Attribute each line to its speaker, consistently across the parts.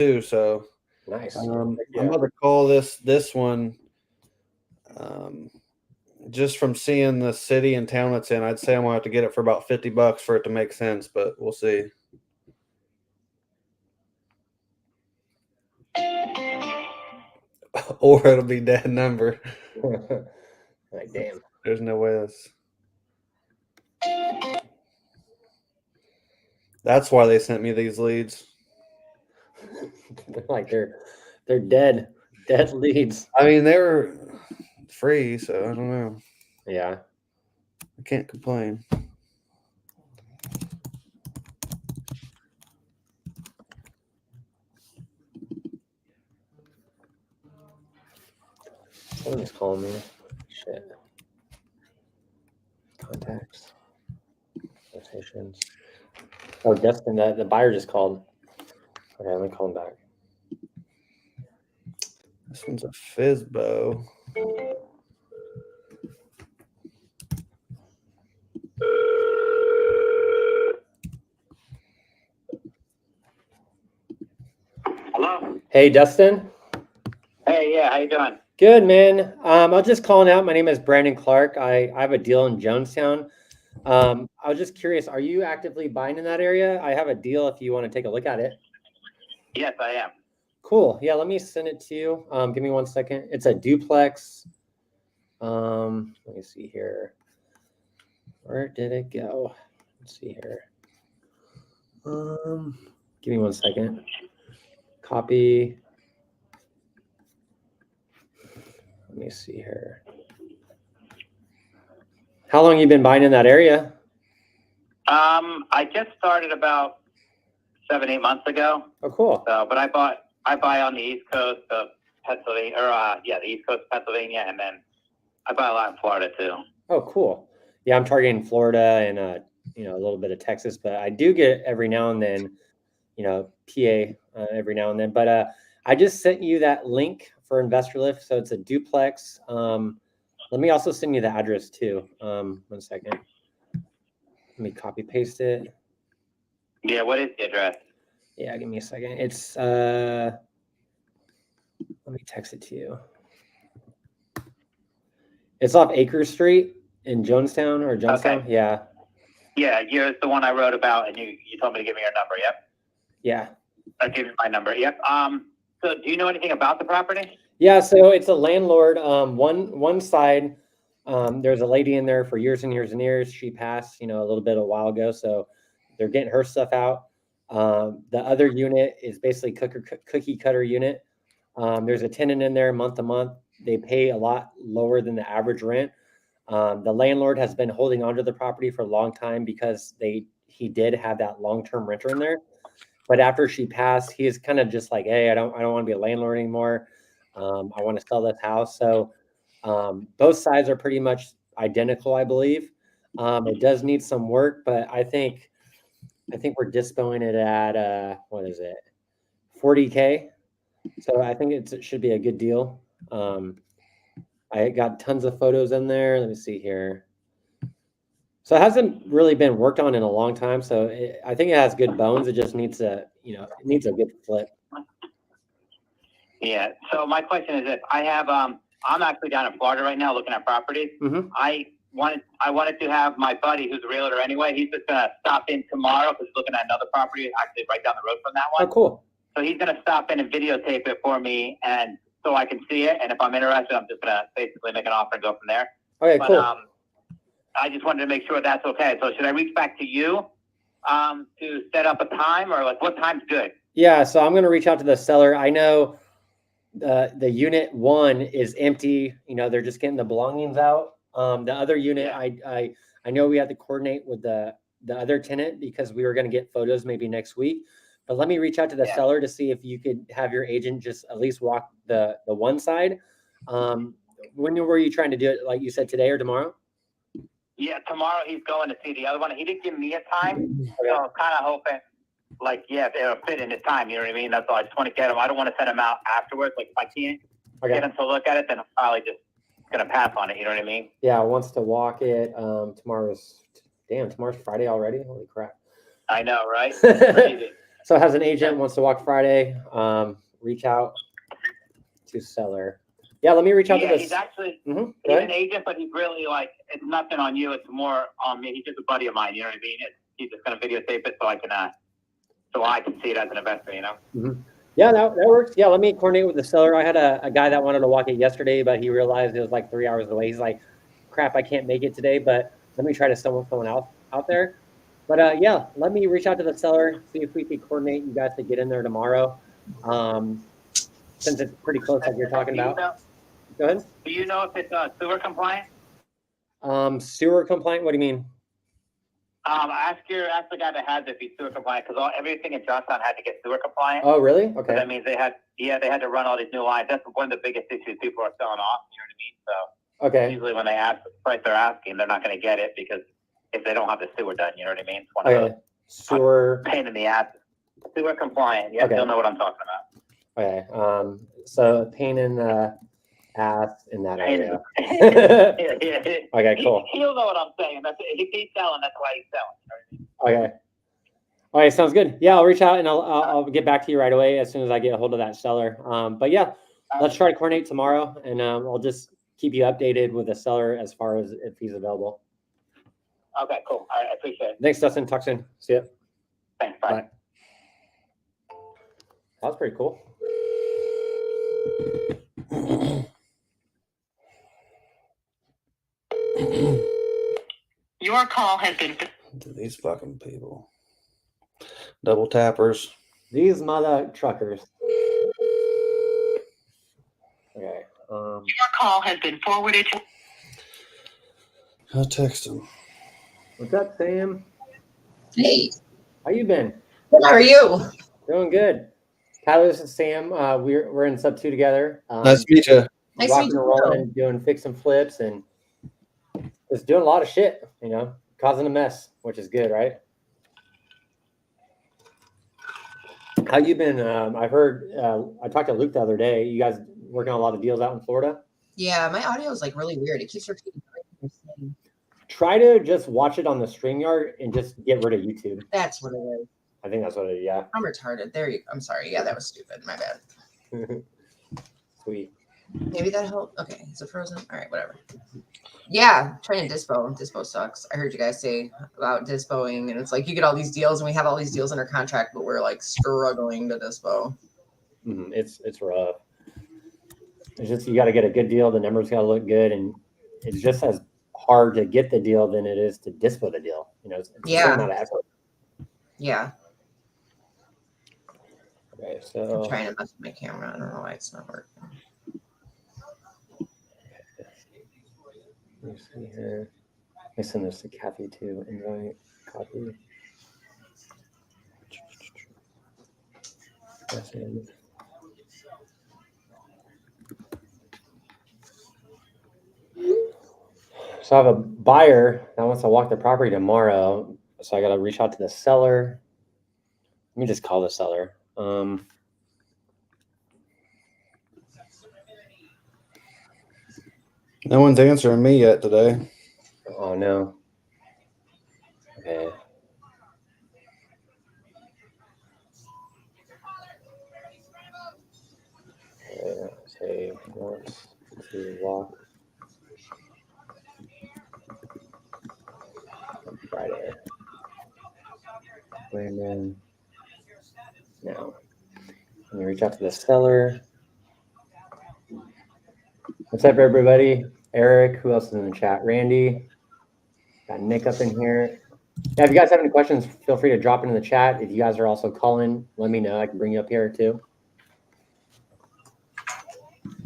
Speaker 1: too. So
Speaker 2: Nice.
Speaker 1: I'm about to call this one. Um, just from seeing the city and town it's in, I'd say I'm gonna have to get it for about $50 for it to make sense, but we'll see. Or it'll be dead number.
Speaker 2: Like, damn.
Speaker 1: There's no way that's why they sent me these leads.
Speaker 2: Like they're dead leads.
Speaker 1: I mean, they were free, so I don't know.
Speaker 2: Yeah.
Speaker 1: I can't complain.
Speaker 2: Someone's calling me. Shit. Contacts. Notations. Oh, Dustin, the buyer just called. Okay, let me call him back.
Speaker 1: This one's a Fizbo.
Speaker 3: Hello.
Speaker 2: Hey, Dustin.
Speaker 3: Hey, yeah, how you doing?
Speaker 2: Good, man. I was just calling out. My name is Brandon Clark. I have a deal in Jonestown. I was just curious, are you actively buying in that area? I have a deal if you want to take a look at it.
Speaker 3: Yes, I am.
Speaker 2: Cool. Yeah, let me send it to you. Give me 1 second. It's a duplex. Let me see here. Where did it go? Let's see here. Give me 1 second. Copy. Let me see here. How long you been buying in that area?
Speaker 3: I just started about 7-8 months ago.
Speaker 2: Oh, cool.
Speaker 3: So, but I buy on the East Coast of Pennsylvania, the East Coast of Pennsylvania, and then I buy a lot in Florida too.
Speaker 2: Oh, cool. Yeah, I'm targeting Florida and a little bit of Texas, but I do get every now and then, PA every now and then. But I just sent you that link for Investor Lift, so it's a duplex. Let me also send you the address too. 1 second. Let me copy paste it.
Speaker 3: Yeah, what is the address?
Speaker 2: Yeah, give me a second. It's let me text it to you. It's off Acre Street in Jonestown or Jonestown.
Speaker 3: Okay.
Speaker 2: Yeah.
Speaker 3: Yeah, you're the one I wrote about, and you told me to give me your number. Yep.
Speaker 2: Yeah.
Speaker 3: I gave you my number. Yep. So do you know anything about the property?
Speaker 2: Yeah, so it's a landlord. One side, there's a lady in there for years and years and years. She passed, a little bit a while ago, so they're getting her stuff out. The other unit is basically cookie cutter unit. There's a tenant in there month to month. They pay a lot lower than the average rent. The landlord has been holding onto the property for a long time because he did have that long-term renter in there. But after she passed, he is kind of just like, hey, I don't want to be a landlord anymore. I want to sell this house. So both sides are pretty much identical, I believe. It does need some work, but I think we're dispoing it at what is it, 40K. So I think it should be a good deal. I got tons of photos in there. Let me see here. So it hasn't really been worked on in a long time. So I think it has good bones. It just needs it needs a good flip.
Speaker 3: Yeah. So my question is, if I have, I'm actually down in Florida right now looking at properties.
Speaker 2: Mm-hmm.
Speaker 3: I wanted to have my buddy, who's a realtor anyway. He's just gonna stop in tomorrow because he's looking at another property actually right down the road from that one.
Speaker 2: Oh, cool.
Speaker 3: So he's gonna stop in and videotape it for me, and so I can see it. And if I'm interested, I'm just gonna basically make an offer and go from there.
Speaker 2: Okay,
Speaker 3: But,
Speaker 2: cool.
Speaker 3: I just wanted to make sure that's okay. So should I reach back to you to set up a time, or like what time's good?
Speaker 2: Yeah, so I'm going to reach out to the seller. I know the unit 1 is empty. They're just getting the belongings out. The other unit,
Speaker 3: Yeah.
Speaker 2: I know we have to coordinate with the other tenant because we were going to get photos maybe next week. But let me reach out to the seller to see if you could have your agent just at least walk the one side. When were you trying to do it? Like you said, today or tomorrow?
Speaker 3: Yeah, tomorrow he's going to see the other one. He didn't give me a time, so I'm kind of hoping, like, it'll fit in his time. You know what I mean? That's all. I just want to get him. I don't want to send him out afterwards. Like, if I can't get him to look at it, then I'm probably just gonna pass on it. You know what I mean?
Speaker 2: Yeah, wants to walk it. Tomorrow's Friday already. Holy crap!
Speaker 3: I know, right? Crazy.
Speaker 2: So has an agent wants to walk Friday, reach out to seller. Yeah, let me reach out to this.
Speaker 3: He's actually
Speaker 2: Mhm,
Speaker 3: he's an agent, but he's really like, it's nothing on you. It's more on me. He's just a buddy of mine. You know what I mean? He's just gonna videotape it so I can see it as an investor. You know?
Speaker 2: Mhm. Yeah, that works. Yeah, let me coordinate with the seller. I had a guy that wanted to walk it yesterday, but he realized it was like 3 hours away. He's like, crap, I can't make it today, but let me try to summon someone else out there. But yeah, let me reach out to the seller, see if we could coordinate you guys to get in there tomorrow. Since it's pretty close, like you're talking about. Go ahead.
Speaker 3: Do you know if it's sewer compliant?
Speaker 2: Sewer compliant? What do you mean?
Speaker 3: Ask the guy that has it if he's sewer compliant, because everything in Johnstown had to get sewer compliant.
Speaker 2: Oh, really? Okay.
Speaker 3: So that means they had to run all these new lines. That's one of the biggest issues people are selling off. You know what I mean? So
Speaker 2: okay.
Speaker 3: usually when they ask the price they're asking, they're not going to get it because if they don't have the sewer done, you know what I mean? It's one of those
Speaker 2: Sewer
Speaker 3: pain in the ass. Sewer compliant. Yeah, you'll know what I'm talking about.
Speaker 2: Okay. So pain in the ass in that area. Okay, cool.
Speaker 3: He'll know what I'm saying. He's selling. That's why he's selling. You know what I mean?
Speaker 2: Okay. All right, sounds good. Yeah, I'll reach out and I'll get back to you right away as soon as I get a hold of that seller. But yeah, let's try to coordinate tomorrow, and I'll just keep you updated with the seller as far as if he's available.
Speaker 3: Okay, cool. All right, I appreciate it.
Speaker 2: Thanks, Dustin. Talk soon. See ya.
Speaker 3: Thanks. Bye.
Speaker 2: Bye. That was pretty cool.
Speaker 3: Your call has been.
Speaker 1: These fucking people. Double tappers.
Speaker 2: These mother truckers. Okay.
Speaker 3: Your call has been forwarded to.
Speaker 1: I'll text him.
Speaker 2: What's up, Sam?
Speaker 4: Hey,
Speaker 2: How you been?
Speaker 4: how are you?
Speaker 2: Doing good. Tyler, this is Sam. We're in sub 2 together.
Speaker 1: Nice to meet you.
Speaker 4: Nice to
Speaker 2: Rocking
Speaker 4: meet
Speaker 2: and
Speaker 4: you.
Speaker 2: rolling, doing fix and flips, and just doing a lot of shit. Causing a mess, which is good, right? How you been? I've heard. I talked to Luke the other day. You guys working on a lot of deals out in Florida?
Speaker 4: Yeah, my audio is like really weird. It keeps repeating.
Speaker 2: Try to just watch it on the StreamYard and just get rid of YouTube.
Speaker 4: That's what it is.
Speaker 2: I think that's what it is. Yeah.
Speaker 4: I'm retarded. I'm sorry. Yeah, that was stupid. My bad.
Speaker 2: Sweet.
Speaker 4: Maybe that helped. Okay, is it frozen? All right, whatever. Yeah, trying to dispo. Dispo sucks. I heard you guys say about dispoing, and it's like you get all these deals, and we have all these deals under contract, but we're like struggling to dispo.
Speaker 2: It's rough. It's just you got to get a good deal. The numbers got to look good, and it's just as hard to get the deal than it is to dispo the deal. It's the same amount of effort.
Speaker 4: Yeah.
Speaker 2: Okay, so
Speaker 4: I'm trying to mess with my camera. I don't know why it's not working.
Speaker 2: let me see here. I send this to Kathy too. Invite copy. So I have a buyer that wants to walk the property tomorrow. So I got to reach out to the seller. Let me just call the seller.
Speaker 1: No one's answering me yet today.
Speaker 2: Oh no. Okay. Say wants to walk on Friday. Brandon. Now, let me reach out to the seller. What's up, everybody? Eric, who else is in the chat? Randy. Got Nick up in here. Yeah, if you guys have any questions, feel free to drop it in the chat. If you guys are also calling, let me know. I can bring you up here too.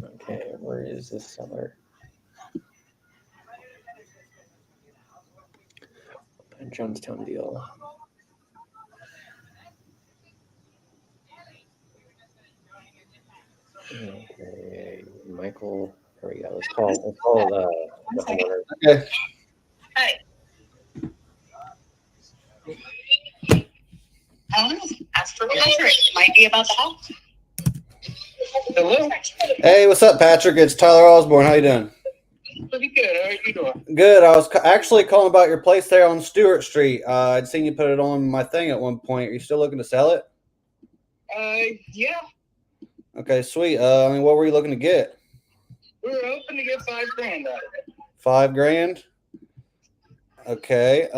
Speaker 2: Okay, where is this seller? Johnstown deal. Okay, Michael. There we go. Let's call the homeowner.
Speaker 1: Okay.
Speaker 3: Hey. Ask for Patrick. Might be about the house. Hello.
Speaker 1: Hey, what's up, Patrick? It's Tyler Osborne. How you doing?
Speaker 3: Pretty good. How are you doing?
Speaker 1: Good. I was actually calling about your place there on Stewart Street. I'd seen you put it on my thing at one point. Are you still looking to sell it?
Speaker 3: Yeah,
Speaker 1: Okay, sweet. I mean, what were you looking to get?
Speaker 3: we were hoping to get $5,000 out of it.
Speaker 1: $5,000. Okay.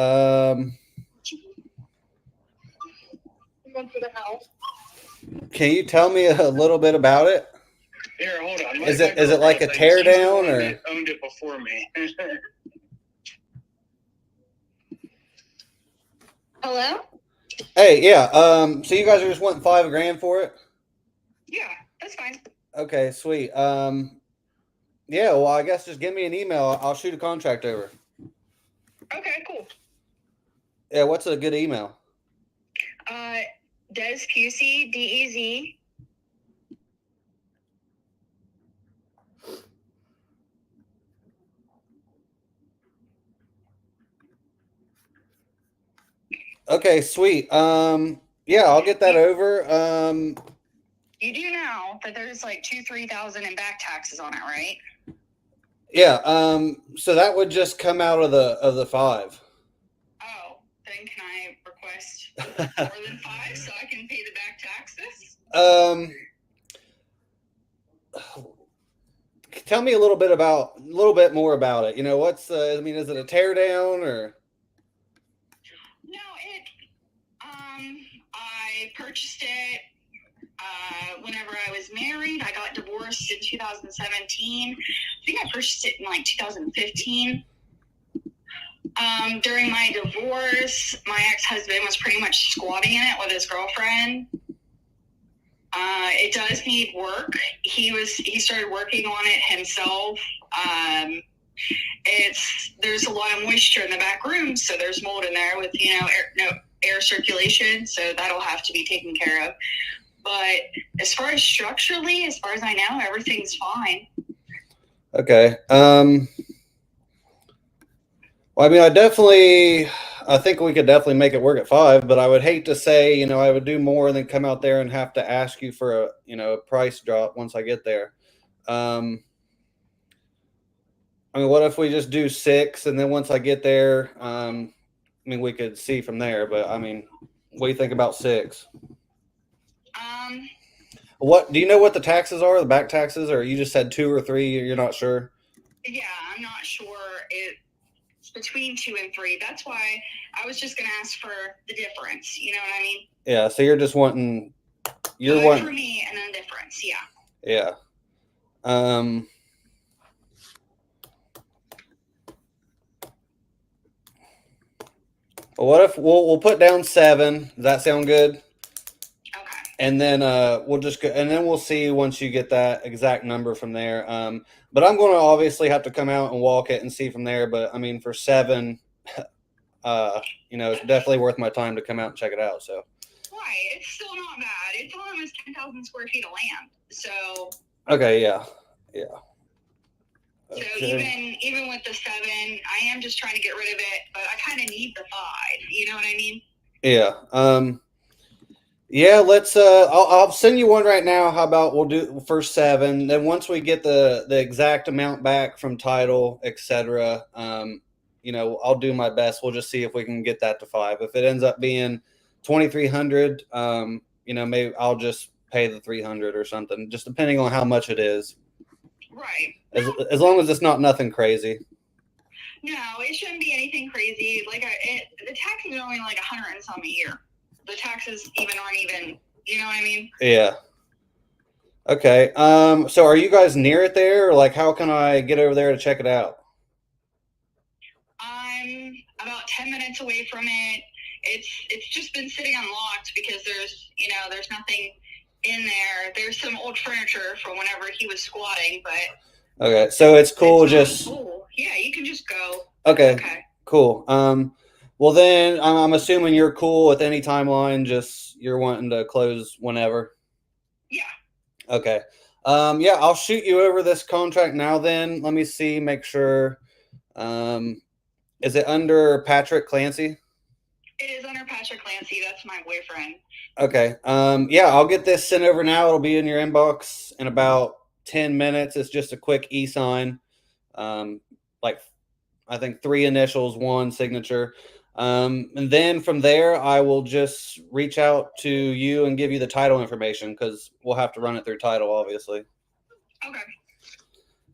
Speaker 3: One for the house.
Speaker 1: Can you tell me a little bit about it?
Speaker 3: Here, hold on.
Speaker 1: Is it like a tear down or?
Speaker 3: Owned it before me. Hello?
Speaker 1: Hey, yeah. So you guys are just wanting $5,000 for it?
Speaker 3: Yeah, that's fine.
Speaker 1: Okay, sweet. Yeah. Well, I guess just give me an email. I'll shoot a contract over.
Speaker 3: Okay, cool.
Speaker 1: Yeah. What's a good email?
Speaker 3: Des Pusey, DEZ.
Speaker 1: Okay, sweet. Yeah, I'll get that over.
Speaker 3: You do know that there's like 3,000 in back taxes on it, right?
Speaker 1: Yeah. So that would just come out of the 5.
Speaker 3: Oh, then can I request more than 5 so I can pay the back taxes?
Speaker 1: Tell me a little bit more about it. You know, what's I mean, is it a tear down or?
Speaker 3: No, I purchased it whenever I was married. I got divorced in 2017. I think I purchased it in like 2015. During my divorce, my ex-husband was pretty much squatting in it with his girlfriend. It does need work. He started working on it himself. There's a lot of moisture in the back room, so there's mold in there with air circulation, so that'll have to be taken care of. But as far as structurally, as far as I know, everything's fine.
Speaker 1: Okay. Well, I mean, I think we could definitely make it work at 5, but I would hate to say, I would do more than come out there and have to ask you for a price drop once I get there. I mean, what if we just do 6 and then once I get there, I mean, we could see from there, but I mean, what do you think about 6? What do you know what the taxes are, the back taxes, or you just said 2 or 3? You're not sure?
Speaker 3: Yeah, I'm not sure. It's between 2 and 3. That's why I was just going to ask for the difference. You know what I mean?
Speaker 1: Yeah. So you're just wanting,
Speaker 3: for me and then difference. Yeah.
Speaker 1: Yeah. Well, what if we'll put down 7? Does that sound good?
Speaker 3: Okay.
Speaker 1: And then we'll just go, and then we'll see once you get that exact number from there. But I'm going to obviously have to come out and walk it and see from there. But I mean, for 7, it's definitely worth my time to come out and check it out. So.
Speaker 3: Right, it's still not bad. It's almost 10,000 square feet of land. So.
Speaker 1: Okay. Yeah. Yeah.
Speaker 3: So even with the 7, I am just trying to get rid of it, but I kind of need the 5. You know what I mean?
Speaker 1: Yeah. Yeah. Let's. I'll send you one right now. How about we'll do first 7. Then once we get the exact amount back from title, etc. I'll do my best. We'll just see if we can get that to 5. If it ends up being 2,300, maybe I'll just pay the 300 or something, just depending on how much it is.
Speaker 3: Right.
Speaker 1: As long as it's not nothing crazy.
Speaker 3: No, it shouldn't be anything crazy. Like the taxes are only like 100 and some a year. The taxes aren't even. You know what I mean?
Speaker 1: Yeah. Okay. So are you guys near it there, or like how can I get over there to check it out?
Speaker 3: I'm about 10 minutes away from it. It's just been sitting unlocked because there's nothing in there. There's some old furniture from whenever he was squatting, but
Speaker 1: okay, so it's cool.
Speaker 3: Yeah, you can just go.
Speaker 1: Okay. Cool. Well then I'm assuming you're cool with any timeline. Just you're wanting to close whenever.
Speaker 3: Yeah.
Speaker 1: Okay. Yeah, I'll shoot you over this contract now. Then let me see, make sure. Is it under Patrick Clancy?
Speaker 3: It is under Patrick Clancy. That's my boyfriend.
Speaker 1: Okay. Yeah, I'll get this sent over now. It'll be in your inbox in about 10 minutes. It's just a quick e-sign. Like I think 3 initials, 1 signature. And then from there, I will just reach out to you and give you the title information because we'll have to run it through title, obviously.
Speaker 5: Okay.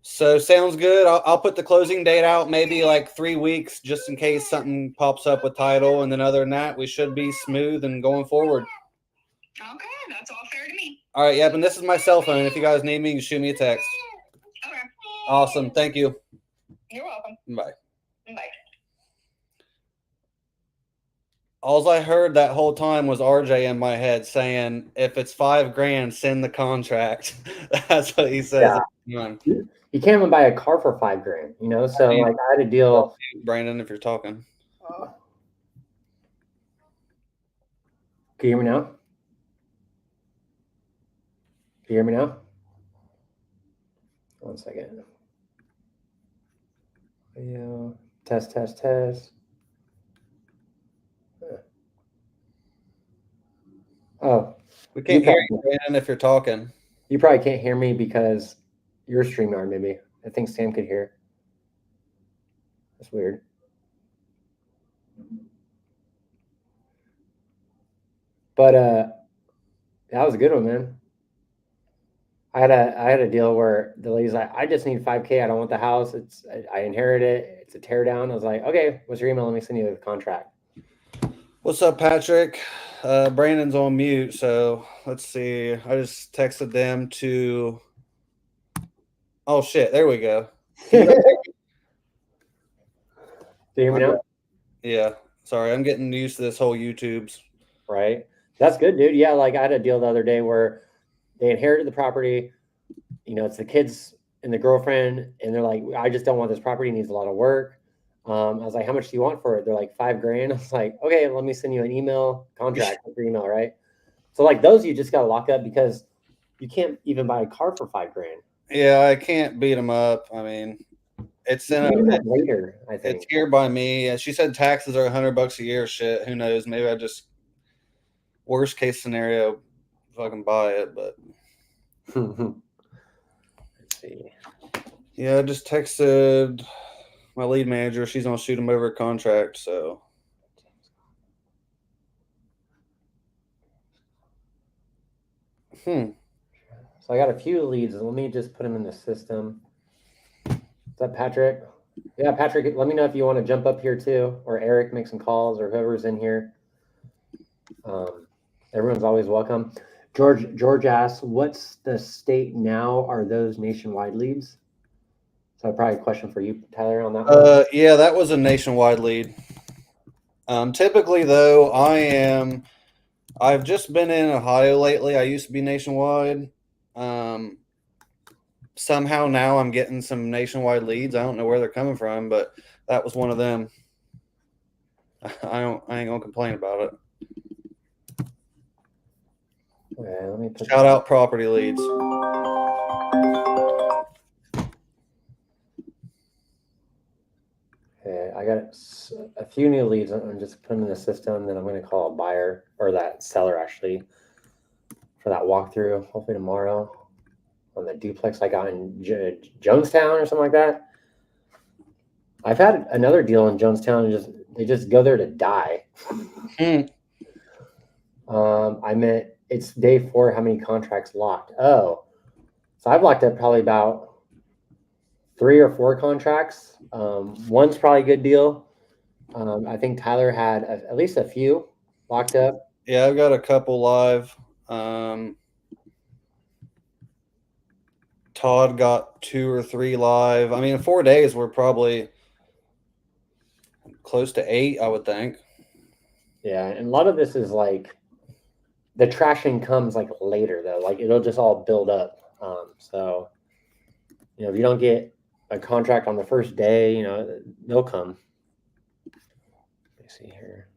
Speaker 1: So sounds good. I'll put the closing date out maybe like 3 weeks just in case something pops up with title. And then other than that, we should be smooth and going forward.
Speaker 5: Okay, that's all fair to me.
Speaker 1: All right. Yep. And this is my cell phone. If you guys need me, you can shoot me a text.
Speaker 5: Okay.
Speaker 1: Awesome. Thank you.
Speaker 5: You're welcome.
Speaker 1: Bye.
Speaker 5: Bye.
Speaker 1: All I heard that whole time was RJ in my head saying, if it's $5,000, send the contract. That's what he says.
Speaker 2: Yeah. You can't even buy a car for $5,000, you know? So like I had a deal.
Speaker 1: Brandon, if you're talking.
Speaker 2: Can you hear me now? Can you hear me now? 1 second. Video. Test. Oh.
Speaker 1: We can't hear you, Brandon, if you're talking.
Speaker 2: You probably can't hear me because your StreamYard, maybe. I think Sam could hear. That's weird. But that was a good one, man. I had a deal where the lady's like, I just need $5,000. I don't want the house. I inherited it. It's a tear down. I was like, okay, what's your email? Let me send you the contract.
Speaker 1: What's up, Patrick? Brandon's on mute, so let's see. I just texted them to. Oh shit! There we go.
Speaker 2: Do you hear me now?
Speaker 1: Yeah. Sorry, I'm getting used to this whole YouTube's.
Speaker 2: Right. That's good, dude. Yeah, like I had a deal the other day where they inherited the property. You know, it's the kids and the girlfriend, and they're like, I just don't want this property. It needs a lot of work. I was like, how much do you want for it? They're like $5,000. I was like, okay, let me send you an email contract with your email, right? So like those, you just got to lock up because you can't even buy a car for $5,000.
Speaker 1: Yeah, I can't beat them up. I mean, it's in
Speaker 2: later. I think
Speaker 1: it's here by me. She said taxes are $100 a year. Shit, who knows? Maybe I just worst case scenario, fucking buy it. But
Speaker 2: let's see.
Speaker 1: Yeah, I just texted my lead manager. She's gonna shoot him over a contract. So.
Speaker 2: So I got a few leads. Let me just put them in the system. Is that Patrick? Yeah, Patrick, let me know if you want to jump up here too, or Eric, make some calls, or whoever's in here. Everyone's always welcome. George asks, what's the state now? Are those nationwide leads? So probably a question for you, Tyler, on that one.
Speaker 1: Yeah, that was a nationwide lead. Typically, though, I've just been in Ohio lately. I used to be nationwide. Somehow now I'm getting some nationwide leads. I don't know where they're coming from, but that was one of them. I ain't gonna complain about it.
Speaker 2: Okay, let me
Speaker 1: shout out property leads.
Speaker 2: Okay, I got a few new leads. I'm just putting them in the system. Then I'm going to call a buyer or that seller actually for that walkthrough. Hopefully tomorrow on the duplex I got in Jonestown or something like that. I've had another deal in Jonestown and they just go there to die. I meant it's day 4. How many contracts locked? Oh, so I've locked up probably about 3 or 4 contracts. One's probably a good deal. I think Tyler had at least a few locked up.
Speaker 1: Yeah, I've got a couple live. Todd got 2 or 3 live. I mean, in 4 days, we're probably close to 8, I would think.
Speaker 2: Yeah, and a lot of this is like the trashing comes like later though. Like it'll just all build up. So you know, if you don't get a contract on the first day, you know, they'll come. Let me see here.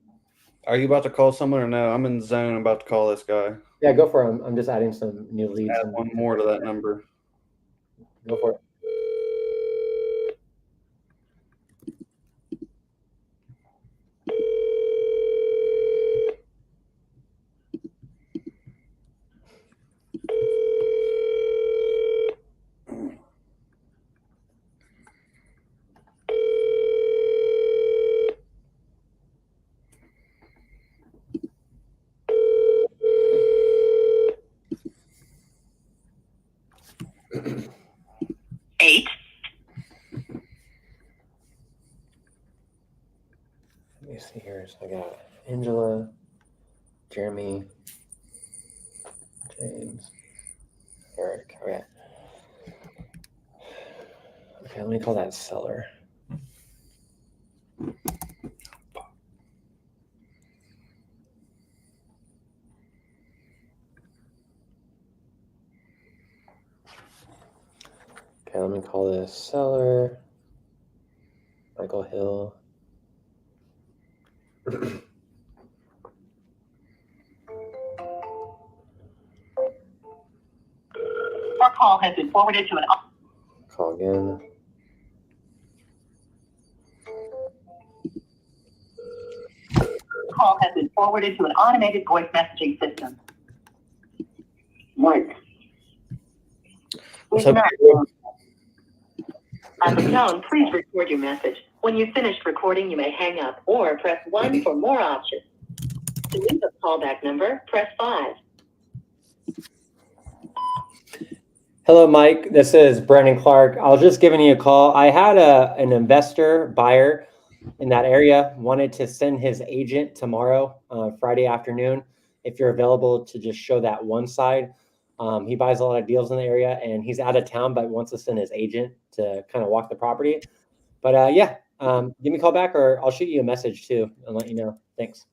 Speaker 1: Are you about to call someone or no? I'm in the zone. I'm about to call this guy.
Speaker 2: Yeah, go for it. I'm just adding some new leads.
Speaker 1: Add one more to that number.
Speaker 2: Go for it. I got Angela, Jeremy, James, Eric. Okay. Okay, let me call that seller. Okay, let me call this seller. Michael Hill.
Speaker 6: Our call has been forwarded to an.
Speaker 2: Call again.
Speaker 6: Call has been forwarded to an automated voice messaging system. Mike.
Speaker 1: What's up?
Speaker 6: At the tone, please record your message. When you've finished recording, you may hang up or press 1 for more options. To leave a callback number, press 5.
Speaker 2: Hello, Mike. This is Brandon Clark. I was just giving you a call. I had an investor buyer in that area wanted to send his agent tomorrow, Friday afternoon. If you're available to just show that one side. He buys a lot of deals in the area and he's out of town, but wants to send his agent to kind of walk the property. But yeah, give me a call back or I'll shoot you a message too and let you know. Thanks.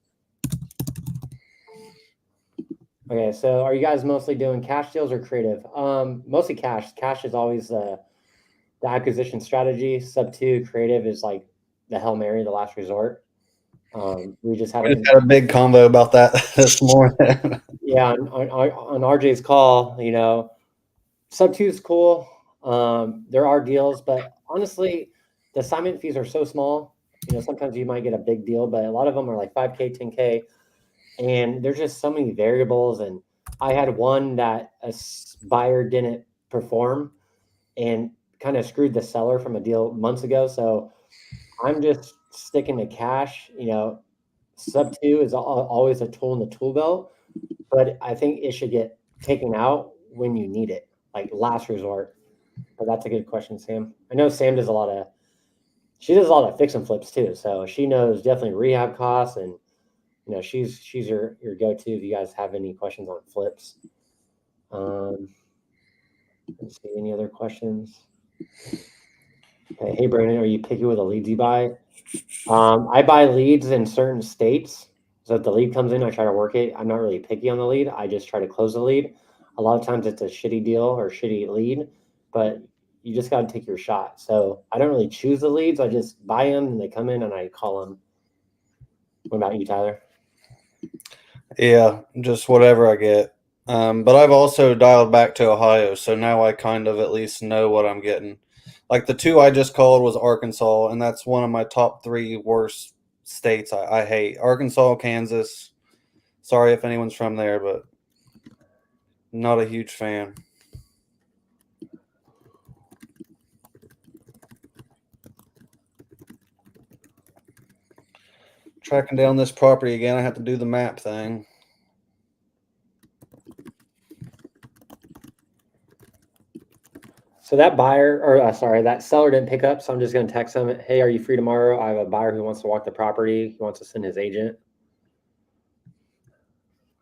Speaker 2: Okay, so are you guys mostly doing cash deals or creative? Mostly cash. Cash is always the acquisition strategy. Sub 2 creative is like the Hail Mary, the last resort. We just
Speaker 1: We
Speaker 2: had
Speaker 1: just had a big convo about that this morning.
Speaker 2: yeah, on RJ's call, you know, sub 2 is cool. There are deals, but honestly, the assignment fees are so small. You know, sometimes you might get a big deal, but a lot of them are like 5K, 10K. And there's just so many variables. And I had one that a buyer didn't perform and kind of screwed the seller from a deal months ago. So I'm just sticking to cash. You know, sub 2 is always a tool in the tool belt, but I think it should get taken out when you need it, like last resort. But that's a good question, Sam. I know Sam does a lot of fix and flips too. So she knows definitely rehab costs and you know, she's your go-to if you guys have any questions on flips. Let's see, any other questions? Okay, hey Brandon, are you picky with the leads you buy? I buy leads in certain states. So if the lead comes in, I try to work it. I'm not really picky on the lead. I just try to close the lead. A lot of times it's a shitty deal or shitty lead, but you just got to take your shot. So I don't really choose the leads. I just buy them and they come in and I call them. What about you, Tyler?
Speaker 1: Yeah, just whatever I get. But I've also dialed back to Ohio, so now I kind of at least know what I'm getting. Like the 2 I just called was Arkansas, and that's one of my top 3 worst states. I hate Arkansas, Kansas. Sorry if anyone's from there, but not a huge fan. Tracking down this property again, I have to do the map thing.
Speaker 2: So that buyer, or that seller didn't pick up. So I'm just going to text them, hey, are you free tomorrow? I have a buyer who wants to walk the property. He wants to send his agent.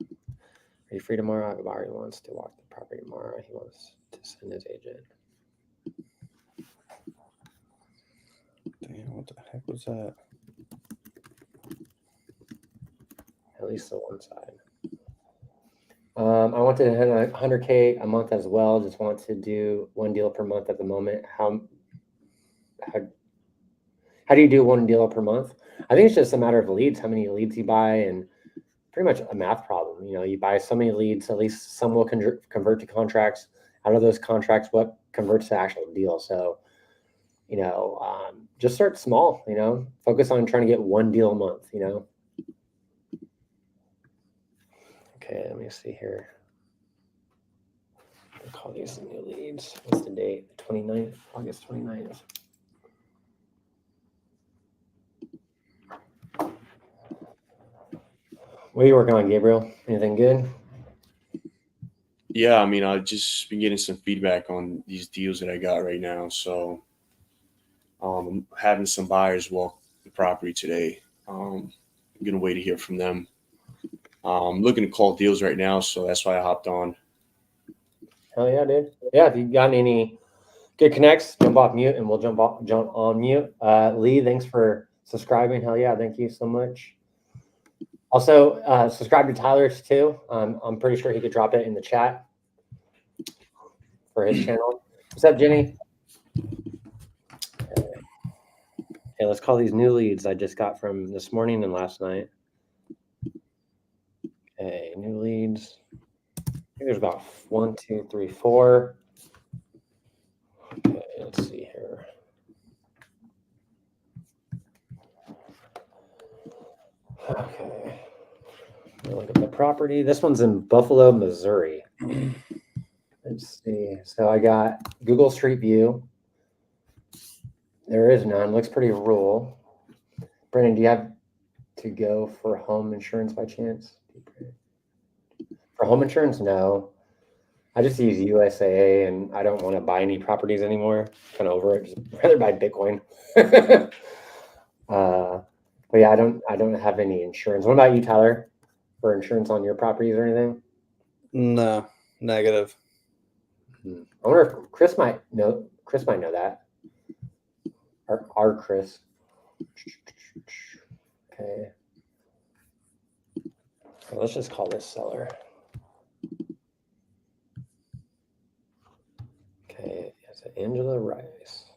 Speaker 2: Are you free tomorrow? I have a buyer who wants to walk the property tomorrow. He wants to send his agent.
Speaker 1: Damn, what the heck was that?
Speaker 2: At least the one side. I want to hit 100K a month as well. Just want to do one deal per month at the moment. How do you do one deal per month? I think it's just a matter of leads, how many leads you buy, and pretty much a math problem. You know, you buy so many leads, at least some will convert to contracts. Out of those contracts, what converts to actual deal? So, you know, just start small, you know, focus on trying to get one deal a month, you know. Okay, let me see here. I'll call these new leads. What's the date? 29th, August 29th. What are you working on, Gabriel? Anything good?
Speaker 7: Yeah, I mean, I've just been getting some feedback on these deals that I got right now. So I'm having some buyers walk the property today. I'm gonna wait to hear from them. I'm looking to call deals right now, so that's why I hopped on.
Speaker 2: Hell yeah, dude. Yeah, if you got any good connects, jump off mute and we'll jump on mute. Lee, thanks for subscribing. Hell yeah, thank you so much. Also, subscribe to Tyler's too. I'm pretty sure he could drop it in the chat for his channel. What's up, Jenny? Okay, let's call these new leads I just got from this morning and last night. Okay, new leads. I think there's about 1, 2, 3, 4. Okay, let's see here. Okay. Look at the property. This one's in Buffalo, Missouri. Let's see. So I got Google Street View. There is none. Looks pretty rural. Brandon, do you have to go for home insurance by chance? For home insurance, no. I just use USAA and I don't want to buy any properties anymore. Kind of over it. Just rather buy Bitcoin. But yeah, I don't have any insurance. What about you, Tyler? For insurance on your properties or anything?
Speaker 1: No, negative.
Speaker 2: I wonder if Chris might know. Chris might know that. Our Chris. Okay. So let's just call this seller. Okay, it's Angela Rice.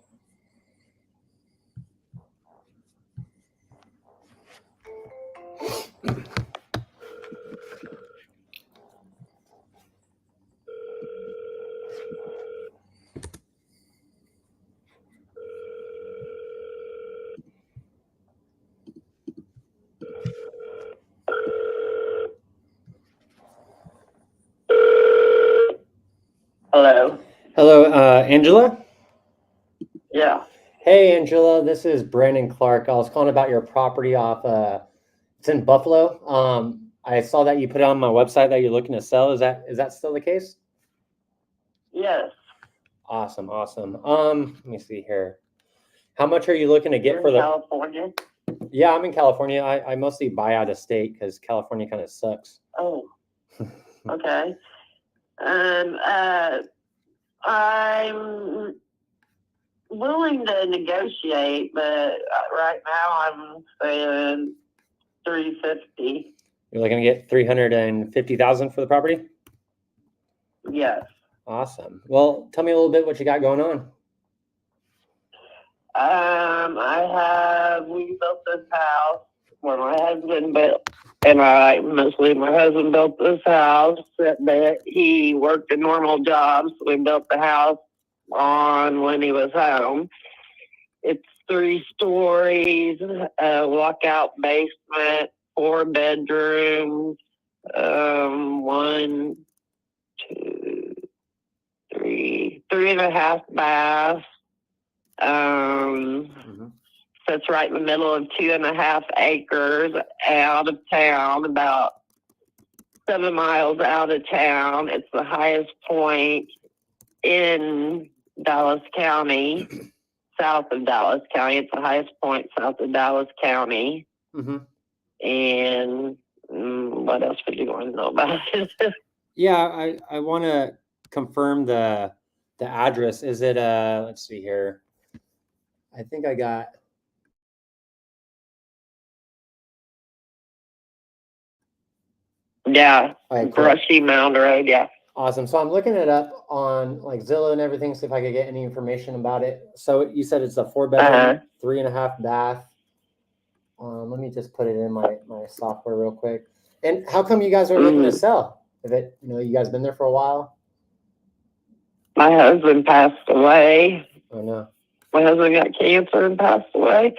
Speaker 3: Hello.
Speaker 2: Hello, Angela.
Speaker 3: Yeah.
Speaker 2: Hey, Angela. This is Brandon Clark. I was calling about your property off. It's in Buffalo. I saw that you put it on my website that you're looking to sell. Is that still the case?
Speaker 3: Yes.
Speaker 2: Awesome. Let me see here. How much are you looking to get for the?
Speaker 3: California?
Speaker 2: Yeah, I'm in California. I mostly buy out of state because California kind of sucks.
Speaker 3: Oh. Okay. I'm willing to negotiate, but right now I'm saying 350.
Speaker 2: You're looking to get 350,000 for the property?
Speaker 3: Yes.
Speaker 2: Awesome. Well, tell me a little bit what you got going on.
Speaker 3: We built this house where my husband built, and mostly my husband built this house, but he worked a normal job, so we built the house on when he was home. It's 3 stories, walkout basement, 4 bedrooms, 1, 2, 3, 3.5 baths. Sits right in the middle of 2.5 acres out of town, about 7 miles out of town. It's the highest point in Dallas County, south of Dallas County. It's the highest point south of Dallas County.
Speaker 2: Mm-hmm.
Speaker 3: And what else would you want to know about it?
Speaker 2: Yeah, I want to confirm the address. Is it let's see here. I think I got
Speaker 3: Yeah,
Speaker 2: cool.
Speaker 3: Brushy Mound Road, yeah.
Speaker 2: Awesome. So I'm looking it up on like Zillow and everything, see if I could get any information about it. So you said it's a 4-bedroom, 3.5 bath. Let me just put it in my software real quick. And how come you guys are looking to sell? If it, you guys been there for a while?
Speaker 3: My husband passed away.
Speaker 2: Oh no.
Speaker 3: My husband got cancer and passed away.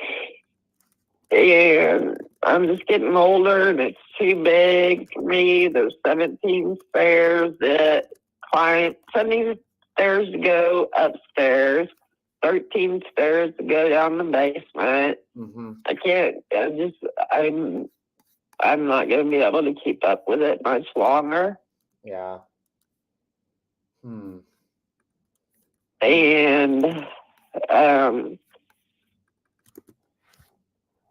Speaker 3: And I'm just getting older and it's too big for me. There's 17 stairs that climb, 17 stairs to go upstairs, 13 stairs to go down the basement.
Speaker 2: Mm-hmm.
Speaker 3: I can't, I'm not going to be able to keep up with it much longer.
Speaker 2: Yeah.
Speaker 3: And,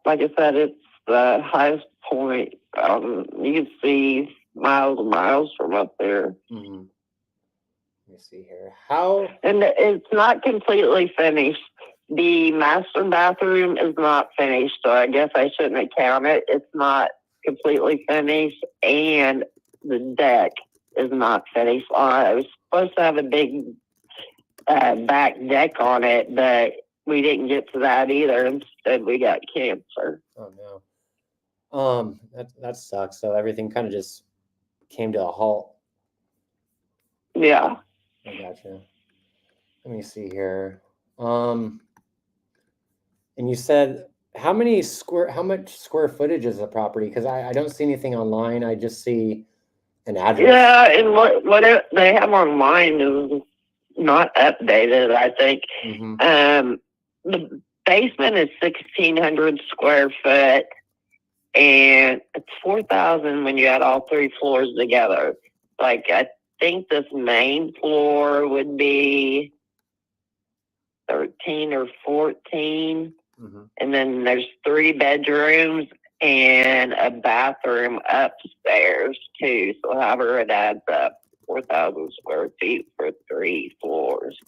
Speaker 3: like I said, it's the highest
Speaker 8: point. You can see miles and miles from up there.
Speaker 2: Mm-hmm. Let me see here. How?
Speaker 8: And it's not completely finished. The master bathroom is not finished, so I guess I shouldn't count it. It's not completely finished, and the deck is not finished. I was supposed to have a big back deck on it, but we didn't get to that either. Instead, we got cancer.
Speaker 2: Oh no. That sucks. So everything kind of just came to a halt.
Speaker 8: Yeah.
Speaker 2: I gotcha. Let me see here. And you said how much square footage is the property? Because I don't see anything online. I just see an address.
Speaker 8: Yeah, and what they have online is not updated, I think.
Speaker 2: Mm-hmm.
Speaker 8: The basement is 1,600 square foot, and it's 4,000 when you add all 3 floors together. Like, I think this main floor would be 13 or 14.
Speaker 2: Mm-hmm.
Speaker 8: And then there's 3 bedrooms and a bathroom upstairs too. So however it adds up, 4,000 square feet for 3 floors.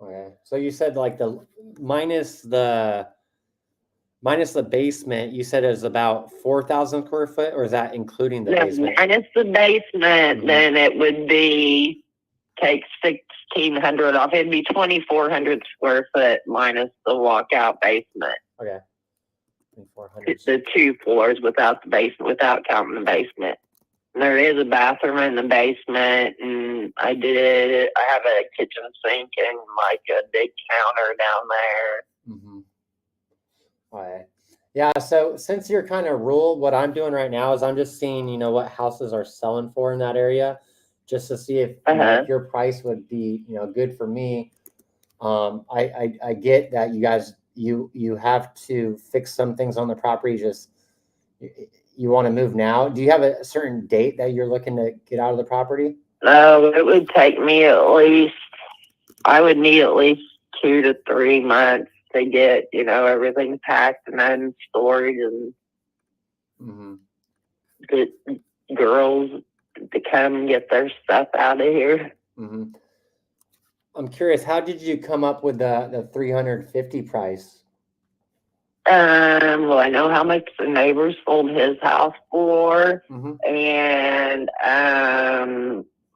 Speaker 2: Okay. So you said like the minus the basement, you said it was about 4,000 square foot, or is that including the basement?
Speaker 8: Minus the basement,
Speaker 2: Mm-hmm.
Speaker 8: then it would be take 1,600 off. It'd be 2,400 square foot minus the walkout basement.
Speaker 2: Okay. 2,400.
Speaker 8: It's the 2 floors without the basement, without counting the basement. And there is a bathroom in the basement, and I have a kitchen sink and like a big counter down there.
Speaker 2: Mm-hmm. All right. Yeah. So since you're kind of rural, what I'm doing right now is I'm just seeing, what houses are selling for in that area, just to see if, if your price would be, good for me. I get that you guys, you have to fix some things on the property. Just you want to move now. Do you have a certain date that you're looking to get out of the property?
Speaker 8: No, it would take me I would need at least 2 to 3 months to get, everything packed and in storage and
Speaker 2: Mm-hmm.
Speaker 8: get girls to come and get their stuff out of here.
Speaker 2: Mm-hmm. I'm curious, how did you come up with the 350 price?
Speaker 8: Well, I know how much the neighbor sold his house for,
Speaker 2: Mm-hmm.
Speaker 8: and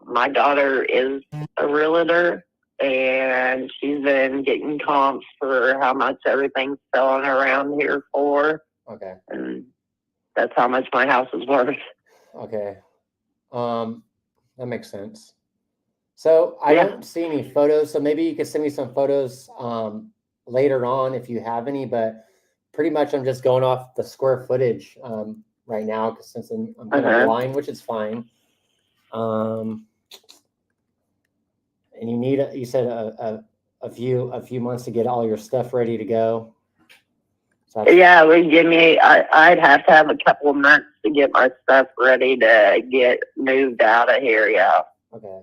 Speaker 8: my daughter is a realtor, and she's been getting comps for how much everything's selling around here for,
Speaker 2: Okay.
Speaker 8: and that's how much my house is worth.
Speaker 2: Okay. That makes sense. So I don't see any photos, so maybe you could send me some photos later on if you have any, but pretty much I'm just going off the square footage right now, because since I'm kind of blind, which is fine. And you said a few months to get all your stuff ready to go. So
Speaker 8: yeah, it would give me, I'd have to have a couple of months to get my stuff ready to get moved out of here, yeah.
Speaker 2: Okay.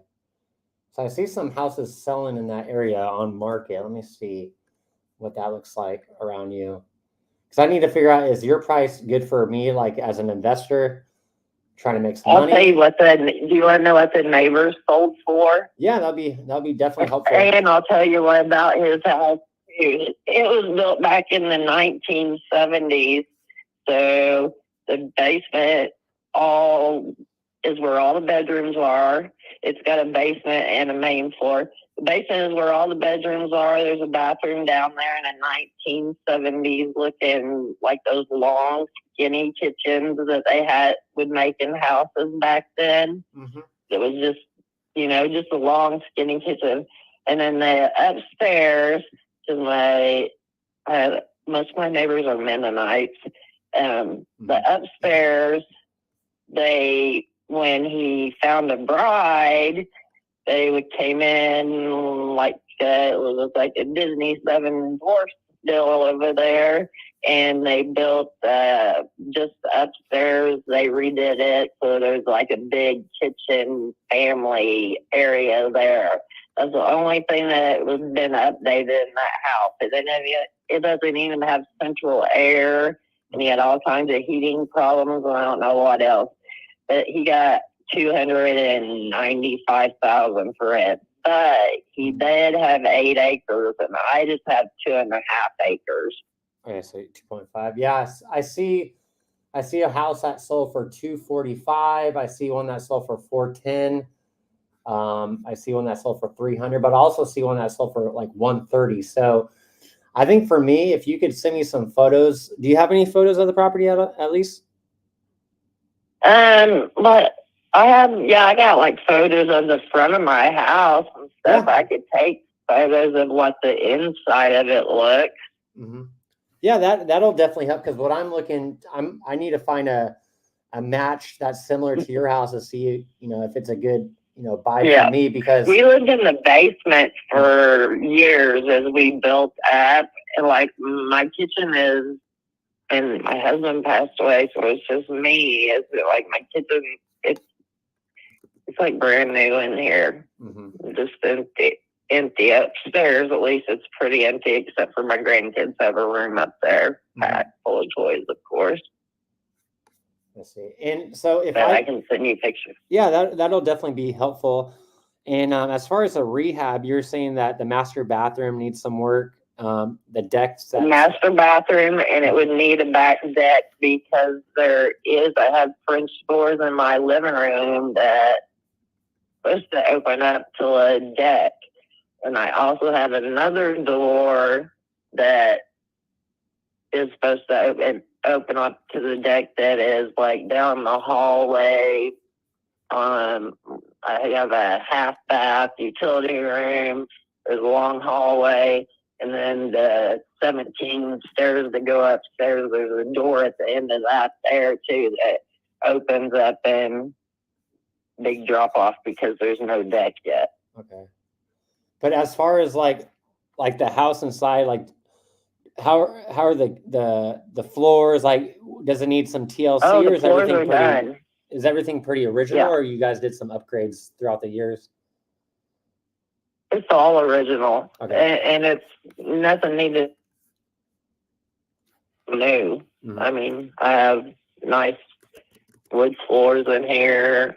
Speaker 2: So I see some houses selling in that area on market. Let me see what that looks like around you. Because I need to figure out, is your price good for me, like as an investor trying to make some money?
Speaker 8: I'll tell you what do you want to know what the neighbors sold for?
Speaker 2: Yeah, that'll be definitely helpful.
Speaker 8: And I'll tell you what about his house. It was built back in the 1970s. So the basement is where all the bedrooms are. It's got a basement and a main floor. The basement is where all the bedrooms are. There's a bathroom down there and a 1970s looking, like those long, skinny kitchens that they would make in houses back then.
Speaker 2: Mm-hmm.
Speaker 8: It was just, just a long, skinny kitchen. And then the upstairs, because most of my neighbors are Mennonites. The upstairs, when he found a bride, they came in like it was like a Disney 7 Dwarfs deal over there, and they built just upstairs. They redid it, so there's like a big kitchen family area there. That's the only thing that was been updated in that house. It doesn't even have central air. and he had all kinds of heating problems, and I don't know what else. But he got $295,000 for it. But he did have 8 acres, and I just have 2.5 acres.
Speaker 2: Okay, so 2.5. Yes, I see a house that sold for 245. I see one that sold for 410. I see one that sold for 300, but I also see one that sold for like 130. So I think for me, if you could send me some photos, do you have any photos of the property at least?
Speaker 8: But I got like photos of the front of my house and stuff.
Speaker 2: Yeah.
Speaker 8: I could take photos of what the inside of it looks.
Speaker 2: Mm-hmm. Yeah, that'll definitely help, because what I'm looking, I need to find a match that's similar to your house to see, if it's a good, buy for me, because
Speaker 8: we lived in the basement for years as we built up, and like my kitchen is, and my husband passed away, so it's just me. It's like my kitchen, it's like brand new in here, just empty upstairs. At least it's pretty empty, except for my grandkids have a room up there packed full of toys, of course.
Speaker 2: Let's see. And so if
Speaker 8: I can send you pictures.
Speaker 2: Yeah, that'll definitely be helpful. And as far as the rehab, you're saying that the master bathroom needs some work. The deck's
Speaker 8: master bathroom, and it would need a back deck, because I have French doors in my living room that supposed to open up to a deck, and I also have another door that is supposed to open up to the deck that is like down the hallway. I have a half bath, utility room. There's a long hallway, and then the 17 stairs that go upstairs. There's a door at the end of that there too that opens up and big drop off because there's no deck yet.
Speaker 2: Okay. But as far as like the house inside, like how are the floors? Like, does it need some TLC, or is everything
Speaker 8: done.
Speaker 2: Is everything pretty original, or you guys did some upgrades throughout the years?
Speaker 8: It's all original,
Speaker 2: okay.
Speaker 8: And it's nothing needed new.
Speaker 2: Mm-hmm.
Speaker 8: I mean, I have nice wood floors in here.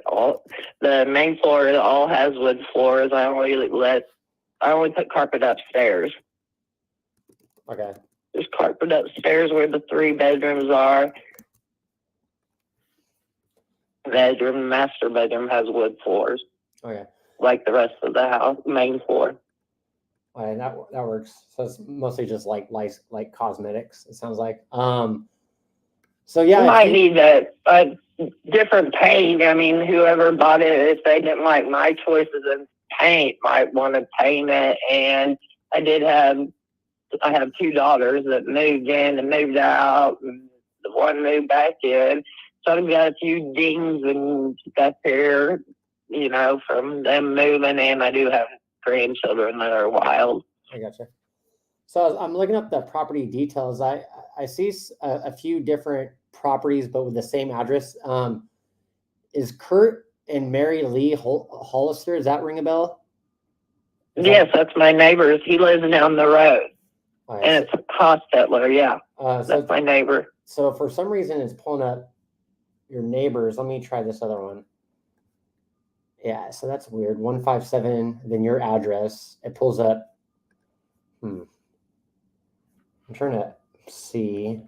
Speaker 8: The main floor all has wood floors. I only put carpet upstairs.
Speaker 2: Okay.
Speaker 8: There's carpet upstairs where the 3 bedrooms are. Master bedroom has wood floors.
Speaker 2: Okay.
Speaker 8: Like the rest of the house, main floor.
Speaker 2: All right, that works. So it's mostly just like cosmetics, it sounds like. So yeah,
Speaker 8: you might need a different paint. I mean, whoever bought it, if they didn't like my choices in paint, might want to paint it. And I have 2 daughters that moved in and moved out, and the one moved back in. So I've got a few dings and stuff here, from them moving, and I do have grandchildren that are wild.
Speaker 2: I gotcha. So I'm looking up the property details. I see a few different properties, but with the same address. Is Kurt and Mary Lee Hollister? Does that ring a bell?
Speaker 8: Yes, that's my neighbors. He lives down the road.
Speaker 2: Right,
Speaker 8: and it's Hostetler, yeah. That's my neighbor.
Speaker 2: So for some reason, it's pulling up your neighbors. Let me try this other one. Yeah, so that's weird. 157, then your address. It pulls up. I'm trying to see.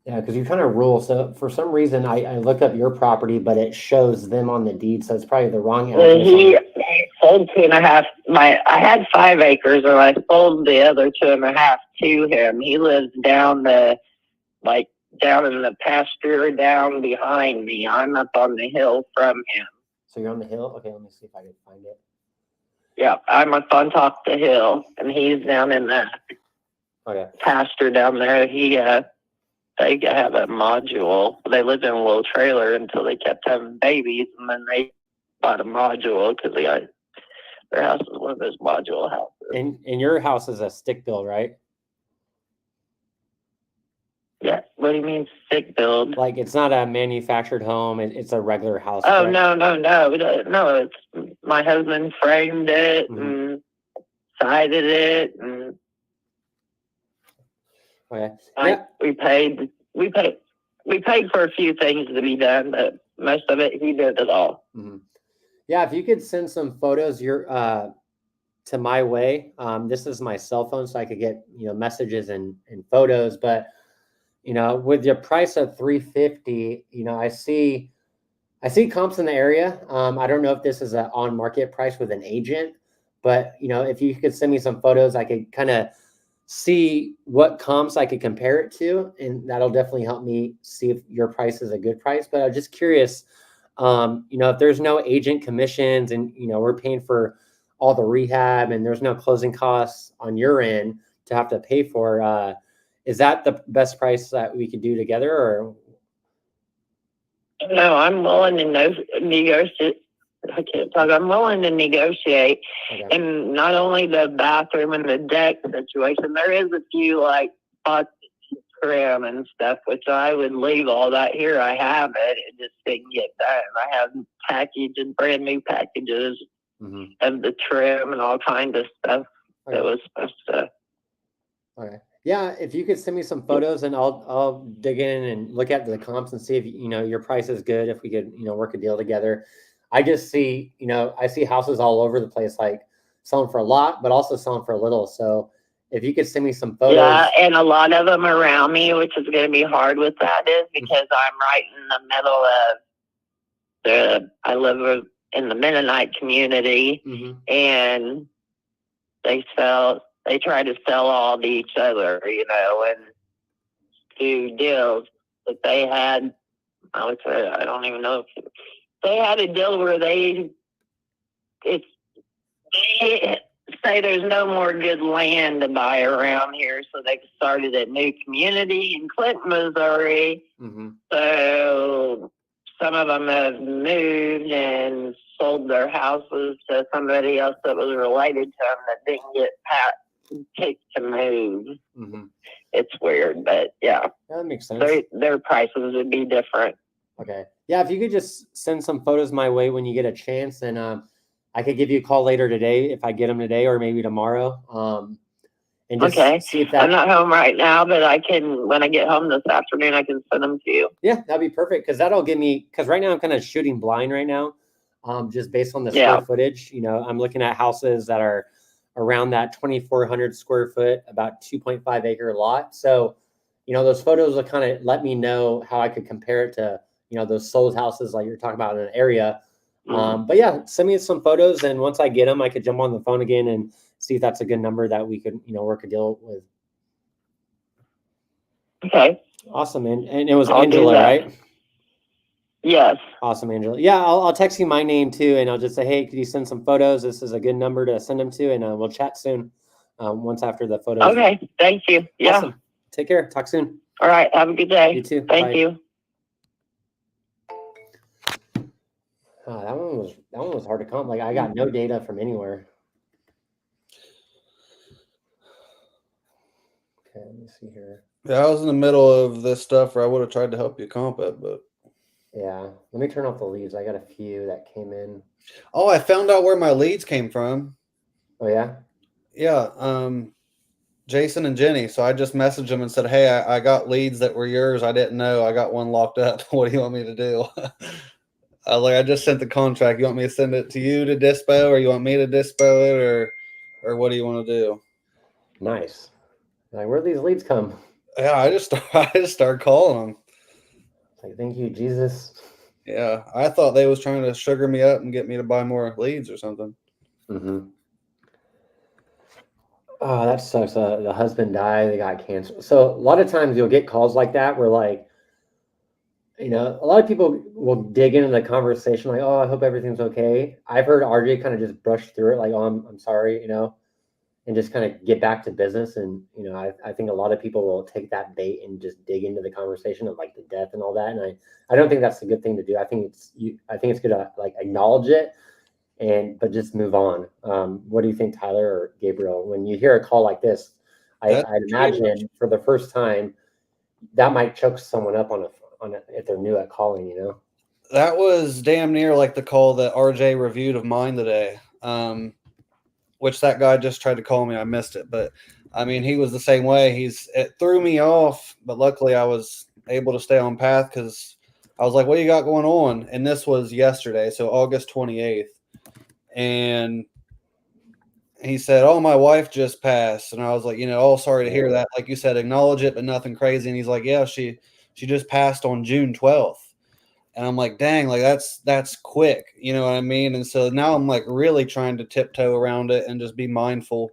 Speaker 2: Yeah, because you kind of rule. So for some reason, I look up your property, but it shows them on the deed, so it's probably the wrong address.
Speaker 8: He sold 2.5. I had 5 acres, and I sold the other 2.5 to him. He lives down in the pasture down behind me. I'm up on the hill from him.
Speaker 2: So you're on the hill? Okay, let me see if I can find it.
Speaker 8: Yeah, I'm up on top of the hill, and he's down in the pasture down there. They have a module. They lived in a little trailer until they kept having babies, and then they bought a module because their house is one of those module houses.
Speaker 2: And your house is a stick build, right?
Speaker 8: Yeah. What do you mean stick build?
Speaker 2: Like it's not a manufactured home. It's a regular house.
Speaker 8: Oh,
Speaker 2: correct?
Speaker 8: No. It's my husband framed it and sided it. And
Speaker 2: Okay.
Speaker 8: Like we paid for a few things to be done, but most of it he did it all.
Speaker 2: Mm-hmm. Yeah, if you could send some photos to my way. This is my cell phone, so I could get messages and photos. But with your price of $350, I see comps in the area. I don't know if this is an on market price with an agent, but if you could send me some photos, I could kind of see what comps I could compare it to, and that'll definitely help me see if your price is a good price. But I'm just curious, if there's no agent commissions and we're paying for all the rehab and there's no closing costs on your end to have to pay for, is that the best price that we could do together? Or
Speaker 8: no, I'm willing to negotiate. I can't talk. I'm willing to negotiate.
Speaker 2: Okay.
Speaker 8: And not only the bathroom and the deck situation, there is a few like spots trim and stuff, which I would leave all that here. I have it. It just didn't get done. I have packaged brand new packages of the trim and all kinds of stuff that was supposed to.
Speaker 2: Okay. Yeah, if you could send me some photos, and I'll dig in and look at the comps and see if your price is good. If we could work a deal together. I just see I see houses all over the place, like selling for a lot, but also selling for a little. So if you could send me some photos.
Speaker 8: Yeah, and a lot of them around me, which is going to be hard with that, is because I'm right in the middle of I live in the Mennonite community, and they try to sell all to each other, and do deals. But they had, I don't even know if they had a deal where they say there's no more good land to buy around here, so they started a new community in Clinton, Missouri. So some of them have moved and sold their houses to somebody else that was related to them that didn't get picked to move. It's weird, but yeah,
Speaker 2: that makes sense.
Speaker 8: Their prices would be different.
Speaker 2: Okay. Yeah, if you could just send some photos my way when you get a chance, and I could give you a call later today if I get them today, or maybe tomorrow. And just see if that.
Speaker 8: I'm not home right now, but I can, when I get home this afternoon, I can send them to you.
Speaker 2: Yeah, that'd be perfect, because that'll give me, because right now I'm kind of shooting blind right now, just based on the square footage. I'm looking at houses that are around that 2,400 square foot, about 2.5 acre lot. So, those photos will kind of let me know how I could compare it to, those sold houses like you're talking about in an area. But yeah, send me some photos, and once I get them, I could jump on the phone again and see if that's a good number that we could, work a deal with.
Speaker 8: Okay.
Speaker 2: Awesome, man. And it was Angela, right?
Speaker 8: Yes.
Speaker 2: Awesome, Angela. Yeah, I'll text you my name too, and I'll just say, hey, could you send some photos? This is a good number to send them to, and we'll chat soon. Once after the photos.
Speaker 8: Okay. Thank you. Yeah.
Speaker 2: Awesome. Take care. Talk soon.
Speaker 8: All right. Have a good day.
Speaker 2: You too.
Speaker 8: Thank you.
Speaker 2: That one was hard to comp. Like, I got no data from anywhere. Okay, let me see here.
Speaker 1: Yeah, I was in the middle of this stuff where I would have tried to help you comp it, but
Speaker 2: yeah, let me turn off the leads. I got a few that came in.
Speaker 1: Oh, I found out where my leads came from.
Speaker 2: Oh yeah?
Speaker 1: Yeah, Jason and Jenny. So I just messaged them and said, hey, I got leads that were yours. I didn't know. I got one locked up. What do you want me to do? I just sent the contract. You want me to send it to you to dispo, or you want me to dispo it, or what do you want to do?
Speaker 2: Nice. Like, where'd these leads come?
Speaker 1: Yeah, I just started calling them.
Speaker 2: Like, thank you, Jesus.
Speaker 1: Yeah, I thought they was trying to sugar me up and get me to buy more leads or something.
Speaker 2: Oh, that sucks. The husband died. They got cancer. So a lot of times you'll get calls like that where, like, a lot of people will dig into the conversation like, oh, I hope everything's okay. I've heard RJ kind of just brush through it like, oh, I'm sorry, and just kind of get back to business. And, I think a lot of people will take that bait and just dig into the conversation of like the death and all that. And I don't think that's a good thing to do. I think it's good to like acknowledge it but just move on. What do you think, Tyler or Gabriel? When you hear a call like this, I'd imagine for the first time that might choke someone up on if they're new at calling,
Speaker 1: That was damn near like the call that RJ reviewed of mine today. Which that guy just tried to call me. I missed it, but I mean, he was the same way. It threw me off, but luckily I was able to stay on path because I was like, "What do you got going on?" And this was yesterday, so August 28th, and he said, "Oh, my wife just passed," and I was like, "Oh, sorry to hear that. Like you said, acknowledge it, but nothing crazy." And he's like, "Yeah, she just passed on June 12th," and I'm like, "Dang, like that's quick," you know what I mean? And so now I'm like really trying to tiptoe around it and just be mindful.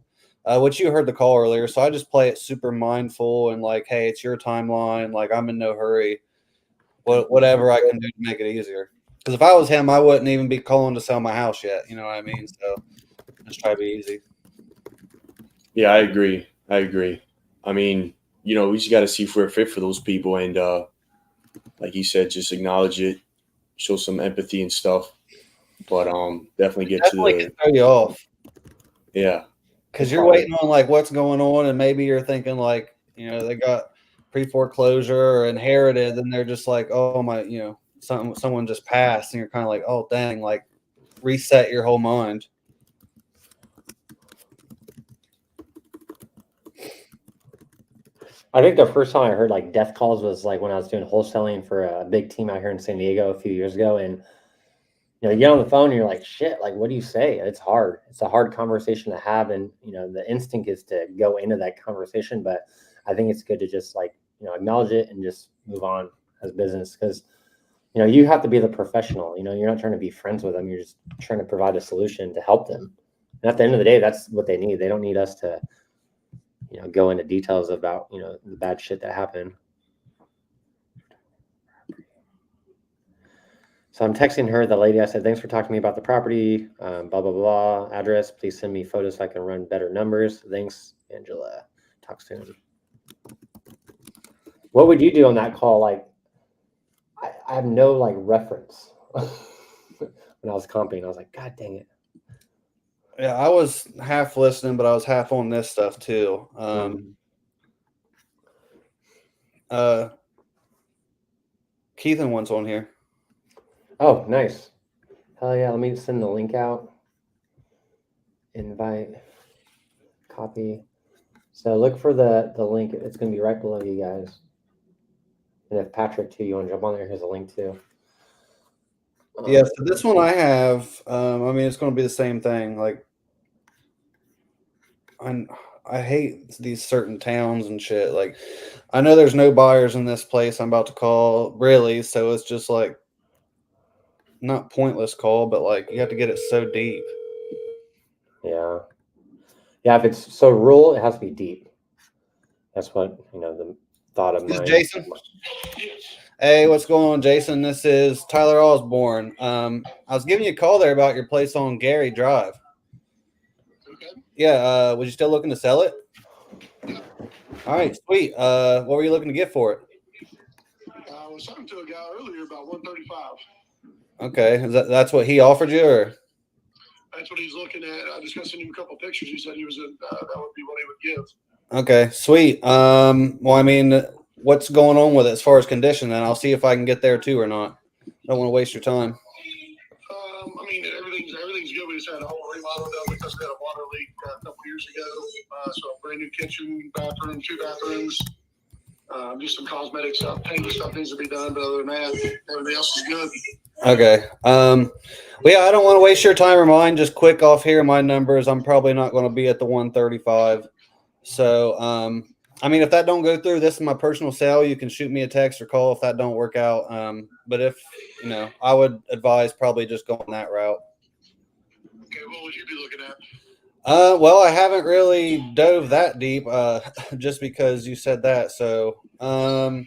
Speaker 1: Which you heard the call earlier, so I just play it super mindful and like, hey, it's your timeline. Like I'm in no hurry. Whatever I can do to make it easier. Because if I was him, I wouldn't even be calling to sell my house yet. You know what I mean? So just try to be easy.
Speaker 7: Yeah, I agree. I mean, we just got to see if we're fit for those people, and like you said, just acknowledge it, show some empathy and stuff. But definitely get
Speaker 1: Definitely
Speaker 7: to
Speaker 1: can throw you off.
Speaker 7: Yeah.
Speaker 1: Because you're waiting on like what's going on, and maybe you're thinking like, they got pre-foreclosure or inherited, and they're just like, oh my, someone just passed, and you're kind of like, oh dang, like reset your whole mind.
Speaker 2: I think the first time I heard like death calls was like when I was doing wholesaling for a big team out here in San Diego a few years ago. And, you get on the phone and you're like, shit, like, what do you say? It's hard. It's a hard conversation to have. And, the instinct is to go into that conversation. But I think it's good to just like, acknowledge it and just move on as business. Because, you have to be the professional. You're not trying to be friends with them. You're just trying to provide a solution to help them. And at the end of the day, that's what they need. They don't need us to, go into details about, the bad shit that happened. So I'm texting her, the lady. I said, thanks for talking to me about the property, blah, blah, blah, address. Please send me photos so I can run better numbers. Thanks, Angela. Talk soon. What would you do on that call? Like, I have no like reference. When I was comping, I was like, God dang it.
Speaker 1: Yeah, I was half listening, but I was half on this stuff too. Keithan wants on here.
Speaker 2: Oh, nice. Hell yeah. Let me send the link out. Invite. Copy. So look for the link. It's going to be right below you guys. And if Patrick too, you want to jump on there, here's a link too.
Speaker 1: Yeah, so this one I have, it's going to be the same thing. Like, I hate these certain towns and shit. Like, I know there's no buyers in this place I'm about to call, really. So it's just like, not pointless call, but like you have to get it so deep.
Speaker 2: Yeah. Yeah, if it's so rural, it has to be deep. That's what, the thought of mine.
Speaker 1: Jason? Hey, what's going on, Jason? This is Tyler Osborne. I was giving you a call there about your place on Gary Drive. Okay. Yeah, was you still looking to sell it? Yeah. All right, sweet. What were you looking to get for it?
Speaker 9: I was talking to a guy earlier about 135.
Speaker 1: Okay, that's what he offered you, or?
Speaker 9: That's what he's looking at. I just got to send him a couple pictures. He said that would be what he would give.
Speaker 1: Okay, sweet. Well, what's going on with it as far as condition? Then I'll see if I can get there too or not. Don't want to waste your time.
Speaker 9: Everything's good. We just had a whole remodel done because we had a water leak a couple years ago. So brand new kitchen, bathroom, 2 bathrooms. Just some cosmetic stuff, paint stuff needs to be done. But other than that, everything else is good.
Speaker 1: Okay. Well, yeah, I don't want to waste your time or mine. Just quick off here, my numbers. I'm probably not going to be at the 135. So, if that don't go through, this is my personal cell. You can shoot me a text or call if that don't work out. But if, I would advise probably just going that route.
Speaker 9: Okay, what would you be looking at?
Speaker 1: Well, I haven't really dove that deep, just because you said that. So,
Speaker 9: because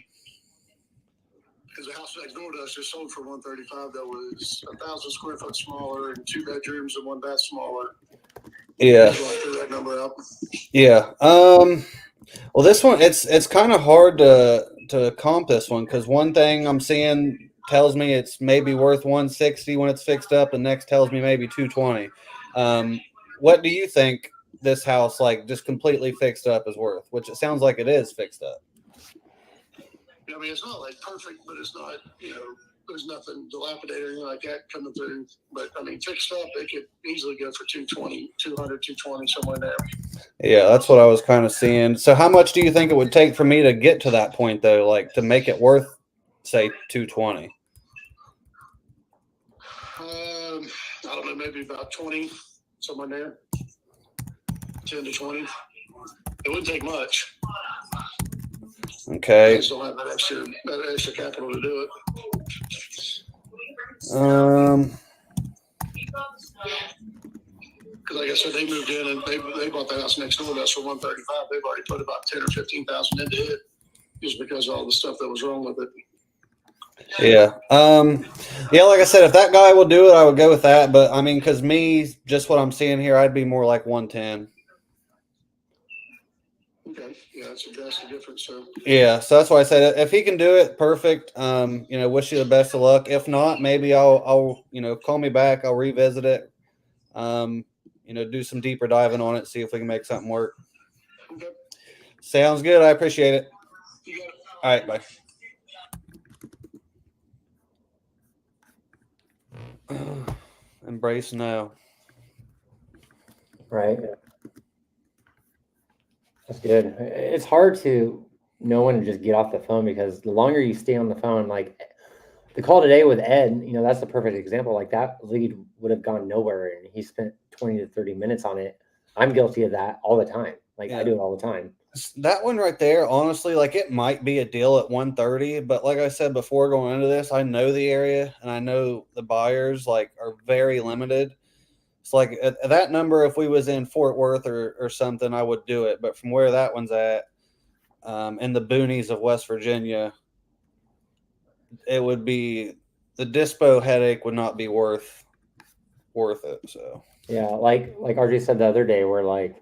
Speaker 9: the house next door to us just sold for 135. That was 1,000 square foot smaller and 2 bedrooms and 1 bath smaller.
Speaker 1: Yeah.
Speaker 9: So I threw that number out.
Speaker 1: Yeah. Well, this one, it's kind of hard to comp this one because one thing I'm seeing tells me it's maybe worth 160 when it's fixed up. The next tells me maybe 220. What do you think this house, like just completely fixed up, is worth? Which it sounds like it is fixed up.
Speaker 9: It's not like perfect, but it's not, there's nothing dilapidated or anything like that coming through. But I mean, fixed up, they could easily go for 220, 200, 220, somewhere in there.
Speaker 1: Yeah, that's what I was kind of seeing. So how much do you think it would take for me to get to that point though, like to make it worth say 220?
Speaker 9: I don't know, maybe about 20, somewhere in there. 10 to 20. It wouldn't take much. I
Speaker 1: Okay.
Speaker 9: just don't have that extra capital to do it. Because like I said, they moved in and they bought the house next door to us for 135. They've already put about 10 or 15,000 into it, just because of all the stuff that was wrong with it.
Speaker 1: Yeah. Yeah, like I said, if that guy will do it, I would go with that. But I mean, because me, just what I'm seeing here, I'd be more like 110.
Speaker 9: Okay, yeah, that's the difference. So
Speaker 1: Yeah, so that's why I said if he can do it, perfect. Wish you the best of luck. If not, maybe I'll call me back. I'll revisit it. Do some deeper diving on it, see if we can make something work.
Speaker 9: okay,
Speaker 1: Sounds good. I appreciate it.
Speaker 9: you got it.
Speaker 1: All right, bye. Embrace no.
Speaker 2: Right. That's good. It's hard to know when to just get off the phone because the longer you stay on the phone, like the call today with Ed, that's the perfect example. Like that lead would have gone nowhere and he spent 20 to 30 minutes on it. I'm guilty of that all the time. Like I do it all the time.
Speaker 1: That one right there, honestly, like it might be a deal at 130, but like I said before going into this, I know the area and I know the buyers like are very limited. It's like at that number, if we was in Fort Worth or something, I would do it. But from where that one's at, in the boonies of West Virginia, it would be the dispo headache would not be worth it. So
Speaker 2: yeah, like RJ said the other day, where like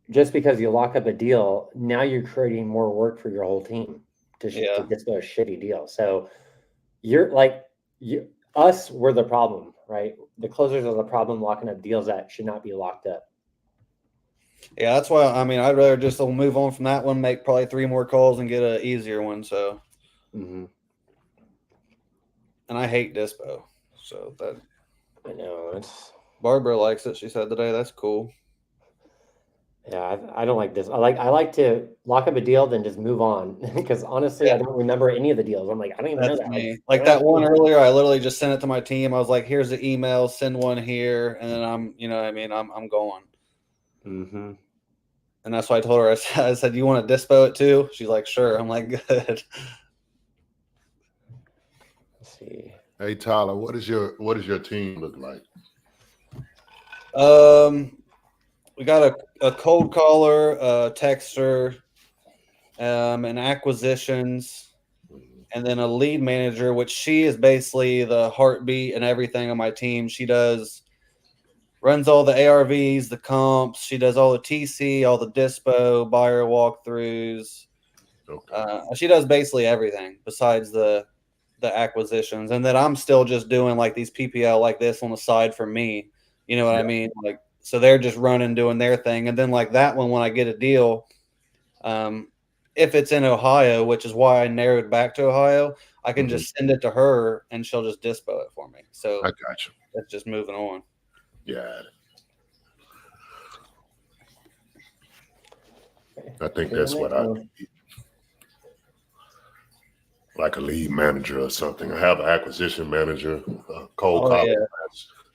Speaker 2: just because you lock up a deal, now you're creating more work for your whole team to dispo a shitty deal. So you're like we're the problem, right? The closers are the problem locking up deals that should not be locked up.
Speaker 1: Yeah, that's why I'd rather just move on from that one, make probably 3 more calls and get an easier one. So, and I hate dispo. So that
Speaker 2: I know it's
Speaker 1: Barbara likes it. She said today. That's cool.
Speaker 2: Yeah, I don't like this. I like to lock up a deal, then just move on because honestly, I don't remember any of the deals. I'm like, I don't even know that.
Speaker 1: Me. Like that one earlier, I literally just sent it to my team. I was like, "Here's the email. Send one here," and then I'm going.
Speaker 2: Mm-hmm.
Speaker 1: And that's why I told her. I said, "You want to dispo it too?" She's like, "Sure." I'm like, "Good."
Speaker 2: Let's see.
Speaker 10: Hey Tyler, what does your team look like?
Speaker 1: We got a cold caller, a texter, and acquisitions, and then a lead manager, which she is basically the heartbeat and everything on my team. She runs all the ARVs, the comps. She does all the TC, all the dispo, buyer walkthroughs.
Speaker 10: Okay.
Speaker 1: She does basically everything besides the acquisitions. And then I'm still just doing like these PPL like this on the side for me. You know what I mean? Like, so they're just running, doing their thing. And then like that one, when I get a deal, if it's in Ohio, which is why I narrowed back to Ohio, I can just send it to her and she'll just dispo it for me. So
Speaker 10: I got you.
Speaker 1: That's just moving on.
Speaker 10: Yeah. I think that's what I need. Like a lead manager or something. I have an acquisition manager, cold caller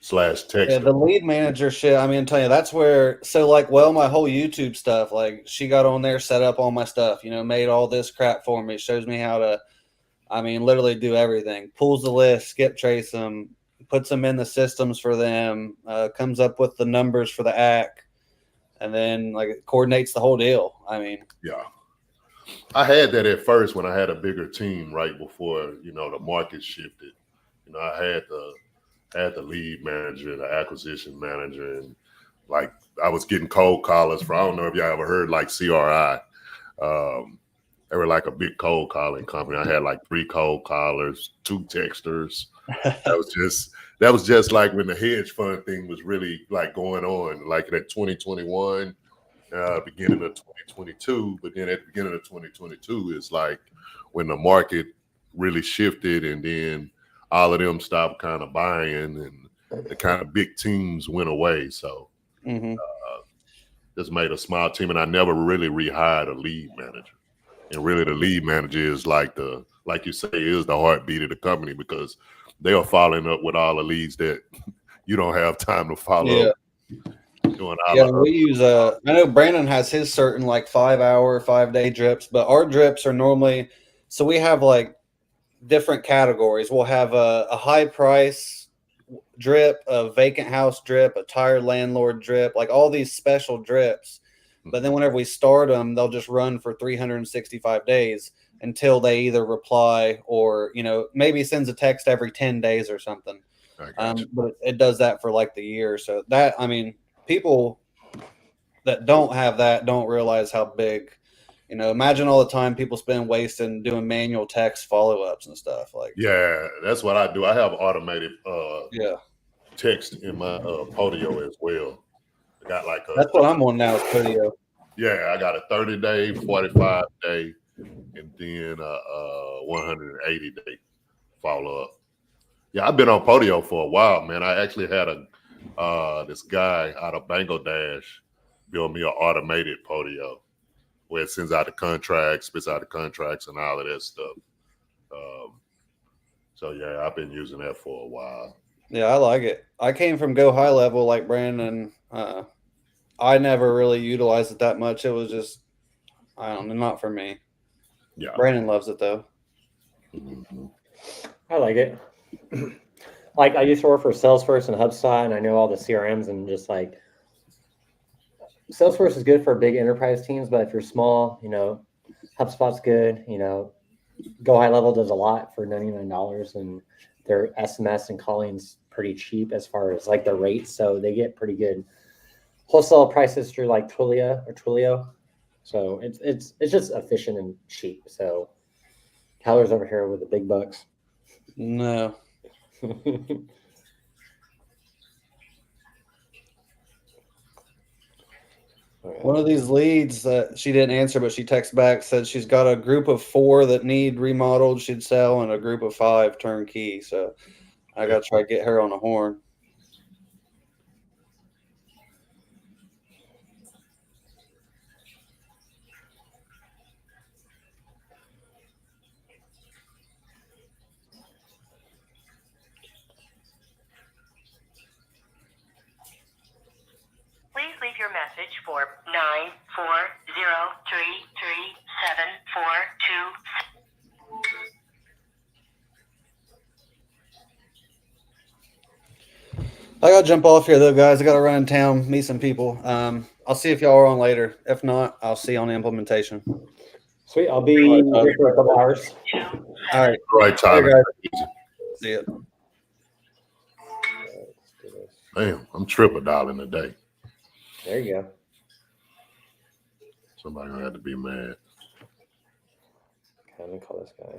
Speaker 10: / texter.
Speaker 1: Yeah, the lead manager shit. I'm telling you, that's where. So like, my whole YouTube stuff. Like, she got on there, set up all my stuff. Made all this crap for me. Shows me how to. Literally do everything. Pulls the list, skip trace them, puts them in the systems for them. Comes up with the numbers for the AC, and then like it coordinates the whole deal.
Speaker 10: Yeah. I had that at first when I had a bigger team right before, the market shifted. I had the lead manager, the acquisition manager, and like I was getting cold callers for, I don't know if y'all ever heard like CRI. They were like a big cold calling company. I had like 3 cold callers, 2 texters. That was just like when the hedge fund thing was really like going on, like in 2021. Beginning of 2022, but then at the beginning of 2022 is like when the market really shifted, and then all of them stopped kind of buying, and the kind of big teams went away. So
Speaker 1: Mm-hmm.
Speaker 10: just made a small team, and I never really rehired a lead manager. And really, the lead manager is like you say, is the heartbeat of the company, because they are following up with all the leads that you don't have time to follow up. Doing all
Speaker 1: Yeah,
Speaker 10: the
Speaker 1: we use I know Brandon has his certain like 5-hour, 5-day drips, but our drips are normally, so we have like different categories. We'll have a high price drip, a vacant house drip, a tired landlord drip, like all these special drips. But then whenever we start them, they'll just run for 365 days until they either reply or, you know, maybe sends a text every 10 days or something. But it does that for like the year. So that, I mean, people that don't have that don't realize how big, you know, imagine all the time people spend wasting doing manual text follow-ups and stuff. Like,
Speaker 10: yeah, that's what I do. I have automated text in my Podio as well. I got like
Speaker 1: that's what I'm on now is Podio.
Speaker 10: Yeah, I got a 30-day, 45-day, and then 180-day follow-up. Yeah, I've been on Podio for a while, man. I actually had this guy out of Bangladesh build me an automated Podio where it sends out the contracts, spits out the contracts, and all of that stuff. So yeah, I've been using that for a while.
Speaker 1: Yeah, I like it. I came from Go High Level like Brandon. I never really utilized it that much. It was just, I don't know, not for me.
Speaker 10: Yeah.
Speaker 1: Brandon loves it though.
Speaker 2: I like it. Like I used to work for Salesforce and HubSpot, and I know all the CRMs, and just like Salesforce is good for big enterprise teams, but if you're small, you know, HubSpot's good. You know, Go High Level does a lot for $99, and their SMS and calling's pretty cheap as far as like the rates, so they get pretty good wholesale prices through like Twilio. So it's just efficient and cheap. So Tyler's over here with the big bucks.
Speaker 1: No. One of these leads that she didn't answer, but she texted back, said she's got a group of 4 that need remodeled, she'd sell, and a group of 5 turnkey. So I got to try to get her on the horn.
Speaker 11: Please leave your message for 940337422.
Speaker 1: I got to jump off here, though, guys. I got to run in town, meet some people. I'll see if y'all are on later. If not, I'll see you on the implementation.
Speaker 2: Sweet. I'll be here for a couple hours.
Speaker 1: All right.
Speaker 10: All right, Tyler.
Speaker 1: See ya.
Speaker 10: Damn, I'm $1 a day.
Speaker 2: There you go.
Speaker 10: Somebody gonna have to be mad.
Speaker 2: Okay, let me call this guy.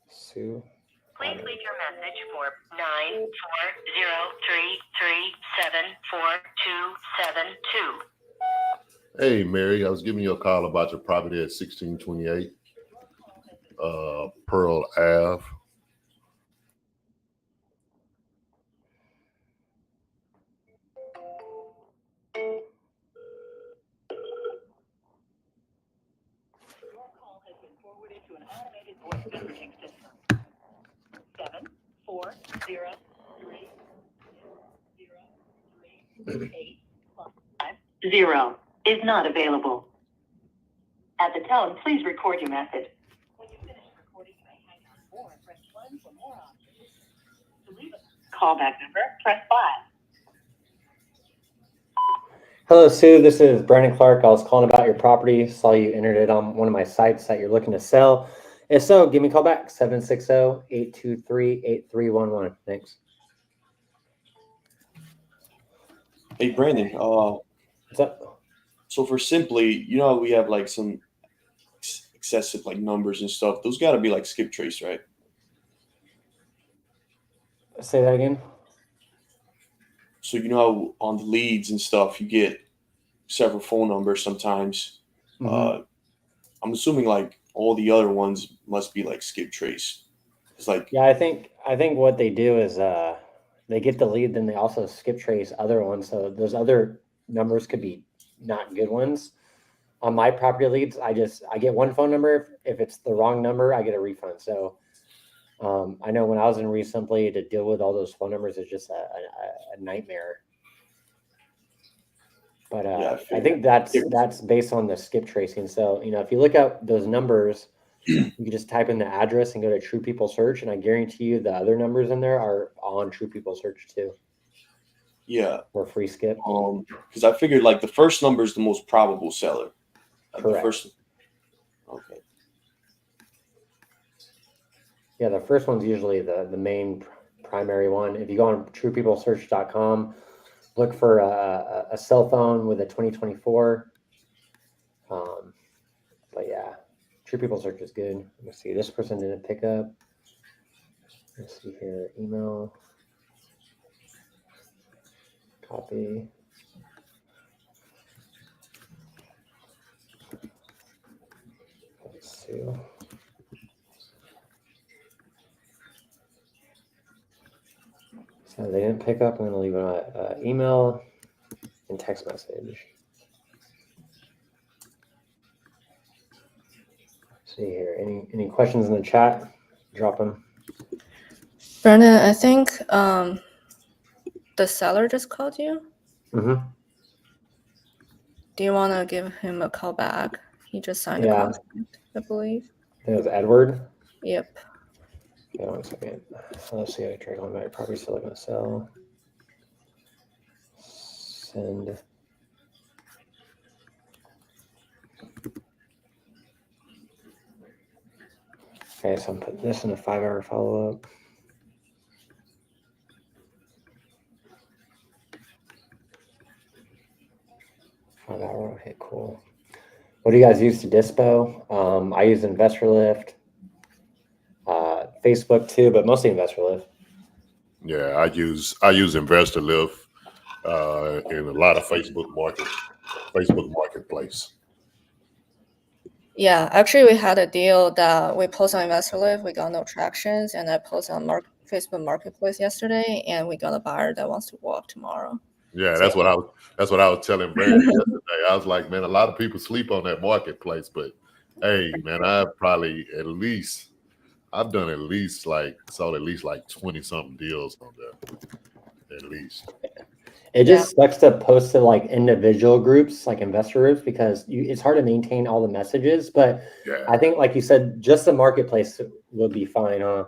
Speaker 2: Sue.
Speaker 11: Please leave your message for 94033742272.
Speaker 10: Hey, Mary, I was giving you a call about your property at 1628 Pearl Ave.
Speaker 6: Your call has been forwarded to an automated voice messaging system. 740330850 is not available. At the tone, please record your message. When you finish recording, you may hang up or press 1 for more options. To leave a callback number, press 5.
Speaker 2: Hello, Sue. This is Brandon Clark. I was calling about your property. Saw you entered it on one of my sites that you're looking to sell. If so, give me a call back, 760-823-8311. Thanks.
Speaker 7: Hey, Brandon.
Speaker 2: What's up?
Speaker 7: So for Simply, you know, we have like some excessive like numbers and stuff. Those got to be like skip trace, right?
Speaker 2: Say that again.
Speaker 7: So you know how on the leads and stuff, you get several phone numbers sometimes.
Speaker 1: Mm-hmm.
Speaker 7: I'm assuming like all the other ones must be like skip trace. It's like,
Speaker 2: Yeah, I think what they do is they get the lead, then they also skip trace other ones. So those other numbers could be not good ones. On my property leads, I get one phone number. If it's the wrong number, I get a refund. So I know when I was in Recently, to deal with all those phone numbers is just a nightmare. But
Speaker 7: Yeah, I
Speaker 2: I think that's based on the skip tracing. So if you look up those numbers, you can just type in the address and go to True People Search, and I guarantee you the other numbers in there are on True People Search too,
Speaker 7: yeah,
Speaker 2: or free skip.
Speaker 7: because I figured like the first number is the most probable seller. Like
Speaker 2: Correct.
Speaker 7: The first, okay.
Speaker 2: Yeah, the first one's usually the main primary one. If you go on truepeoplesearch.com, look for a cell phone with a 2024. But yeah, True People Search is good. Let me see. This person didn't pick up. Let's see here. Email. Copy. Let's see. So they didn't pick up. I'm going to leave an email and text message. Let's see here. Any questions in the chat? Drop them.
Speaker 12: Brandon, I think the seller just called you.
Speaker 2: Mm-hmm.
Speaker 12: Do you want to give him a call back? He just signed a
Speaker 2: Yeah.
Speaker 12: contract, I believe.
Speaker 2: I think it was Edward.
Speaker 12: Yep.
Speaker 2: Okay, 1 second. Let's see. I trade on my property still going to sell. Send. Okay, so I'm putting this in a 5-hour follow-up. Okay, cool. What do you guys use to dispo? I use InvestorLift, Facebook too, but mostly InvestorLift.
Speaker 10: Yeah, I use InvestorLift in a lot of Facebook Marketplace.
Speaker 12: Yeah, actually, we had a deal that we post on InvestorLift. We got no tractions, and I posted on Facebook Marketplace yesterday, and we got a buyer that wants to walk tomorrow.
Speaker 10: Yeah, that's what I was telling Brandon yesterday. I was like, man, a lot of people sleep on that marketplace, but hey, man, I've done at least like 20 something deals on there, at least.
Speaker 2: It just sucks to post to like individual groups, like investor groups, because it's hard to maintain all the messages. But
Speaker 10: yeah.
Speaker 2: I think, like you said, just the marketplace would be fine, huh?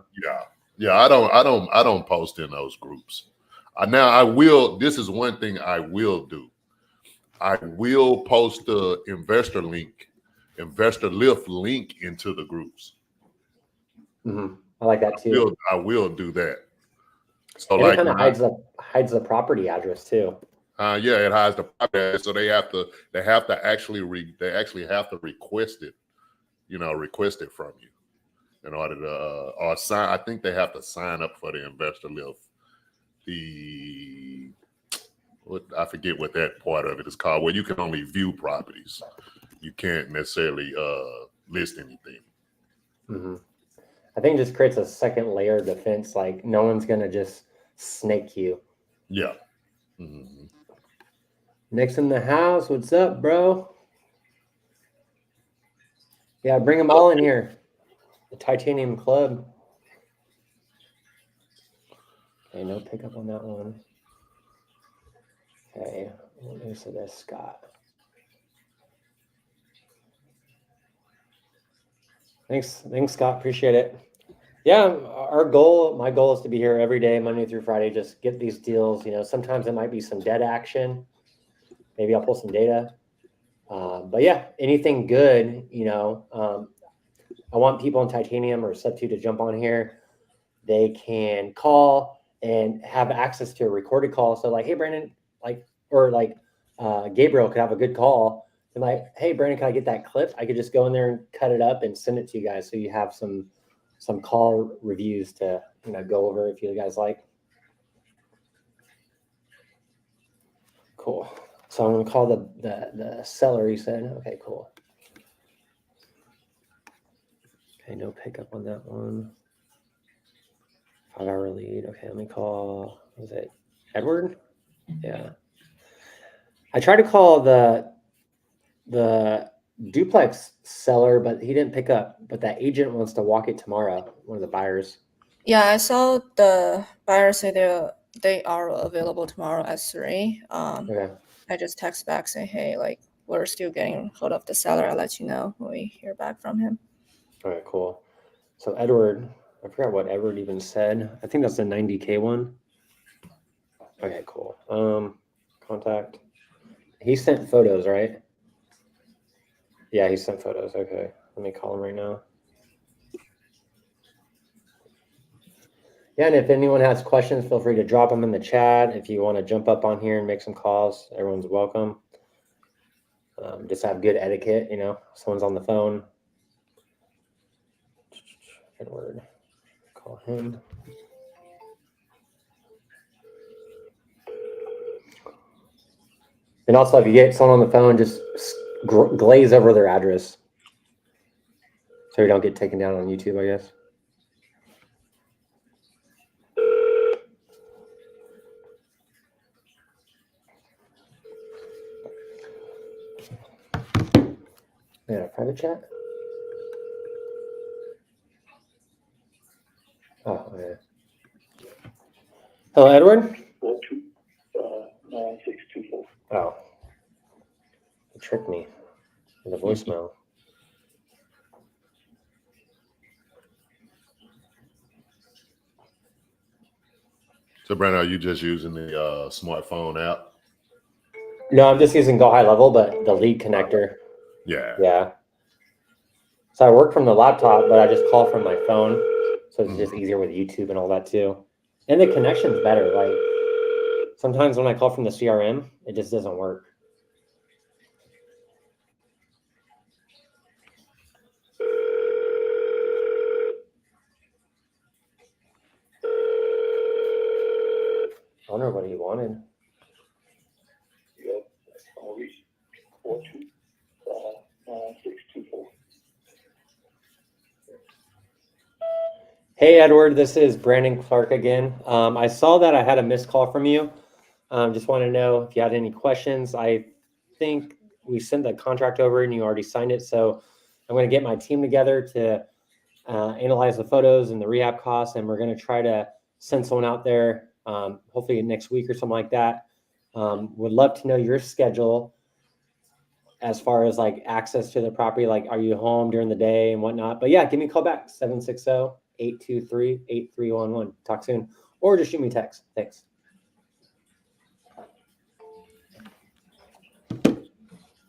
Speaker 10: Yeah. I don't post in those groups. Now I will. This is one thing I will do. I will post the InvestorLift link into the groups.
Speaker 2: Mm-hmm. I like that too.
Speaker 10: I will do that. So
Speaker 2: and
Speaker 10: like,
Speaker 2: it kind of hides the property address too.
Speaker 10: Yeah, it hides the property address, so they have to actually have to request it. Request it from you in order to or sign. I think they have to sign up for the InvestorLift. I forget what that part of it is called, where you can only view properties. You can't necessarily list anything.
Speaker 2: Mm-hmm. I think it just creates a second layer of defense. Like no one's gonna just snake you.
Speaker 10: Yeah. Mm-hmm.
Speaker 2: Nick's in the house. What's up, bro? Yeah, bring them all in here. The Titanium Club. Okay, no pickup on that one. Okay, what is this, Scott? Thanks, Scott. Appreciate it. Yeah, my goal is to be here every day, Monday through Friday. Just get these deals. Sometimes it might be some dead action. Maybe I'll pull some data. But yeah, anything good. I want people in Titanium or Sub2 to jump on here. They can call and have access to a recorded call. So like, hey, Brandon, Gabriel could have a good call. And like, hey, Brandon, can I get that clip? I could just go in there and cut it up and send it to you guys. So you have some call reviews to, go over if you guys like. Cool. So I'm going to call the seller, you said. Okay, cool. Okay, no pickup on that one. 5-hour lead. Okay, let me call. Was it Edward? Yeah. I tried to call the duplex seller, but he didn't pick up. But that agent wants to walk it tomorrow. One of the buyers.
Speaker 12: Yeah, I saw the buyer say they are available tomorrow at 3.
Speaker 2: Okay.
Speaker 12: I just text back say, hey, like we're still getting hold of the seller. I'll let you know when we hear back from him.
Speaker 2: All right, cool. So Edward, I forgot what Edward even said. I think that's the 90K one. Okay, cool. Contact. He sent photos, right? Yeah, he sent photos. Okay, let me call him right now. Yeah, and if anyone has questions, feel free to drop them in the chat. If you want to jump up on here and make some calls, everyone's welcome. Just have good etiquette, you know. Someone's on the phone. Edward, call him. And also, if you get someone on the phone, just glaze over their address so you don't get taken down on YouTube, I guess. Yeah, private chat. Oh, yeah. Hello, Edward.
Speaker 13: 9624.
Speaker 2: Oh, you tricked me with a voicemail.
Speaker 10: So, Brandon, are you just using the smartphone app?
Speaker 2: No, I'm just using Go High Level, but the lead connector.
Speaker 10: Yeah.
Speaker 2: Yeah. So I work from the laptop, but I just call from my phone. So it's just easier with YouTube and all that too. And the connection's better. Like sometimes when I call from the CRM, it just doesn't work. I wonder what he wanted.
Speaker 13: Yep. Always 42624.
Speaker 2: Hey, Edward, this is Brandon Clark again. I saw that I had a missed call from you. Just want to know if you had any questions. I think we sent the contract over and you already signed it. So I'm going to get my team together to analyze the photos and the rehab costs, and we're going to try to send someone out there hopefully next week or something like that. Would love to know your schedule as far as like access to the property. Like, are you home during the day and whatnot? But yeah, give me a call back, 760-823-8311. Talk soon. Or just shoot me a text. Thanks.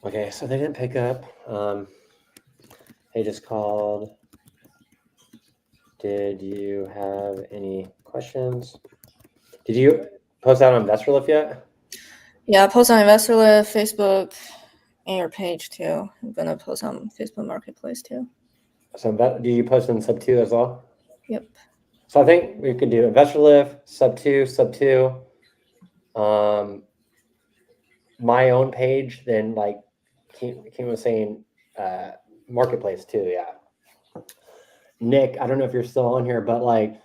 Speaker 2: Okay, so they didn't pick up. They just called. Did you have any questions? Did you post that on InvestorLift yet?
Speaker 12: Yeah, post on InvestorLift, Facebook, and your page too. I'm gonna post on Facebook Marketplace too.
Speaker 2: So do you post in sub 2 as well?
Speaker 12: Yep.
Speaker 2: So I think we could do InvestorLift, sub 2, my own page, then like Kim was saying, Marketplace too. Yeah. Nick, I don't know if you're still on here, but like,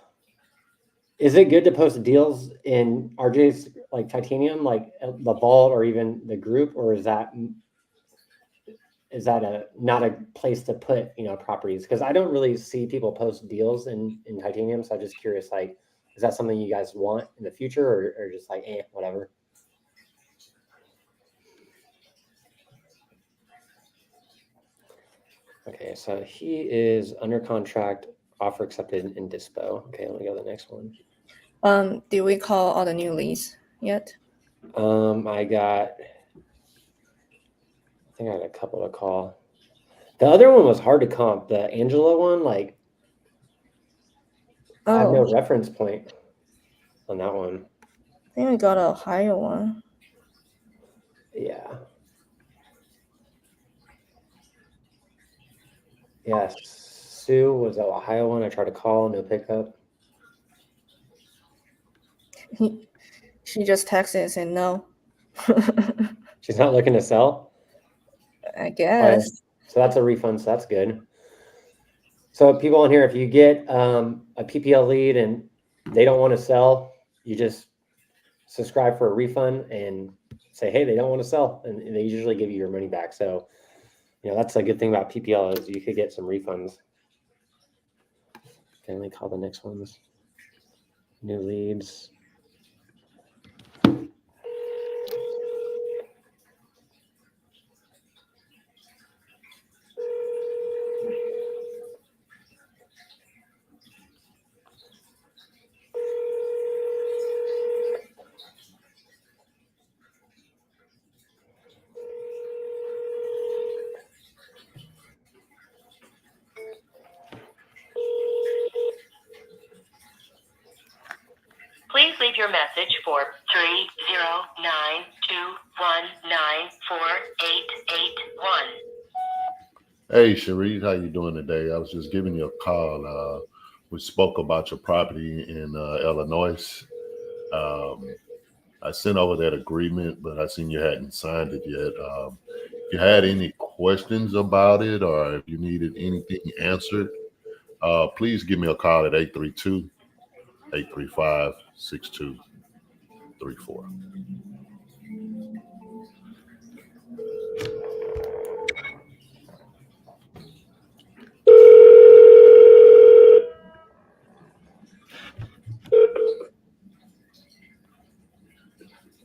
Speaker 2: is it good to post deals in RJ's like Titanium, like the vault or even the group, or is that not a place to put, you know, properties? Because I don't really see people post deals in Titanium, so I'm just curious, like, is that something you guys want in the future, or just like, whatever? Okay, so he is under contract, offer accepted in Dispo. Okay, let me go to the next one.
Speaker 12: Did we call all the new leads yet?
Speaker 2: I think I had a couple to call. The other one was hard to comp. The Angela one, like, I have no reference point on that one.
Speaker 12: I think we got a higher one.
Speaker 2: Yeah. Yeah, Sue was the Ohio one. I tried to call, no pickup.
Speaker 12: She just texted and said no.
Speaker 2: She's not looking to sell?
Speaker 12: I guess.
Speaker 2: Right. So that's a refund, so that's good. So people on here, if you get a PPL lead and they don't want to sell, you just subscribe for a refund and say, hey, they don't want to sell, and they usually give you your money back. So, that's a good thing about PPL is you could get some refunds. Okay, let me call the next ones. New leads.
Speaker 11: Please leave your message for 309-219-4881.
Speaker 10: Hey, Sharif, how you doing today? I was just giving you a call. We spoke about your property in Illinois. I sent over that agreement, but I seen you hadn't signed it yet. If you had any questions about it or if you needed anything answered, please give me a call at 832-835-6234.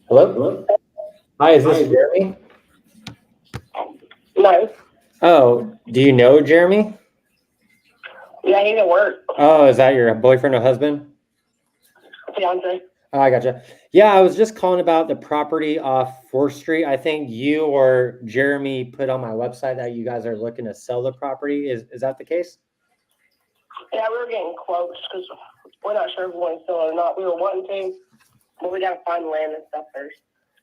Speaker 2: Hello? Hi, is this Jeremy?
Speaker 8: No.
Speaker 2: Oh, do you know Jeremy?
Speaker 8: Yeah, he's at work.
Speaker 2: Oh, is that your boyfriend or husband?
Speaker 8: Fiance.
Speaker 2: Oh, I gotcha. Yeah, I was just calling about the property off 4th Street. I think you or Jeremy put on my website that you guys are looking to sell the property. Is that the case?
Speaker 8: Yeah, we were getting quotes because we're not sure if we want to sell it or not. We were wanting to, but we got to find land and stuff first.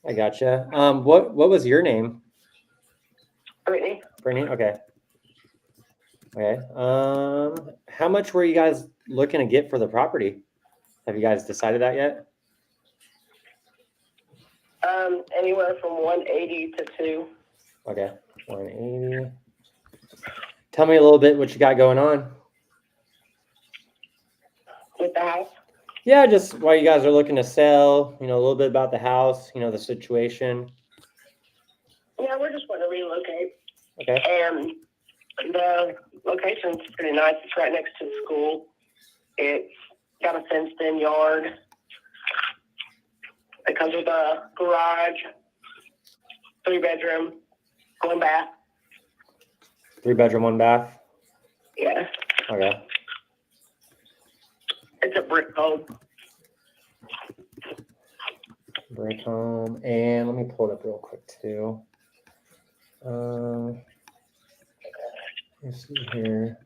Speaker 2: I gotcha. What was your name?
Speaker 8: Brittany.
Speaker 2: Brittany? Okay. Okay. How much were you guys looking to get for the property? Have you guys decided that yet?
Speaker 8: Anywhere from 180 to 2.
Speaker 2: Okay. 180. Tell me a little bit what you got going on.
Speaker 8: With the house?
Speaker 2: Yeah, just why you guys are looking to sell, a little bit about the house, the situation.
Speaker 8: Yeah, we're just wanting to relocate.
Speaker 2: Okay.
Speaker 8: And the location's pretty nice. It's right next to the school. It's got a fenced-in yard. It comes with a garage, 3-bedroom, 1 bath.
Speaker 2: 3-bedroom, 1 bath?
Speaker 8: Yeah.
Speaker 2: Okay.
Speaker 8: It's a brick home.
Speaker 2: Brick home. And let me pull it up real quick, too. Let's see here.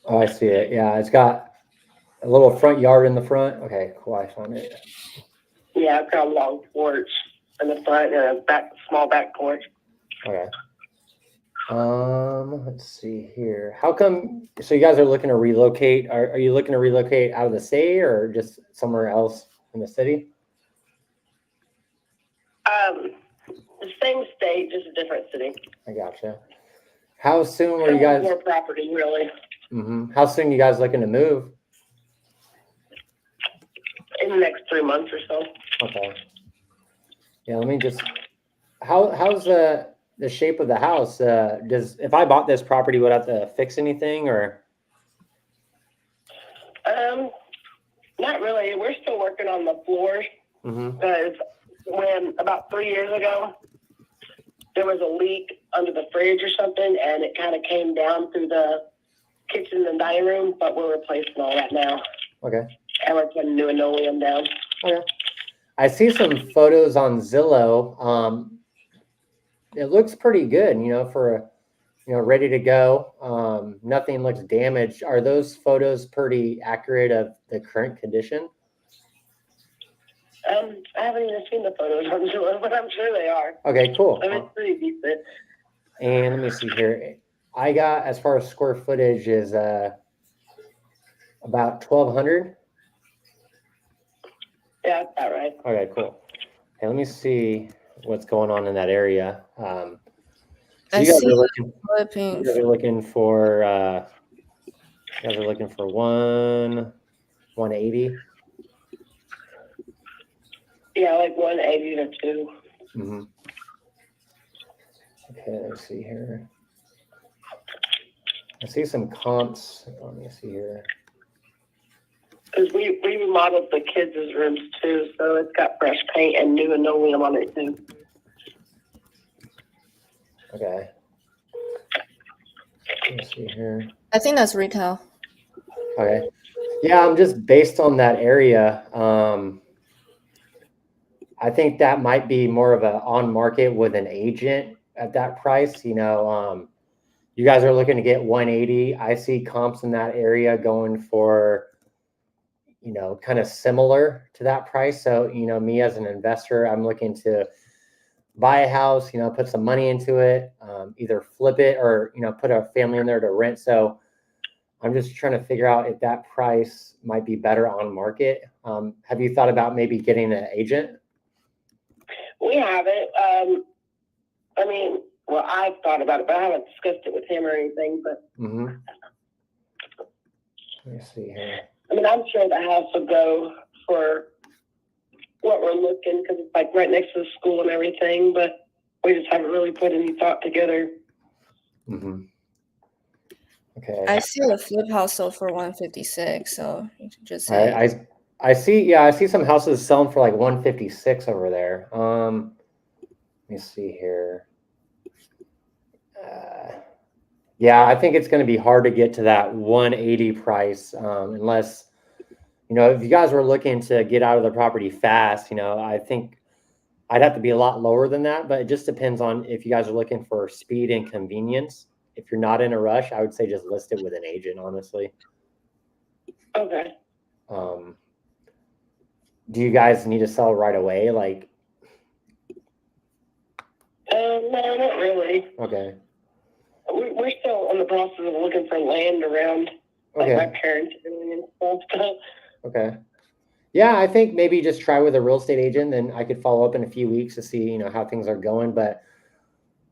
Speaker 2: Oh, I see it. Yeah, it's got a little front yard in the front. Okay, cool. I found it.
Speaker 8: Yeah, it's got a long porch in the front and a small back porch.
Speaker 2: Okay. Let's see here. How come? So you guys are looking to relocate? Are you looking to relocate out of the state or just somewhere else in the city?
Speaker 8: The same state, just a different city.
Speaker 2: I gotcha. How soon were you guys?
Speaker 8: More property, really.
Speaker 2: How soon you guys looking to move?
Speaker 8: In the next 3 months or so.
Speaker 2: Okay. Yeah, let me just. How's the shape of the house? If I bought this property, would I have to fix anything or?
Speaker 8: Not really. We're still working on the floors because when about 3 years ago there was a leak under the fridge or something, and it kind of came down through the kitchen and dining room. But we're replacing all that now.
Speaker 2: Okay.
Speaker 8: And we're putting new linoleum down.
Speaker 2: Okay. I see some photos on Zillow. It looks pretty good, for ready to go. Nothing looks damaged. Are those photos pretty accurate of the current condition?
Speaker 8: I haven't even seen the photos on Zillow, but I'm sure they are.
Speaker 2: Okay, cool.
Speaker 8: I mean, it's pretty decent.
Speaker 2: And let me see here. I got, as far as square footage, is about 1,200.
Speaker 8: Yeah, that's about right.
Speaker 2: Okay, cool. Okay, let me see what's going on in that area. So
Speaker 12: I
Speaker 2: you guys
Speaker 12: see
Speaker 2: are looking,
Speaker 12: flipping.
Speaker 2: you guys are looking for You guys are looking for 180.
Speaker 8: Yeah, like 180 to 2.
Speaker 2: Mm-hmm. Okay, let's see here. I see some comps. Let me see here.
Speaker 8: Because we remodeled the kids' rooms too, so it's got fresh paint and new linoleum on it too.
Speaker 2: Okay. Let's see here.
Speaker 12: I think that's retail.
Speaker 2: Okay. Yeah, I'm just based on that area. I think that might be more of a on market with an agent at that price. You know, you guys are looking to get 180. I see comps in that area going for, you know, kind of similar to that price. So, you know, me as an investor, I'm looking to buy a house, you know, put some money into it, either flip it or, you know, put a family in there to rent. So I'm just trying to figure out if that price might be better on market. Have you thought about maybe getting an agent?
Speaker 8: We haven't. I mean, well, I've thought about it, but I haven't discussed it with him or anything. But
Speaker 2: Mm-hmm. Let me see here.
Speaker 8: I mean, I'm sure the house will go for what we're looking because it's like right next to the school and everything. But we just haven't really put any thought together.
Speaker 2: Mm-hmm. Okay.
Speaker 12: I see a flip house sold for 156. So you should just say.
Speaker 2: I see. Yeah, I see some houses selling for like 156 over there. Let me see here. Yeah, I think it's going to be hard to get to that 180 price unless, you know, if you guys were looking to get out of the property fast, you know, I think I'd have to be a lot lower than that. But it just depends on if you guys are looking for speed and convenience. If you're not in a rush, I would say just list it with an agent, honestly.
Speaker 8: Okay.
Speaker 2: Do you guys need to sell right away? Like,
Speaker 8: No, not really.
Speaker 2: okay.
Speaker 8: We're still in the process of looking for land around like my parents are doing and stuff. So.
Speaker 2: Okay. Yeah, I think maybe just try with a real estate agent, then I could follow up in a few weeks to see, you know, how things are going. But,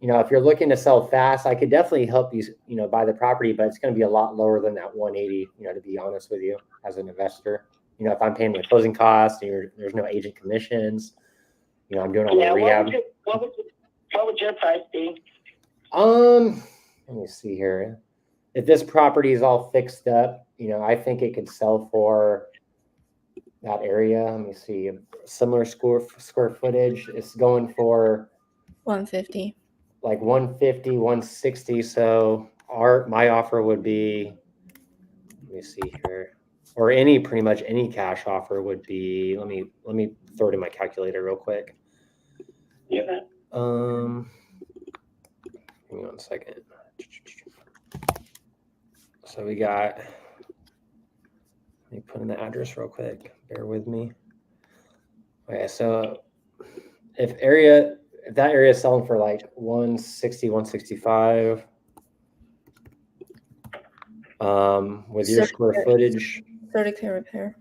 Speaker 2: you know, if you're looking to sell fast, I could definitely help you, you know, buy the property, but it's going to be a lot lower than that 180, you know, to be honest with you as an investor. You know, if I'm paying the closing costs, there's no agent commissions, you know, I'm doing all the rehab.
Speaker 8: What would your price be?
Speaker 2: Let me see here. If this property is all fixed up, you know, I think it could sell for that area. Let me see. Similar square footage. It's going for
Speaker 12: 150.
Speaker 2: Like 150, 160. So my offer would be, let me see here. Or pretty much any cash offer would be, let me throw it in my calculator real quick.
Speaker 8: Yeah.
Speaker 2: Give me 1 second. So we got, let me put in the address real quick. Bear with me. Okay, so if that area is selling for like 160, 165, with your square footage.
Speaker 12: 30K repair.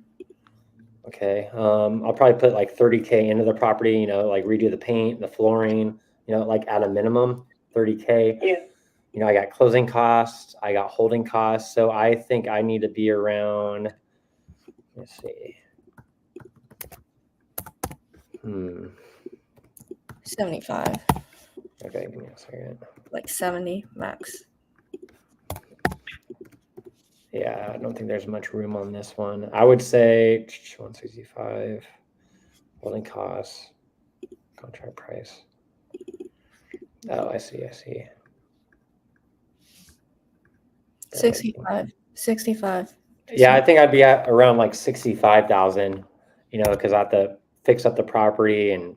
Speaker 2: Okay. I'll probably put like 30K into the property, you know, like redo the paint, the flooring, you know, like at a minimum 30K.
Speaker 8: Yeah.
Speaker 2: You know, I got closing costs, I got holding costs. So I think I need to be around, let's see.
Speaker 12: 75.
Speaker 2: Okay, give me a second.
Speaker 12: Like 70 max.
Speaker 2: Yeah, I don't think there's much room on this one. I would say 165, holding costs, contract price. Oh, I see.
Speaker 12: 65.
Speaker 2: Yeah, I think I'd be at around like 65,000, you know, because I have to fix up the property and,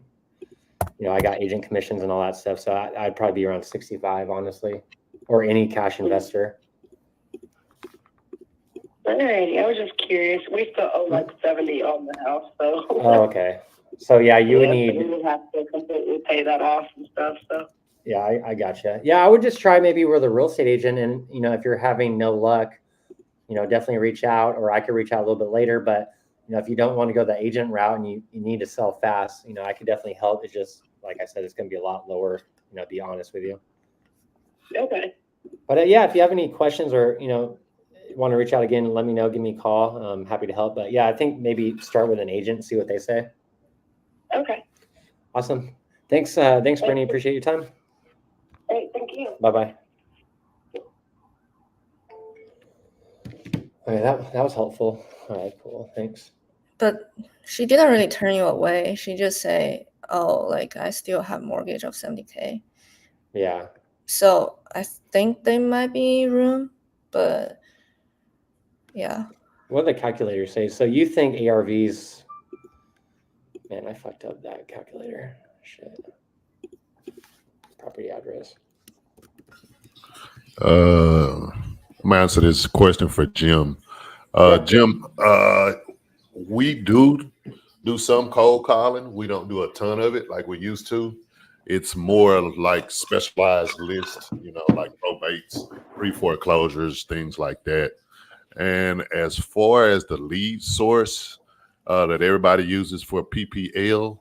Speaker 2: you know, I got agent commissions and all that stuff. So I'd probably be around 65, honestly, or any cash investor.
Speaker 8: Alrighty, I was just curious. We still owe like 70 on the house, so.
Speaker 2: Oh, okay. So yeah, you would need.
Speaker 8: We would have to completely pay that off and stuff. So.
Speaker 2: Yeah, I gotcha. Yeah, I would just try maybe with a real estate agent, and you know, if you're having no luck, you know, definitely reach out, or I could reach out a little bit later. But you know, if you don't want to go the agent route and you need to sell fast, you know, I could definitely help. It's just like I said, it's going to be a lot lower. You know, to be honest with you.
Speaker 8: Okay.
Speaker 2: But yeah, if you have any questions or you know, want to reach out again, let me know. Give me a call. I'm happy to help. But yeah, I think maybe start with an agent, see what they say.
Speaker 8: Okay.
Speaker 2: Awesome. Thanks, Brittany. Appreciate your time.
Speaker 8: Hey, thank you.
Speaker 2: Bye-bye. Okay, that was helpful. All right, cool. Thanks.
Speaker 12: But she didn't really turn you away. She just say, "Oh, like I still have mortgage of 70K."
Speaker 2: Yeah.
Speaker 12: So I think there might be room, but yeah.
Speaker 2: What did the calculator say? So you think ARVs? Man, I fucked up that calculator. Shit. Property address.
Speaker 10: I'm gonna answer this question for Jim. Jim, we do some cold calling. We don't do a ton of it like we used to. It's more like specialized lists, like probates, pre-foreclosures, things like that. And as far as the lead source that everybody uses for PPL,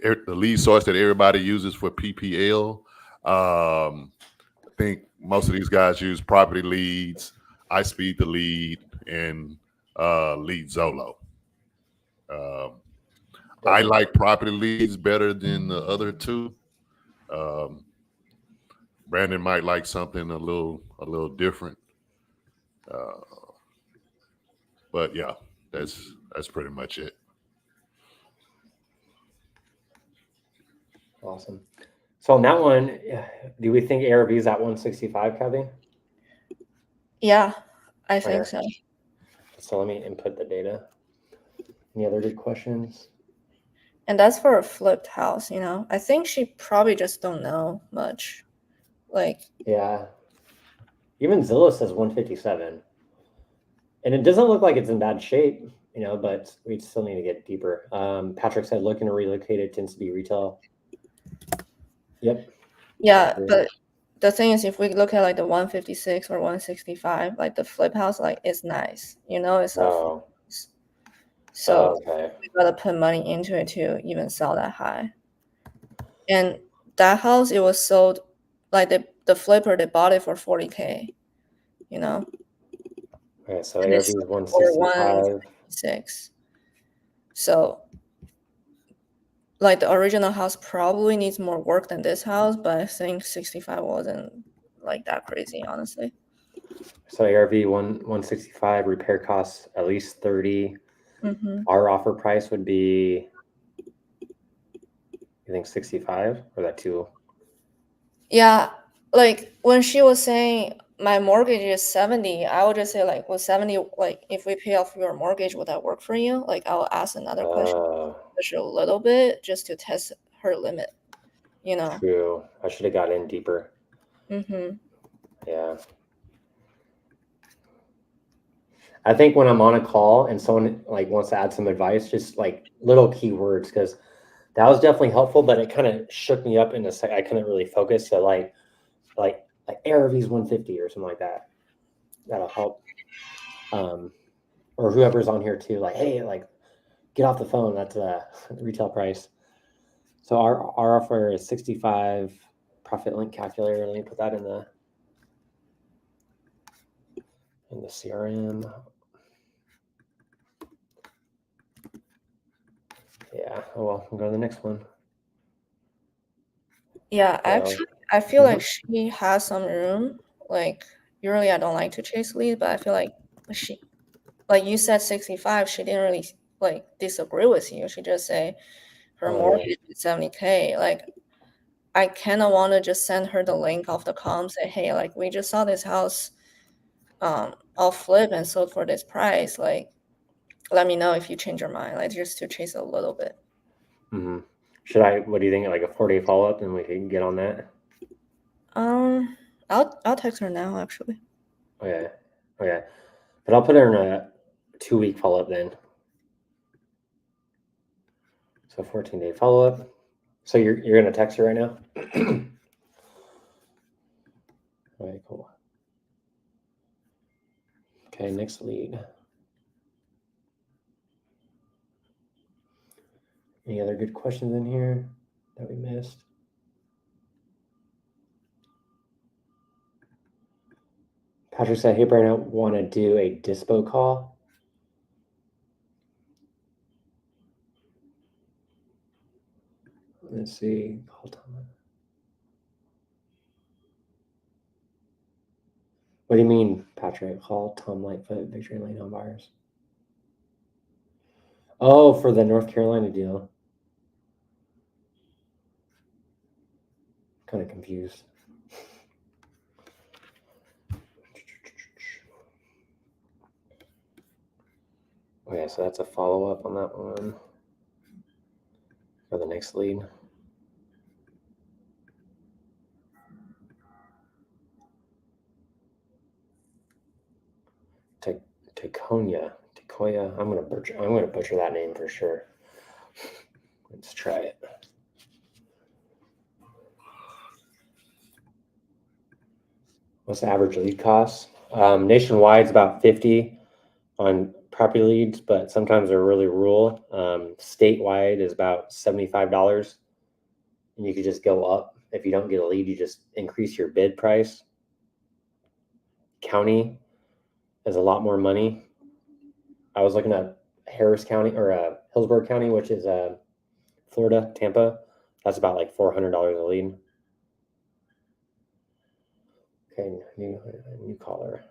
Speaker 10: the lead source that everybody uses for PPL, I think most of these guys use Property Leads, iSpeed the Lead, and Lead Zolo. I like Property Leads better than the other two. Brandon might like something a little different. But yeah, that's pretty much it.
Speaker 2: Awesome. So on that one, do we think ARV is at 165, Kathy?
Speaker 12: Yeah, I think so.
Speaker 2: So let me input the data. Any other good questions?
Speaker 12: And that's for a flipped house, I think she probably just don't know much.
Speaker 2: Yeah. Even Zillow says 157. And it doesn't look like it's in bad shape, but we still need to get deeper. Patrick said looking to relocate, it tends to be retail. Yep.
Speaker 12: Yeah, but the thing is, if we look at the 156 or 165, the flip house, it's nice, it's so we gotta put money into it to even sell that high. And that house, it was sold the flipper, they bought it for 40K,
Speaker 2: Okay, so ARV is 165.
Speaker 12: 6. So the original house probably needs more work than this house, but I think 65 wasn't that crazy, honestly.
Speaker 2: So ARV 165, repair costs at least 30.
Speaker 12: Mm-hmm.
Speaker 2: Our offer price would be, you think 65 or that too?
Speaker 12: Yeah, when she was saying my mortgage is 70, I would just say well, 70, if we pay off your mortgage, would that work for you? I'll ask another question, push a little bit just to test her limit,
Speaker 2: True. I should have got in deeper.
Speaker 12: Mm-hmm.
Speaker 2: Yeah. I think when I'm on a call and someone wants to add some advice, just little keywords, because that was definitely helpful, but it kind of shook me up in a second. I couldn't really focus. So like ARV's 150 or something like that. That'll help. Or whoever's on here too, hey, get off the phone. That's the retail price. So our offer is 65. Profit link calculator. Let me put that in the CRM. Yeah. Oh well, we'll go to the next one.
Speaker 12: Yeah, actually, I feel like she has some room. Usually I don't like to chase leads, but I feel like she, you said 65, she didn't really disagree with you. She just say her mortgage is 70K. I kind of want to just send her the link of the comp, say, hey, we just saw this house all flip and sold for this price. Let me know if you change your mind, just to chase a little bit.
Speaker 2: Mm-hmm. What do you think, a 4-day follow-up, and we can get on that?
Speaker 12: I'll text her now, actually.
Speaker 2: Okay. But I'll put her in a 2-week follow-up then. So 14-day follow-up. So you're gonna text her right now? Okay, cool. Okay, next lead. Any other good questions in here that we missed? Patrick said, "Hey, Brandon, I want to do a dispo call." Let's see. Hold on. What do you mean, Patrick? Call Tom Lightfoot, Victory Lane Home Buyers. Oh, for the North Carolina deal. Kind of confused. Okay, so that's a follow-up on that one. For the next lead. Tekoya. I'm gonna butcher that name for sure. Let's try it. What's the average lead cost? Nationwide, it's about 50 on property leads, but sometimes they're really rural. Statewide is about $75, and you could just go up. If you don't get a lead, you just increase your bid price. County is a lot more money. I was looking at Harris County or Hillsborough County, which is Florida, Tampa. That's about like $400 a lead. Okay, new caller.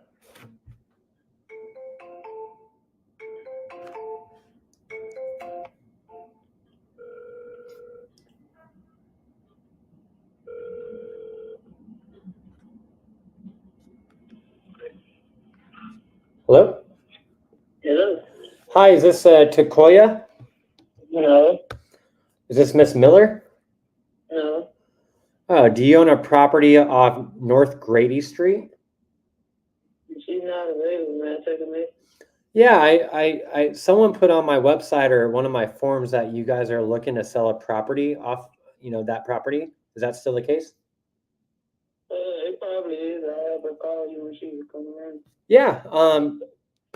Speaker 2: Hello?
Speaker 8: Hello.
Speaker 2: Hi, is this Tekoya?
Speaker 8: No.
Speaker 2: Is this Miss Miller?
Speaker 8: No.
Speaker 2: Oh, do you own a property off North Grady Street?
Speaker 8: She's not available, man. Take a minute.
Speaker 2: Yeah, I someone put on my website or one of my forums that you guys are looking to sell a property off, that property. Is that still the case?
Speaker 8: It probably is. I'll have her call you when she comes around.
Speaker 2: Yeah.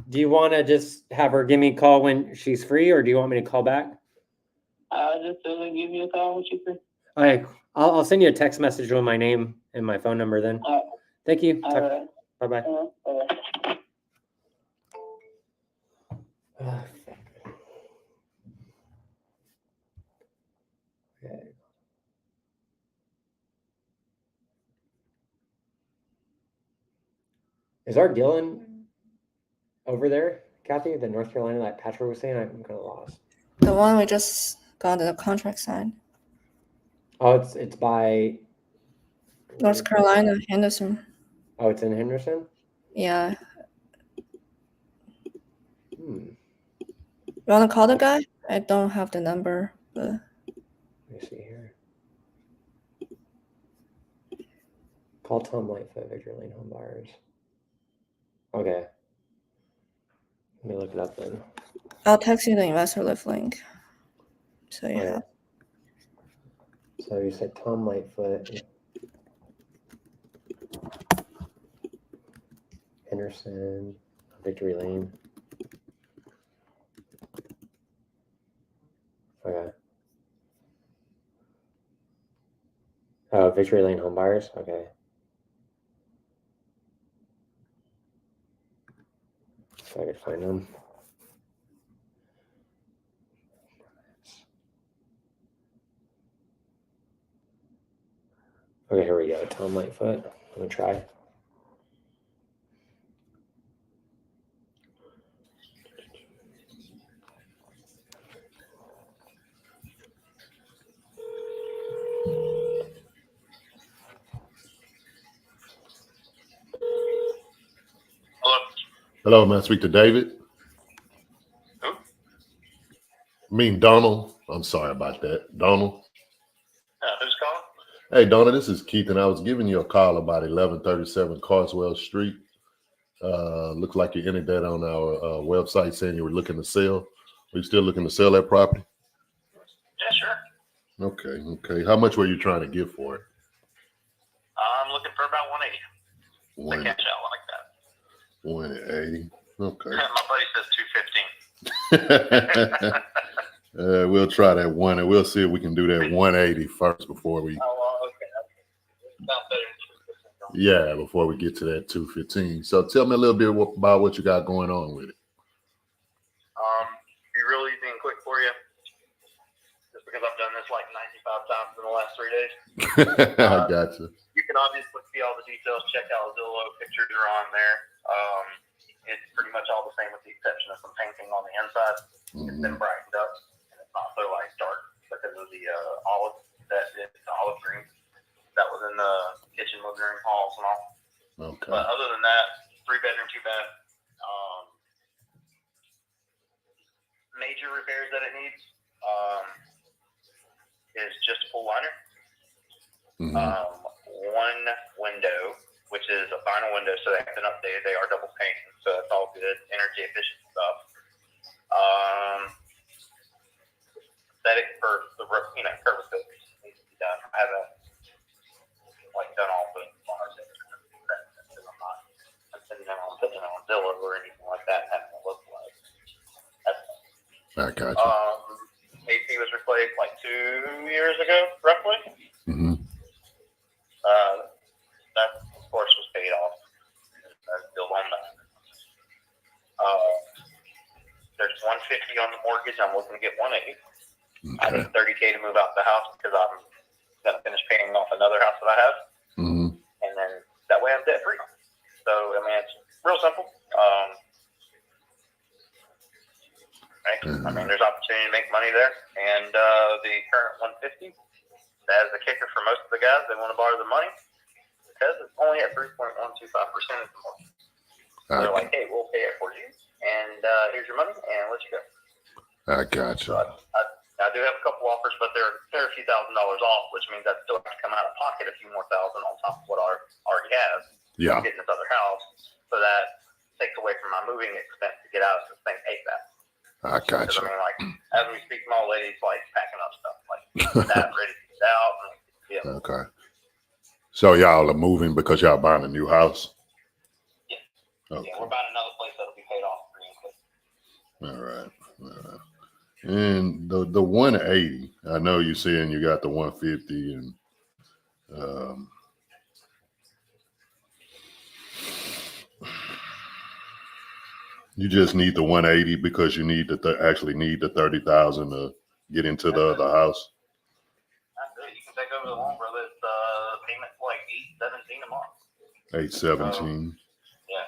Speaker 2: Do you want to just have her give me a call when she's free, or do you want me to call back?
Speaker 8: I'll just tell her to give you a call when she's free.
Speaker 2: All right, I'll send you a text message with my name and my phone number then.
Speaker 8: All right.
Speaker 2: Thank you.
Speaker 8: All right.
Speaker 2: Bye-bye.
Speaker 8: All right.
Speaker 2: Okay. Is our Gillen over there, Kathy? The North Carolina that Patrick was saying? I'm kind of lost.
Speaker 12: The one we just got the contract signed.
Speaker 2: Oh, it's by
Speaker 12: North Carolina, Henderson.
Speaker 2: Oh, it's in Henderson?
Speaker 12: Yeah.
Speaker 2: Hmm.
Speaker 12: You want to call the guy? I don't have the number, but
Speaker 2: Let me see here. Call Tom Lightfoot, Victory Lane Home Buyers. Okay. Let me look it up then.
Speaker 12: I'll text you the investor lift link. So you
Speaker 2: Okay.
Speaker 12: have.
Speaker 2: So you said Tom Lightfoot, Henderson, Victory Lane. Okay. Oh, Victory Lane Home Buyers. Okay. If I could find them. Okay, here we go. Tom Lightfoot. I'm gonna try.
Speaker 10: Hello, may I speak to David?
Speaker 3: Who?
Speaker 10: I mean Donald. I'm sorry about that. Donald.
Speaker 3: Who's calling?
Speaker 10: Hey, Donald, this is Keith, and I was giving you a call about 1137 Carswell Street. Looks like you entered that on our website saying you were looking to sell. Are you still looking to sell that property?
Speaker 3: Yeah, sure.
Speaker 10: Okay. How much were you trying to get for it?
Speaker 3: I'm looking for about 180. The cash out like that.
Speaker 10: 180. Okay.
Speaker 3: My buddy says 215.
Speaker 10: We'll try that one, and we'll see if we can do that 180 first before we.
Speaker 3: Oh, well, okay. Sounds better than
Speaker 10: Yeah, before we get to that 215. So tell me a little bit about what you got going on with it.
Speaker 3: Be real easy and quick for you. Just because I've done this like 95 times in the last 3 days.
Speaker 10: I got you.
Speaker 3: You can obviously see all the details. Check out Zillow. Pictures are on there. It's pretty much all the same with the exception of some painting on the inside. It's been brightened up, and it's not so like dark because of the olive green that was in the kitchen, living room, halls, and all.
Speaker 10: Okay.
Speaker 3: But other than that, 3-bedroom, 2-bath. Major repairs that it needs is just a full liner. One window, which is a final window, so they have been updated. They are double painted, so it's all good, energy efficient stuff. Aesthetic for the curb filters needs to be done. I haven't done all the bars. I'm sitting on Zillow or anything like that, having a look like.
Speaker 10: I got you.
Speaker 3: AC was replaced like 2 years ago, roughly. That, of course, was paid off. That's still on that. There's $150 on the mortgage. I'm looking to get $180. I need $30K to move out the house because I'm going to finish paying off another house that I have. And then that way I'm debt free. So, I mean, it's real simple. Right? I mean, there's opportunity to make money there. And the current 150, that is the kicker for most of the guys. They want to borrow the money because it's only at 3.125% at the moment. So they're like, hey, we'll pay it for you. And here's your money, and let you go.
Speaker 10: I got you.
Speaker 3: So I do have a couple offers, but they're a few $1,000s off, which means I still have to come out of pocket a few more thousand on top of what I already have.
Speaker 10: Yeah.
Speaker 3: Getting this other house, so that takes away from my moving expense to get out of this thing ASAP.
Speaker 10: I got you.
Speaker 3: I mean, like, as we speak, my old lady's like packing up stuff, like that, ready to get out. And, yeah.
Speaker 10: Okay. So y'all are moving because y'all buying a new house?
Speaker 3: Yeah.
Speaker 10: Okay.
Speaker 3: Yeah, we're buying another place that'll be paid off pretty quick.
Speaker 10: All right. And the 180, I know you're saying you got the 150 and you just need the 180 because you need actually need the 30,000 to get into the other house.
Speaker 3: That's it. You can take over the loan, brother. It's payment like $817 a month.
Speaker 10: 817.
Speaker 3: Yeah.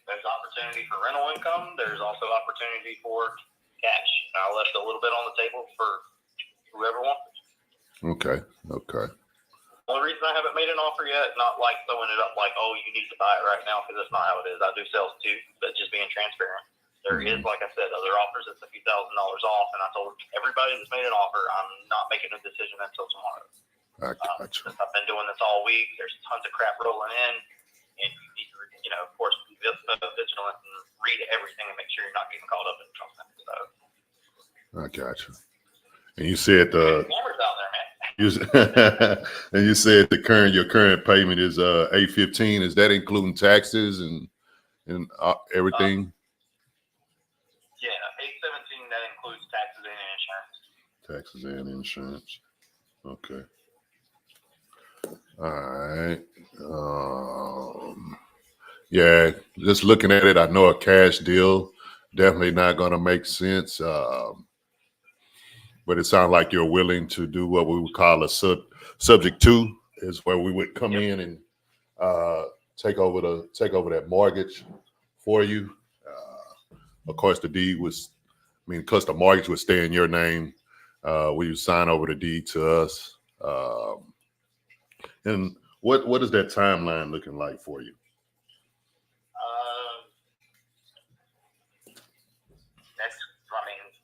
Speaker 3: There's opportunity for rental income. There's also opportunity for cash. I left a little bit on the table for whoever wants it.
Speaker 10: Okay.
Speaker 3: The only reason I haven't made an offer yet, not like throwing it up like, oh, you need to buy it right now, because that's not how it is. I do sales too, but just being transparent. There is, like I said, other offers that's a few $1,000s off, and I told everybody that's made an offer, I'm not making a decision until tomorrow.
Speaker 10: I got you.
Speaker 3: Since I've been doing this all week, there's tons of crap rolling in, and you need to, of course, be vigilant and read everything and make sure you're not getting caught up in something. So.
Speaker 10: I got you. And you said
Speaker 3: Cameras out there, man.
Speaker 10: And you said your current payment is $815. Is that including taxes and everything?
Speaker 3: Yeah, $817. That includes taxes and insurance.
Speaker 10: Taxes and insurance. Okay. All right. Yeah, just looking at it, I know a cash deal definitely not going to make sense. But it sounds like you're willing to do what we would call a subject to, is where we would come in and take over that mortgage for you. Of course, the deed because the mortgage would stay in your name. We would sign over the deed to us. And what is that timeline looking like for you?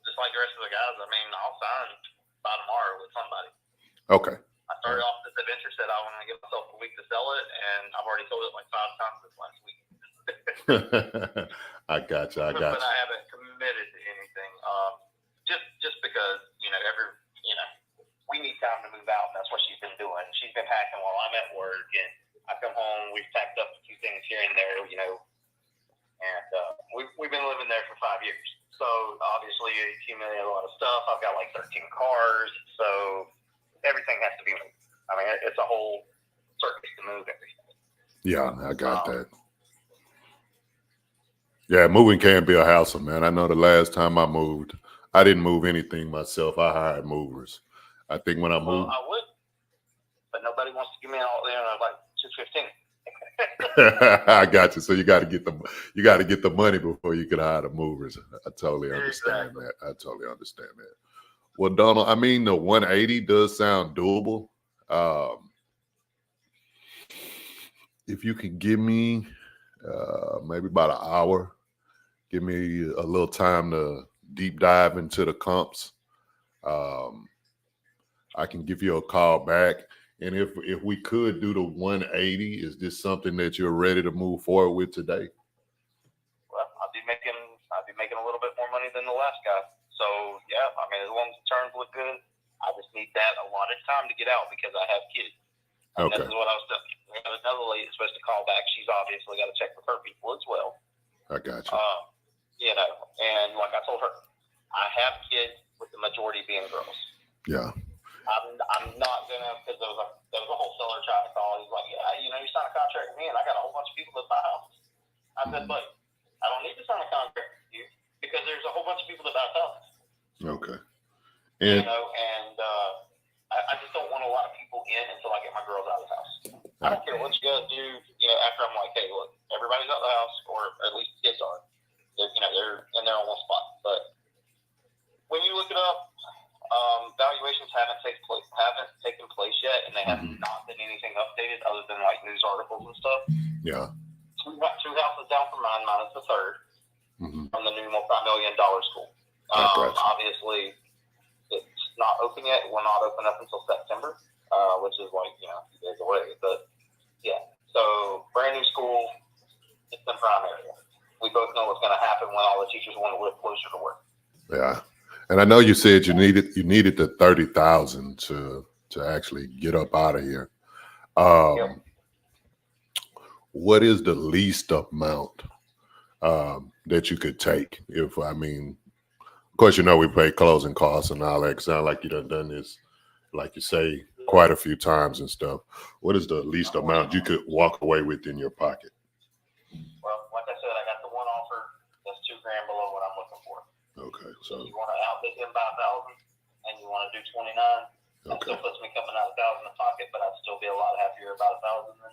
Speaker 3: Just like the rest of the guys, I'll sign by tomorrow with somebody.
Speaker 10: Okay.
Speaker 3: I started off this adventure, said I want to give myself a week to sell it, and I've already sold it like 5 times this last week.
Speaker 10: I got you.
Speaker 3: But I haven't committed to anything. Just because, we need time to move out, and that's what she's been doing. She's been packing while I'm at work, and I come home, we've packed up a few things here and there, and we've been living there for 5 years. So obviously you accumulate a lot of stuff. I've got like 13 cars, so everything has to be moved. It's a whole circus to move everything.
Speaker 10: Yeah, I got that. Yeah, moving can be a hassle, man. I know the last time I moved, I didn't move anything myself. I hired movers. I think when I
Speaker 3: Well,
Speaker 10: moved,
Speaker 3: I would, but nobody wants to give me all there like 215.
Speaker 10: I got you. So you got to get the money before you can hire the movers. I totally understand
Speaker 3: Exactly.
Speaker 10: that. I totally understand that. Well, Donald, I mean, the 180 does sound doable. If you could give me maybe about an hour, give me a little time to deep dive into the comps. I can give you a call back. And if we could do the 180, is this something that you're ready to move forward with today?
Speaker 3: Well, I'd be making a little bit more money than the last guy. So yeah, I mean, as long as the terms look good, I just need that allotted time to get out because I have kids. And
Speaker 10: Okay.
Speaker 3: This is what I was doing. We have another lady that's supposed to call back. She's obviously got to check with her people as well.
Speaker 10: I got you.
Speaker 3: You know, and like I told her, I have kids with the majority being girls.
Speaker 10: Yeah.
Speaker 3: I'm not gonna, because there was a wholesaler trying to call. He's like, yeah, you know, you signed a contract with me, and I got a whole bunch of people that buy houses. I said, buddy, I don't need to sign a contract with you because there's a whole bunch of people that buy houses.
Speaker 10: Okay.
Speaker 3: You know, and I just don't want a lot of people in until I get my girls out of the house. I don't care what you guys do. You know, after I'm like, hey, look, everybody's out of the house, or at least the kids are. They're in their own spot. But when you look it up. Valuations haven't taken place yet, and they have not been anything updated other than like news articles and stuff.
Speaker 10: Yeah.
Speaker 3: Two houses down from mine. Mine is the third from the new multi-million-dollar school. Obviously, it's not open yet. It will not open up until September, which is like a few days away. But yeah, so brand new school. It's in prime area. We both know what's going to happen when all the teachers want to live closer to work.
Speaker 10: Yeah. And I know you said you needed the 30,000 to actually get up out of here. What is the least amount that you could take? Of course, we pay closing costs and all that. Sound like you done this, like you say, quite a few times and stuff. What is the least amount you could walk away with in your pocket?
Speaker 3: Well, like I said, I got the one offer that's $2,000 below what I'm looking for.
Speaker 10: Okay, so
Speaker 3: you want to outbid him by 1,000, and you want to do 29. That still puts me coming out 1,000 in the pocket, but I'd still be a lot happier about 1,000 than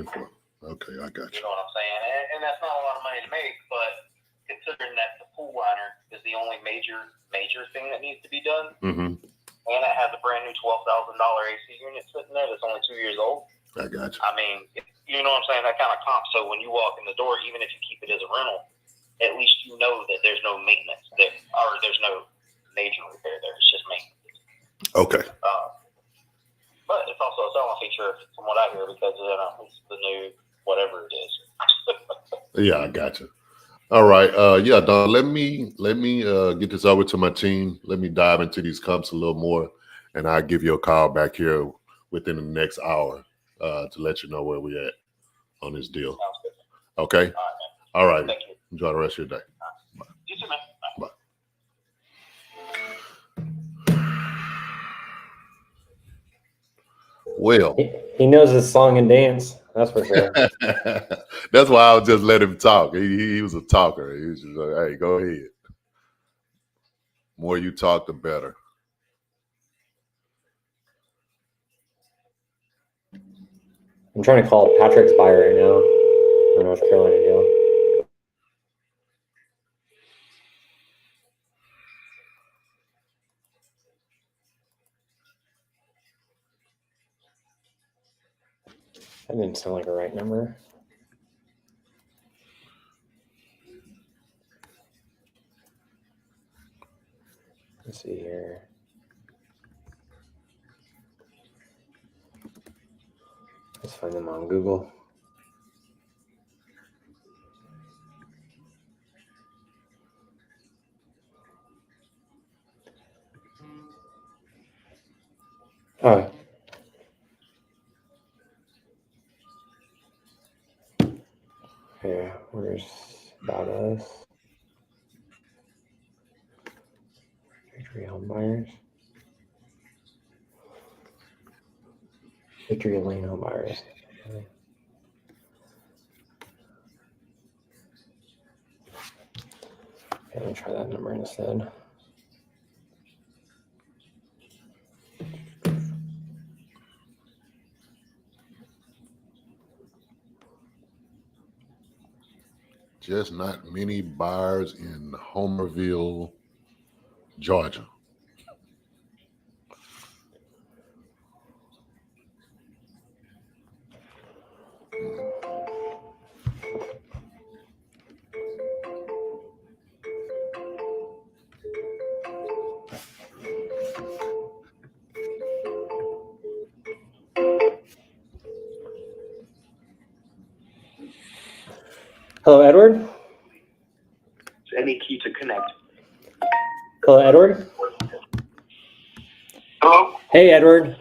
Speaker 3: 2.
Speaker 10: 10-4. Okay, I got you.
Speaker 3: You know what I'm saying? And that's not a lot of money to make, but considering that the pool liner is the only major thing that needs to be done, and it has a brand new $12,000 AC unit sitting there that's only 2 years old.
Speaker 10: I got you.
Speaker 3: I mean, you know what I'm saying? That kind of comp. So when you walk in the door, even if you keep it as a rental, at least you know that there's no maintenance there, or there's no major repair there. It's just maintenance.
Speaker 10: Okay.
Speaker 3: But it's also a selling feature from what I hear because it's the new whatever it is.
Speaker 10: Yeah, I got you. All right. Yeah, Don, let me get this over to my team. Let me dive into these comps a little more, and I'll give you a call back here within the next hour to let you know where we're at on this deal.
Speaker 3: Sounds good.
Speaker 10: Okay? All right.
Speaker 3: Thank you.
Speaker 10: Enjoy the rest of your day.
Speaker 3: Bye. You too, man. Bye.
Speaker 10: Well,
Speaker 2: he knows his song and dance. That's for sure.
Speaker 10: That's why I'll just let him talk. He was a talker. He was just like, hey, go ahead. More you talk, the better.
Speaker 2: I'm trying to call Patrick's buyer right now. The North Carolina deal. That didn't sound like a right number. Let's see here. Let's find them on Google. Oh. Yeah, where's About Us? Victory Home Buyers. Victory Lane Home Buyers. Okay. Okay, let me try that number instead.
Speaker 10: Just not many buyers in Homerville, Georgia.
Speaker 2: Hello, Edward.
Speaker 13: Any key to connect.
Speaker 2: Hello, Edward.
Speaker 9: Hello.
Speaker 2: Hey, Edward.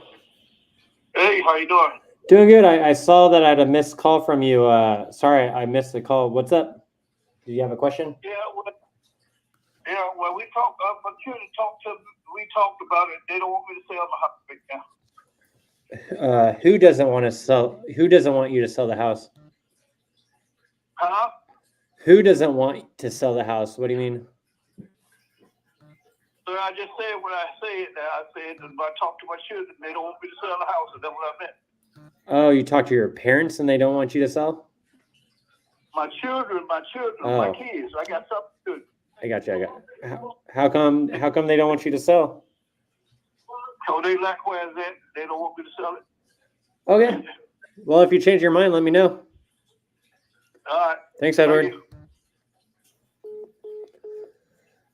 Speaker 9: Hey, how you doing?
Speaker 2: Doing good. I saw that I had a missed call from you. Sorry, I missed the call. What's up? Do you have a question?
Speaker 9: Well, we talked. My children talked to. We talked about it. They don't want me to sell my house right now.
Speaker 2: Who doesn't want to sell? Who doesn't want you to sell the house?
Speaker 9: Huh?
Speaker 2: Who doesn't want to sell the house? What do you mean?
Speaker 9: So I just said what I said. I said that I talked to my children. They don't want me to sell the house. That's what I meant.
Speaker 2: Oh, you talked to your parents and they don't want you to sell?
Speaker 9: My children, my
Speaker 2: Oh.
Speaker 9: kids. I got something to do.
Speaker 2: I got you. How come they don't want you to sell?
Speaker 9: So they like where it's at. They don't want me to sell it.
Speaker 2: Okay. Well, if you change your mind, let me know.
Speaker 9: All right.
Speaker 2: Thanks, Edward.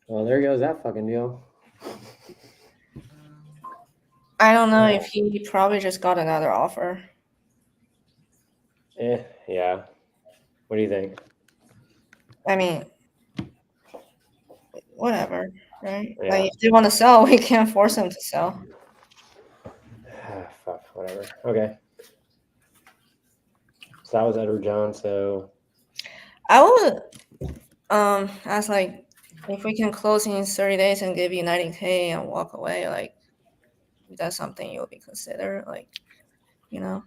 Speaker 2: Well, there goes that fucking deal.
Speaker 12: I don't know if he probably just got another offer.
Speaker 2: Yeah. What do you think?
Speaker 12: I mean, whatever, right?
Speaker 2: Yeah.
Speaker 12: Like, if they want to sell, we can't force them to sell.
Speaker 2: Fuck, whatever. Okay. So that was Edward Jones. So
Speaker 12: I would ask, like, if we can close in 30 days and give you 90K and walk away, like, that's something you'll be considered, like, you know?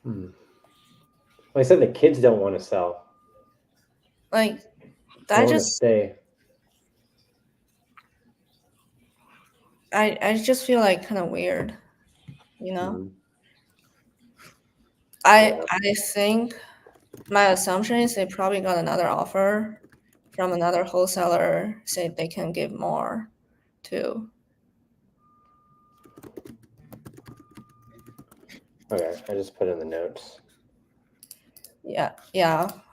Speaker 2: Well, I said the kids don't want to sell.
Speaker 12: Like,
Speaker 2: They
Speaker 12: that
Speaker 2: want to
Speaker 12: just,
Speaker 2: stay.
Speaker 12: I just feel like kind of weird, you know?
Speaker 2: Mhm.
Speaker 12: I think my assumption is they probably got another offer from another wholesaler, say they can give more too.
Speaker 2: Okay, I just put in the notes.
Speaker 12: Yeah.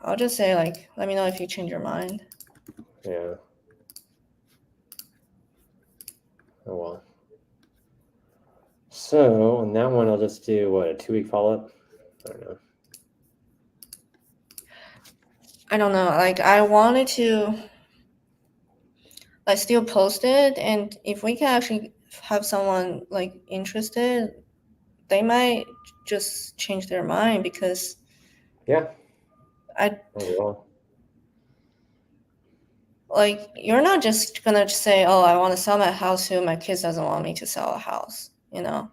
Speaker 12: I'll just say, like, let me know if you change your mind.
Speaker 2: Yeah. Oh well. So on that one, I'll just do what, a 2-week follow-up? I don't know.
Speaker 12: I don't know. Like, I wanted to, like, still post it, and if we can actually have someone like interested, they might just change their mind because
Speaker 2: Yeah.
Speaker 12: I
Speaker 2: Oh, well.
Speaker 12: like, you're not just gonna say, oh, I want to sell my house to my kids doesn't want me to sell a house, you know?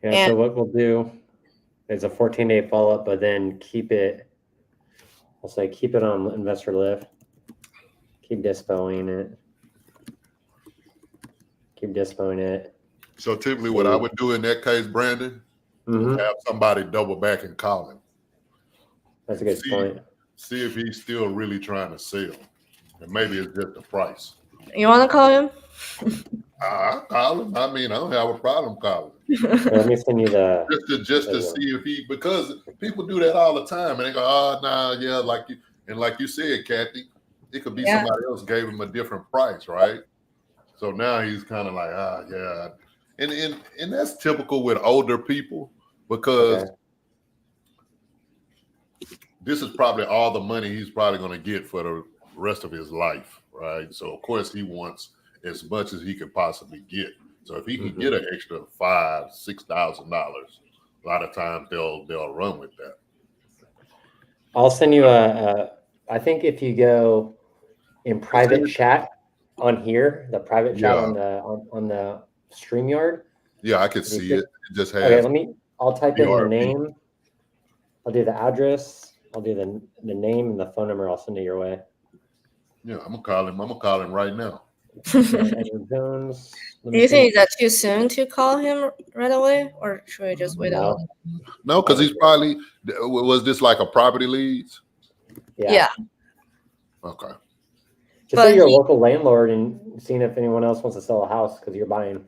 Speaker 2: Yeah.
Speaker 12: And
Speaker 2: So what we'll do is a 14-day follow-up, but then keep it. I'll say keep it on Investor Lift. Keep dispoing it. Keep dispoing it.
Speaker 10: So typically, what I would do in that case, Brandon,
Speaker 2: Mhm.
Speaker 10: have somebody double back and call him.
Speaker 2: That's a good point.
Speaker 10: See if he's still really trying to sell, and maybe it's just the price.
Speaker 12: you want to call him?
Speaker 10: I call him. I mean, I don't have a problem calling him.
Speaker 2: Let me send you the
Speaker 10: just to see if he, because people do that all the time, and they go, "Oh, nah, yeah," like you said, Kathy, it could be somebody else gave him a different price, right? So now he's kind of like, yeah, and that's typical with older people because this is probably all the money he's probably going to get for the rest of his life, right? So of course he wants as much as he can possibly get. So if he can get an extra $5,000-$6,000, a lot of times they'll run with that.
Speaker 2: I'll send you I think if you go in private chat on here, the private chat on the StreamYard.
Speaker 10: Yeah, I could see it. It just has.
Speaker 2: Okay, I'll type in the name. I'll do the address. I'll do the name and the phone number. I'll send it your way.
Speaker 10: Yeah, I'm gonna call him right now.
Speaker 2: Edward Jones. Let
Speaker 12: Do
Speaker 2: me
Speaker 12: you
Speaker 2: see.
Speaker 12: think is that too soon to call him right away, or should we just wait a
Speaker 2: No.
Speaker 12: little?
Speaker 10: No, because he's probably was this like a property leads?
Speaker 12: Yeah.
Speaker 10: Okay.
Speaker 2: Just
Speaker 12: But
Speaker 2: say you're a
Speaker 12: he-
Speaker 2: local landlord and seeing if anyone else wants to sell a house because you're buying.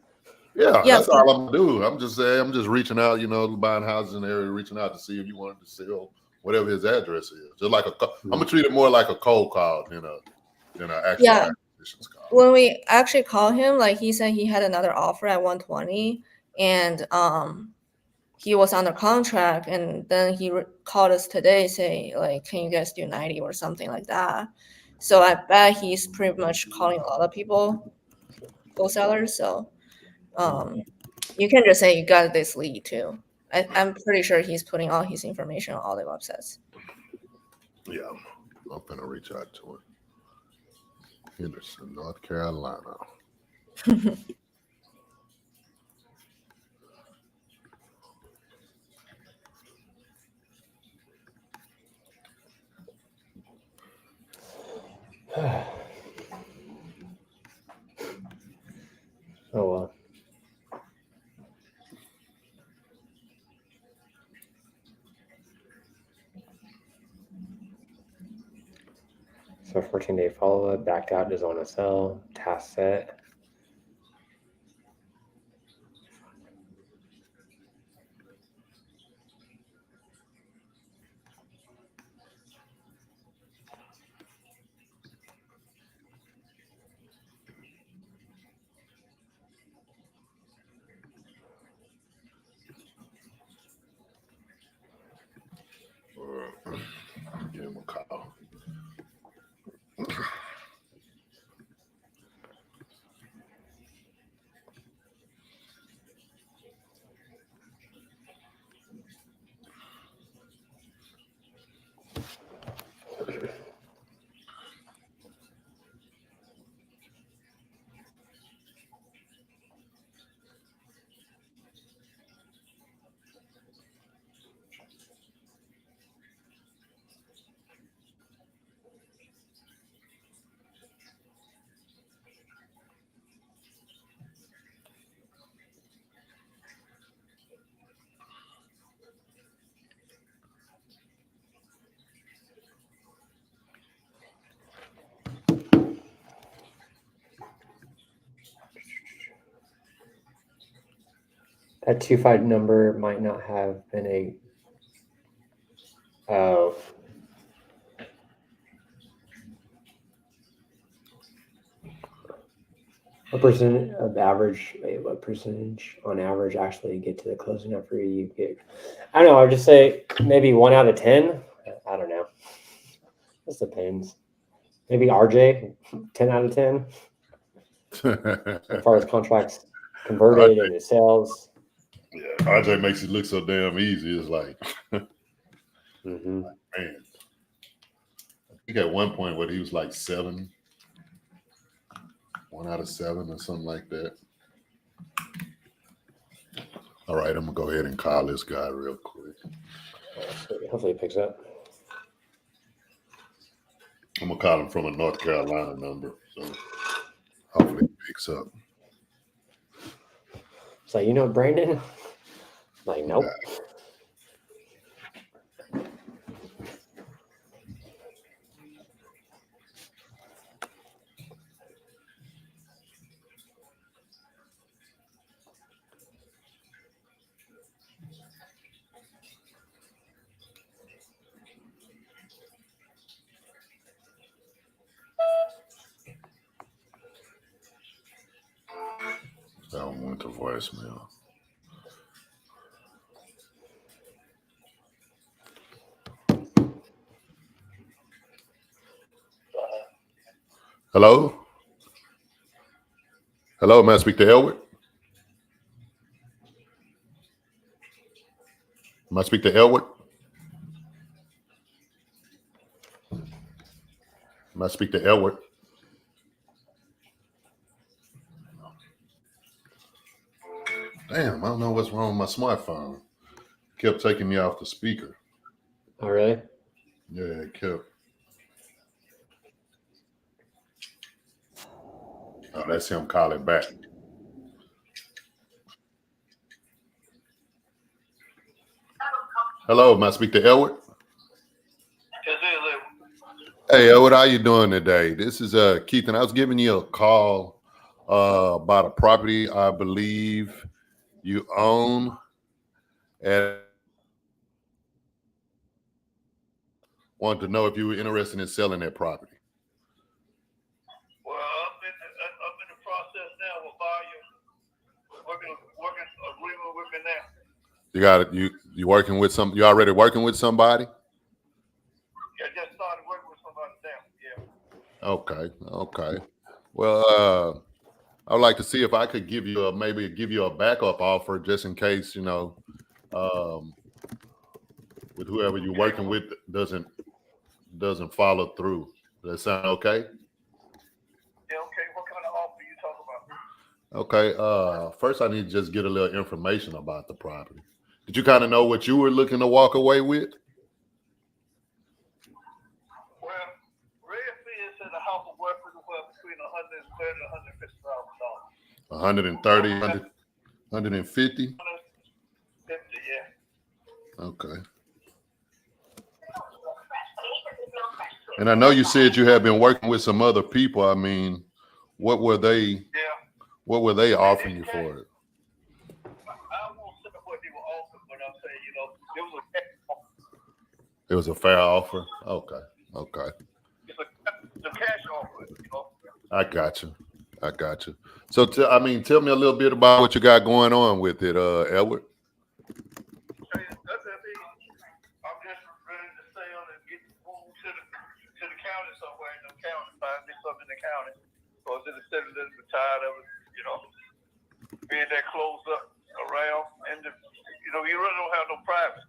Speaker 10: Yeah,
Speaker 12: Yeah,
Speaker 10: that's
Speaker 12: but-
Speaker 10: all I'm gonna do. I'm just saying, I'm just reaching out, buying houses in the area, reaching out to see if you wanted to sell whatever his address is. Just like I'm gonna treat it more like a cold call than an actual
Speaker 12: Yeah.
Speaker 10: acquisitions call.
Speaker 12: When we actually called him, like he said he had another offer at 120, and he was under contract, and then he called us today, say like, can you guys do 90 or something like that? So I bet he's pretty much calling a lot of people, wholesalers. So you can just say you got this lead too. I'm pretty sure he's putting all his information on all the websites.
Speaker 10: Yeah, I'm gonna reach out to him. Henderson, North Carolina.
Speaker 2: Oh well. So 14-day follow-up, backed out, doesn't want to sell, task set.
Speaker 10: Give him a call.
Speaker 2: That 25 number might not have been a. Oh. What percent of average? What percentage on average actually get to the closing after you get? I don't know. I'd just say maybe 1 out of 10. I don't know. This depends. Maybe RJ, 10 out of 10. As far as contracts converted and sales.
Speaker 10: Yeah, RJ makes it look so damn easy. It's like,
Speaker 2: Mm-hmm.
Speaker 10: man. I think at one point where he was like 7, 1 out of 7 or something like that. All right, I'm gonna go ahead and call this guy real quick.
Speaker 2: Hopefully it picks up.
Speaker 10: I'm gonna call him from a North Carolina number, so hopefully he picks up.
Speaker 2: So you know Brandon? Like, nope.
Speaker 10: That one went to voicemail. Hello? Hello, may I speak to Elwood? May I speak to Elwood? May I speak to Elwood? Damn, I don't know what's wrong with my smartphone. Kept taking me off the speaker.
Speaker 2: Oh, really?
Speaker 10: Yeah, it kept. Oh, that's him calling back. Hello, may I speak to Edward? Hey, Edward, how you doing today? This is Keith, and I was giving you a call about a property I believe you own, and wanted to know if you were interested in selling that property.
Speaker 9: Well, I'm in the process now with buyer, working agreement with me now.
Speaker 10: You got it. You working with some? You already working with somebody?
Speaker 9: Yeah, just started working with somebody now. Yeah.
Speaker 10: Okay. Well, I would like to see if I could give you a backup offer just in case, with whoever you're working with doesn't follow through. Does that sound okay?
Speaker 9: Yeah. Okay. What kind of offer you talking about?
Speaker 10: Okay. First, I need to just get a little information about the property. Did you kind of know what you were looking to walk away with?
Speaker 9: Well, Redfield said the house will work between $130,000 and $150,000.
Speaker 10: 130, 150?
Speaker 9: 150, yeah.
Speaker 10: Okay. And I know you said you had been working with some other people. I mean, what were they?
Speaker 9: Yeah.
Speaker 10: What were they offering you for it?
Speaker 9: I won't say what they were offering, but I'm saying, it was a cash offer.
Speaker 10: It was a fair offer. Okay.
Speaker 9: It's a cash offer.
Speaker 10: I got you. So, tell me a little bit about what you got going on with it, Edward.
Speaker 9: I'm just ready to sell and get moved to the county somewhere in the county, find me something in the county. Because in the city, I'm tired of it, being that close up around, and you really don't have no privacy,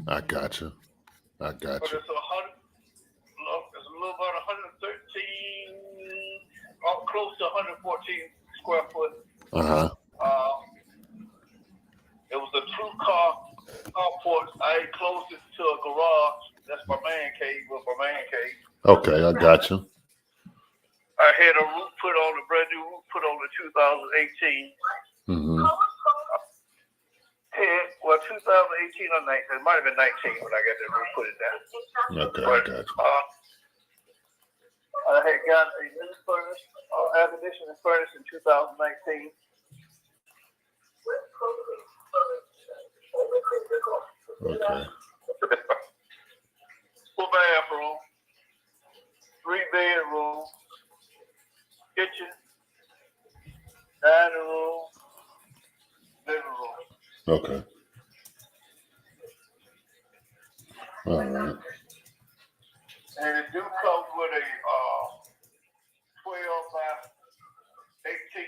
Speaker 10: I got you.
Speaker 9: But it's it's a little about 113, close to 114 square foot. It was a two-car carport. I closed it to a garage. That's my man cave.
Speaker 10: Okay, I got you.
Speaker 9: I had a brand new roof put on in 2018.
Speaker 10: Mm-hmm.
Speaker 9: 2018 or 19. It might have been 19 when I got the roof put it down.
Speaker 10: Okay, I got you.
Speaker 9: I had got a new furnace, air conditioning furnace in 2019.
Speaker 10: Okay.
Speaker 9: 4 bathroom, 3 bedroom, kitchen, dining room, living room.
Speaker 10: Okay. All right.
Speaker 9: And it do come with a 12 by 18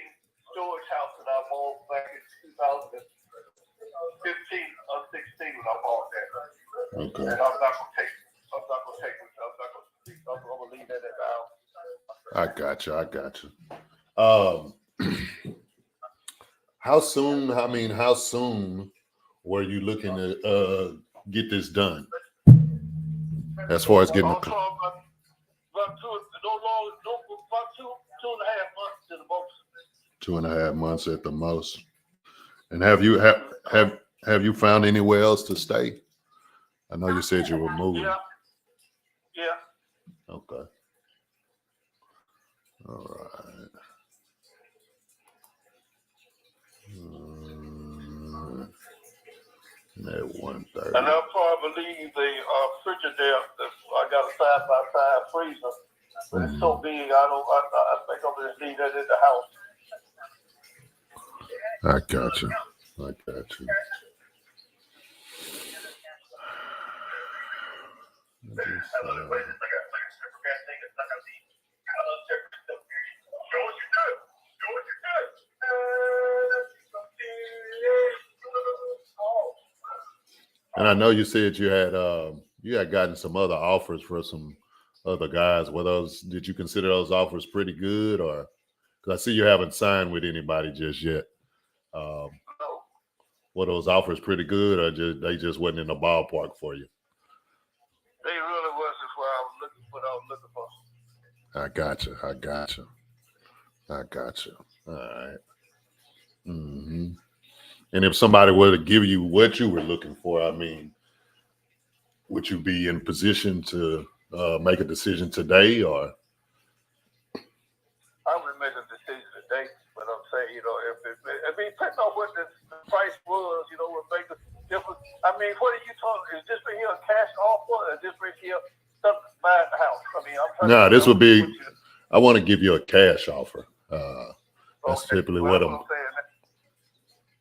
Speaker 9: storage house that I bought back in 2015 or 16 when I bought that.
Speaker 10: Okay.
Speaker 9: And I'm not gonna take it. I'm gonna leave that at the house.
Speaker 10: I got you. How soon were you looking to get this done? As far as getting
Speaker 9: About 2.5 months to the most.
Speaker 10: 2.5 months at the most. And have you found anywhere else to stay? I know you said you were moving.
Speaker 9: Yeah.
Speaker 10: Okay. All right. At 130.
Speaker 9: And I'll probably leave the Frigidaire. I got a side-by-side freezer. But it's so big, I think I'm going to leave that in the house.
Speaker 10: I got you. And I know you said you had gotten some other offers for some other guys. Did you consider those offers pretty good, or because I see you haven't signed with anybody just yet? Were those offers pretty good, or they just wasn't in the ballpark for you?
Speaker 9: They really wasn't what I was looking for.
Speaker 10: I got you. I got you. All right. Mm-hmm. And if somebody were to give you what you were looking for, I mean, would you be in position to make a decision today, or?
Speaker 9: I would make a decision today, but I'm saying, you know, if depending on what the price was, you know, would make a difference. I mean, what are you talking? Is this right here a cash offer, or is this right here something buying the house? I mean, I'm trying
Speaker 10: No,
Speaker 9: to
Speaker 10: this would be. I want to give you a cash offer. That's typically what I'm.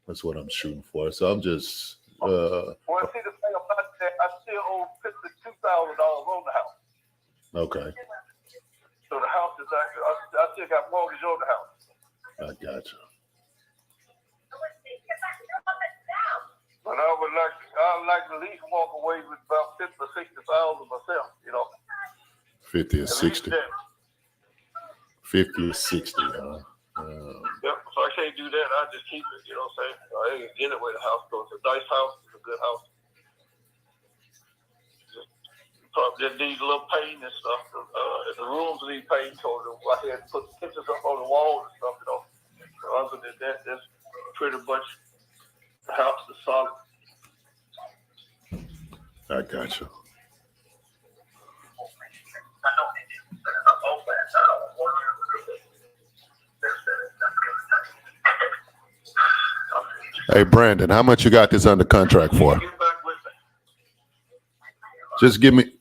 Speaker 10: That's what I'm shooting for. So I'm just.
Speaker 9: Well, see, the thing about that, I still owe $52,000 on the house.
Speaker 10: Okay.
Speaker 9: So the house is actually, I still got mortgage on the house.
Speaker 10: I got you.
Speaker 9: But I'd like to at least walk away with about 50 or 60,000 myself, you know.
Speaker 10: 50 or 60. 50 or 60, huh?
Speaker 9: Yep, so I can't do that. I just keep it, you know what I'm saying? I ain't get it where the house goes. It's a nice house. It's a good house. Probably just need a little paint and stuff. The rooms need paint, so I had to put pictures up on the wall and stuff, you know. So other than that, that's pretty much the house is solid.
Speaker 10: I got you. Hey, Brandon, how much you got this under contract for? Just give me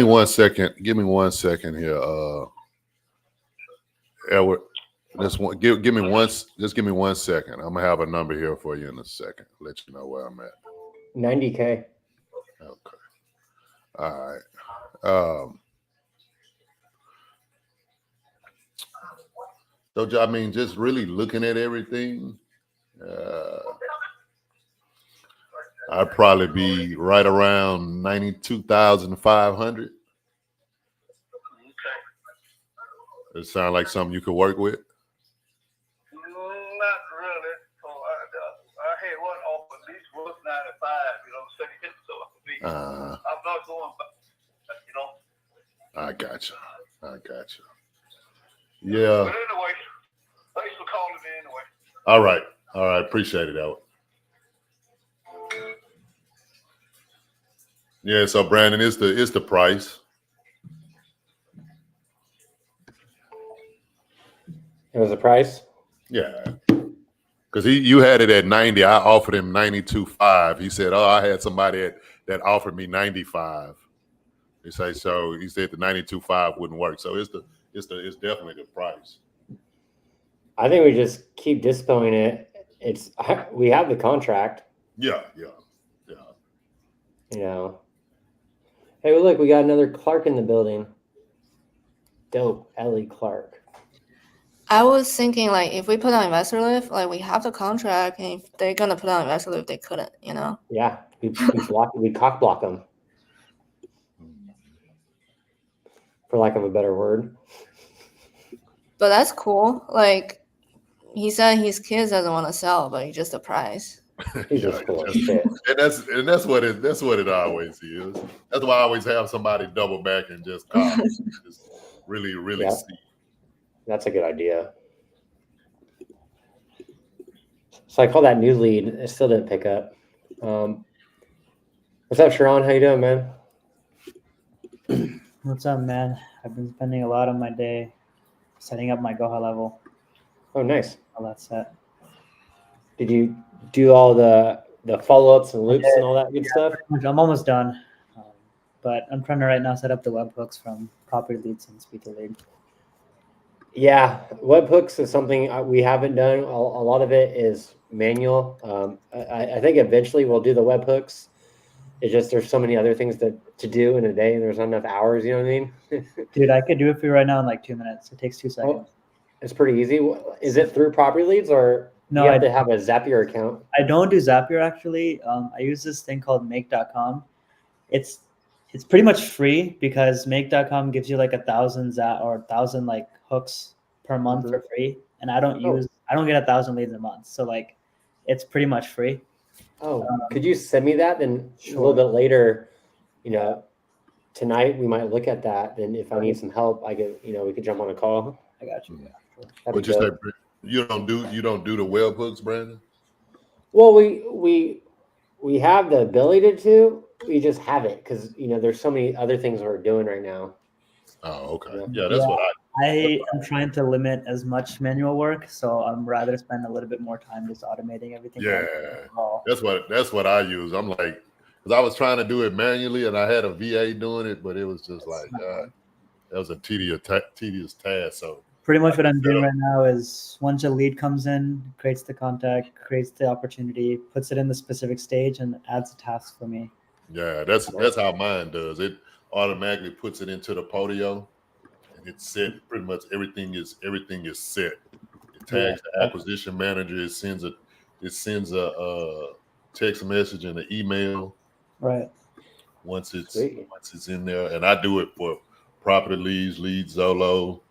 Speaker 10: 1 second. Give me 1 second here. Edward, give me one. Just give me 1 second. I'm gonna have a number here for you in a second. Let you know where I'm at.
Speaker 2: 90K.
Speaker 10: Okay. All right. So I mean, just really looking at everything, I'd probably be right around 92,500. It sound like something you could work with?
Speaker 9: Not really. So I had one offer at least worth 95, you know what I'm saying? So I'm not going back, you know.
Speaker 10: I got you. Yeah.
Speaker 9: But anyway, thanks for calling me anyway.
Speaker 10: All right. Appreciate it, Edward. Yeah, so Brandon, it's the price.
Speaker 2: It was a price?
Speaker 10: Yeah. Because you had it at 90. I offered him 92.5. He said, I had somebody that offered me 95. He said the 92.5 wouldn't work. So it's definitely the price.
Speaker 2: I think we just keep dispoing it. We have the contract.
Speaker 10: Yeah.
Speaker 2: You know. Hey, well, look, we got another Clark in the building. Dope, Ellie Clark.
Speaker 12: I was thinking, like, if we put on investor lift, like, we have the contract, and if they're gonna put on investor lift, they couldn't, you know?
Speaker 2: Yeah, we cock block them, for lack of a better word.
Speaker 12: But that's cool. Like, he said his kids doesn't want to sell, but he's just a price.
Speaker 2: He's just full of shit.
Speaker 10: And that's what it always is. That's why I always have somebody double back and just really see.
Speaker 2: That's a good idea. So I called that new lead. It still didn't pick up. What's up, Sharon? How you doing, man?
Speaker 14: What's up, man? I've been spending a lot of my day setting up my Goha level.
Speaker 2: Oh, nice.
Speaker 14: All that set.
Speaker 2: Did you do all the follow-ups and loops and all that good stuff?
Speaker 14: I'm almost done. But I'm trying to right now set up the webhooks from property leads and speaker lead.
Speaker 2: Yeah, webhooks is something we haven't done. A lot of it is manual. I think eventually we'll do the webhooks. It's just there's so many other things to do in a day, and there's not enough hours. You know what I mean?
Speaker 14: Dude, I could do it for you right now in like 2 minutes. It takes 2 seconds.
Speaker 2: Oh, it's pretty easy. Is it through property leads or
Speaker 14: no?
Speaker 2: You have to have a Zapier account.
Speaker 14: I don't do Zapier actually. I use this thing called Make.com. It's pretty much free because Make.com gives you like 1,000 like hooks per month for free, and I don't get 1,000 leads a month, so like it's pretty much free.
Speaker 2: Oh, could you send me that? Then a little bit later, tonight we might look at that. Then if I need some help, we could jump on a call.
Speaker 14: I got you.
Speaker 10: What you say? You don't do the webhooks, Brandon?
Speaker 2: Well, we have the ability to. We just have it because there's so many other things we're doing right now.
Speaker 10: Oh, okay. Yeah, that's what
Speaker 14: I am trying to limit as much manual work, so I'm rather spend a little bit more time just automating everything.
Speaker 10: Yeah, that's what I use. I'm like, because I was trying to do it manually, and I had a VA doing it, but it was just like that was a tedious task. So
Speaker 14: pretty much what I'm doing right now is once a lead comes in, creates the contact, creates the opportunity, puts it in the specific stage, and adds a task for me.
Speaker 10: Yeah, that's how mine does. It automatically puts it into the Podio, and it's set. Pretty much everything is set. It tags the acquisition manager. It sends a text message and an email.
Speaker 14: Right.
Speaker 10: Once it's in there, and I do it for property leads, Lead Zolo.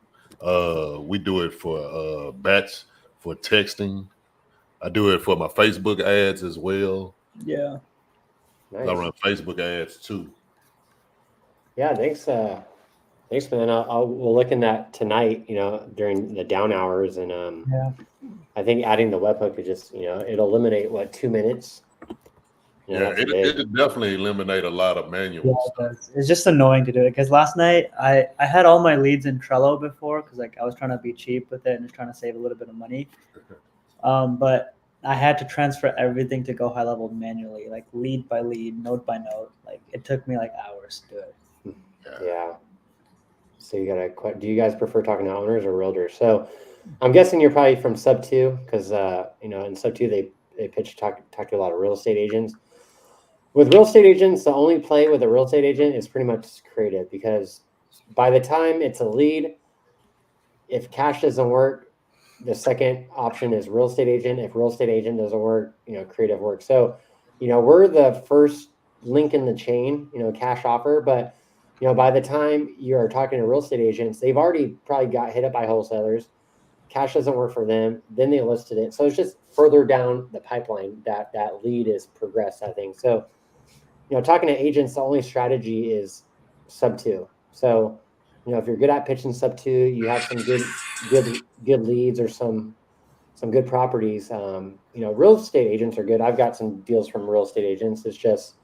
Speaker 10: We do it for batch for texting. I do it for my Facebook ads as well.
Speaker 14: Yeah.
Speaker 2: Nice.
Speaker 10: I run Facebook ads too.
Speaker 2: Yeah, thanks, man. We'll look in that tonight. During the down hours, and I think adding the webhook could just it'll eliminate 2 minutes.
Speaker 10: It definitely eliminate a lot of manual stuff.
Speaker 14: It's just annoying to do it because last night I had all my leads in Trello before because I was trying to be cheap with it and just trying to save a little bit of money. But I had to transfer everything to Go High Level manually, like lead by lead, node by node. Like it took me like hours to do it.
Speaker 2: Yeah. So do you guys prefer talking to owners or realtors? So I'm guessing you're probably from Sub 2 because in Sub 2 they talk to a lot of real estate agents. With real estate agents, the only play with a real estate agent is pretty much creative because by the time it's a lead, if cash doesn't work, the second option is real estate agent. If real estate agent doesn't work, creative works. So, we're the first link in the chain, cash offer. But, by the time you're talking to real estate agents, they've already probably got hit up by wholesalers. Cash doesn't work for them. Then they listed it. So it's just further down the pipeline that lead is progressed, I think. So, talking to agents, the only strategy is Sub 2. So, if you're good at pitching Sub 2, you have some good leads or some good properties. Real estate agents are good. I've got some deals from real estate agents. It's just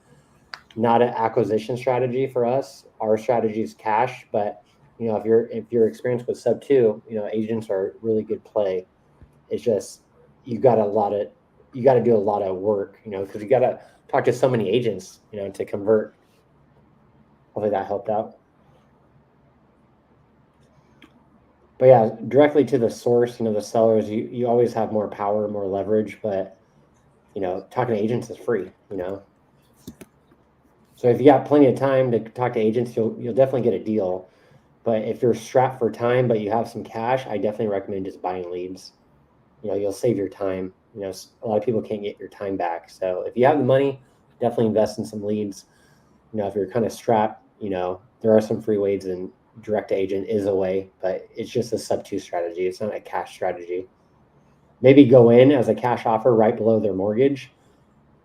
Speaker 2: not an acquisition strategy for us. Our strategy is cash, but if you're experienced with Sub 2, agents are a really good play. It's just you got to do a lot of work, because you got to talk to so many agents, to convert. Hopefully that helped out. But yeah, directly to the source, the sellers, you always have more power, more leverage, but talking to agents is free, So if you got plenty of time to talk to agents, you'll definitely get a deal. But if you're strapped for time, but you have some cash, I definitely recommend just buying leads. You'll save your time. A lot of people can't get your time back. So if you have the money, definitely invest in some leads. If you're kind of strapped, there are some free ways, and direct to agent is a way, but it's just a Sub 2 strategy. It's not a cash strategy. Maybe go in as a cash offer right below their mortgage.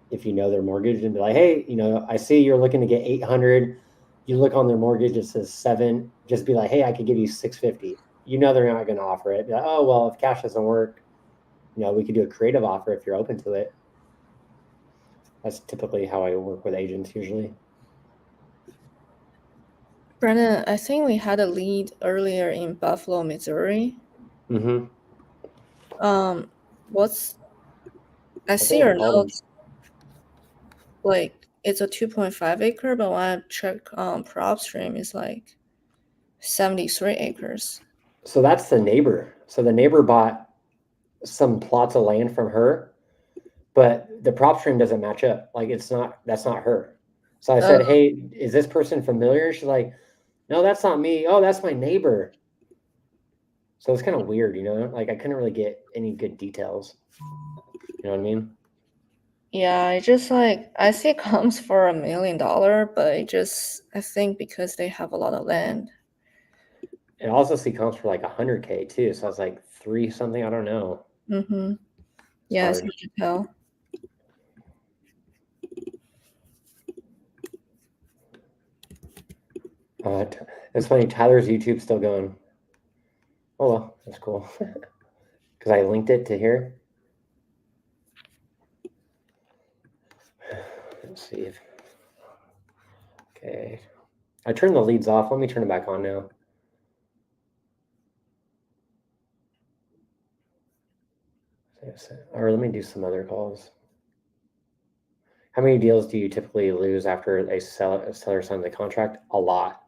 Speaker 2: If you know their mortgage, and be like, hey, I see you're looking to get 800. You look on their mortgage, it says 7. Just be like, hey, I could give you 650. They're not going to offer it. Be like, oh, well, if cash doesn't work, we could do a creative offer if you're open to it. That's typically how I work with agents usually.
Speaker 12: Brennan, I think we had a lead earlier in Buffalo, Missouri.
Speaker 2: Mm-hmm.
Speaker 12: I see your notes. Like it's a 2.5 acre, but when I check PropStream, it's like 73 acres.
Speaker 2: So that's the neighbor. So the neighbor bought some plots of land from her, but the PropStream doesn't match up. Like that's not her. So I said, hey, is this person familiar? She's like, no, that's not me. Oh, that's my neighbor. So it's kind of weird, like I couldn't really get any good details. You know what I mean?
Speaker 12: Yeah, it just I see it comes for $1 million, but I think because they have a lot of land.
Speaker 2: And I also see comps for like 100K too. So I was like 3 something. I don't know.
Speaker 12: Mm-hmm. Yeah, it's hard to tell.
Speaker 2: It's funny. Tyler's YouTube's still going. Oh well, that's cool. Because I linked it to here. Let's see if. Okay. I turned the leads off. Let me turn it back on now. Or let me do some other calls. How many deals do you typically lose after a seller signs a contract? A lot.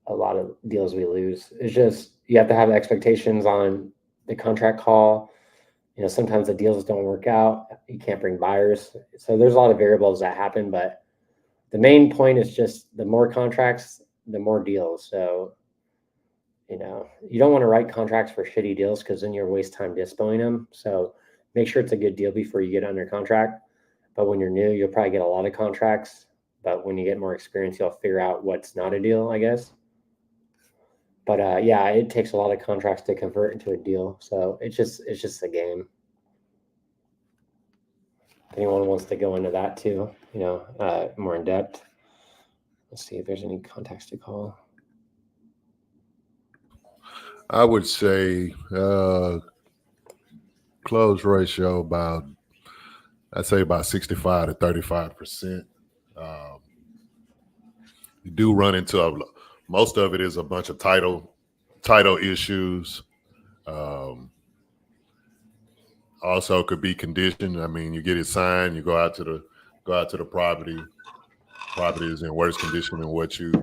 Speaker 2: A lot of deals we lose. It's just you have to have expectations on the contract call. You know, sometimes the deals don't work out. You can't bring buyers. So there's a lot of variables that happen, but the main point is just the more contracts, the more deals. So, you know, you don't want to write contracts for shitty deals because then you're waste time dispoing them. So make sure it's a good deal before you get under contract. But when you're new, you'll probably get a lot of contracts. But when you get more experience, you'll figure out what's not a deal, I guess. But yeah, it takes a lot of contracts to convert into a deal. So it's just a game. If anyone wants to go into that too, you know, more in depth. Let's see if there's any contacts to call.
Speaker 10: I would say close ratio about, I'd say about 65 to 35%. You do run into most of it is a bunch of title issues. Also could be condition. I mean, you get it signed, you go out to the property. Property is in worse condition than what you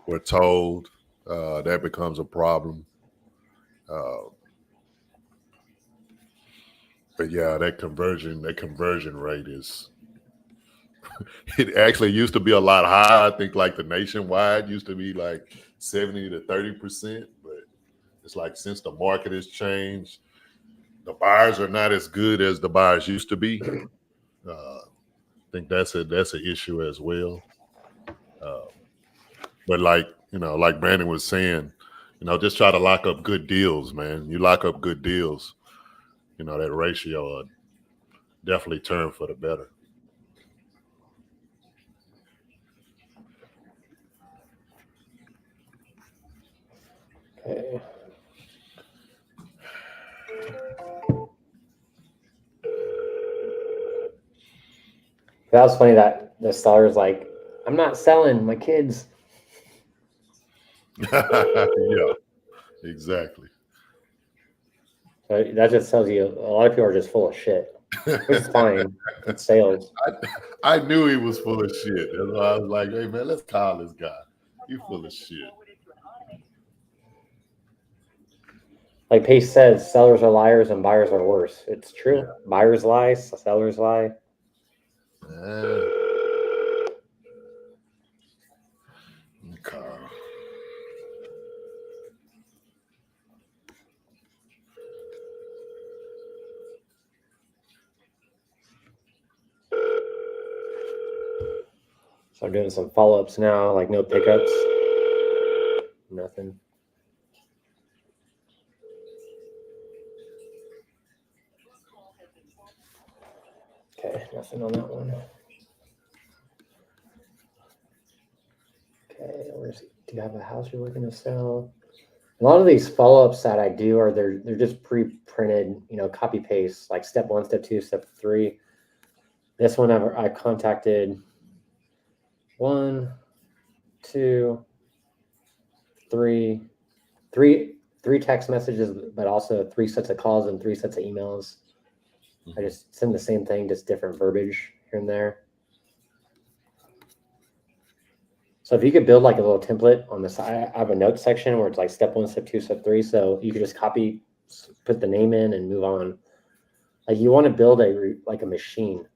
Speaker 10: were told. That becomes a problem. But yeah, that conversion rate is. It actually used to be a lot higher. I think like the nationwide used to be like 70 to 30%, but it's like since the market has changed, the buyers are not as good as the buyers used to be. I think that's an issue as well. But like Brandon was saying, you know, just try to lock up good deals, man. You lock up good deals, you know, that ratio will definitely turn for the better.
Speaker 2: Okay. That was funny that the seller's like, I'm not selling my kids.
Speaker 10: Yeah, exactly.
Speaker 2: So that just tells you a lot of people are just full of shit, which is fine. It's sales.
Speaker 10: I knew he was full of shit. That's why I was like, hey, man, let's call this guy. You full of shit.
Speaker 2: Like Pace says, sellers are liars and buyers are worse. It's true. Yeah. Buyers lie, sellers lie.
Speaker 10: Okay.
Speaker 2: So I'm doing some follow-ups now, like no pickups, nothing. Okay, nothing on that one. Okay, do you have a house you're looking to sell? A lot of these follow-ups that I do are they're just pre-printed, you know, copy paste, like step 1, step 2, step 3. This one I contacted 1, 2, 3 text messages, but also 3 sets of calls and 3 sets of emails. I just send the same thing, just different verbiage here and there. So if you could build like a little template on the side, I have a notes section where it's like step 1, step 2, step 3. So you could just copy, put the name in and move on. Like you want to build a machine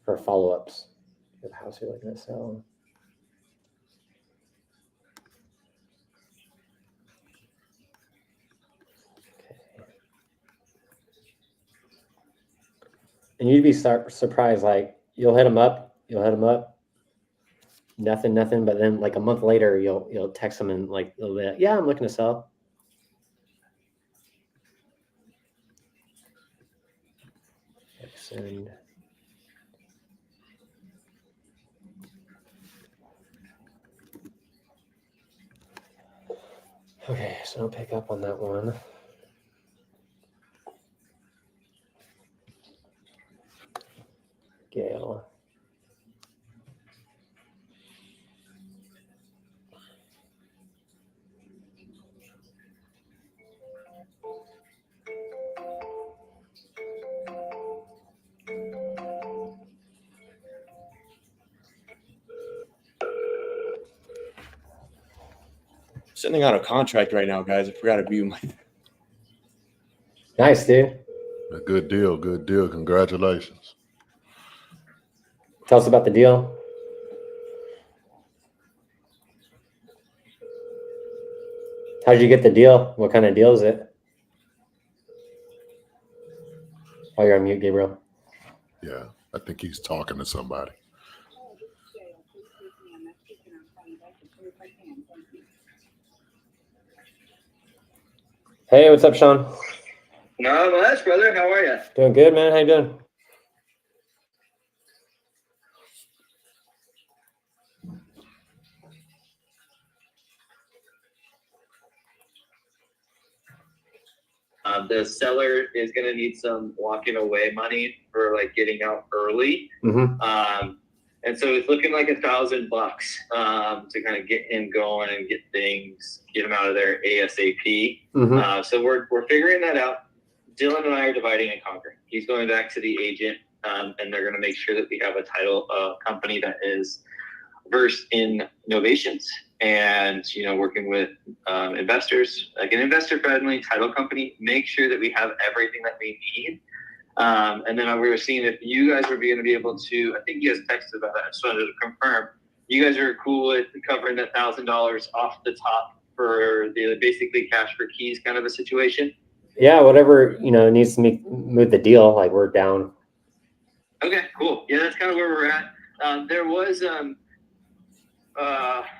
Speaker 2: for follow-ups. The house you're looking to sell. Okay. And you'd be surprised, like you'll hit them up, nothing, but then like a month later, you'll text them and like a little bit, yeah, I'm looking to sell. Send. Okay, so I'll pick up on that one. Gail.
Speaker 7: Sending out a contract right now, guys. I forgot to view my.
Speaker 2: Nice, dude.
Speaker 10: A good deal. Good deal. Congratulations.
Speaker 2: Tell us about the deal. How'd you get the deal? What kind of deal is it? Oh, you're on mute, Gabriel.
Speaker 10: Yeah, I think he's talking to somebody.
Speaker 2: Hey, what's up, Sean?
Speaker 15: Not much, brother. How are you?
Speaker 2: Doing good, man. How you doing?
Speaker 15: The seller is going to need some walking away money for like getting out early.
Speaker 2: Mm-hmm.
Speaker 15: And so it's looking like $1,000 to kind of get him going and get him out of there ASAP.
Speaker 2: Mm-hmm.
Speaker 15: So we're figuring that out. Dylan and I are dividing and conquering. He's going back to the agent, and they're going to make sure that we have a title company that is versed in novations and, working with investors, like an investor-friendly title company, make sure that we have everything that we need. And then we were seeing if you guys were going to be able to, I think you guys texted about that. I just wanted to confirm. You guys are cool with covering that $1,000 off the top for the basically cash for keys kind of a situation?
Speaker 2: Yeah, whatever, needs to move the deal. Like, we're down.
Speaker 15: Okay, cool. Yeah, that's kind of where we're at. There was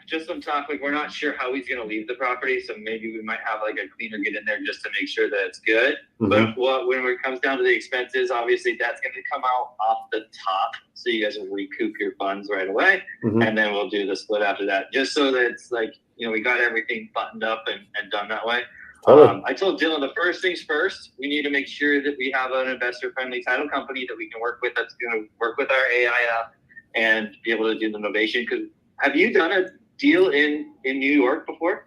Speaker 15: just some talk, like we're not sure how he's going to leave the property, so maybe we might have like a cleaner get in there just to make sure that it's good.
Speaker 2: Mm-hmm.
Speaker 15: But when it comes down to the expenses, obviously that's going to come out off the top, so you guys will recoup your funds right away,
Speaker 2: Mm-hmm.
Speaker 15: and then we'll do the split after that, just so that it's like, we got everything buttoned up and done that way.
Speaker 2: Totally.
Speaker 15: I told Dylan, the first things first, we need to make sure that we have an investor-friendly title company that we can work with, that's going to work with our AIF and be able to do the novation. Because have you done a deal in New York before?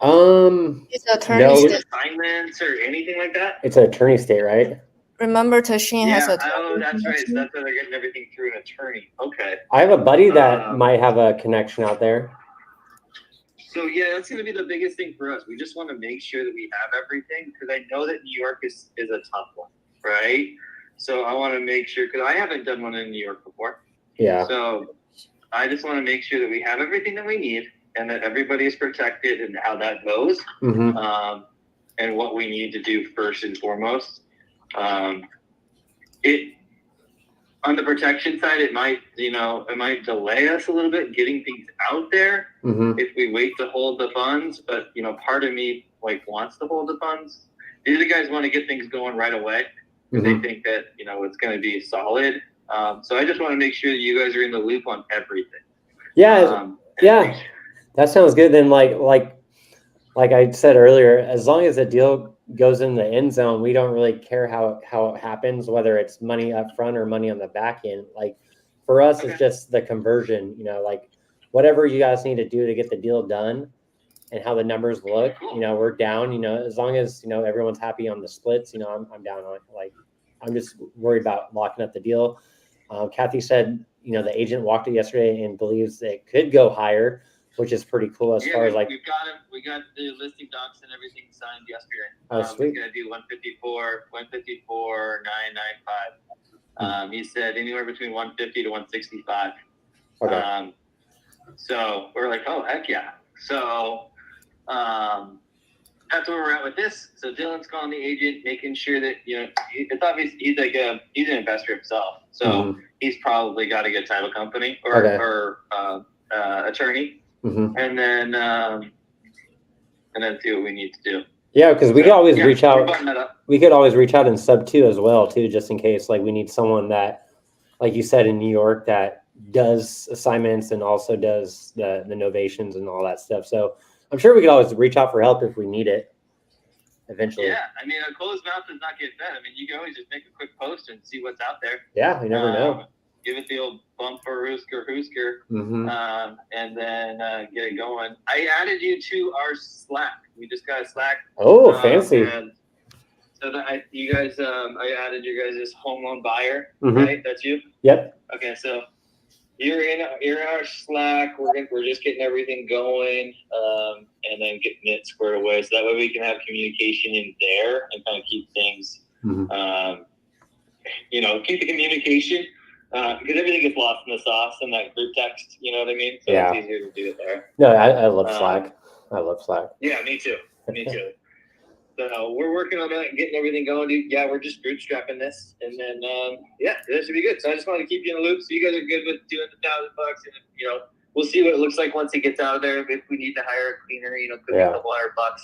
Speaker 12: It's attorney
Speaker 2: No.
Speaker 12: state.
Speaker 15: Assignments or anything like that?
Speaker 2: It's an attorney state, right?
Speaker 12: Remember, Tashin has a.
Speaker 15: Oh, that's right. So that's why they're getting everything through an attorney. Okay.
Speaker 2: I have a buddy that might have a connection out there.
Speaker 15: So yeah, that's going to be the biggest thing for us. We just want to make sure that we have everything, because I know that New York is a tough one, right? So I want to make sure, because I haven't done one in New York before.
Speaker 2: Yeah.
Speaker 15: So I just want to make sure that we have everything that we need and that everybody is protected and how that goes,
Speaker 2: Mm-hmm.
Speaker 15: and what we need to do first and foremost. On the protection side, it might delay us a little bit getting things out there
Speaker 2: Mm-hmm.
Speaker 15: if we wait to hold the funds. But, part of me wants to hold the funds. The other guys want to get things going right away.
Speaker 2: Mm-hmm.
Speaker 15: They think that, it's going to be solid. So I just want to make sure that you guys are in the loop on everything.
Speaker 2: Yeah. Yeah. That sounds good. Then like I said earlier, as long as the deal goes in the end zone, we don't really care how it happens, whether it's money up front or money on the back end. Like, for us, it's just the conversion, like whatever you guys need to do to get the deal done and how the numbers look, we're down, as long as, everyone's happy on the splits, I'm down on it. Like, I'm just worried about locking up the deal. Kathy said, the agent walked it yesterday and believes it could go higher, which is pretty cool as far as like.
Speaker 15: We got the listing docs and everything signed yesterday.
Speaker 2: Oh, sweet.
Speaker 15: He's gonna do 154,995. He said anywhere between 150 to 165.
Speaker 2: Okay.
Speaker 15: So we're like, oh heck yeah. So that's where we're at with this. So Dylan's calling the agent, making sure that it's obvious he's an investor himself. So he's probably got a good title company or attorney.
Speaker 2: Mm-hmm.
Speaker 15: And then see what we need to do.
Speaker 2: Yeah, because we could always reach out.
Speaker 15: We're buttoning that up.
Speaker 2: We could always reach out in sub 2 as well, too, just in case like we need someone that, like you said, in New York, that does assignments and also does the novations and all that stuff. So I'm sure we could always reach out for help if we need it eventually.
Speaker 15: Yeah, I mean, a closed mouth does not get fed. I mean, you can always just make a quick post and see what's out there.
Speaker 2: Yeah, you never know.
Speaker 15: Give it the old bump for Hoosker, and then get it going. I added you to our Slack. We just got a Slack.
Speaker 2: Oh, fancy.
Speaker 15: And so that I added you guys as home loan buyer,
Speaker 2: Mhm.
Speaker 15: right? That's you.
Speaker 2: Yep.
Speaker 15: Okay, so you're in our Slack. We're just getting everything going, and then getting it squared away. So that way we can have communication in there and kind of keep things, keep the communication. Because everything gets lost in the sauce in that group text, you know what I mean? So
Speaker 2: Yeah.
Speaker 15: it's easier to do it there.
Speaker 2: No, I love Slack. I love Slack.
Speaker 15: Yeah, me too. Me too. So we're working on that and getting everything going, dude. Yeah, we're just bootstrapping this. And then, this should be good. So I just wanted to keep you in the loop. So you guys are good with doing the $1,000 and, we'll see what it looks like once he gets out of there. If we need to hire a cleaner, could be a couple $100.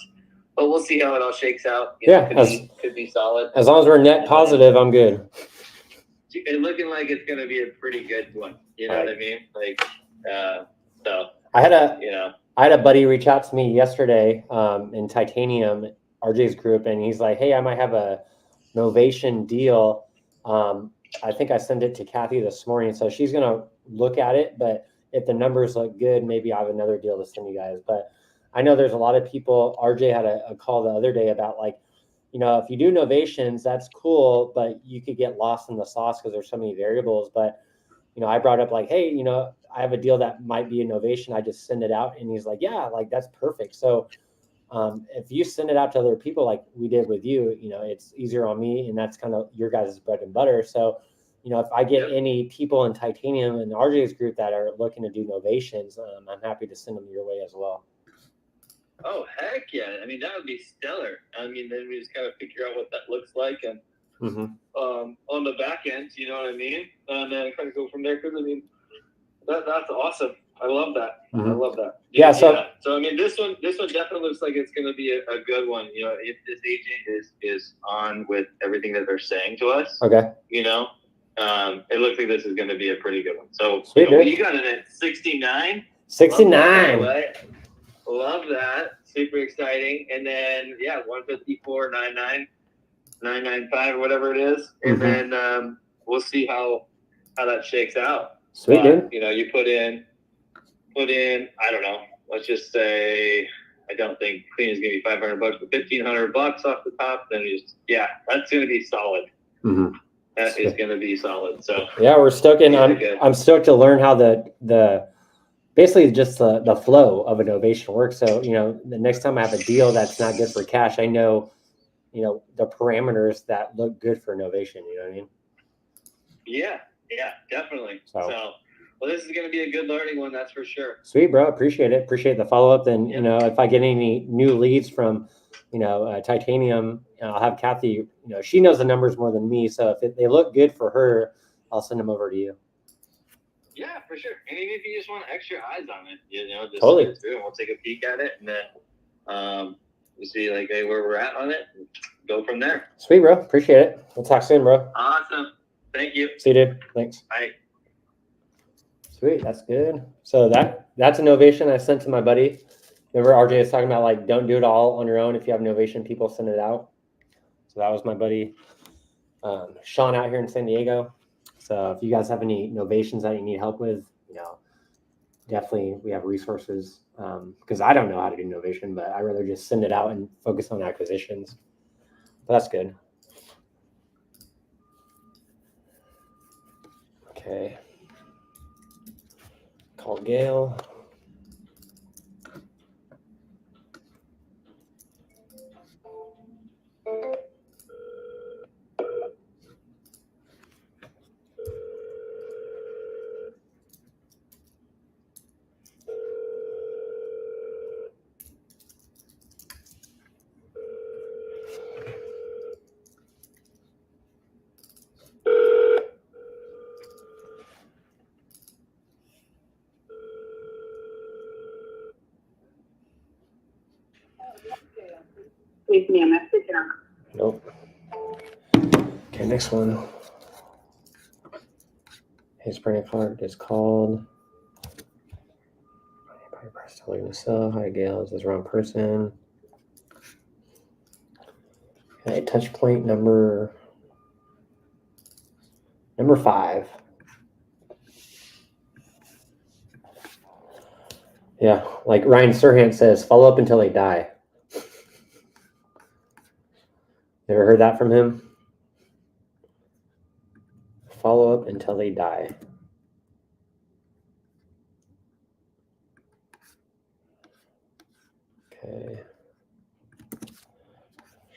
Speaker 15: But we'll see how it all shakes out. Could be solid.
Speaker 2: As long as we're net positive, I'm good.
Speaker 15: It's looking like it's going to be a pretty good one. You know what I mean? Like, so
Speaker 2: I had a buddy reach out to me yesterday in Titanium, RJ's group, and he's like, "Hey, I might have a Novation deal." I think I sent it to Kathy this morning, so she's gonna look at it. But if the numbers look good, maybe I have another deal to send you guys. But I know there's a lot of people. RJ had a call the other day about like, if you do novations, that's cool, but you could get lost in the sauce because there's so many variables. But, I brought up like, hey, I have a deal that might be a novation. I just send it out. And he's like, yeah, like that's perfect. So if you send it out to other people like we did with you, it's easier on me. And that's kind of your guys' bread and butter. So, if I get any people in Titanium and RJ's group that are looking to do novations, I'm happy to send them your way as well.
Speaker 15: Oh, heck yeah. I mean, that would be stellar. I mean, then we just kind of figure out what that looks like and on the back end, you know what I mean? And then kind of go from there because, I mean, that's awesome. I love that. I love that.
Speaker 2: Yeah,
Speaker 15: So, I mean, this one definitely looks like it's going to be a good one. If this agent is on with everything that they're saying to us,
Speaker 2: okay.
Speaker 15: It looks like this is going to be a pretty good one. So,
Speaker 2: Sweet, dude.
Speaker 15: you got it at 69.
Speaker 2: 69.
Speaker 15: Love that. Super exciting. And then 154, 99, 995 or whatever it is. And then we'll see how that shakes out.
Speaker 2: Sweet, dude.
Speaker 15: You put in I don't know, let's just say I don't think clean is gonna be $500, but $1,500 off the top, then that's gonna be solid. That is gonna be solid. So
Speaker 2: we're stoked. I'm stoked to learn how the basically just the flow of a novation works. So, the next time I have a deal that's not good for cash, I know, the parameters that look good for novation. You know what I mean?
Speaker 15: Yeah, definitely. So well, this is going to be a good learning one. That's for sure.
Speaker 2: Sweet, bro. Appreciate it. Appreciate the follow-up. And, if I get any new leads from, Titanium, I'll have Kathy, she knows the numbers more than me. So if they look good for her, I'll send them over to you.
Speaker 15: Yeah, for sure. And even if you just want extra eyes on it, just
Speaker 2: totally.
Speaker 15: Send it through and we'll take a peek at it and then we'll see like where we're at on it and go from there.
Speaker 2: Sweet, bro. Appreciate it. We'll talk soon, bro.
Speaker 15: Awesome. Thank you.
Speaker 2: See you, dude. Thanks.
Speaker 15: Bye.
Speaker 2: Sweet. That's good. So that's a novation I sent to my buddy. Remember RJ was talking about like, don't do it all on your own. If you have novation, people send it out. So that was my buddy, Sean out here in San Diego. So if you guys have any novations that you need help with, definitely we have resources because I don't know how to do novation, but I'd rather just send it out and focus on acquisitions. But that's good. Okay. Call Gail.
Speaker 6: Leave me a message.
Speaker 2: Nope. Okay, next one. His printing card is called. Still looking to sell. Hi, Gail. Is this the wrong person? Okay, touch point number 5. Yeah, like Ryan Serhant says, follow up until they die. You ever heard that from him? Follow up until they die. Okay.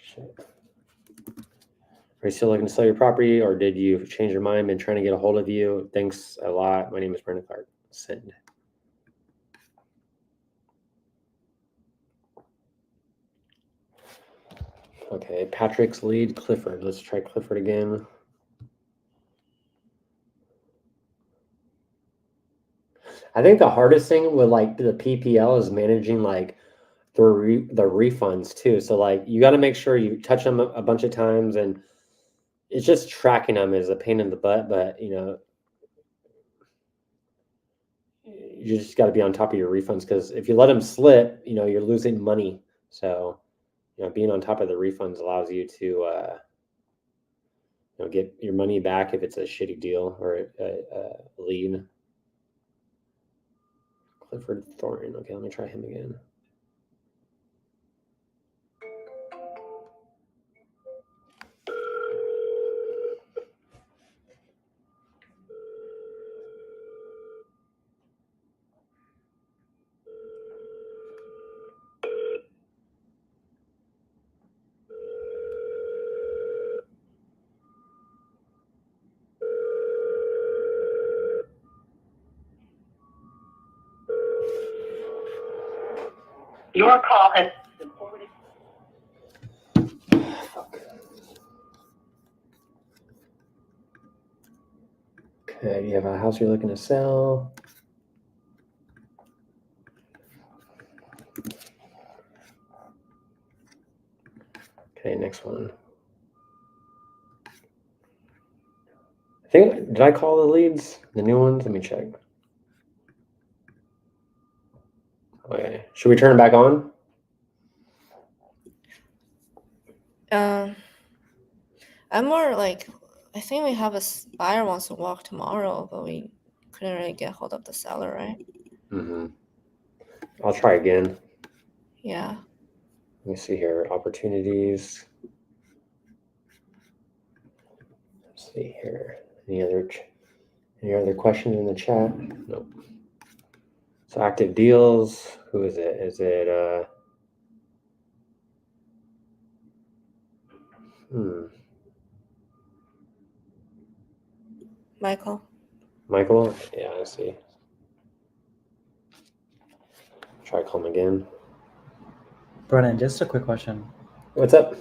Speaker 2: Shit. Are you still looking to sell your property, or did you change your mind? Been trying to get a hold of you. Thanks a lot. My name is Brendan Clark. Send. Okay, Patrick's lead, Clifford. Let's try Clifford again. I think the hardest thing with like the PPL is managing like the refunds too. So like you got to make sure you touch them a bunch of times, and it's just tracking them is a pain in the butt. But you know, you just got to be on top of your refunds, because if you let them slip, you know, you're losing money. So you know, being on top of the refunds allows you to you know, get your money back if it's a shitty deal or a lead. Clifford Thorne. Okay, let me try him again.
Speaker 6: Your call has been forwarded.
Speaker 2: Okay, you have a house you're looking to sell. Okay, next one. I think, did I call the leads? The new ones? Let me check. Okay, should we turn it back on?
Speaker 12: I'm more like, I think we have a buyer wants to walk tomorrow, but we couldn't really get hold of the seller, right?
Speaker 2: Mm-hmm. I'll try again.
Speaker 12: Yeah.
Speaker 2: Let me see here. Opportunities. Let's see here. Any other questions in the chat? Nope. So active deals. Who is it? Is it
Speaker 12: Michael?
Speaker 2: Michael? Yeah, I see. Try call him again.
Speaker 14: Brennan, just a quick question.
Speaker 2: What's up?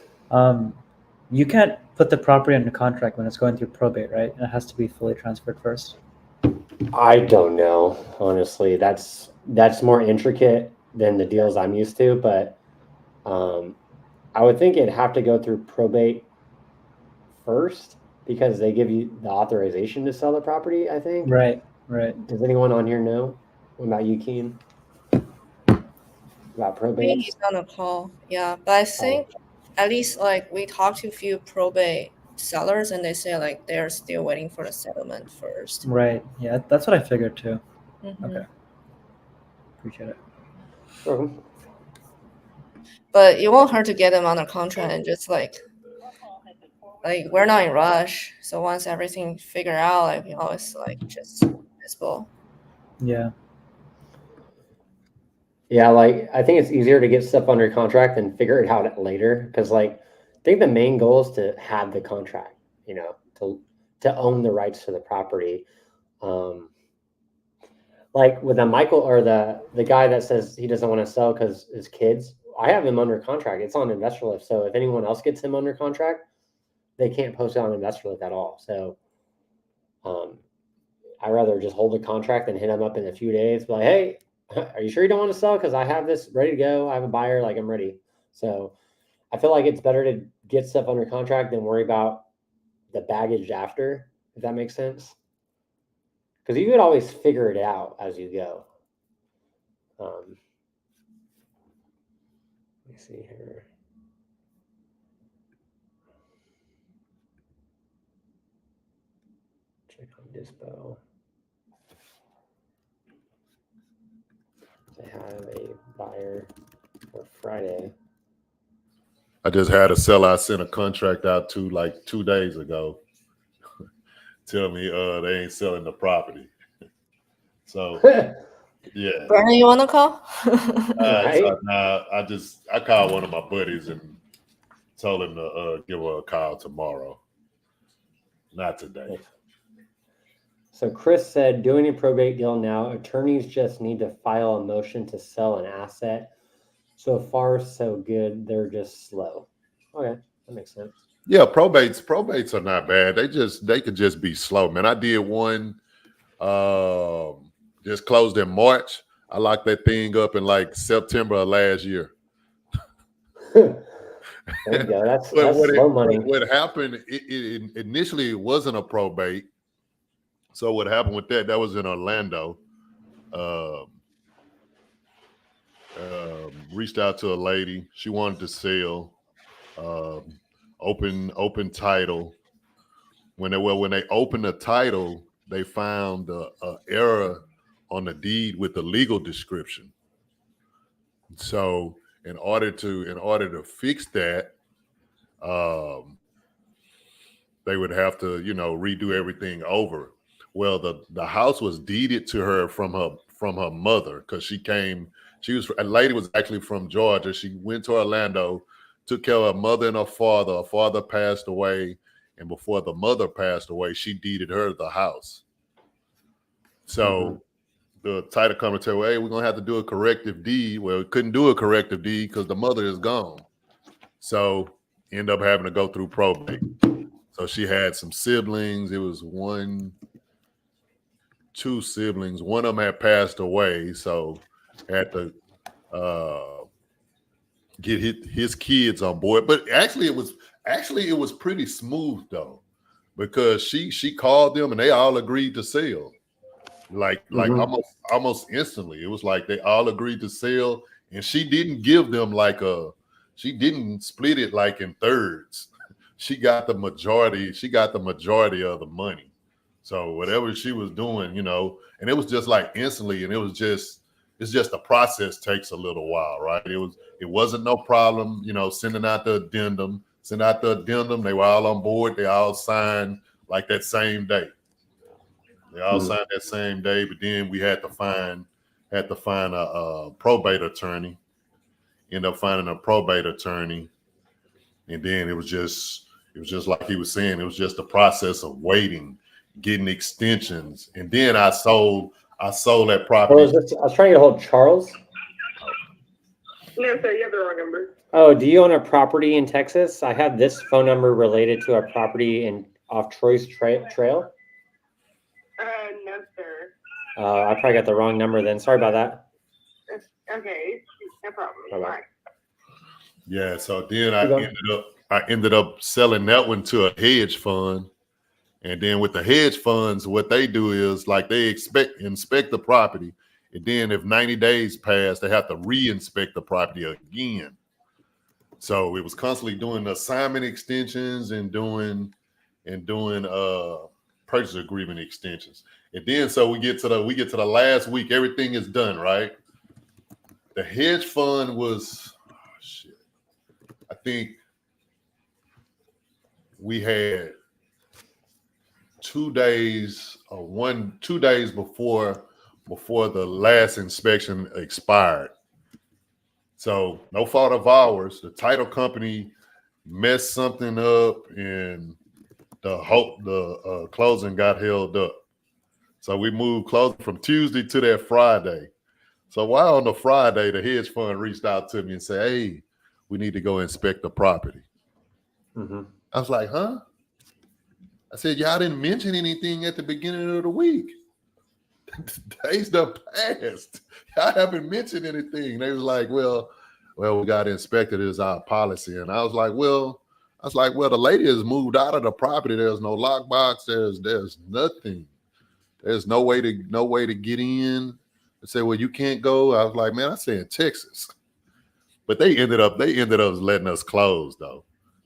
Speaker 14: You can't put the property under contract when it's going through probate, right? It has to be fully transferred first.
Speaker 2: I don't know, honestly. That's more intricate than the deals I'm used to, but I would think it'd have to go through probate first, because they give you the authorization to sell the property, I think.
Speaker 14: Right.
Speaker 2: Does anyone on here know? What about you, Keen? About
Speaker 12: I
Speaker 2: probate?
Speaker 12: think he's on a call. Yeah, but I think at least like we talked to a few probate sellers, and they say like they're still waiting for the settlement first.
Speaker 14: Right. Yeah, that's what I figured too.
Speaker 12: Mhm.
Speaker 14: Okay. Appreciate it.
Speaker 2: Welcome.
Speaker 12: But it won't hurt to get them under contract and just like we're not in rush. So once everything figured out, like we always like just dispo.
Speaker 14: Yeah.
Speaker 2: Yeah, like I think it's easier to get stuff under contract than figure it out later, because like I think the main goal is to have the contract, you know, to own the rights to the property. Like with the Michael or the guy that says he doesn't want to sell because his kids, I have him under contract. It's on InvestorLift. So if anyone else gets him under contract, they can't post it on InvestorLift at all. So I'd rather just hold the contract and hit him up in a few days. Be like, hey, are you sure you don't want to sell? Because I have this ready to go. I have a buyer, like I'm ready. So I feel like it's better to get stuff under contract than worry about the baggage after, if that makes sense. Because you could always figure it out as you go. see here. Check on Dispo. They have a buyer for Friday.
Speaker 10: I just had a seller I sent a contract out to like 2 days ago. Tell me they ain't selling the property. So yeah.
Speaker 12: Brandon, you want to call?
Speaker 2: Right.
Speaker 10: So, I called one of my buddies and told him to give her a call tomorrow. Not today.
Speaker 2: So Chris said, doing a probate deal now, attorneys just need to file a motion to sell an asset. So far, so good. They're just slow. Okay, that makes sense.
Speaker 10: Yeah, probates are not bad. They could just be slow, man. I did one just closed in March. I locked that thing up in like September of last year.
Speaker 2: There you go. That's slow money.
Speaker 10: What happened, it initially it wasn't a probate. So what happened with that was in Orlando. Reached out to a lady. She wanted to sell. Open title. When they opened the title, they found a error on the deed with the legal description. So in order to fix that, they would have to, redo everything over. Well, the house was deeded to her from her mother because a lady was actually from Georgia. She went to Orlando, took care of her mother and her father. Her father passed away, and before the mother passed away, she deeded her the house. So the title company tell her, hey, we're gonna have to do a corrective deed. Well, we couldn't do a corrective deed because the mother is gone. So end up having to go through probate. So she had some siblings. It was two siblings. One of them had passed away, so had to get his kids on board. But actually it was pretty smooth though, because she called them and they all agreed to sell. Like almost instantly. It was like they all agreed to sell, and she didn't give them she didn't split it like in thirds. She got the majority of the money. So whatever she was doing, and it was just like instantly, and it's just the process takes a little while, right? It wasn't no problem, sending out the addendum. They were all on board. They all signed like that same day. They all signed that same day, but then we had to find a probate attorney. End up finding a probate attorney, and then it was just like he was saying. It was just the process of waiting, getting extensions, and then I sold that property.
Speaker 2: I was trying to get a hold of Charles.
Speaker 16: No, sir, you have the wrong number.
Speaker 2: Oh, do you own a property in Texas? I have this phone number related to a property off Troy's Trail.
Speaker 16: No, sir.
Speaker 2: I probably got the wrong number then. Sorry about that.
Speaker 16: Okay, no problem.
Speaker 2: Bye-bye.
Speaker 10: Yeah, so then I ended up selling that one to a hedge fund. And then with the hedge funds, what they do is like they inspect the property. And then if 90 days pass, they have to re-inspect the property again. So it was constantly doing assignment extensions and doing purchase agreement extensions. And then so we get to the last week, everything is done, right? The hedge fund was I think we had 2 days before the last inspection expired. So no fault of ours. The title company messed something up, and the closing got held up. So we moved closing from Tuesday to that Friday. So while on the Friday, the hedge fund reached out to me and said, "Hey, we need to go inspect the property." I was like, "Huh?" I said, "Y'all didn't mention anything at the beginning of the week. Days done passed. Y'all haven't mentioned anything." They was like, well, we got inspected. It's our policy. And I was like, well, the lady has moved out of the property. There's no lockbox. There's nothing. There's no way to get in. They said, well, you can't go. I was like, man, I say in Texas. But they ended up letting us close though.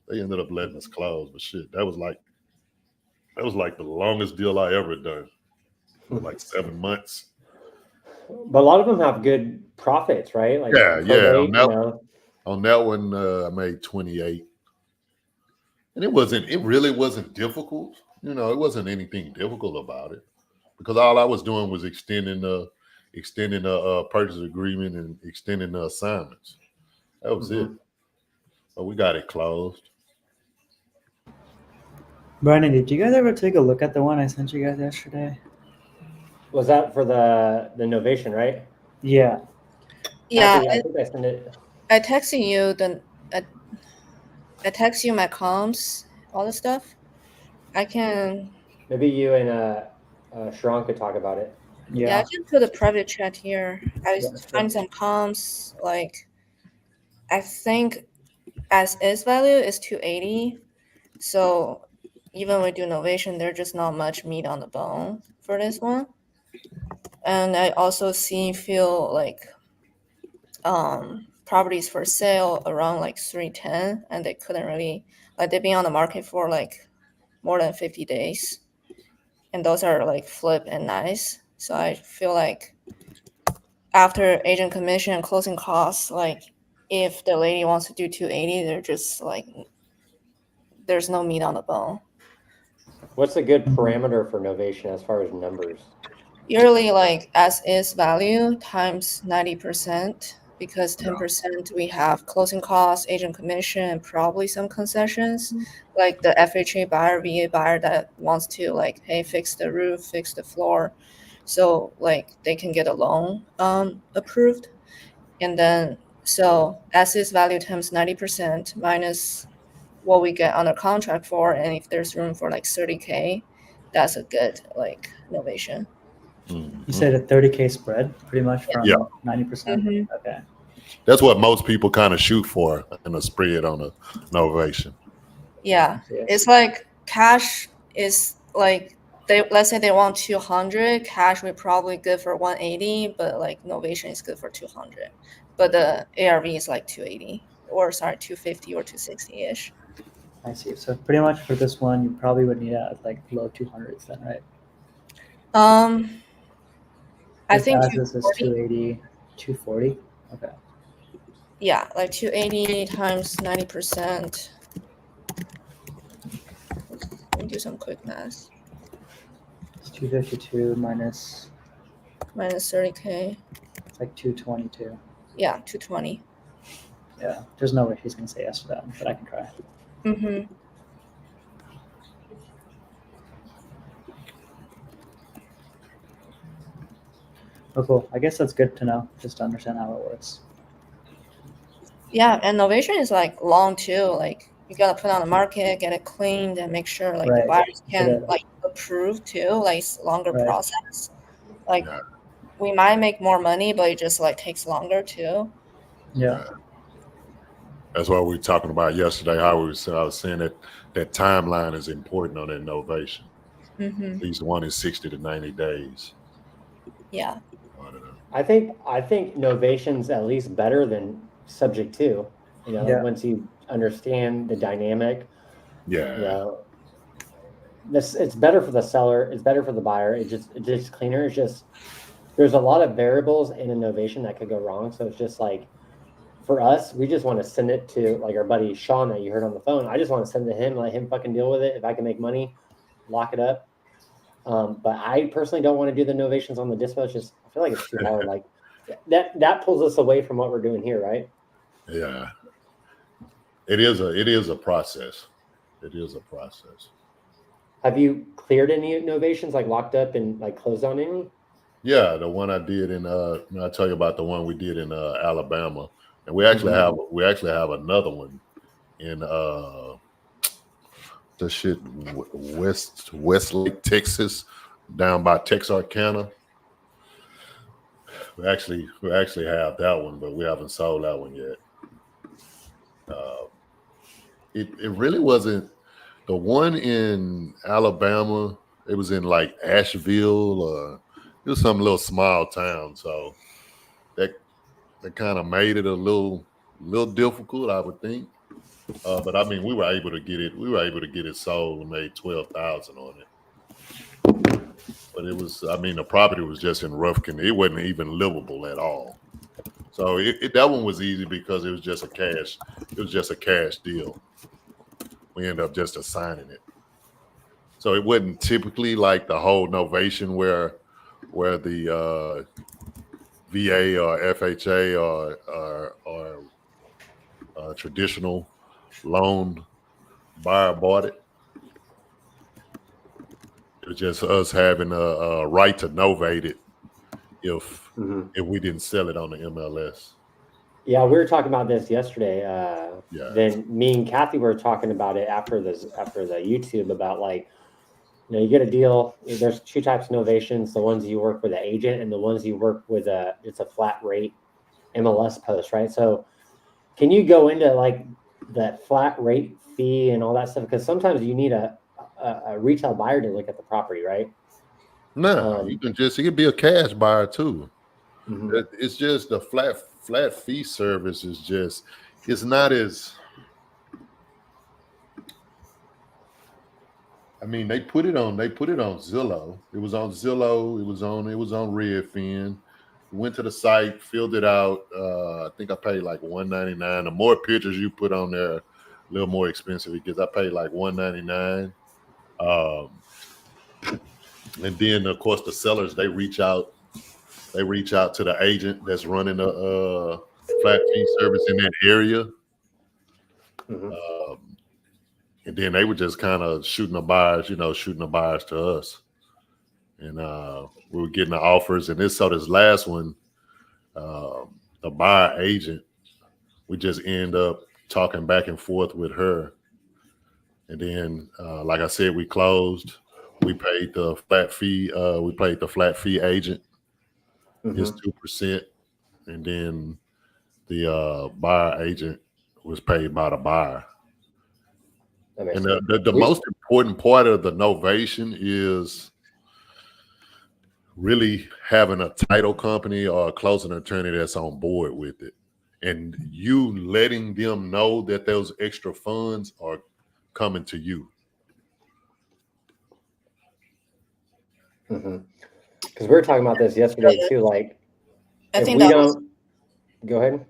Speaker 10: They ended up letting us close. But shit, that was like the longest deal I ever done. For like 7 months.
Speaker 2: But a lot of them have good profits, right? Like
Speaker 10: Yeah.
Speaker 2: probate,
Speaker 10: On that one, I made 28. And it really wasn't difficult. You know, it wasn't anything difficult about it. Because all I was doing was extending the purchase agreement and extending the assignments. That was it. But we got it closed.
Speaker 14: Brandon, did you guys ever take a look at the one I sent you guys yesterday?
Speaker 2: Was that for the Novation, right?
Speaker 14: Yeah.
Speaker 12: Yeah,
Speaker 2: I think I sent it.
Speaker 12: I texted you I text you my comms, all the stuff. I can.
Speaker 2: Maybe you and Sharon could talk about it.
Speaker 12: Yeah, I can put a private chat here. I find some comms. Like, I think as is value is 280. So even we do Novation, there's just not much meat on the bone for this one. And I also feel like properties for sale around like 310, and they couldn't really, like, they've been on the market for like more than 50 days, and those are like flip and nice. So I feel like after agent commission and closing costs, like if the lady wants to do 280, they're just like, there's no meat on the bone.
Speaker 2: What's a good parameter for Novation as far as numbers?
Speaker 12: Yearly, like as is value times 90%, because 10% we have closing costs, agent commission, and probably some concessions, like the FHA buyer, VA buyer that wants to like, hey, fix the roof, fix the floor, so like they can get a loan approved. And then so as is value times 90% minus what we get under contract for, and if there's room for like 30K, that's a good like Novation.
Speaker 14: You said a 30K spread, pretty much from 90%. Okay,
Speaker 10: that's what most people kind of shoot for in a spread on a Novation.
Speaker 12: Yeah, it's like cash is like let's say they want 200, cash we probably good for 180, but like Novation is good for 200, but the ARV is like 280 or 250 or 260 ish.
Speaker 14: I see. So pretty much for this one, you probably would need like low 200s then, right?
Speaker 12: I think
Speaker 14: this is 280, 240. Okay.
Speaker 12: Yeah, like 280 times 90%. Let me do some quick math.
Speaker 14: It's 252 minus
Speaker 12: 30K.
Speaker 14: It's like 222.
Speaker 12: Yeah, 220.
Speaker 14: Yeah, there's no way she's gonna say yes to that, but I can try.
Speaker 12: Mm-hmm.
Speaker 14: Oh, cool. I guess that's good to know, just to understand how it works.
Speaker 12: Yeah, and Novation is like long too. Like you gotta put on the market, get it cleaned, and make sure like the buyers can like approve too. Like it's longer process. Like we might make more money, but it just like takes longer too.
Speaker 14: Yeah.
Speaker 10: That's what we were talking about yesterday. I was saying that timeline is important on innovation.
Speaker 12: Mm-hmm.
Speaker 10: At least one is 60 to 90 days.
Speaker 12: Yeah.
Speaker 2: I think Novation's at least better than subject to. You know, once you understand the dynamic.
Speaker 10: Yeah.
Speaker 2: You know, it's better for the seller. It's better for the buyer. It's just cleaner. It's just there's a lot of variables in a Novation that could go wrong. So it's just like for us, we just want to send it to like our buddy Sean that you heard on the phone. I just want to send it to him, let him fucking deal with it. If I can make money, lock it up. But I personally don't want to do the Novations on the dispo. It's just I feel like it's too hard. Like that pulls us away from what we're doing here, right?
Speaker 10: Yeah. It is a process. It is a process.
Speaker 2: Have you cleared any Novations, like locked up and like closed on any?
Speaker 10: Yeah, the one I did in I'll tell you about the one we did in Alabama. And we actually have another one in Westlake, Texas, down by Texarkana. We actually have that one, but we haven't sold that one yet. It really wasn't the one in Alabama. It was in like Asheville. It was some little small town, so that kind of made it a little little difficult, I would think. But I mean, we were able to get it. We were able to get it sold and made $12,000 on it. But it was, I mean, the property was just in rough condition. It wasn't even livable at all. So that one was easy because it was just a cash. It was just a cash deal. We ended up just assigning it. So it wasn't typically like the whole novation where the VA or FHA or traditional loan buyer bought it. It was just us having a right to novate it if we didn't sell it on the MLS.
Speaker 2: Yeah, we were talking about this yesterday.
Speaker 10: Yeah.
Speaker 2: Then me and Kathy were talking about it after the YouTube about like, you know, you get a deal. There's two types of novations: the ones you work with an agent, and the ones you work with it's a flat rate MLS post, right? So, can you go into like that flat rate fee and all that stuff? Because sometimes you need a retail buyer to look at the property, right?
Speaker 10: No, it could be a cash buyer too. It's just the flat fee service is just, it's not as, I mean, they put it on Zillow. It was on Zillow. It was on Redfin. Went to the site, filled it out. I think I paid like $199. The more pictures you put on there, a little more expensive because I paid like $199. And then of course the sellers, they reach out to the agent that's running the flat fee service in that area. And then they were just kind of shooting the buyers to us. And we were getting the offers. And this last one, the buyer agent, we just end up talking back and forth with her. And then, like I said, we closed. We paid the flat fee. We paid the flat fee agent his 2%. And then the buyer agent was paid by the buyer. And the most important part of the novation is really having a title company or a closing attorney that's on board with it. And you letting them know that those extra funds are coming to you.
Speaker 2: Because we were talking about this yesterday too. Like,
Speaker 12: I
Speaker 2: if
Speaker 12: think
Speaker 2: we
Speaker 12: that
Speaker 2: don't, go ahead.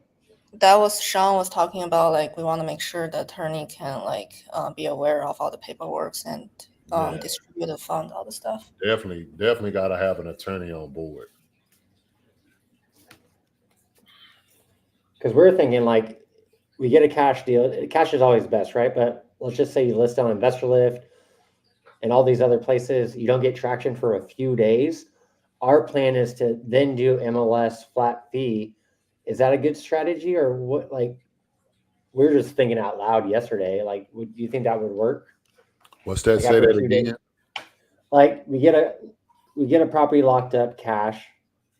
Speaker 12: That was Sean was talking about, like, we want to make sure the attorney can like be aware of all the paperwork and distribute the fund, all the stuff.
Speaker 10: Definitely got to have an attorney on board.
Speaker 2: Because we're thinking like we get a cash deal. Cash is always best, right? But let's just say you list on InvestorLift and all these other places, you don't get traction for a few days. Our plan is to then do MLS flat fee. Is that a good strategy, or what? Like, we're just thinking out loud yesterday. Like, do you think that would work?
Speaker 10: What's that?
Speaker 2: Like,
Speaker 10: Say
Speaker 2: after
Speaker 10: that
Speaker 2: a few
Speaker 10: again.
Speaker 2: days? Like, we get a property locked up, cash.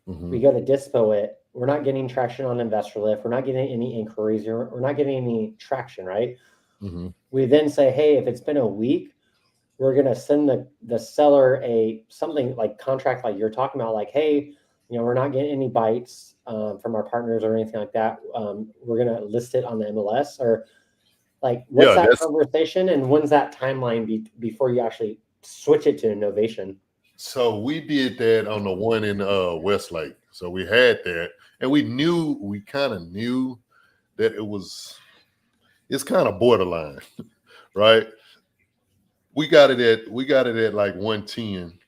Speaker 2: We go to dispo it. We're not getting traction on InvestorLift. We're not getting any inquiries. We're not getting any traction, right? We then say, hey, if it's been a week, we're going to send the seller something like contract like you're talking about, like, hey, you know, we're not getting any bites from our partners or anything like that. We're going to list it on the MLS, or like, what's that conversation, and when's that timeline before you actually switch it to innovation?
Speaker 10: So we did that on the one in Westlake. So we had that, and we kind of knew that it's kind of borderline, right? We got it at like 110.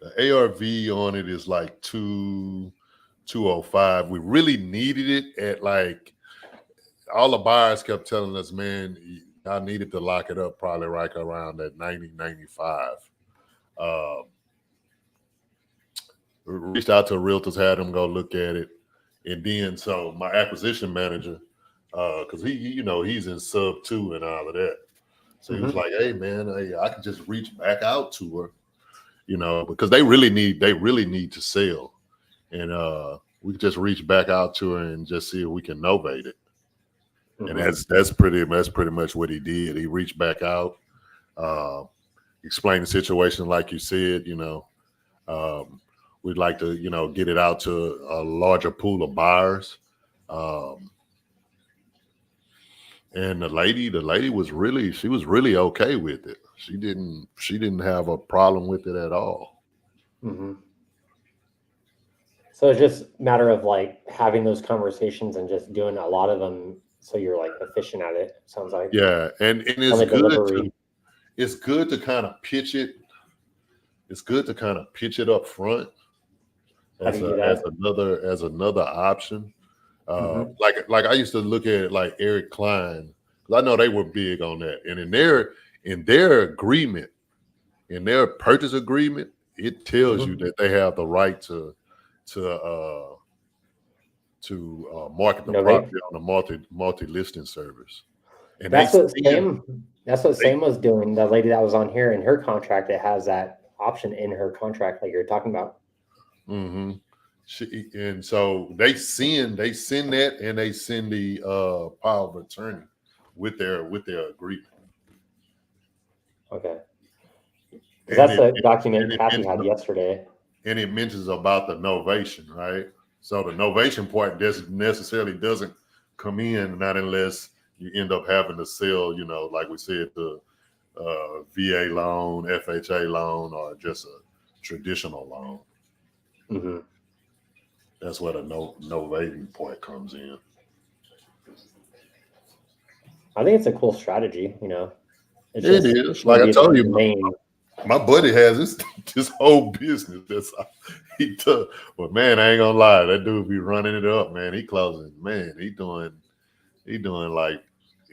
Speaker 10: The ARV on it is like 205. We really needed it at like, all the buyers kept telling us, man, I needed to lock it up probably right around that 90, 95. We reached out to realtors, had them go look at it. And then, so my acquisition manager, because he's in sub 2 and all of that. So he was like, hey man, I can just reach back out to her, you know, because they really need to sell. And we just reach back out to her and just see if we can novate it. And that's pretty much what he did. He reached back out, explained the situation like you said, you know. We'd like to, you know, get it out to a larger pool of buyers. And the lady was really okay with it. She didn't have a problem with it at all.
Speaker 2: Mm-hmm. So it's just a matter of like having those conversations and just doing a lot of them, so you're like efficient at it. Sounds like.
Speaker 10: Yeah, and it's good to kind of pitch it. It's good to kind of pitch it up front as another option. Like I used to look at it like Eric Klein, because I know they were big on that. And in their agreement, in their purchase agreement, it tells you that they have the right to market the property on a multi-listing service. And
Speaker 2: that's what Sam was doing. The lady that was on here, in her contract, it has that option in her contract, like you're talking about.
Speaker 10: Mm-hmm. And so they send that, and they send the power of attorney with their agreement.
Speaker 2: Okay. That's the document Kathy had yesterday.
Speaker 10: And it mentions about the novation, right? So the novation part doesn't come in, not unless you end up having to sell, like we said, the VA loan, FHA loan, or just a traditional loan.
Speaker 2: Mm-hmm.
Speaker 10: That's where the novating point comes in.
Speaker 2: I think it's a cool strategy,
Speaker 10: It is. Like I told you, my buddy has this whole business. That's how he does. But man, I ain't gonna lie, that dude be running it up, man. He closing, man. He doing like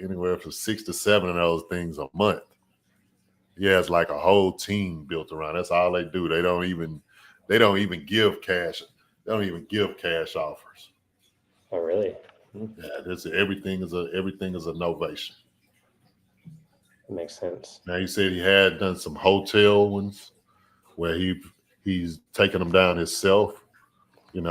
Speaker 10: anywhere from 6 to 7 of those things a month. He has like a whole team built around. That's all they do. They don't even give cash. They don't even give cash offers.
Speaker 2: Oh, really?
Speaker 10: Yeah, everything is a novation.
Speaker 2: That makes sense.
Speaker 10: Now, he said he had done some hotel ones where he's taken them down himself. He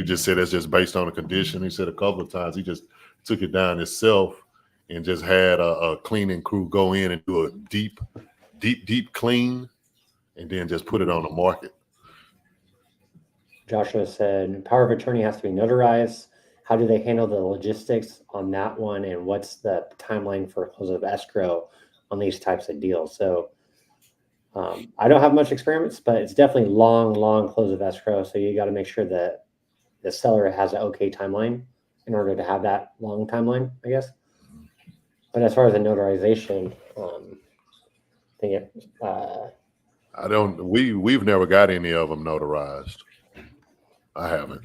Speaker 10: just said that's just based on the condition. He said a couple of times he just took it down himself and just had a cleaning crew go in and do a deep clean and then just put it on the market.
Speaker 2: Joshua said, power of attorney has to be notarized. How do they handle the logistics on that one? And what's the timeline for close of escrow on these types of deals? So I don't have much experience, but it's definitely long close of escrow. So you got to make sure that the seller has an okay timeline in order to have that long timeline, I guess. But as far as the notarization,
Speaker 10: we've never got any of them notarized. I haven't.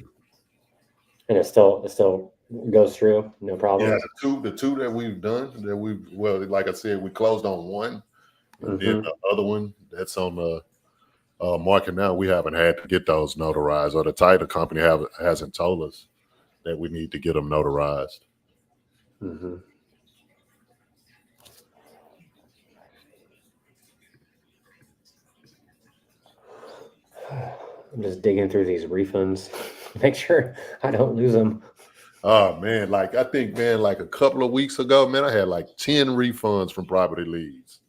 Speaker 2: And it still goes through, no problem.
Speaker 10: Yeah, the two that we've done, like I said, we closed on one, and then the other one that's on the market now, we haven't had to get those notarized, or the title company hasn't told us that we need to get them notarized.
Speaker 2: Mm-hmm. I'm just digging through these refunds, make sure I don't lose them.
Speaker 10: Oh man, I think like a couple of weeks ago, man, I had like 10 refunds from Property Leads.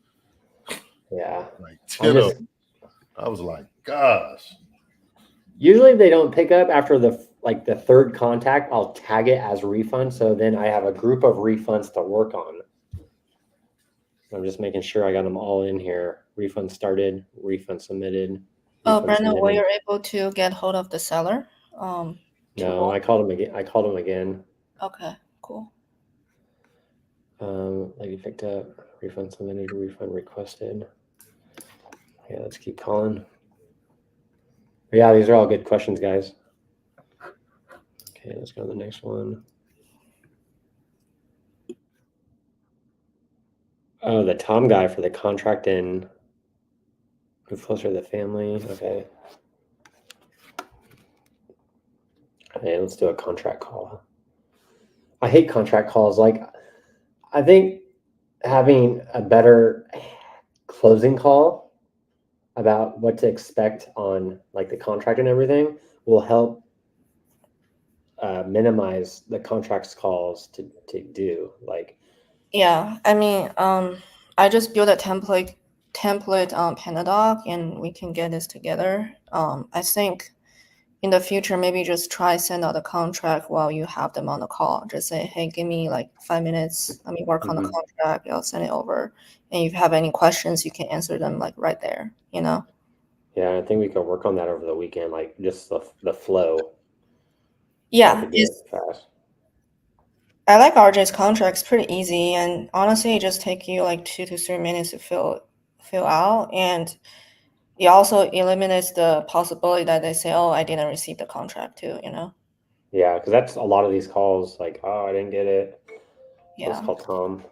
Speaker 2: Yeah,
Speaker 10: like 10 of them. I was like, gosh.
Speaker 2: Usually they don't pick up after the third contact. I'll tag it as refund, so then I have a group of refunds to work on. I'm just making sure I got them all in here. Refund started, refund submitted.
Speaker 12: Oh, Brandon, were you able to get hold of the seller?
Speaker 2: No, I called him again.
Speaker 12: Okay, cool.
Speaker 2: Lady picked up, refund submitted, refund requested. Yeah, let's keep calling. Yeah, these are all good questions, guys. Okay, let's go to the next one. Oh, the Tom guy for the contract in move closer to the family. Okay. Okay, let's do a contract call. I hate contract calls. I think having a better closing call about what to expect on the contract and everything will help minimize the contracts calls to do.
Speaker 12: Yeah, I mean, I just built a template on PandaDoc, and we can get this together. I think in the future, maybe just try send out the contract while you have them on the call. Just say, hey, give me like 5 minutes. Let me work on the contract. I'll send it over. And if you have any questions, you can answer them like right there, you know?
Speaker 2: Yeah, I think we can work on that over the weekend, like just the flow.
Speaker 12: Yeah,
Speaker 2: Do it fast.
Speaker 12: I like RJ's contract. It's pretty easy, and honestly, it just take you like 2 to 3 minutes to fill out, and it also eliminates the possibility that they say, "Oh, I didn't receive the contract too," you know?
Speaker 2: Yeah, because that's a lot of these calls. Like, oh, I didn't get it.
Speaker 12: Yeah.
Speaker 2: Let's call Tom.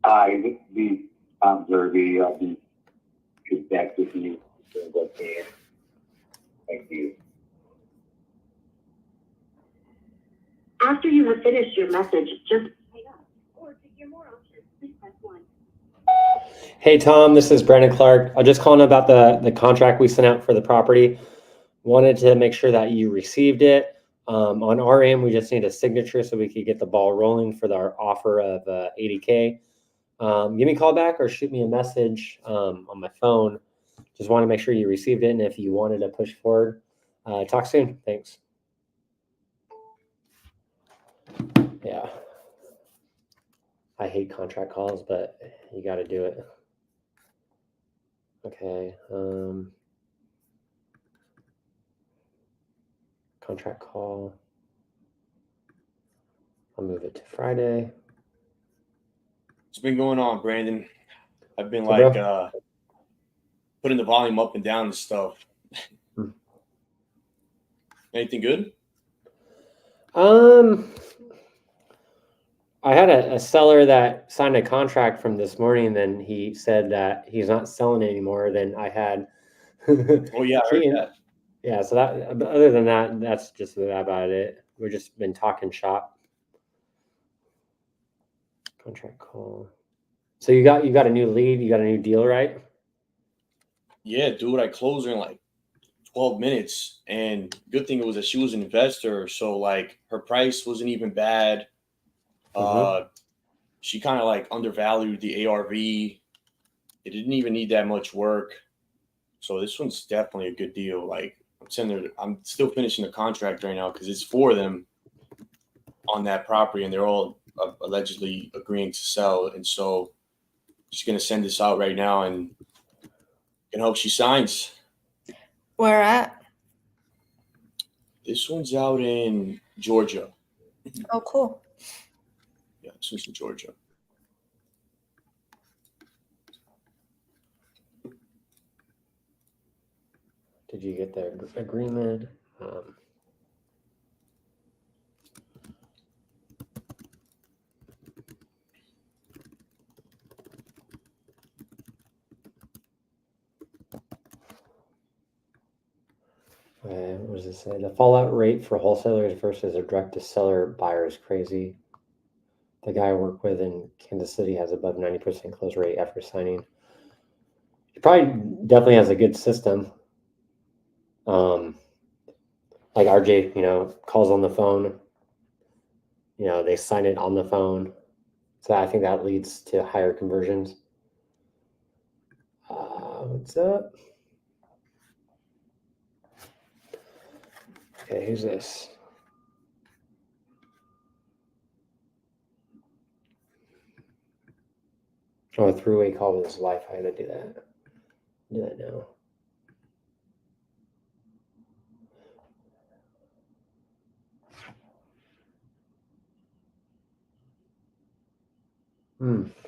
Speaker 17: Hi, this is Tom Zerby. I'll be back with you as soon as I can. Thank you.
Speaker 6: After you have finished your message, just hang up. Or to hear more options, please press 1.
Speaker 2: Hey, Tom, this is Brandon Clark. I'm just calling about the contract we sent out for the property. Wanted to make sure that you received it. On our end, we just need a signature so we could get the ball rolling for our offer of $80K. Give me a call back or shoot me a message on my phone. Just want to make sure you received it, and if you wanted to push forward, talk soon. Thanks. Yeah. I hate contract calls, but you got to do it. Okay. Contract call. I'll move it to Friday.
Speaker 7: What's been going on, Brandon? I've been
Speaker 2: Hey,
Speaker 7: like putting the volume up and down and stuff. Anything good?
Speaker 2: I had a seller that signed a contract from this morning, then he said that he's not selling anymore. Then I had
Speaker 7: Oh yeah, I heard that.
Speaker 2: Yeah, so that, but other than that, that's just about it. We've just been talking shop. Contract call. So you got a new lead, you got a new deal, right?
Speaker 7: Yeah, dude, I closed her in like 12 minutes. And good thing was that she was an investor. So like her price wasn't even bad. She kind of like undervalued the ARV. It didn't even need that much work. So this one's definitely a good deal. Like I'm still finishing the contract right now because it's for them on that property and they're all allegedly agreeing to sell. And so she's going to send this out right now and can hope she signs.
Speaker 12: Where at?
Speaker 7: This one's out in Georgia.
Speaker 12: Oh, cool.
Speaker 7: Yeah, this one's in Georgia.
Speaker 2: Did you get the agreement? What does it say? The fallout rate for wholesalers versus a direct-to-seller buyer is crazy. The guy I work with in Kansas City has above 90% close rate after signing. He probably definitely has a good system. Like RJ, calls on the phone. They sign it on the phone. So I think that leads to higher conversions. What's up? Okay, who's this? Oh, a three-way call with his wife. I gotta do that. Do that now.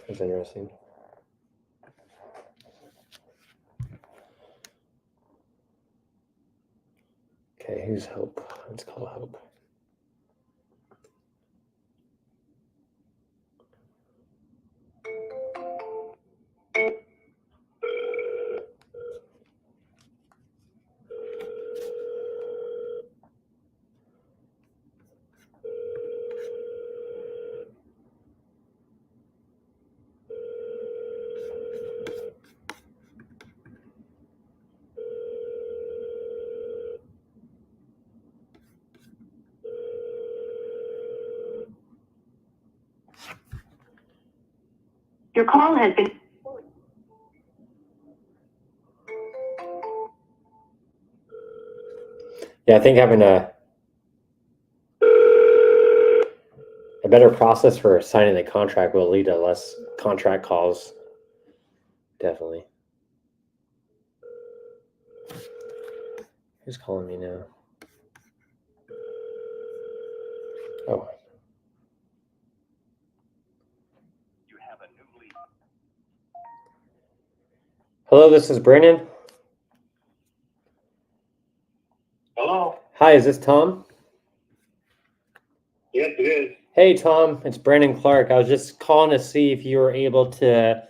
Speaker 2: That's interesting. Okay, who's Hope? Let's call Hope.
Speaker 6: Your call has been.
Speaker 2: Yeah, I think having a better process for signing the contract will lead to less contract calls. Definitely. Who's calling me now? Oh. Hello, this is Brandon.
Speaker 3: Hello.
Speaker 2: Hi, is this Tom?
Speaker 3: Yes, it is.
Speaker 2: Hey, Tom, it's Brandon Clark. I was just calling to see if you were able to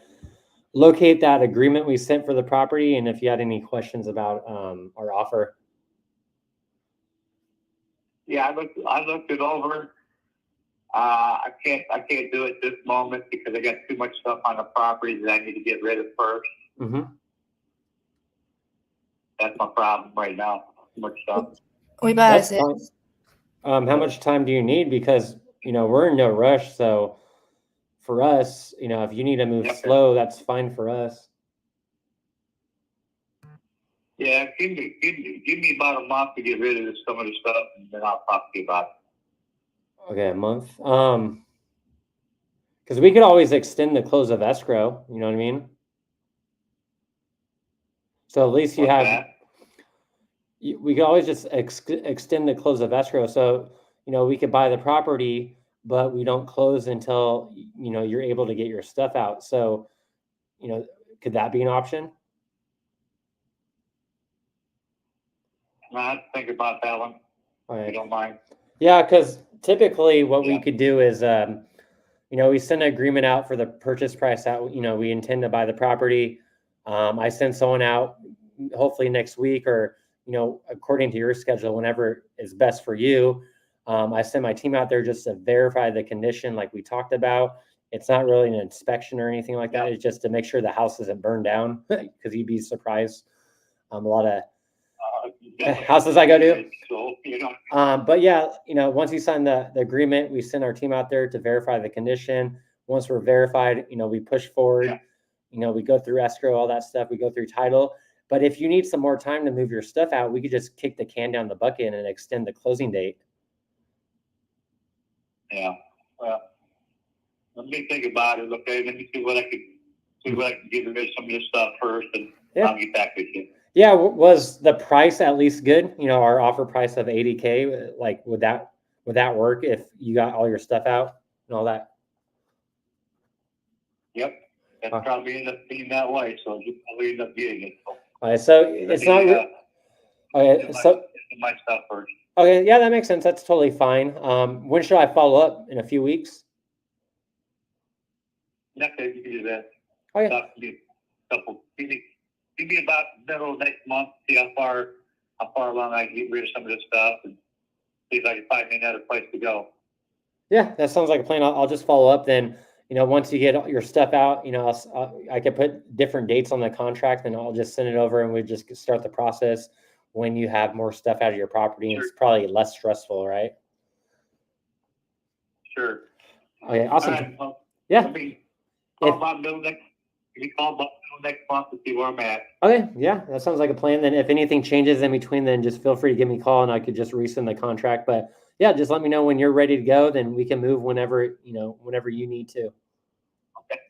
Speaker 2: locate that agreement we sent for the property and if you had any questions about our offer.
Speaker 3: Yeah, I looked it over. I can't do it this moment because I got too much stuff on the property that I need to get rid of first.
Speaker 2: Mm-hmm.
Speaker 3: That's my problem right now. Too much stuff.
Speaker 2: That's fine. How much time do you need? Because, we're in no rush. So for us, if you need to move slow, that's fine for us.
Speaker 3: Yeah, give me about a month to get rid of some of the stuff, and then I'll talk to you about it.
Speaker 2: Okay, a month. Because we could always extend the close of escrow. You know what I mean? So at least you
Speaker 3: What's
Speaker 2: have.
Speaker 3: that?
Speaker 2: We could always just extend the close of escrow. So we could buy the property, but we don't close until you're able to get your stuff out. So could that be an option?
Speaker 3: I'll think about that one.
Speaker 2: All right.
Speaker 3: If you don't mind.
Speaker 2: Yeah, because typically what we could do is, we send an agreement out for the purchase price out. We intend to buy the property. I send someone out hopefully next week or, according to your schedule, whenever is best for you. I send my team out there just to verify the condition like we talked about. It's not really an inspection or anything like that. It's just to make sure the house isn't burned down because you'd be surprised. A lot of houses I go to.
Speaker 3: So,
Speaker 2: But yeah, once you sign the agreement, we send our team out there to verify the condition. Once we're verified, we push forward. We go through escrow, all that stuff. We go through title. But if you need some more time to move your stuff out, we could just kick the can down the bucket and extend the closing date.
Speaker 3: Yeah. Well, let me think about it. Okay, let me see what I can get rid of some of this stuff first, and I'll get back with you.
Speaker 2: Yeah, was the price at least good? Our offer price of $80K, like would that work if you got all your stuff out and all that?
Speaker 3: Yep, that probably end up being that way. So you probably end up getting it. So,
Speaker 2: All right, so it's not. Okay, so
Speaker 3: my stuff first.
Speaker 2: Okay, yeah, that makes sense. That's totally fine. When should I follow up? In a few weeks?
Speaker 3: Okay, you can do that.
Speaker 2: Okay.
Speaker 3: Talk to me a couple. Give me about middle of next month. See how far along I can get rid of some of this stuff, and see if I can find me another place to go.
Speaker 2: Yeah, that sounds like a plan. I'll just follow up then. Once you get your stuff out, I could put different dates on the contract, and I'll just send it over, and we just start the process when you have more stuff out of your property. And it's probably less stressful, right?
Speaker 3: Sure.
Speaker 2: Okay, awesome.
Speaker 3: All right, well,
Speaker 2: Yeah.
Speaker 3: Let me call about middle next. Give me a call about middle next month to see where I'm at.
Speaker 2: Okay, yeah, that sounds like a plan. Then if anything changes in between, then just feel free to give me a call and I could just resend the contract. But yeah, just let me know when you're ready to go. Then we can move whenever you need to.
Speaker 3: Okay.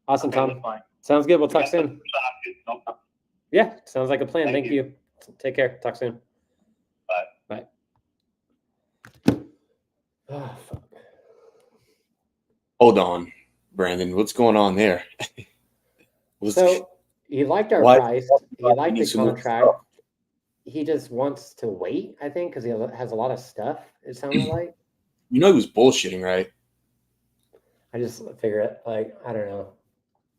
Speaker 2: Awesome,
Speaker 3: Okay,
Speaker 2: Tom.
Speaker 3: that's fine.
Speaker 2: Sounds good. We'll talk
Speaker 3: got
Speaker 2: soon.
Speaker 3: No problem.
Speaker 2: Yeah, sounds like a plan.
Speaker 3: Thank
Speaker 2: Thank you. Take care. Talk soon.
Speaker 3: Bye.
Speaker 2: Bye. Oh, fuck.
Speaker 7: Hold on, Brandon. What's going on there?
Speaker 2: So he liked our
Speaker 7: Why-
Speaker 2: price. He liked the
Speaker 7: needs to move
Speaker 2: contract. He just wants to wait, I think, because he has a lot of stuff, it sounded like.
Speaker 7: He was bullshitting, right?
Speaker 2: I just figure it, like, I don't know.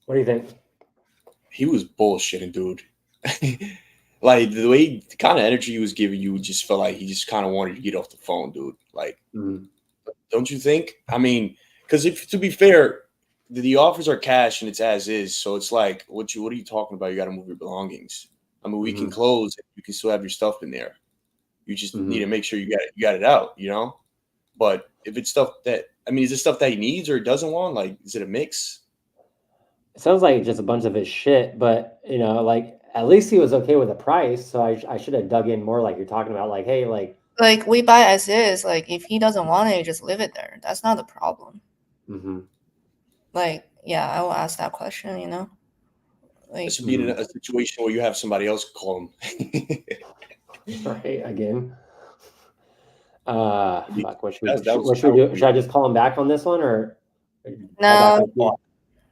Speaker 2: What do you think?
Speaker 7: He was bullshitting, dude. Like the kind of energy he was giving you, just felt like he just kind of wanted to get off the phone, dude. Like, don't you think? I mean, because to be fair, the offers are cash and it's as is, so it's like, what are you talking about? You got to move your belongings. I mean, we can close. You can still have your stuff in there. You just need to make sure you got it out, But if it's stuff that, is it stuff that he needs or doesn't want? Like, is it a mix?
Speaker 2: It sounds like just a bunch of his shit, but like at least he was okay with the price. So I should have dug in more, like you're talking about, like, hey, like
Speaker 12: we buy as is. Like if he doesn't want it, you just leave it there. That's not the problem. Like, yeah, I will ask that question. Like,
Speaker 7: It should be in a situation where you have somebody else call him.
Speaker 2: right again. Fuck, what should we do? Should I just call him back on this one, or
Speaker 12: no?
Speaker 2: What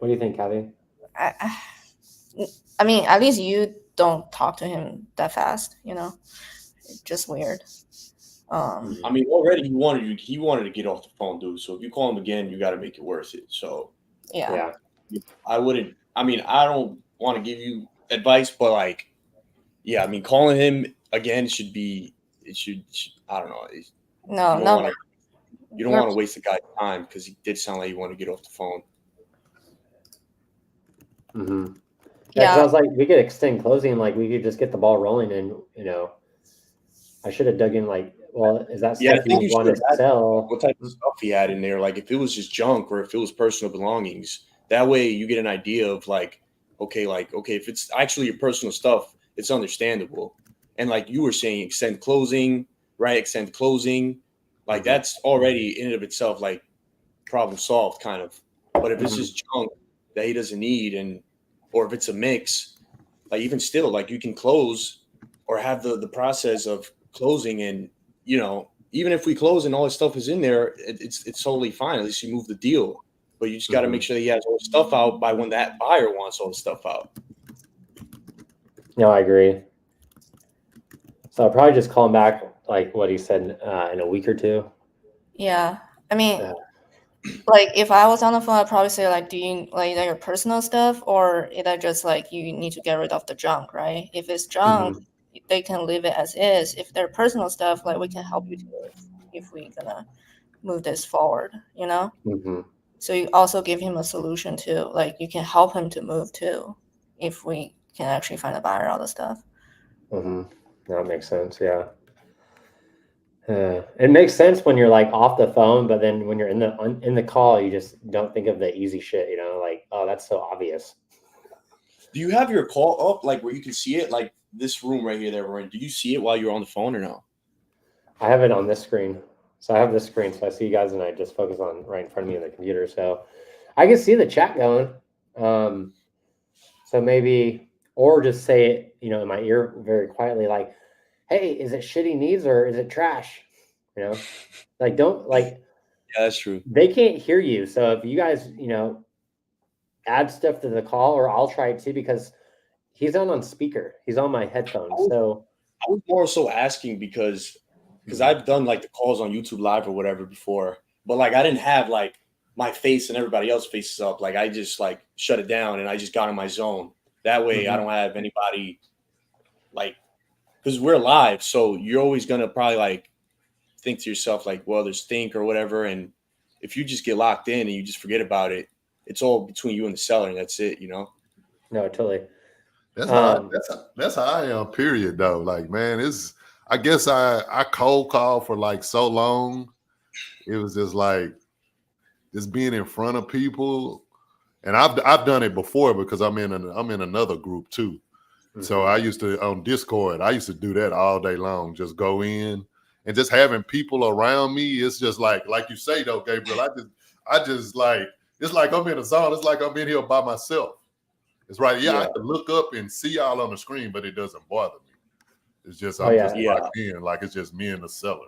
Speaker 2: do you think, Kathy?
Speaker 12: I mean, at least you don't talk to him that fast. It's just weird.
Speaker 7: I mean, already he wanted to get off the phone, dude. So if you call him again, you got to make it worth it. So
Speaker 12: yeah,
Speaker 7: I wouldn't. I mean, I don't want to give you advice, but like, yeah, I mean, calling him again should be. It should. I don't know. You don't want to waste the guy's time because he did sound like he wanted to get off the phone.
Speaker 2: Yeah, 'cause I was like, we could extend closing, like we could just get the ball rolling, and I should have dug in, like, well, is that stuff you want to sell?
Speaker 7: What type of stuff he had in there? Like, if it was just junk or if it was personal belongings, that way you get an idea of like, okay, if it's actually your personal stuff, it's understandable. And like you were saying, extend closing, right? Extend closing, like that's already in and of itself like problem solved, kind of. But if it's just junk that he doesn't need, or if it's a mix, like even still, like you can close or have the process of closing, and even if we close and all this stuff is in there, it's totally fine. At least you move the deal, but you just got to make sure that he has all the stuff out by when that buyer wants all the stuff out.
Speaker 2: No, I agree. So I'll probably just call him back, like what he said, in a week or two.
Speaker 12: Yeah, I mean, like if I was on the phone, I'd probably say like, do you like your personal stuff, or is that just like you need to get rid of the junk, right? If it's junk, they can leave it as is. If they're personal stuff, like we can help you do it if we're gonna move this forward, So you also give him a solution too, like you can help him to move too, if we can actually find a buyer, all the stuff.
Speaker 2: That makes sense. Yeah. It makes sense when you're like off the phone, but then when you're in the call, you just don't think of the easy shit, like, oh, that's so obvious.
Speaker 7: Do you have your call up, like where you can see it, like this room right here that we're in? Do you see it while you're on the phone or no?
Speaker 2: I have it on this screen. So I have this screen, so I see you guys, and I just focus on right in front of me on the computer. So I can see the chat going. So maybe, or just say it, in my ear very quietly, like, hey, is it shit he needs or is it trash? Like, don't like.
Speaker 7: Yeah, that's true.
Speaker 2: They can't hear you. So if you guys, add stuff to the call, or I'll try it too, because he's on speaker. He's on my headphones. So
Speaker 7: I was more so asking because I've done like the calls on YouTube Live or whatever before, but like I didn't have like my face and everybody else's faces up. Like I just like shut it down and I just got in my zone. That way I don't have anybody like, because we're live, so you're always gonna probably like think to yourself like, well, there's stink or whatever, and if you just get locked in and you just forget about it, it's all between you and the seller, and that's it,
Speaker 2: No, totally.
Speaker 10: That's how I am. Period. Though, like, man, I guess I cold call for like so long. It was just like just being in front of people, and I've done it before because I'm in another group too. So I used to, on Discord, I used to do that all day long. Just go in and just having people around me. It's just like you say though, Gabriel. I just like, it's like I'm in a zone. It's like I'm in here by myself. It's right. Yeah, I can look up and see y'all on the screen, but it doesn't bother me. It's just I'm just locked in, like it's just me and the seller.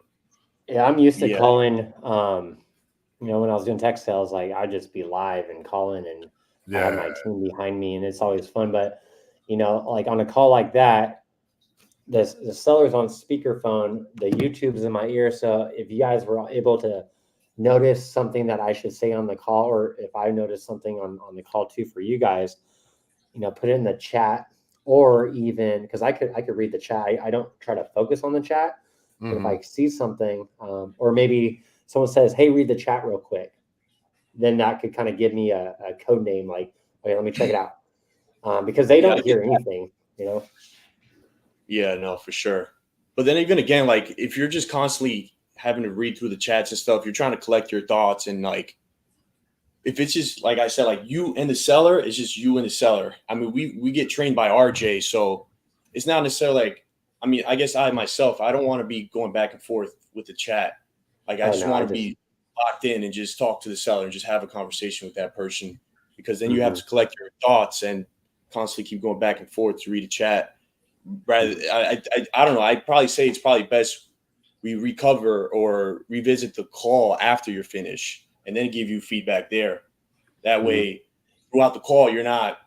Speaker 2: Yeah, I'm used to calling. When I was doing tech sales, like I'd just be live and calling, and I had my team behind me, and it's always fun. But like on a call like that, the seller's on speakerphone, the YouTube's in my ear. So if you guys were able to notice something that I should say on the call, or if I noticed something on the call too for you guys, put it in the chat, or even because I could read the chat. I don't try to focus on the chat. But if I see something, or maybe someone says, hey, read the chat real quick, then that could kind of give me a code name, like, okay, let me check it out. Because they don't hear anything,
Speaker 7: Yeah, no, for sure. But then even again, like if you're just constantly having to read through the chats and stuff, you're trying to collect your thoughts and like if it's just like I said, like you and the seller, it's just you and the seller. I mean, we get trained by RJ, so it's not necessarily like, I mean, I guess I myself, I don't want to be going back and forth with the chat. Like I just want to be locked in and just talk to the seller and just have a conversation with that person, because then you have to collect your thoughts and constantly keep going back and forth to read a chat. Rather, I don't know. I'd probably say it's probably best we recover or revisit the call after you're finished and then give you feedback there. That way, throughout the call, you're not,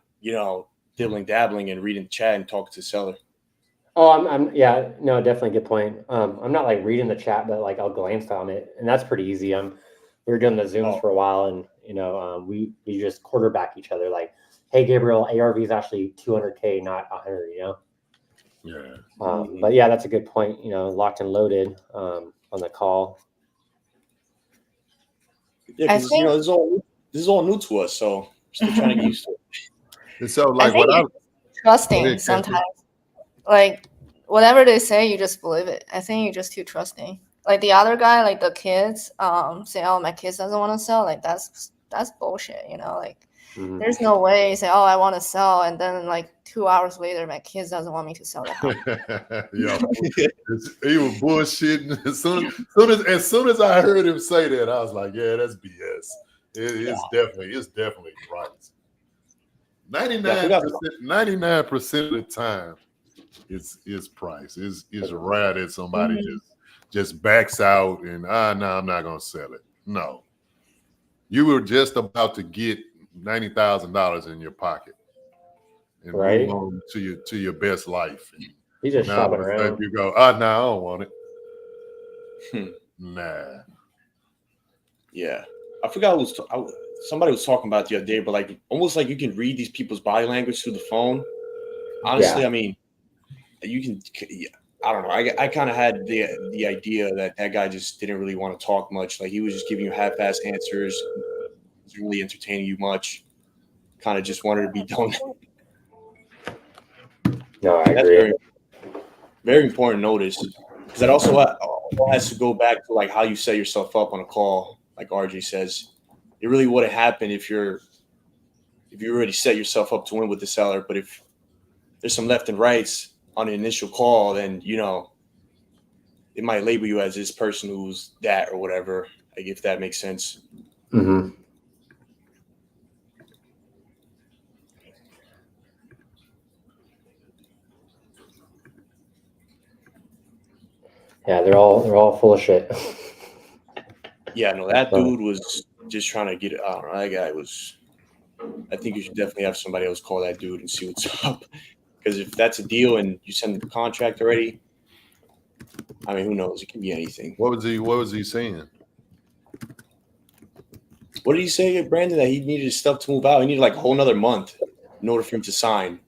Speaker 7: dibbling, dabbling and reading the chat and talking to the seller.
Speaker 2: Oh, yeah, no, definitely good point. I'm not like reading the chat, but like I'll glance on it, and that's pretty easy. We were doing the Zooms for a while, and we just quarterback each other. Like, hey, Gabriel, ARV is actually 200K, not 100.
Speaker 10: Yeah.
Speaker 2: But yeah, that's a good point. Locked and loaded on the call.
Speaker 7: Yeah, because this is all new to us, so still trying to get used to it.
Speaker 10: And so, like,
Speaker 12: trusting sometimes. Like whatever they say, you just believe it. I think you're just too trusting. Like the other guy, like the kids, say, "Oh, my kids doesn't want to sell." Like that's bullshit. Like there's no way you say, "Oh, I want to sell," and then like 2 hours later, my kids doesn't want me to sell the house.
Speaker 10: He was bullshitting. As soon as I heard him say that, I was like, "Yeah, that's BS." It's definitely price. 99% of the time, it's price. It's rare that somebody just backs out and no, I'm not gonna sell it. No, you were just about to get $90,000 in your pocket and move on to your best life.
Speaker 2: He's just shopping around.
Speaker 10: You go, no, I don't want it. Nah.
Speaker 7: Yeah, I forgot somebody was talking about the other day, but like almost like you can read these people's body language through the phone. Honestly, I mean, you can. I don't know. I kind of had the idea that guy just didn't really want to talk much. Like he was just giving you half-assed answers, wasn't really entertaining you much. Kind of just wanted to be done.
Speaker 2: No, I agree.
Speaker 7: Very, very important notice, because that also has to go back to like how you set yourself up on a call. Like RJ says, it really wouldn't happen if you already set yourself up to win with the seller. But if there's some left and rights on the initial call, then it might label you as this person who's that or whatever. Like if that makes sense.
Speaker 2: Mm-hmm. Yeah, they're all full of shit.
Speaker 7: Yeah, no, that dude was just trying to get it. I don't know. That guy was. I think you should definitely have somebody else call that dude and see what's up. Because if that's a deal and you send the contract already, I mean, who knows? It can be anything.
Speaker 10: What was he saying?
Speaker 7: What did he say, Brandon? That he needed his stuff to move out. He needed like a whole nother month in order for him to sign.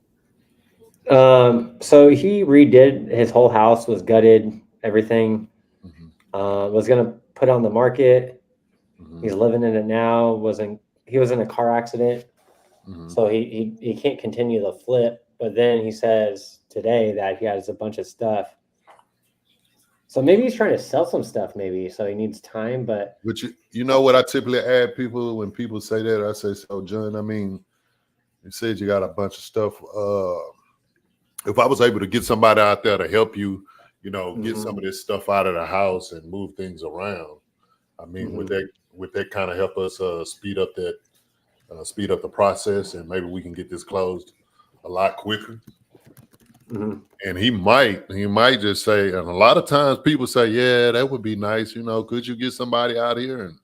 Speaker 2: So he redid his whole house, was gutted, everything. Was gonna put on the market. He's living in it now. He was in a car accident, so he can't continue the flip. But then he says today that he has a bunch of stuff. So maybe he's trying to sell some stuff, maybe. So he needs time, but
Speaker 10: you know what I typically add people when people say that, I say, so John, I mean, you said you got a bunch of stuff. If I was able to get somebody out there to help you, get some of this stuff out of the house and move things around, I mean, would that kind of help us speed up the process, and maybe we can get this closed a lot quicker? And he might just say, and a lot of times people say, yeah, that would be nice. Could you get somebody out here and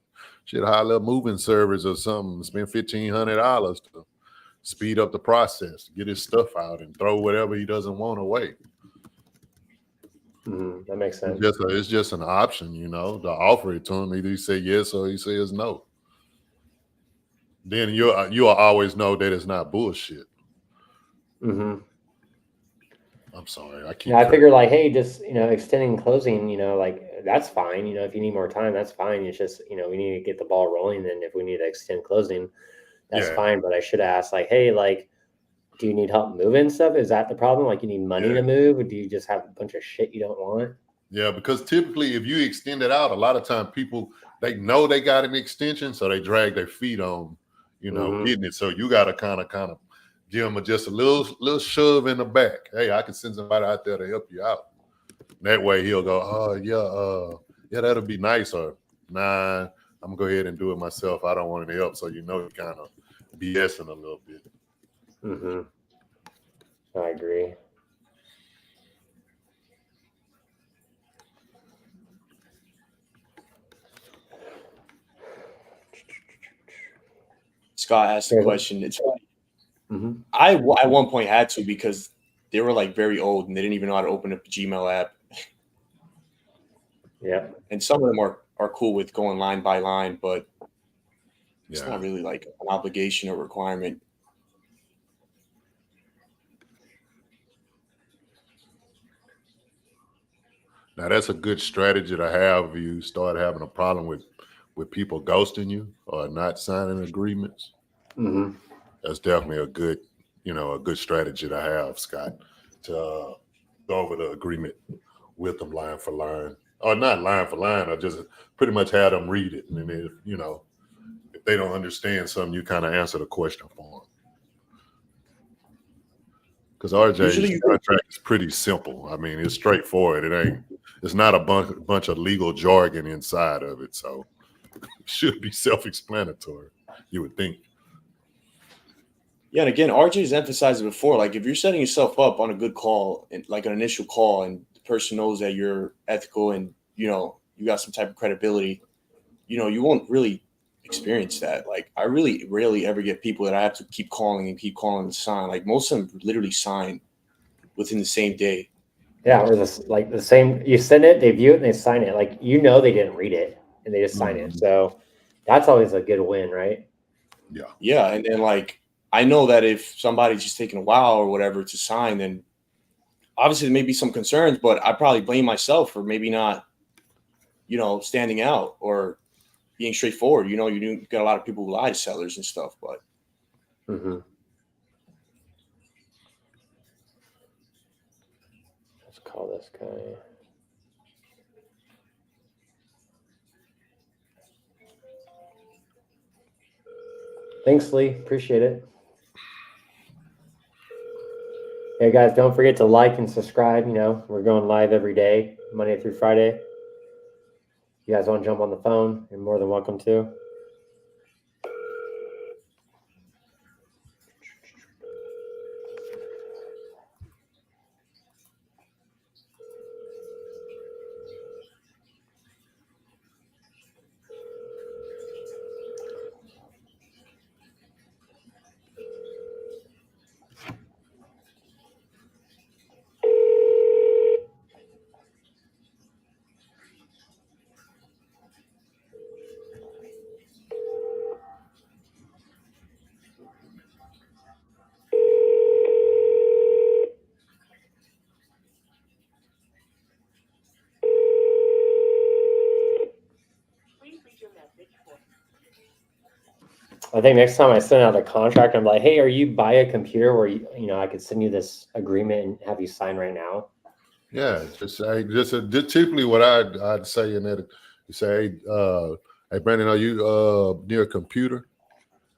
Speaker 10: hire a moving service or something, spend $1,500 to speed up the process, get his stuff out and throw whatever he doesn't want away.
Speaker 2: That makes sense.
Speaker 10: It's just an option, to offer it to him. Either he say yes or he says no. Then you'll always know that it's not bullshit. I'm sorry.
Speaker 2: I figure like, hey, just extending closing, like that's fine. If you need more time, that's fine. It's just we need to get the ball rolling. And if we need to extend closing, that's fine. But I should ask like, hey, like, do you need help moving stuff? Is that the problem? Like, you need money to move, or do you just have a bunch of shit you don't want?
Speaker 10: Yeah, because typically if you extend it out, a lot of time people they know they got an extension, so they drag their feet on, getting it. So you got to kind of give them just a little shove in the back. Hey, I can send somebody out there to help you out. That way he'll go, oh yeah, that'll be nice. Or nah, I'm gonna go ahead and do it myself. I don't want any help. So you kind of BSing a little bit.
Speaker 2: I agree.
Speaker 7: Scott asked the question. It's funny. I at one point had to because they were like very old and they didn't even know how to open up a Gmail app.
Speaker 2: Yeah.
Speaker 7: And some of them are cool with going line by line, but it's not really like an obligation or requirement.
Speaker 10: Now that's a good strategy to have if you start having a problem with people ghosting you or not signing agreements. That's definitely a good strategy to have, Scott, to go over the agreement with them line for line, or not line for line, or just pretty much have them read it. And then if they don't understand something, you kind of answer the question for them. Because RJ's contract is pretty simple. I mean, it's straightforward. It's not a bunch of legal jargon inside of it. So it should be self-explanatory, you would think.
Speaker 7: Yeah, and again, RJ's emphasized it before. Like, if you're setting yourself up on a good call, and like an initial call, and the person knows that you're ethical and you got some type of credibility, you won't really experience that. Like, I really rarely ever get people that I have to keep calling to sign. Like, most of them literally sign within the same day.
Speaker 2: Yeah, or the same. You send it, they view it, and they sign it. Like, they didn't read it, and they just sign it. So that's always a good win, right?
Speaker 10: Yeah.
Speaker 7: Yeah, and then like, I know that if somebody's just taking a while or whatever to sign, then obviously there may be some concerns, but I probably blame myself for maybe not, standing out or being straightforward. You got a lot of people who lie to sellers and stuff, but.
Speaker 2: Let's call this guy. Thanks, Lee. Appreciate it. Hey guys, don't forget to like and subscribe. We're going live every day, Monday through Friday. If you guys want to jump on the phone, you're more than welcome to. I think next time I send out a contract, I'm like, hey, are you by a computer where I could send you this agreement and have you sign right now?
Speaker 10: Yeah, just typically what I'd say in that, you say, hey Brandon, are you near a computer?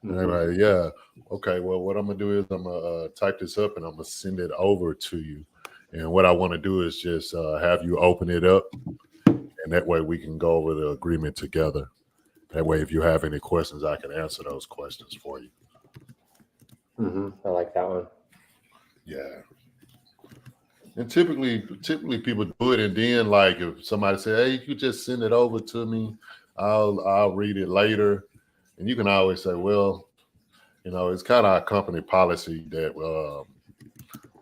Speaker 10: And they're like, yeah. Okay, well, what I'm gonna do is I'm gonna type this up and I'm gonna send it over to you. And what I want to do is just have you open it up, and that way we can go over the agreement together. That way, if you have any questions, I can answer those questions for you.
Speaker 2: I like that one.
Speaker 10: Yeah. And typically people do it, and then like if somebody say, "Hey, you just send it over to me, I'll read it later," and you can always say, "Well, it's kind of our company policy that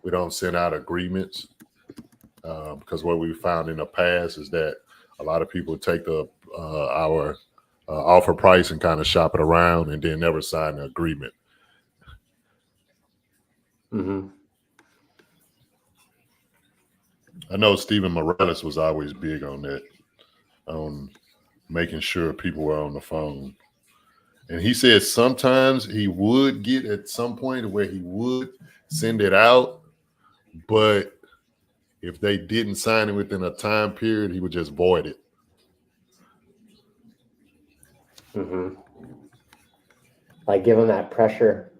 Speaker 10: we don't send out agreements because what we found in the past is that a lot of people take our offer price and kind of shop it around and then never sign the agreement." I know Stephen Morales was always big on that, on making sure people were on the phone. And he said sometimes he would get at some point where he would send it out, but if they didn't sign it within a time period, he would just void it.
Speaker 2: Mm-hmm. Like give them that pressure.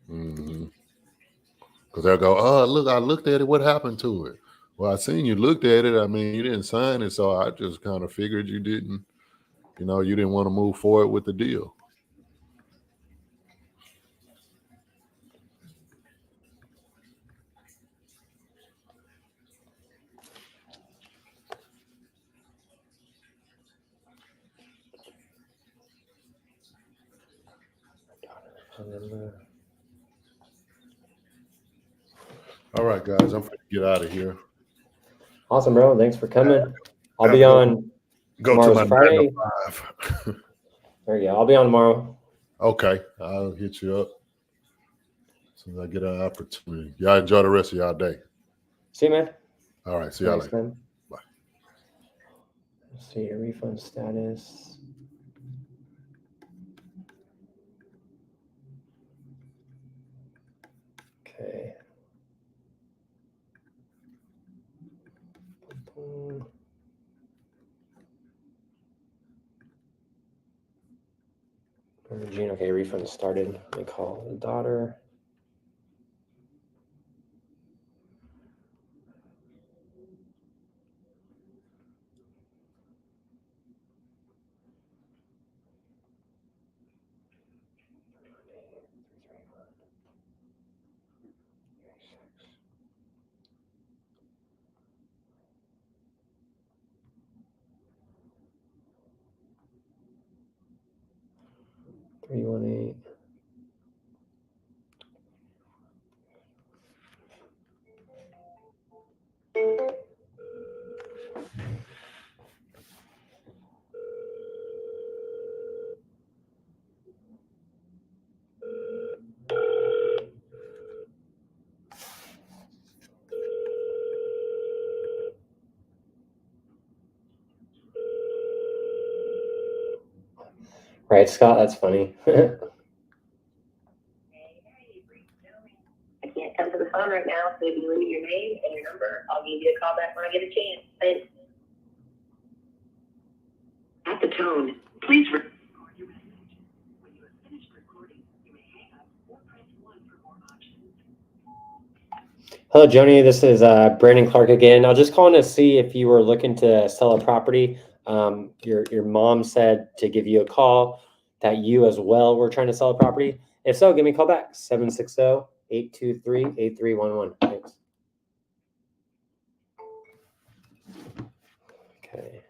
Speaker 10: Because they'll go, oh, look, I looked at it. What happened to it? Well, I seen you looked at it. I mean, you didn't sign it, so I just kind of figured you didn't, you didn't want to move forward with the deal. All right, guys, I'm going to get out of here.
Speaker 2: Awesome, bro. Thanks for coming. I'll be on.
Speaker 10: Go to my
Speaker 2: Friday.
Speaker 10: 9 to 5.
Speaker 2: There you go. I'll be on tomorrow.
Speaker 10: Okay, I'll hit you up as soon as I get an opportunity. Y'all enjoy the rest of y'all day.
Speaker 2: See you, man.
Speaker 10: All right, see y'all later.
Speaker 2: Man.
Speaker 10: Bye.
Speaker 2: Let's see your refund status. Okay. Gene, okay, refund started. Let me call the daughter. Three 1-8. Right, Scott, that's funny.
Speaker 6: I can't come to the phone right now, so if you leave your name and your number, I'll give you a call back when I get a chance. Thanks. At the tone, please record your message. When you have finished recording, you may hang up or press 1 for more options.
Speaker 2: Hello, Joni. This is Brandon Clark again. I was just calling to see if you were looking to sell a property. Your mom said to give you a call, that you as well were trying to sell a property. If so, give me a call back, 760-823-8311. Thanks. Okay.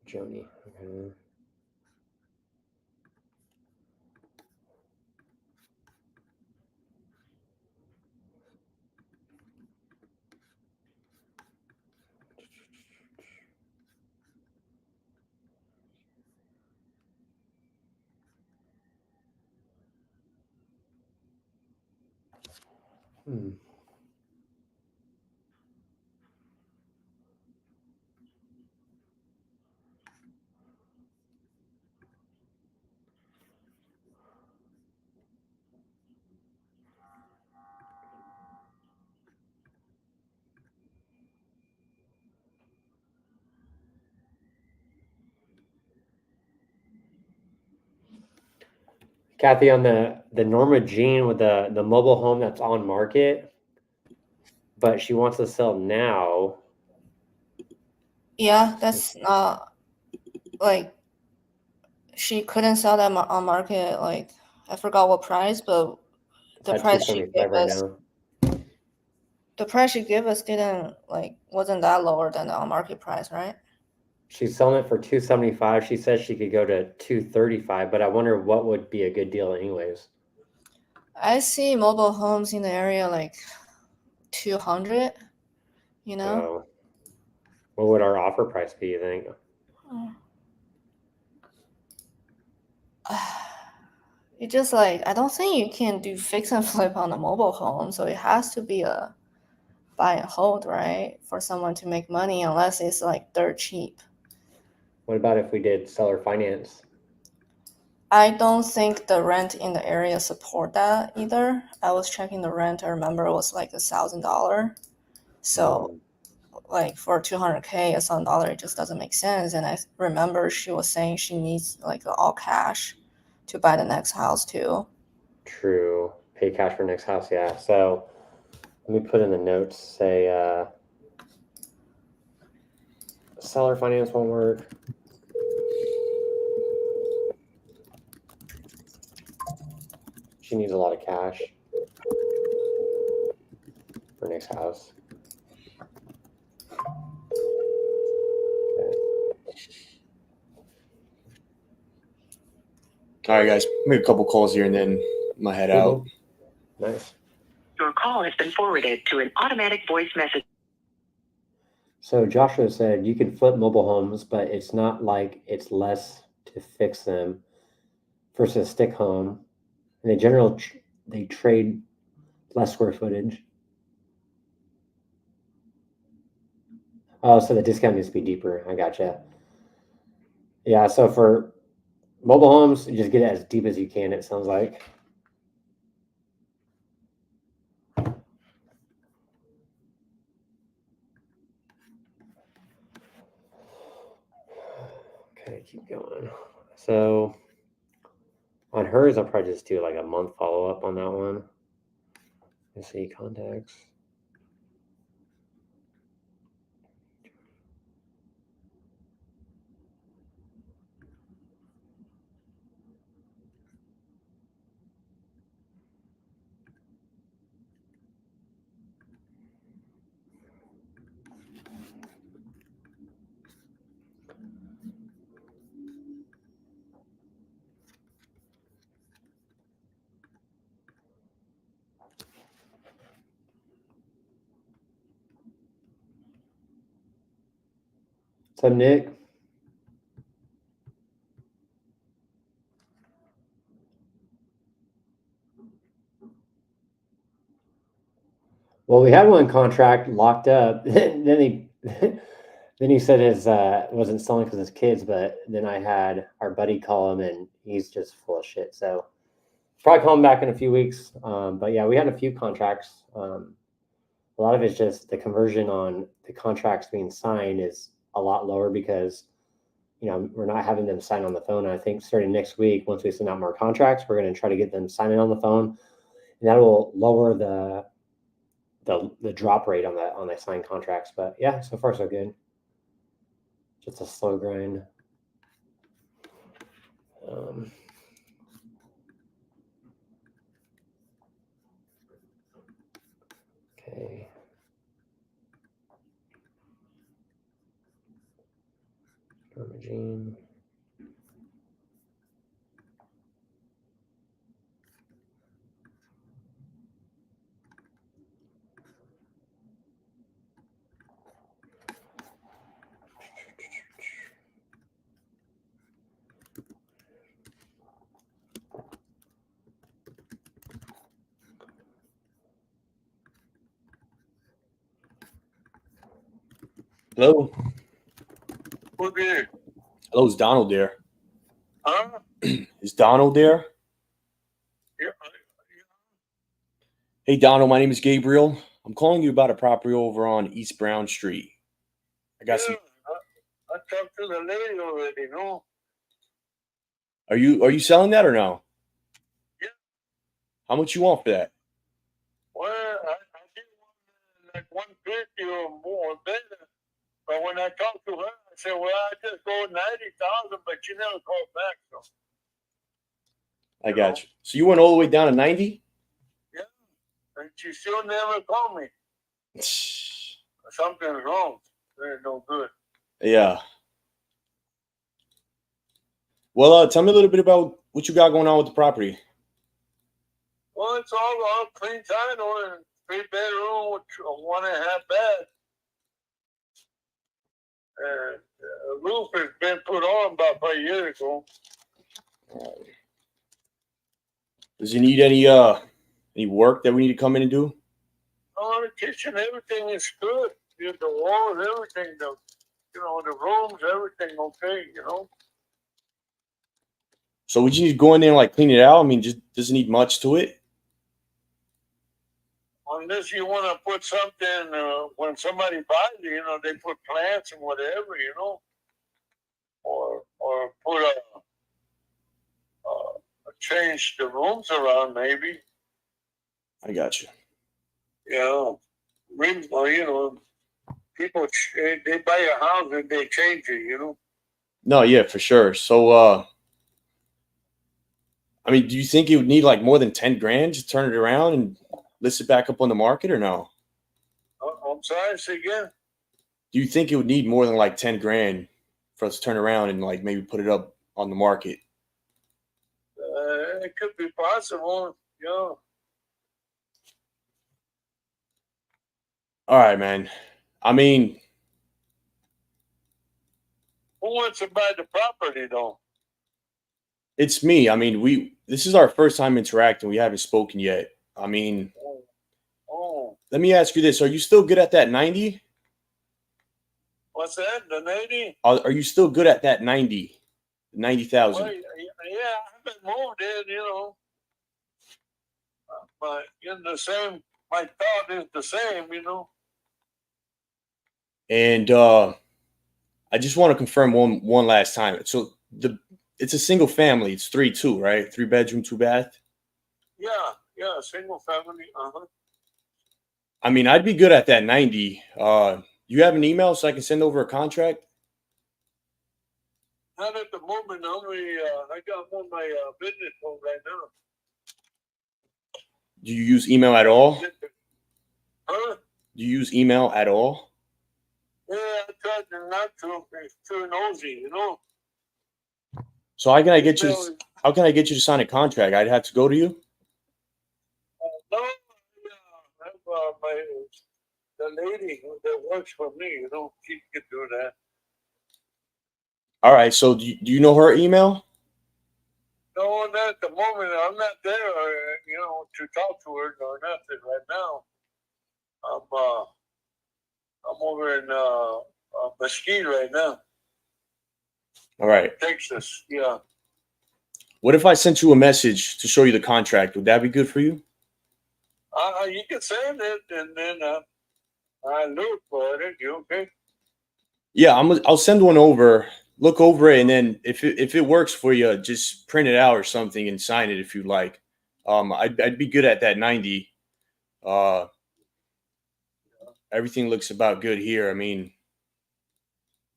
Speaker 2: Joni. Okay. Kathy, on the Norma Jean with the mobile home that's on market, but she wants to sell now.
Speaker 12: Yeah, that's not like she couldn't sell that on market. Like I forgot what price, but the
Speaker 2: At
Speaker 12: price she gave
Speaker 2: right
Speaker 12: us,
Speaker 2: now.
Speaker 12: the price she gave us wasn't that lower than the on market price, right?
Speaker 2: She's selling it for $275. She says she could go to $235, but I wonder what would be a good deal anyways.
Speaker 12: I see mobile homes in the area like 200. You know.
Speaker 2: So, what would our offer price be, you think?
Speaker 12: It just like I don't think you can do fix and flip on a mobile home, so it has to be a buy and hold, right? For someone to make money, unless it's like dirt cheap.
Speaker 2: What about if we did seller finance?
Speaker 12: I don't think the rent in the area support that either. I was checking the rent. I remember it was like $1,000. So like for 200K, $1,000, it just doesn't make sense. And I remember she was saying she needs like all cash to buy the next house too.
Speaker 2: True. Pay cash for next house, yeah. So let me put in the notes, say seller finance won't work. She needs a lot of cash for next house.
Speaker 7: All right, guys, make a couple calls here and then I'm gonna head out.
Speaker 2: Nice.
Speaker 6: Your call has been forwarded to an automatic voice message.
Speaker 2: So Joshua said you can flip mobile homes, but it's not like it's less to fix them versus a stick home. And in general, they trade less square footage. Oh, so the discount needs to be deeper. I gotcha. Yeah, so for mobile homes, you just get it as deep as you can, it sounds like. Okay, keep going. So on hers, I'll probably just do like a month follow-up on that one. Let's see, contacts. What's up, Nick? Well, we had one contract locked up. then he said his wasn't selling because his kids, but then I had our buddy call him and he's just full of shit. So probably call him back in a few weeks. But yeah, we had a few contracts. A lot of it's just the conversion on the contracts being signed is a lot lower because, you know, we're not having them sign on the phone. And I think starting next week, once we send out more contracts, we're going to try to get them signing on the phone, and that will lower the drop rate on the signed contracts. But yeah, so far so good. Just a slow grind. Okay. Regime.
Speaker 7: Hello.
Speaker 18: Who's there?
Speaker 7: Hello, is Donald there?
Speaker 18: Huh?
Speaker 7: Is Donald there?
Speaker 18: Yeah.
Speaker 7: Hey, Donald, my name is Gabriel. I'm calling you about a property over on East Brown Street. I got some.
Speaker 18: I talked to the lady already, no?
Speaker 7: Are you selling that or no?
Speaker 18: Yeah.
Speaker 7: How much you want for that?
Speaker 18: Well, I did one like 150 or more better. But when I talked to her, I said, well, I just go 90,000, but she never called back. So
Speaker 7: I got you. So you went all the way down to 90?
Speaker 18: yeah, and she still never called me. Something's wrong. They're no good.
Speaker 7: Yeah. Well, tell me a little bit about what you got going on with the property.
Speaker 18: Well, it's all clean title and 3-bedroom with 1.5 bath. And the roof has been put on about 5 years ago.
Speaker 7: Does it need any work that we need to come in and do?
Speaker 18: Oh, the kitchen, everything is good. The walls, everything, the rooms, everything okay, you know.
Speaker 7: So would you need to go in there and like clean it out? I mean, just doesn't need much to it.
Speaker 18: Unless you want to put something when somebody buys it, they put plants and whatever, or put change the rooms around maybe.
Speaker 7: I got you.
Speaker 18: People they buy a house and they change it,
Speaker 7: No, yeah, for sure. So, I mean, do you think you would need like more than 10 grand to turn it around and list it back up on the market or no?
Speaker 18: I'm sorry, say again.
Speaker 7: Do you think it would need more than like 10 grand for us to turn around and like maybe put it up on the market?
Speaker 18: It could be possible,
Speaker 7: All right, man. I mean,
Speaker 18: who wants to buy the property though?
Speaker 7: it's me. I mean, this is our first time interacting. We haven't spoken yet. I mean, let me ask you this. Are you still good at that 90?
Speaker 18: What's that? The 90?
Speaker 7: Are you still good at that 90? 90,000?
Speaker 18: Well, yeah, I haven't moved it, but my thought is the same,
Speaker 7: And I just want to confirm one last time. So it's a single family. It's 3-2, right? 3-bedroom, 2-bath.
Speaker 18: Yeah, single family.
Speaker 7: I mean, I'd be good at that 90. You have an email so I can send over a contract?
Speaker 18: Not at the moment. I got on my business phone right now.
Speaker 7: Do you use email at all?
Speaker 18: Huh?
Speaker 7: Do you use email at all?
Speaker 18: Yeah, I tried not to. It's too nosy,
Speaker 7: So how can I get you to sign a contract? I'd have to go to you?
Speaker 18: No, the lady that works for me, she can do that.
Speaker 7: All right. So do you know her email?
Speaker 18: No, not at the moment. I'm not there, to talk to her or nothing right now. I'm over in Mesquite right now.
Speaker 7: All right.
Speaker 18: Texas, yeah.
Speaker 7: What if I sent you a message to show you the contract? Would that be good for you?
Speaker 18: You can send it, and then I look for it. You okay?
Speaker 7: Yeah, I'll send one over. Look over it, and then if it works for you, just print it out or something and sign it if you like. I'd be good at that 90. Everything looks about good here. I mean,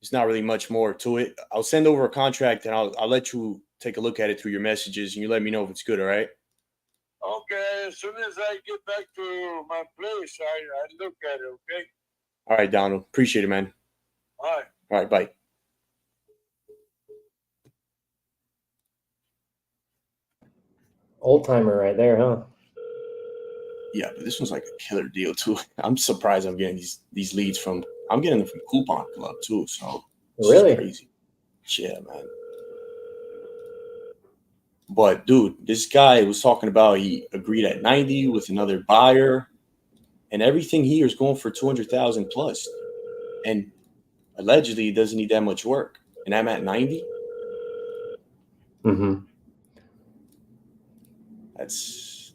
Speaker 7: there's not really much more to it. I'll send over a contract, and I'll let you take a look at it through your messages, and you let me know if it's good. All right.
Speaker 18: Okay. As soon as I get back to my place, I look at it. Okay.
Speaker 7: All right, Donald. Appreciate it, man.
Speaker 18: All right.
Speaker 7: All right. Bye.
Speaker 2: Old timer right there, huh?
Speaker 7: Yeah, but this one's like a killer deal too. I'm surprised I'm getting these leads from. I'm getting them from Coupon Club too. So it's
Speaker 2: really
Speaker 7: crazy. Yeah, man. But dude, this guy was talking about he agreed at 90 with another buyer, and everything here is going for 200,000 plus, and allegedly it doesn't need that much work, and I'm at 90.
Speaker 2: Mm-hmm.
Speaker 7: That's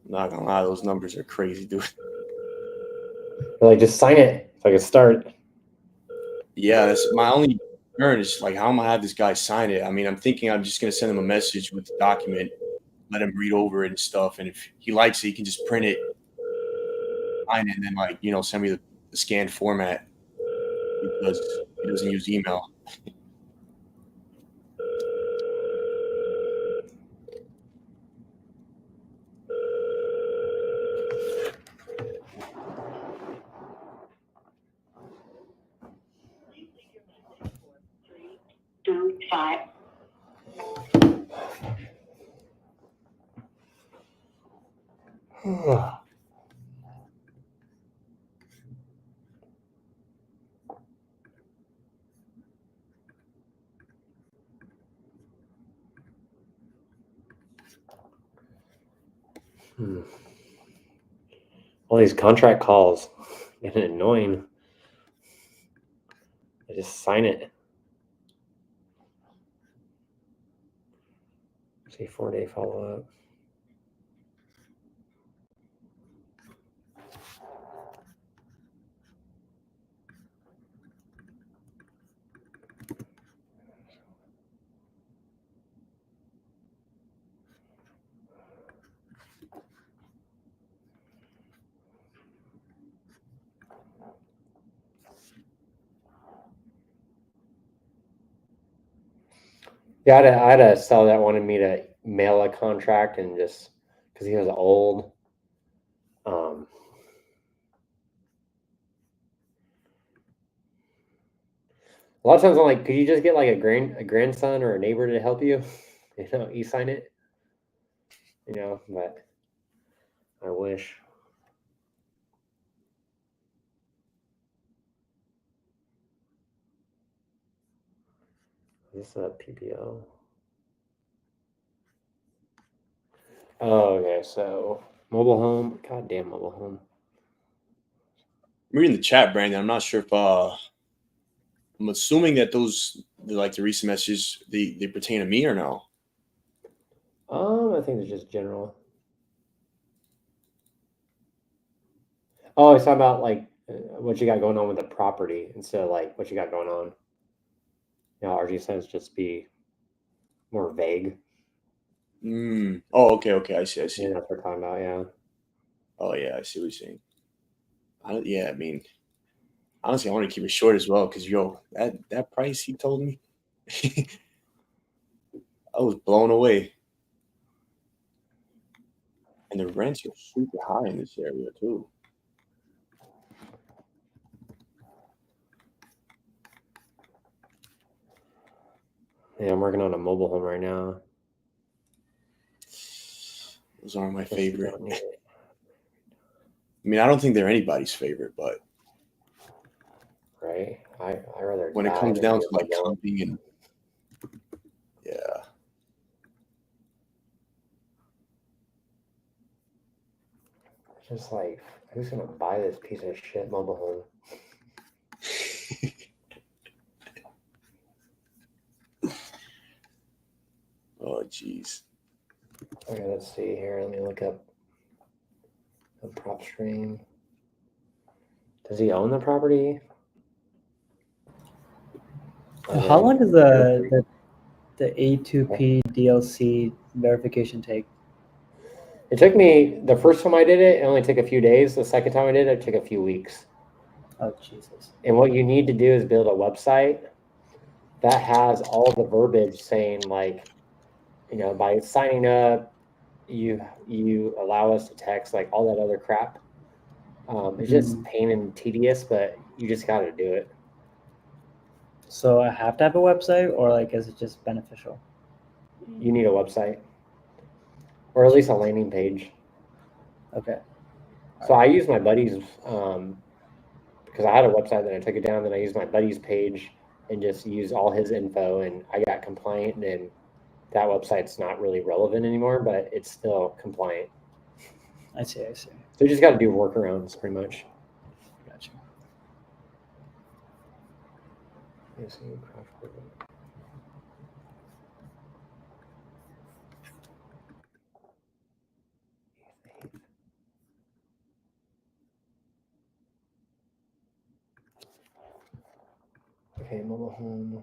Speaker 7: not gonna lie, those numbers are crazy, dude.
Speaker 2: Like, just sign it so I can start.
Speaker 7: Yeah, that's my only concern is like, how am I gonna have this guy sign it? I mean, I'm thinking I'm just gonna send him a message with the document, let him read over it and stuff, and if he likes it, he can just print it, sign it, and then like send me the scanned format because he doesn't use email.
Speaker 2: All these contract calls getting annoying. I just sign it. See 4-day follow-up. Yeah, I had a seller that wanted me to mail a contract and just because he was old. A lot of times I'm like, could you just get like a grandson or a neighbor to help you? You know, e-sign it. You know, but I wish. Is this a PPO? Oh, okay. So mobile home. Goddamn mobile home.
Speaker 7: I'm reading the chat, Brandon. I'm not sure if I'm assuming that those like the recent messages they pertain to me or no.
Speaker 2: I think it's just general. Oh, it's talking about like what you got going on with the property instead of like what you got going on. You know, RG says just be more vague.
Speaker 7: Oh, okay. I see.
Speaker 2: Yeah, that's what we're talking about. Yeah.
Speaker 7: Oh, yeah. I see what you're saying. I mean, honestly, I want to keep it short as well because that price he told me, I was blown away. And the rents are super high in this area too.
Speaker 2: Yeah, I'm working on a mobile home right now.
Speaker 7: Those aren't my favorite. I mean, I don't think they're anybody's favorite, but
Speaker 2: right. I rather
Speaker 7: when it comes down to like comping and yeah.
Speaker 2: Just like, who's gonna buy this piece of shit mobile home?
Speaker 7: Oh, jeez.
Speaker 2: Okay, let's see here. Let me look up the prop stream. Does he own the property?
Speaker 14: How long does the A2P DLC verification take?
Speaker 2: It took me, the first time I did it, it only took a few days. The second time I did it, it took a few weeks.
Speaker 14: Oh, Jesus.
Speaker 2: And what you need to do is build a website that has all the verbiage saying like, you know, by signing up, you allow us to text, like all that other crap. It's just pain and tedious, but you just got to do it.
Speaker 14: So I have to have a website, or like, is it just beneficial?
Speaker 2: You need a website, or at least a landing page.
Speaker 14: Okay.
Speaker 2: So I use my buddy's, because I had a website, then I took it down, then I used my buddy's page and just used all his info, and I got compliant, and that website's not really relevant anymore, but it's still compliant.
Speaker 14: I see.
Speaker 2: So you just got to do workarounds, pretty much.
Speaker 14: Gotcha.
Speaker 2: Okay, mobile home.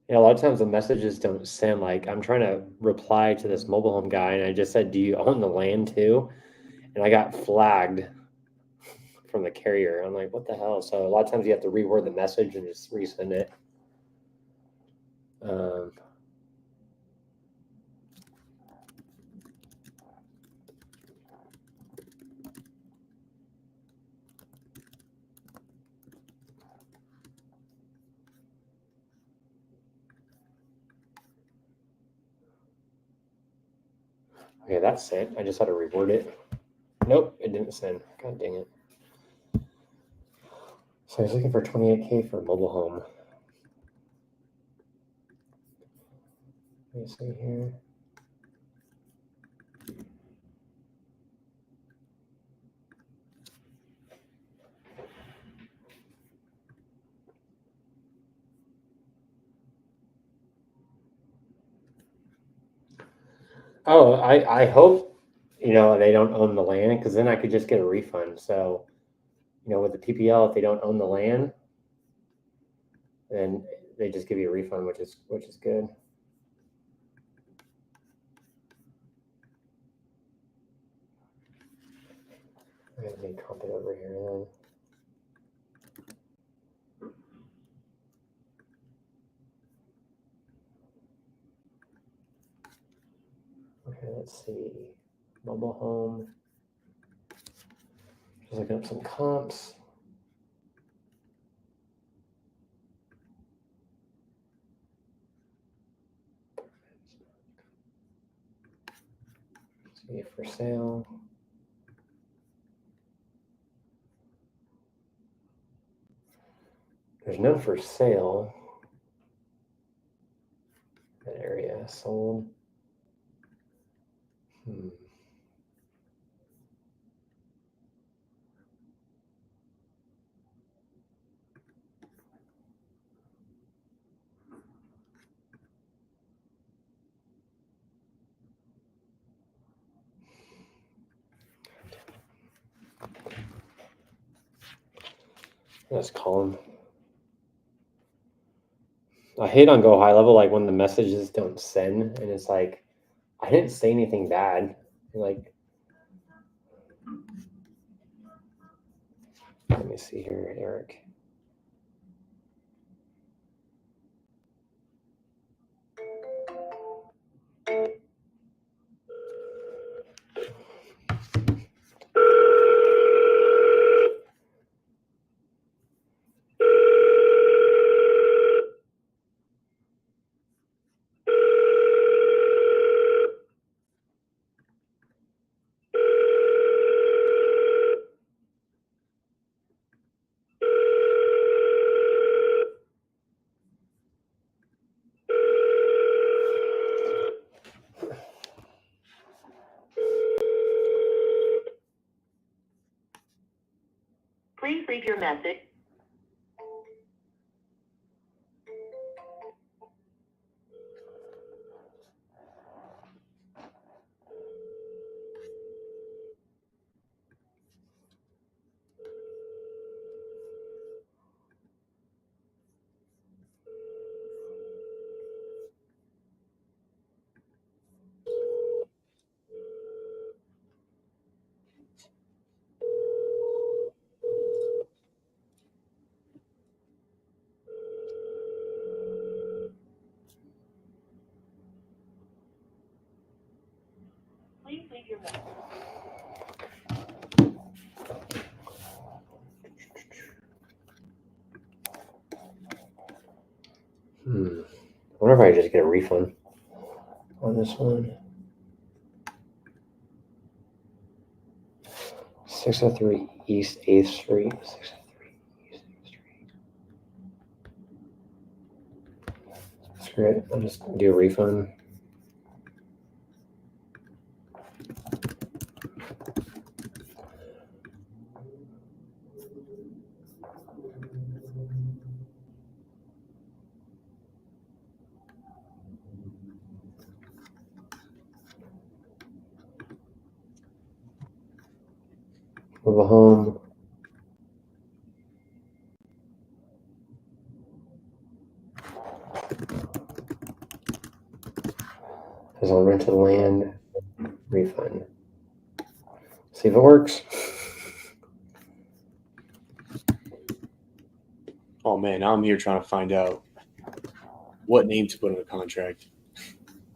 Speaker 2: Yeah, a lot of times the messages don't send. Like, I'm trying to reply to this mobile home guy, and I just said, "Do you own the land too?" And I got flagged from the carrier. I'm like, "What the hell?" So a lot of times you have to reword the message and just resend it. Okay, that's sent. I just had to reword it. Nope, it didn't send. God dang it. So I was looking for 28K for a mobile home. Let me see here. Oh, I hope, you know, they don't own the land, because then I could just get a refund. So, you know, with the TPL, if they don't own the land, then they just give you a refund, which is good. Let me comp it over here then. Okay, let's see. Mobile home. Just looking up some comps. See for sale. There's none for sale. That area sold. Let's call him. I hate on Go High Level, like when the messages don't send, and it's like, I didn't say anything bad. Like, let me see here, Eric.
Speaker 11: Please leave your message. Please leave your message.
Speaker 2: I wonder if I just get a refund on this one. 603 East 8th Street. 603 East 8th Street. Screw it. I'll just do a refund. Mobile home. Says on rented land. Refund. See if it works.
Speaker 7: Oh man, now I'm here trying to find out what name to put on the contract.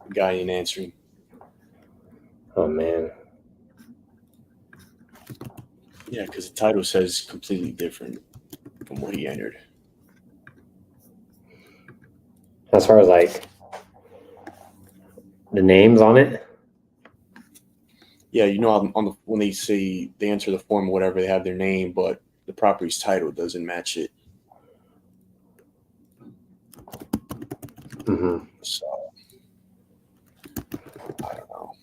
Speaker 7: The guy ain't answering.
Speaker 2: Oh man.
Speaker 7: Yeah, because the title says completely different from what he entered.
Speaker 2: As far as like the names on it.
Speaker 7: Yeah, you know, on the when they say they enter the form or whatever, they have their name, but the property's title doesn't match it.
Speaker 2: Mm-hmm.
Speaker 7: So I don't know.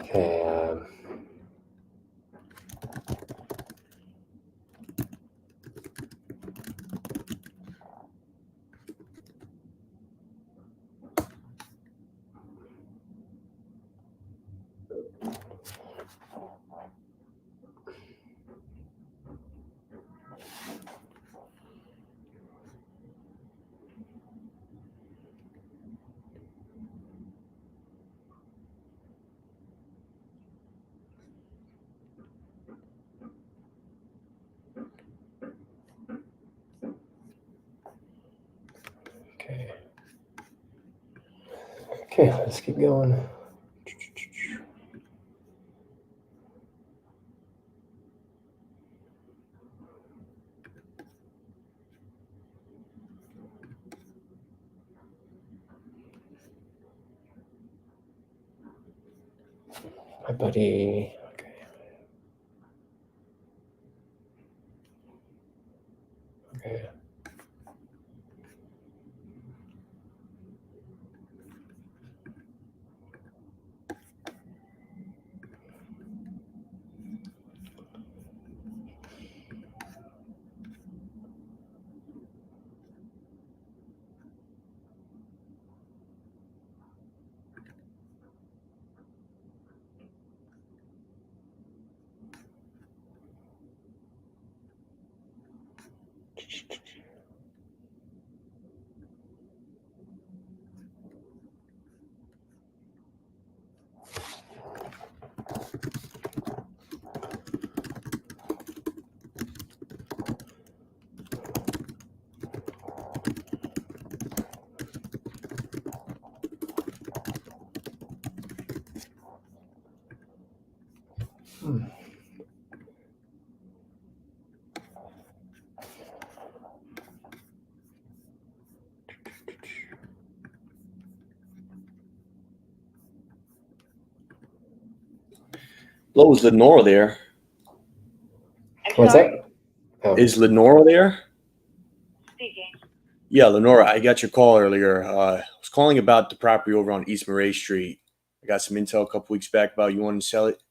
Speaker 2: Okay. Okay, let's keep going. My buddy. Okay.
Speaker 7: Hello, is Lenora there?
Speaker 2: What's that? Oh.
Speaker 7: Is Lenora there?
Speaker 6: Speaking.
Speaker 7: Yeah, Lenora, I got your call earlier. I was calling about the property over on East Murray Street. I got some intel a couple weeks back about you wanting to sell it.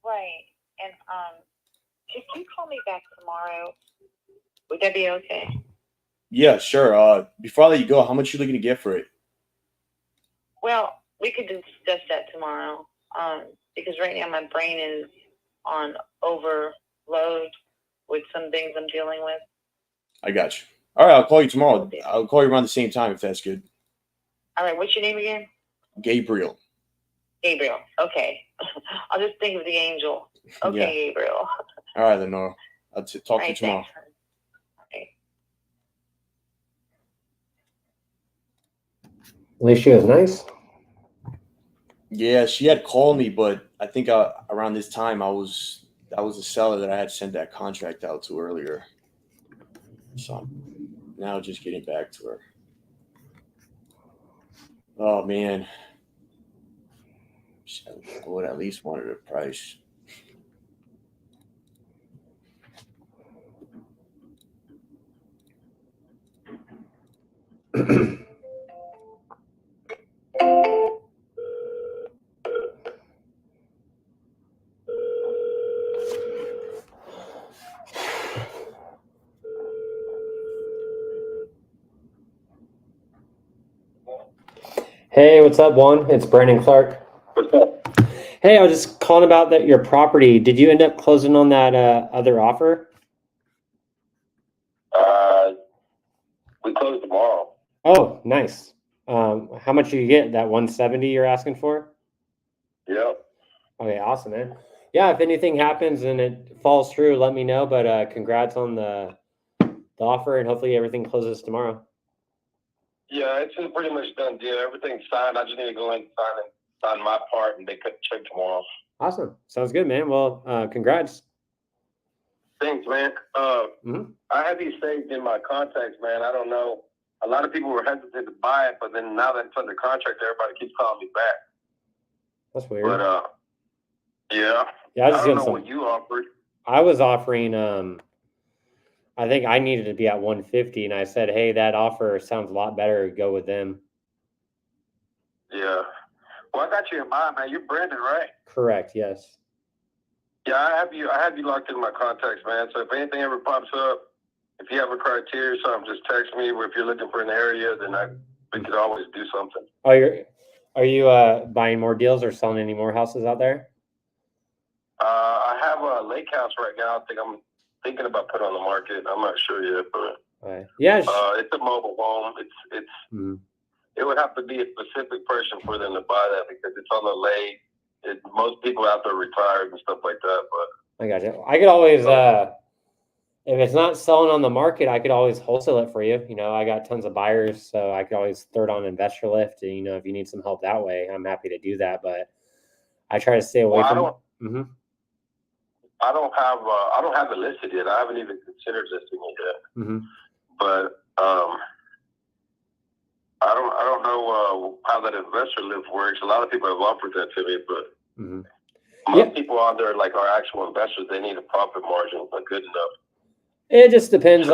Speaker 6: Right. And if you call me back tomorrow, would that be okay?
Speaker 7: Yeah, sure. Before I let you go, how much you looking to get for it?
Speaker 6: Well, we could discuss that tomorrow. Because right now my brain is on overload with some things I'm dealing with.
Speaker 7: I got you. All right, I'll call you tomorrow. I'll call you around the same time if that's good.
Speaker 6: All right, what's your name again?
Speaker 7: Gabriel.
Speaker 6: Gabriel. Okay. I'll just think of the angel. Okay,
Speaker 7: Yeah.
Speaker 6: Gabriel.
Speaker 7: All right, Lenora. I'll talk to you tomorrow.
Speaker 6: Thanks. Okay.
Speaker 2: At least she was nice.
Speaker 7: Yeah, she had called me, but I think around this time that was the seller that I had sent that contract out to earlier. So I'm now just getting back to her. Oh man, I would at least wanted a price.
Speaker 2: Hey, what's up, Juan? It's Brandon Clark.
Speaker 18: What's up?
Speaker 2: Hey, I was just calling about your property. Did you end up closing on that other offer?
Speaker 18: We close tomorrow.
Speaker 2: Oh, nice. How much do you get? That 170 you're asking for?
Speaker 18: Yep.
Speaker 2: Okay, awesome, man. Yeah, if anything happens and it falls through, let me know. But congrats on the offer, and hopefully everything closes tomorrow.
Speaker 18: Yeah, it's a pretty much done deal. Everything's signed. I just need to go in and sign my part, and they cut the check tomorrow.
Speaker 2: Awesome. Sounds good, man. Well, congrats.
Speaker 19: Thanks, man. I have you saved in my contacts, man. I don't know. A lot of people were hesitant to buy it, but then now that it's under contract, everybody keeps calling me back.
Speaker 2: That's weird.
Speaker 19: But yeah.
Speaker 2: Yeah, I was just
Speaker 19: don't
Speaker 2: doing
Speaker 19: know
Speaker 2: some.
Speaker 19: what you offered.
Speaker 2: I was offering. I think I needed to be at 150, and I said, "Hey, that offer sounds a lot better. Go with them."
Speaker 19: Yeah. Well, I got you in mind, man. You're Brandon, right?
Speaker 2: Correct. Yes.
Speaker 19: Yeah, I have you locked in my contacts, man. So if anything ever pops up, if you have a criteria or something, just text me. Or if you're looking for an area, then we could always do something.
Speaker 2: Oh, are you buying more deals or selling any more houses out there?
Speaker 19: I have a lake house right now. I think I'm thinking about putting on the market. I'm not sure yet, but
Speaker 2: yeah,
Speaker 19: it's a mobile home. It would have to be a specific person for them to buy that because it's on the lake. Most people out there retired and stuff like that. But
Speaker 2: I got you. I could always, if it's not selling on the market, I could always wholesale it for you. You know, I got tons of buyers, so I could always throw it on Investor Lift. And, you know, if you need some help that way, I'm happy to do that. But I try to stay away from.
Speaker 19: I don't have it listed yet. I haven't even considered listing it yet. But I don't know how that Investor Lift works. A lot of people have offered that to me, but most people on there, like our actual investors, they need a profit margin, but good enough.
Speaker 2: It just depends.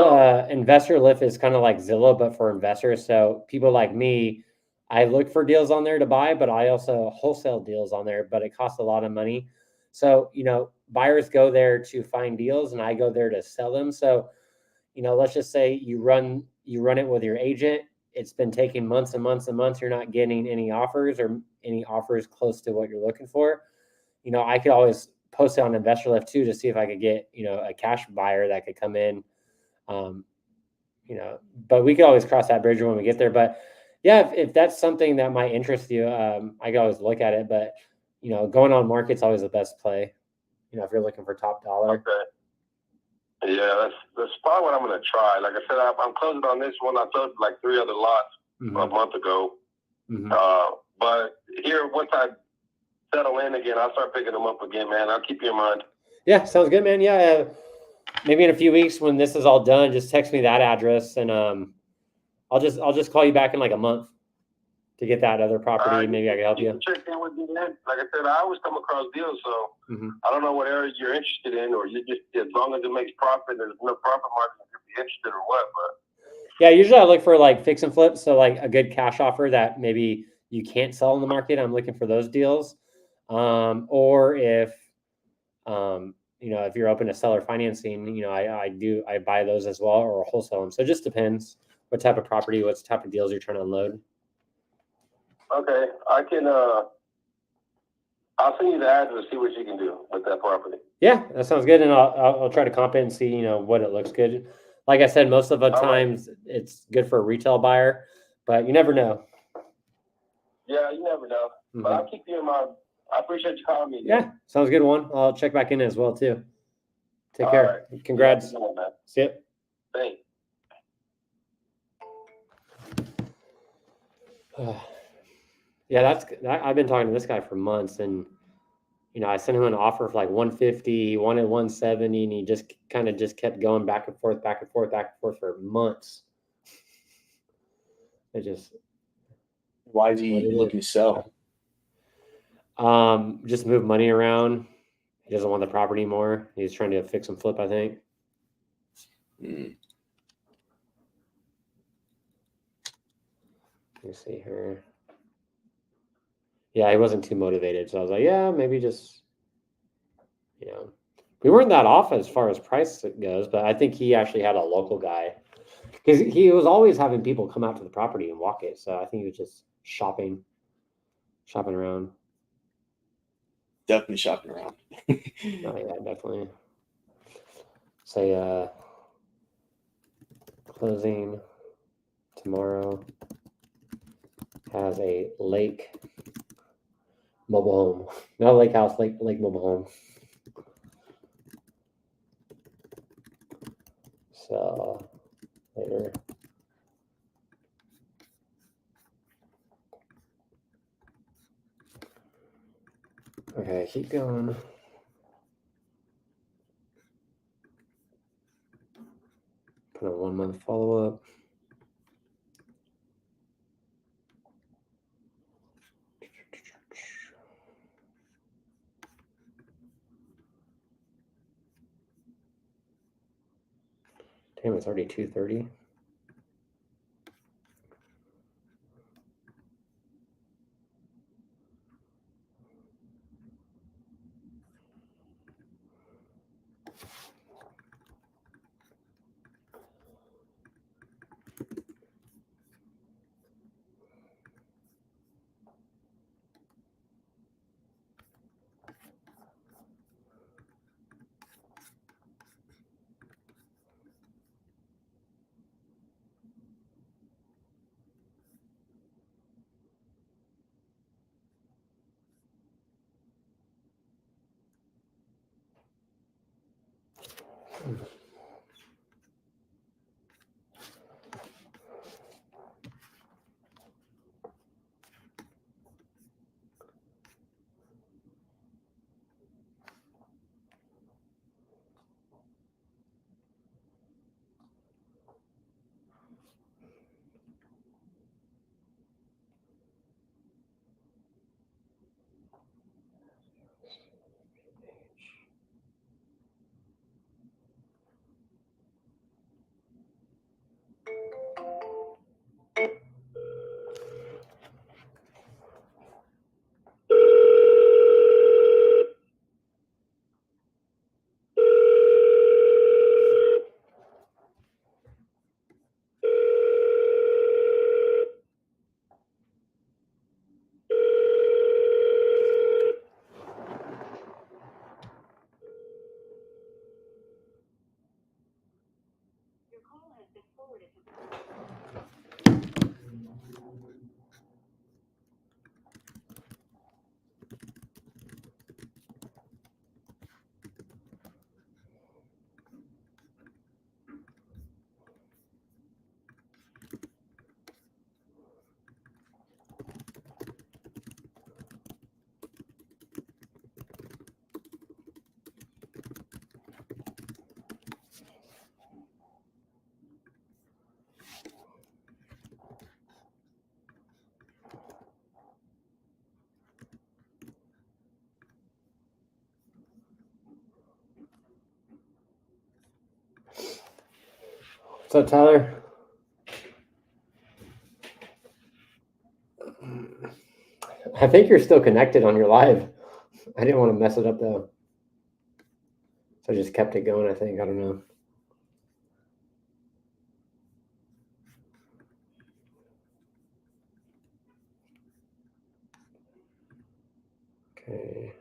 Speaker 2: Investor Lift is kind of like Zillow, but for investors. So people like me, I look for deals on there to buy, but I also wholesale deals on there, but it costs a lot of money. So, you know, buyers go there to find deals and I go there to sell them. So, you know, let's just say you run it with your agent. It's been taking months and months and months. You're not getting any offers or any offers close to what you're looking for. You know, I could always post it on Investor Lift too to see if I could get, you know, a cash buyer that could come in. You know, but we could always cross that bridge when we get there. But yeah, if that's something that might interest you, I could always look at it. But, you know, going on market's always the best play, you know, if you're looking for top dollar.
Speaker 19: Okay. Yeah, that's probably what I'm going to try. Like I said, I'm closing on this one. I sold like 3 other lots a month ago. But here, once I settle in again, I'll start picking them up again, man. I'll keep you in mind.
Speaker 2: Yeah, sounds good, man. Yeah, maybe in a few weeks when this is all done, just text me that address, and I'll just call you back in like a month to get that other property. Maybe I can help you.
Speaker 19: Check in with me, man. Like I said, I always come across deals, so I don't know what area you're interested in, or you just as long as it makes profit, there's no profit margin, you'd be interested or what. But
Speaker 2: yeah, usually I look for like fix and flip, so like a good cash offer that maybe you can't sell in the market. I'm looking for those deals, or if you know, if you're open to seller financing, you know, I buy those as well or wholesale them. So it just depends what type of property, what type of deals you're trying to unload.
Speaker 19: Okay, I can. I'll send you the address and see what you can do with that property.
Speaker 2: Yeah, that sounds good, and I'll try to comp it and see, you know, what it looks good. Like I said, most of the times it's good for a retail buyer, but you never know.
Speaker 19: Yeah, you never know. But I'll keep you in mind. I appreciate you calling me.
Speaker 2: Yeah, sounds good. One, I'll check back in as well too. Take care.
Speaker 19: Right.
Speaker 2: Congrats.
Speaker 19: Yeah, man.
Speaker 2: See ya.
Speaker 19: Thanks.
Speaker 2: Yeah, I've been talking to this guy for months, and you know, I sent him an offer for like 150, he wanted 170, and he just kind of kept going back and forth for months. It just.
Speaker 7: Why is he looking to sell?
Speaker 2: Just move money around. He doesn't want the property anymore. He's trying to fix and flip, I think. Let me see here. Yeah, he wasn't too motivated. So I was like, yeah, maybe just, you know, we weren't that off as far as price goes, but I think he actually had a local guy because he was always having people come out to the property and walk it. So I think he was just shopping around.
Speaker 7: Definitely shopping around.
Speaker 2: Oh, yeah, definitely. Say closing tomorrow, has a lake mobile home. Not a lake house, lake mobile home. So later. Okay. Okay, keep going. Put a 1 month follow up. Damn, it's already 2:30. What's up, Tyler? I think you're still connected on your live. I didn't want to mess it up though. So I just kept it going, I think. I don't know. Okay.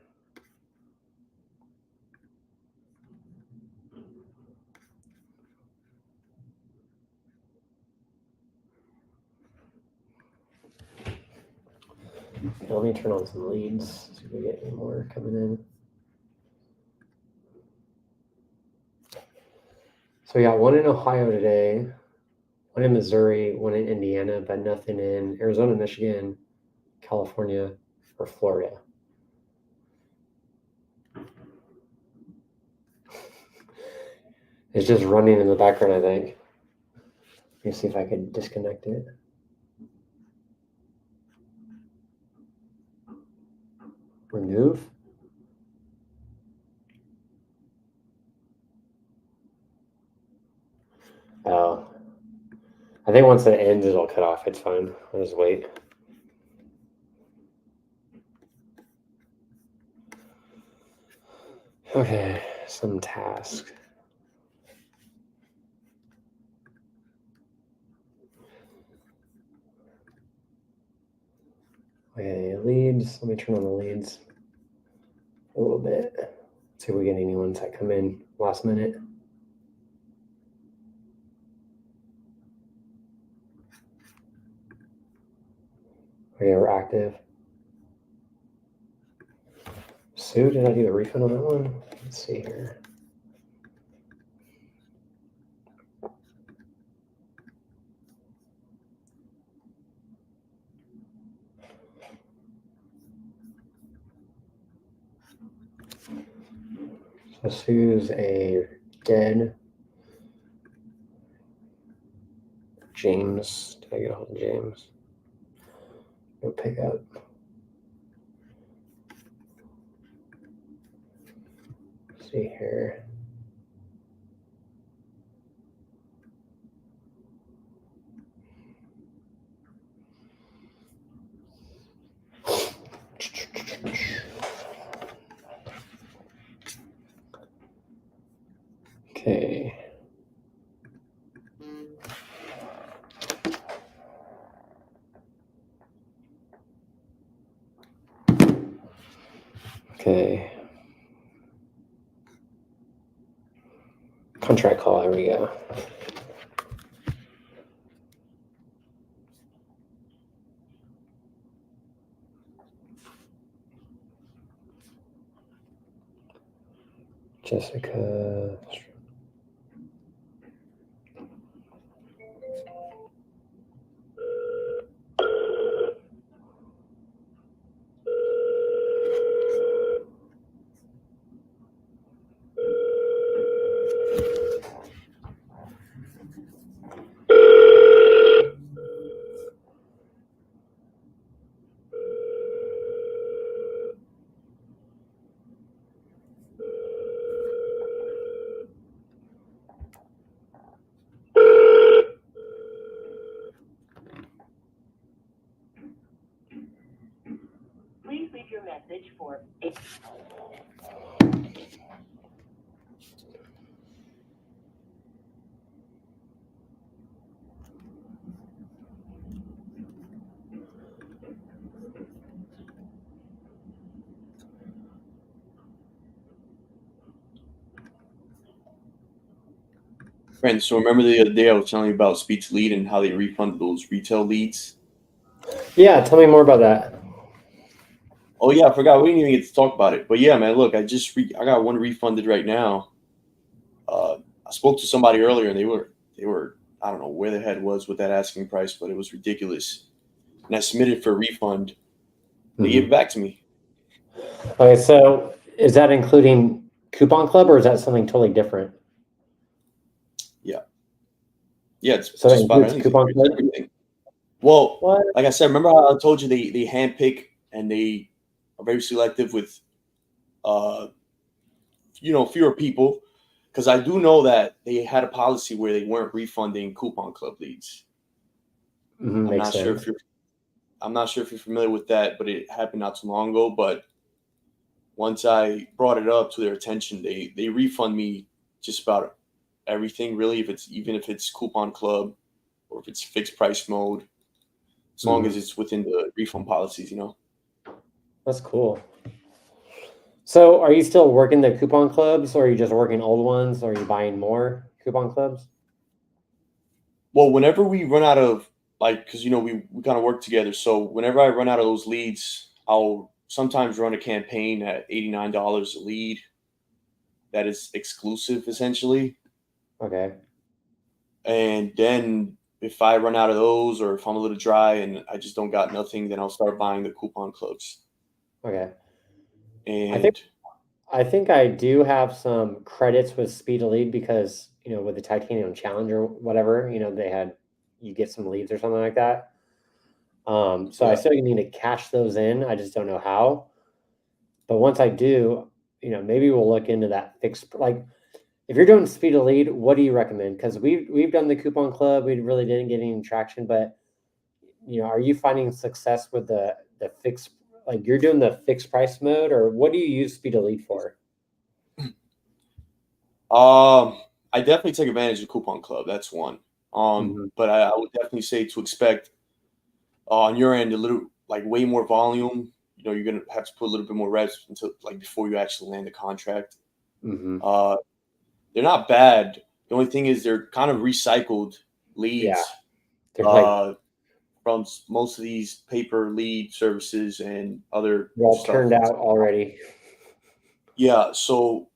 Speaker 2: Okay, let me turn on some leads, see if we get any more coming in. So we got one in Ohio today, one in Missouri, one in Indiana, but nothing in Arizona, Michigan, California, or Florida. It's just running in the background, I think. Let me see if I can disconnect it. Remove. Oh. I think once it ends, it'll cut off. It's fine. I'll just wait. Okay, some task. Okay, leads. Let me turn on the leads a little bit. See if we get any ones that come in last minute. Okay, we're active. Sue, did I do a refund on that one? Let's see here. Just who's a dead James? Did I get a hold of James? Go pick up. Let's see here. Okay. Okay. Contract call, here we go. Jessica.
Speaker 6: Please leave your message for
Speaker 7: Friends, so remember the other day I was telling you about Speed to Lead and how they refund those retail leads?
Speaker 2: Yeah, tell me more about that.
Speaker 7: Oh yeah, I forgot. We didn't even get to talk about it. But yeah, man, look, I got one refunded right now. I spoke to somebody earlier, and they were I don't know where the head was with that asking price, but it was ridiculous. And I submitted for a refund. They gave it back to me.
Speaker 2: Okay, so is that including Coupon Club, or is that something totally different?
Speaker 7: Yeah, it's
Speaker 2: So that
Speaker 7: just about
Speaker 2: includes
Speaker 7: anything.
Speaker 2: Coupon
Speaker 7: It's
Speaker 2: Club?
Speaker 7: everything. Well,
Speaker 2: What?
Speaker 7: like I said, remember how I told you they handpick and they are very selective with fewer people, because I do know that they had a policy where they weren't refunding Coupon Club leads. I'm
Speaker 2: Makes
Speaker 7: not sure
Speaker 2: sense.
Speaker 7: if you're familiar with that, but it happened not too long ago. But once I brought it up to their attention, they refund me just about everything, really, even if it's Coupon Club or if it's fixed price mode, as long as it's within the refund policies,
Speaker 2: That's cool. So are you still working the Coupon Clubs, or are you just working old ones, or are you buying more Coupon Clubs?
Speaker 7: Well, whenever we run out of, because we kind of work together, so whenever I run out of those leads, I'll sometimes run a campaign at $89 a lead that is exclusive, essentially.
Speaker 2: Okay.
Speaker 7: And then if I run out of those, or if I'm a little dry and I just don't got nothing, then I'll start buying the Coupon Clubs.
Speaker 2: Okay.
Speaker 7: And
Speaker 2: I think I do have some credits with Speed to Lead because, with the Titanium Challenge or whatever, you get some leads or something like that. So I still need to cash those in. I just don't know how. But once I do, maybe we'll look into that fixed, like, if you're doing Speed to Lead, what do you recommend? Because we've done the Coupon Club. We really didn't get any traction, but are you finding success with the fixed, like you're doing the fixed price mode, or what do you use Speed to Lead for?
Speaker 7: I definitely take advantage of Coupon Club. That's one. But I would definitely say to expect on your end a little, like, way more volume. You're gonna have to put a little bit more reps until, like, before you actually land the contract. They're not bad. The only thing is they're kind of recycled leads.
Speaker 2: Yeah. They're
Speaker 7: from most of these paper lead services and other
Speaker 2: all
Speaker 7: stuff.
Speaker 2: turned out already.
Speaker 7: Yeah. So,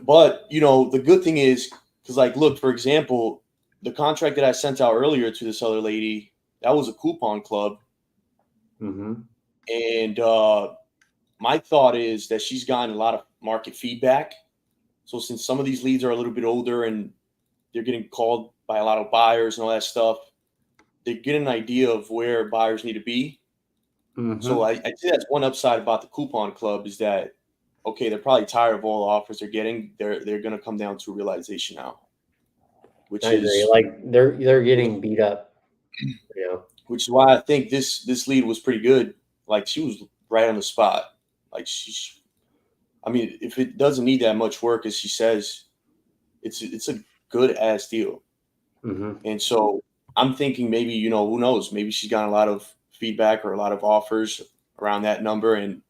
Speaker 7: but the good thing is, because, like, look, for example, the contract that I sent out earlier to this other lady, that was a Coupon Club. And my thought is that she's gotten a lot of market feedback So since some of these leads are a little bit older and they're getting called by a lot of buyers and all that stuff, they get an idea of where buyers need to be. So I'd say that's one upside about the coupon club is that, okay, they're probably tired of all the offers they're getting. They're going to come down to a realization now, which
Speaker 2: I
Speaker 7: is
Speaker 2: agree. Like they're getting beat up. You know,
Speaker 7: which is why I think this lead was pretty good. Like she was right on the spot. Like I mean, if it doesn't need that much work, as she says, it's a good ass deal. And so I'm thinking maybe, you know, who knows? Maybe she's got a lot of feedback or a lot of offers around that number, and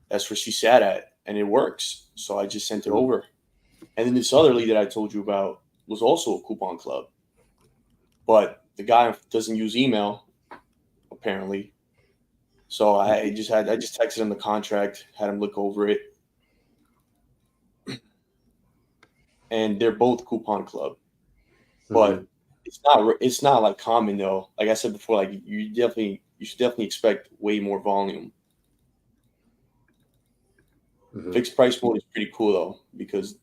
Speaker 7: that's where she sat at, and it works. So I just sent it over. And then this other lead that I told you about was also a coupon club, but the guy doesn't use email apparently. So I just texted him the contract, had him look over it, and they're both coupon club, but it's not like common though. Like I said before, like you should definitely expect way more volume. Fixed price mode is pretty cool though, because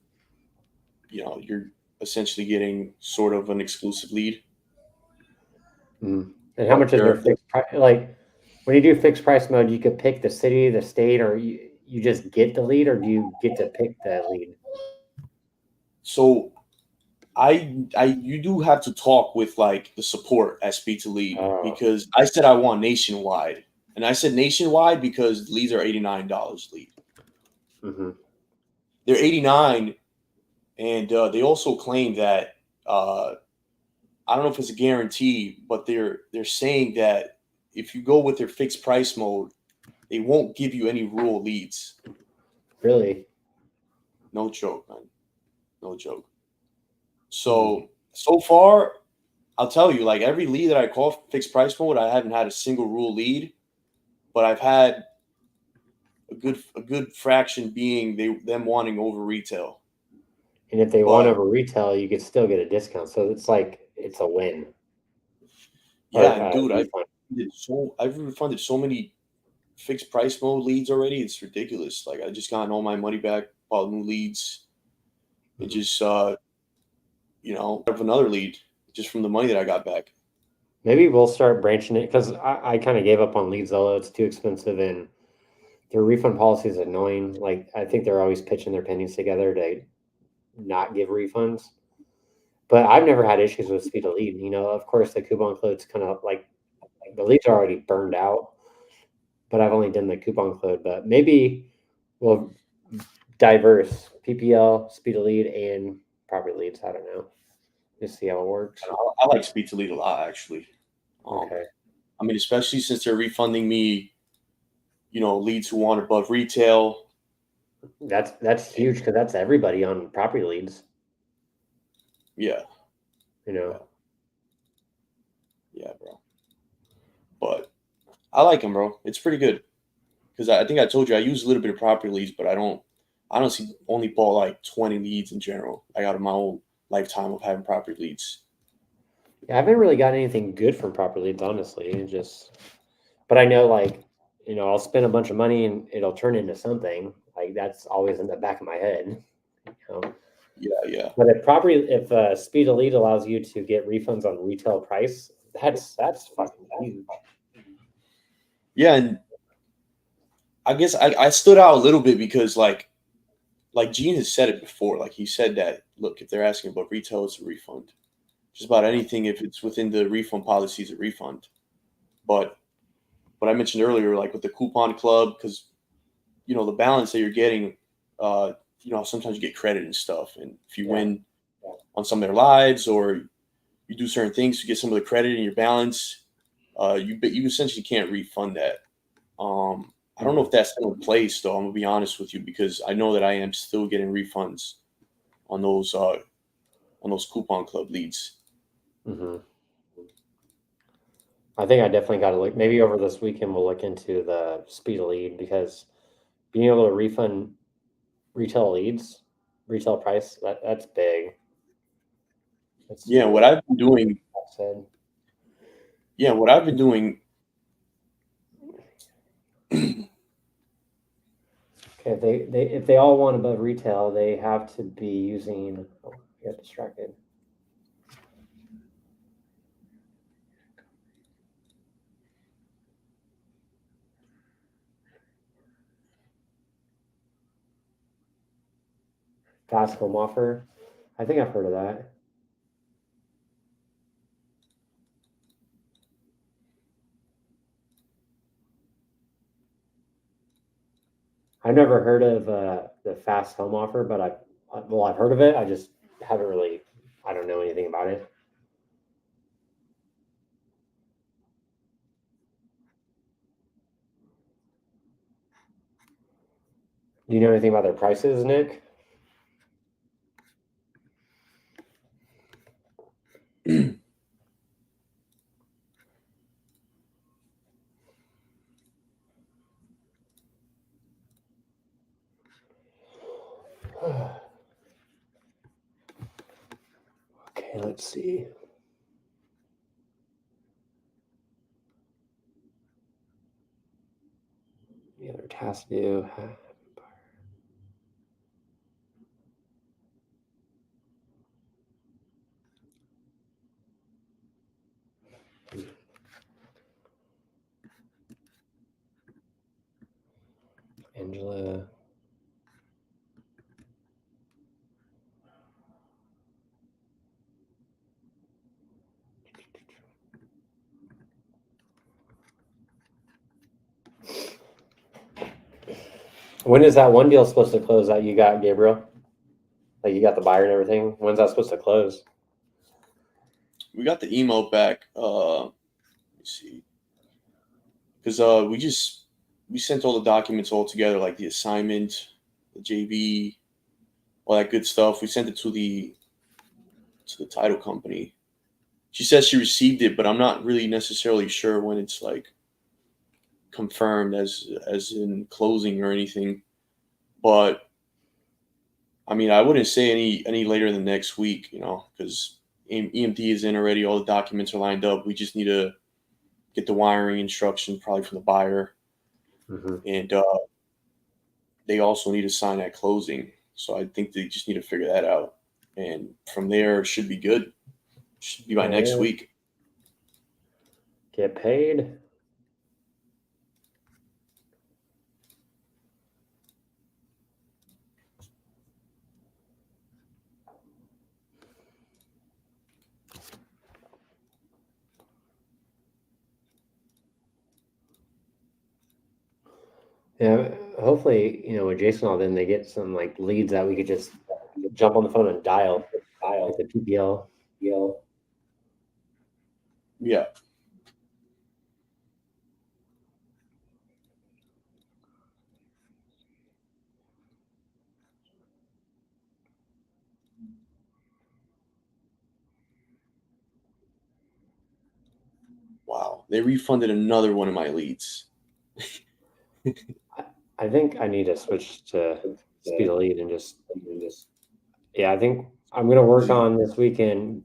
Speaker 7: you know you're essentially getting sort of an exclusive lead.
Speaker 2: And how much is their fixed price? Like when you do fixed price mode, you could pick the city, the state, or you just get the lead, or do you get to pick the lead?
Speaker 7: So you do have to talk with like the support at Speed to Lead because I said I want nationwide, and I said nationwide because leads are $89 lead. They're 89, and they also claim that I don't know if it's a guarantee, but they're saying that if you go with their fixed price mode, they won't give you any rural leads.
Speaker 2: Really?
Speaker 7: No joke, man. No joke. So far, I'll tell you, like every lead that I call fixed price mode, I haven't had a single rural lead, but I've had a good fraction being them wanting over retail.
Speaker 2: And if they want over retail, you could still get a discount. So it's like it's a win.
Speaker 7: Yeah, and dude, I've refunded so many fixed price mode leads already. It's ridiculous. Like I just gotten all my money back, bought new leads, and just you know, have another lead just from the money that I got back.
Speaker 2: Maybe we'll start branching it because I kind of gave up on leads, although it's too expensive and their refund policy is annoying. Like I think they're always pitching their pennies together to not give refunds. But I've never had issues with Speed to Lead. You know, of course, the coupon code's kind of like the leads are already burned out, but I've only done the coupon code. But maybe we'll diverse PPL, Speed to Lead, and property leads. I don't know. Just see how it works.
Speaker 7: I like Speed to Lead a lot, actually.
Speaker 2: Okay.
Speaker 7: I mean, especially since they're refunding me, you know, leads who want above retail.
Speaker 2: That's huge because that's everybody on property leads.
Speaker 7: Yeah.
Speaker 2: You know.
Speaker 7: Yeah, bro. But I like them, bro. It's pretty good because I think I told you I use a little bit of property leads, but I honestly only bought like 20 leads in general. Like out of my whole lifetime of having property leads.
Speaker 2: Yeah, I haven't really got anything good from property leads, honestly. But I know, like, you know, I'll spend a bunch of money and it'll turn into something. Like that's always in the back of my head. You know?
Speaker 7: Yeah.
Speaker 2: But if Speed to Lead allows you to get refunds on retail price, that's fucking huge.
Speaker 7: Yeah, and I guess I stood out a little bit because like Gene has said it before. Like he said that, look, if they're asking about retail, it's a refund. Just about anything, if it's within the refund policy, is a refund. But what I mentioned earlier, like with the coupon club, because you know the balance that you're getting, you know, sometimes you get credit and stuff, and if you win on some of their lives or you do certain things to get some of the credit in your balance, you essentially can't refund that. I don't know if that's still in place though. I'm gonna be honest with you because I know that I am still getting refunds on those coupon club leads.
Speaker 2: I think I definitely got to look. Maybe over this weekend we'll look into the Speed to Lead because being able to refund retail leads, retail price, that's big.
Speaker 7: What I've been doing. Yeah, what I've been doing.
Speaker 2: Okay, if they all want above retail, they have to be using. Oh, I got distracted. Fast home offer. I think I've heard of that. I've never heard of the fast home offer, but I've heard of it. I just haven't really. I don't know anything about it. Do you know anything about their prices, Nick? Okay, let's see. The other task to do. Angela. When is that one deal supposed to close that you got, Gabriel? Like you got the buyer and everything. When's that supposed to close?
Speaker 7: We got the email back. Let me see. Because we sent all the documents all together, like the assignment, the JV, all that good stuff. We sent it to the title company. She says she received it, but I'm not really necessarily sure when it's like confirmed as in closing or anything. But I mean, I wouldn't say any later than next week, because EMD is in already. All the documents are lined up. We just need to get the wiring instructions probably from the buyer.
Speaker 2: Mm-hmm.
Speaker 7: And they also need to sign at closing. So I think they just need to figure that out. And from there, it should be good. Should be by next week.
Speaker 2: Get paid. Yeah, hopefully, with Jason all then they get some like leads that we could just jump on the phone and dial the PPL.
Speaker 7: Yeah. Wow. They refunded another one of my leads.
Speaker 2: I think I need to switch to speed of lead and just yeah, I think I'm gonna work on this weekend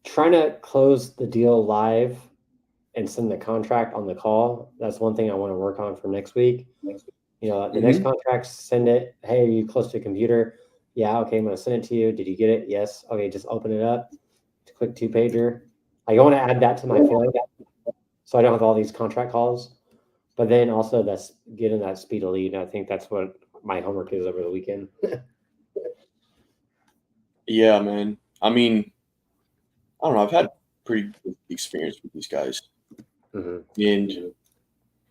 Speaker 2: trying to close the deal live and send the contract on the call. That's one thing I want to work on for next week. The next contract, send it. Hey, are you close to a computer? Yeah, okay, I'm gonna send it to you. Did you get it? Yes. Okay, just open it up. Click 2-pager. I want to add that to my flow so I don't have all these contract calls. But then also that's getting that speed of lead. I think that's what my homework is over the weekend.
Speaker 7: Yeah, man. I mean, I don't know. I've had pretty good experience with these guys.
Speaker 2: Mm-hmm.
Speaker 7: And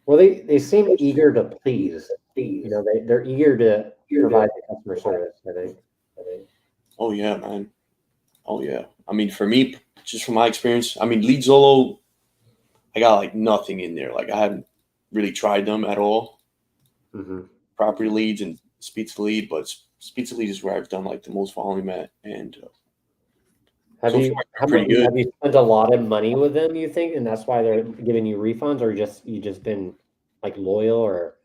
Speaker 2: well, they seem eager to please. They're eager to provide the customer service, I think.
Speaker 7: Oh yeah, man. Oh yeah. I mean, for me, just from my experience, I mean, LeadZolo, I got like nothing in there. Like I haven't really tried them at all.
Speaker 2: Mm-hmm.
Speaker 7: Property leads and speed to lead, but speed to lead is where I've done like the most volume at. And
Speaker 2: have you spent a lot of money with them, you think, and that's why they're giving you refunds, or you just been like loyal, or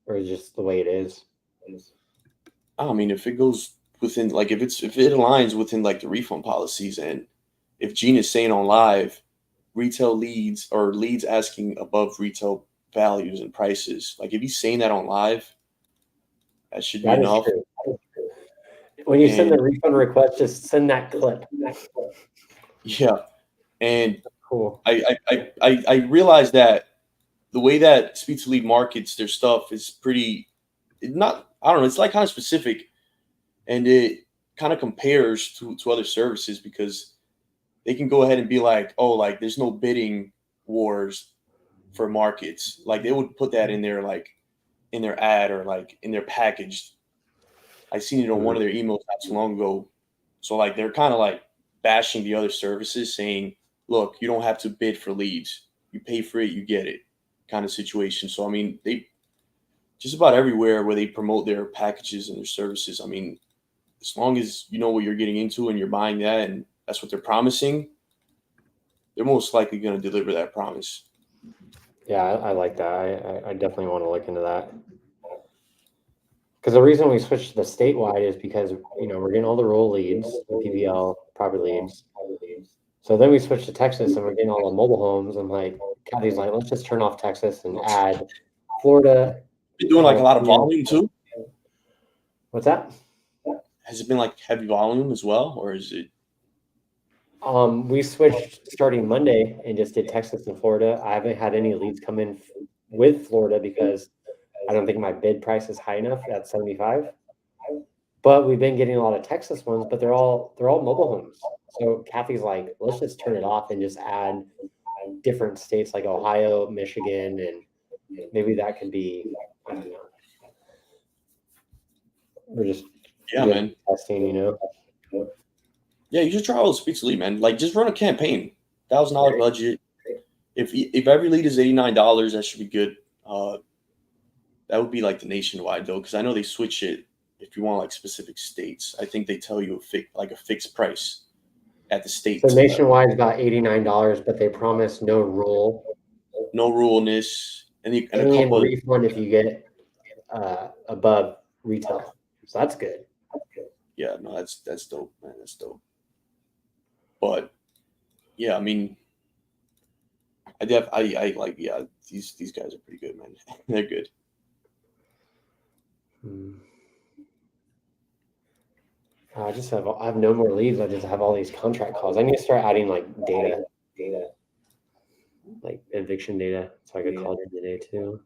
Speaker 2: just the way it is?
Speaker 7: I mean, if it goes within, like if it aligns within like the refund policies, and if Gene is saying on live retail leads or leads asking above retail values and prices, like if he's saying that on live, That should be
Speaker 2: That is
Speaker 7: enough.
Speaker 2: true. When you send
Speaker 7: And-
Speaker 2: the refund request, just send that clip.
Speaker 7: Yeah, and
Speaker 2: Cool.
Speaker 7: I realized that the way that Speed to Lead markets their stuff is pretty not. I don't know. It's like kind of specific, and it kind of compares to other services because they can go ahead and be like, oh, like there's no bidding wars for markets. Like they would put that in their in their ad or like in their package. I seen it on one of their emails not too long ago. So like they're kind of like bashing the other services, saying, "Look, you don't have to bid for leads. You pay for it, you get it," kind of situation. So I mean, they just about everywhere where they promote their packages and their services. I mean, as long as you know what you're getting into and you're buying that, and that's what they're promising, they're most likely going to deliver that promise.
Speaker 2: Yeah, I like that. I definitely want to look into that. Because the reason we switched to the statewide is because, you know, we're getting all the rural leads, the PPL property leads. So then we switched to Texas and we're getting all the mobile homes. And like, Kathy's like, let's just turn off Texas and add Florida.
Speaker 7: Been doing like a lot of volume too.
Speaker 2: What's that?
Speaker 7: Has it been like heavy volume as well, or is it?
Speaker 2: We switched starting Monday and just did Texas and Florida. I haven't had any leads come in with Florida because I don't think my bid price is high enough at 75. But we've been getting a lot of Texas ones, but they're all mobile homes. So Kathy's like, let's just turn it off and just add different states like Ohio, Michigan, and maybe that could be, I don't know. We're just
Speaker 7: man,
Speaker 2: testing, you know.
Speaker 7: Yeah, you should try all the Speed to Lead, man. Like just run a campaign, $1,000 budget. If every lead is $89, that should be good. That would be like the nationwide though, because I know they switch it if you want like specific states. I think they tell you a fixed price at the state.
Speaker 2: So nationwide is about $89, but they promise no
Speaker 7: ruralness, and a
Speaker 2: and
Speaker 7: couple
Speaker 2: refund if you get above retail. So that's good.
Speaker 7: Yeah, no, that's dope, man. That's dope. But yeah, I mean, I like these guys are pretty good, man. They're good.
Speaker 2: I have no more leads. I just have all these contract calls. I need to start adding like data, like eviction data, so I could call it today too.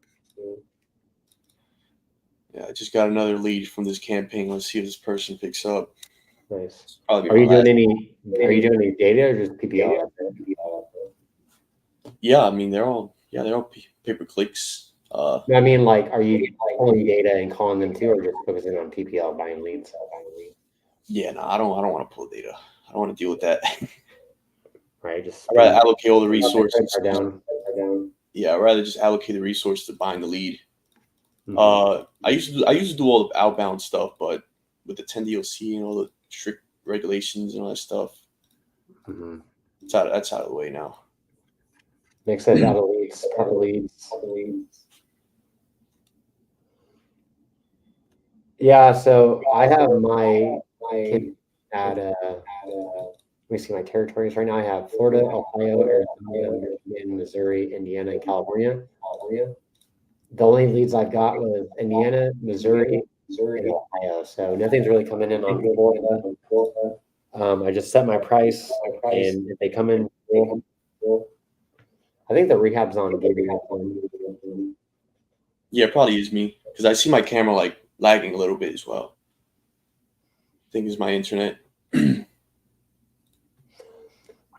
Speaker 7: Yeah, I just got another lead from this campaign. Let's see if this person picks up.
Speaker 2: Nice.
Speaker 7: Probably
Speaker 2: Are you doing any data or just PPL?
Speaker 7: Yeah, I mean they're all pay per clicks.
Speaker 2: I mean, like, are you pulling data and calling them too, or just focusing on PPL buying leads?
Speaker 7: Yeah, no, I don't want to pull data. I don't want to deal with that.
Speaker 2: Right, just
Speaker 7: I'd rather allocate all the resources.
Speaker 2: down.
Speaker 7: Yeah, I'd rather just allocate the resources to buying the lead. I used to do all the outbound stuff, but with the 10 DLC and all the strict regulations and all that stuff, that's out of the way now.
Speaker 2: Makes sense. Out of leads, proper leads. Yeah, so I have my at let me see my territories right now. I have Florida, Ohio, Arizona, Michigan, Missouri, Indiana, and California. The only leads I've got was Indiana, Missouri, and Ohio. So nothing's really coming in on Florida. I just set my price, and if they come in, I think the rehab's on Gabriel.
Speaker 7: Yeah, it probably is me because I see my camera like lagging a little bit as well. I think it's my internet.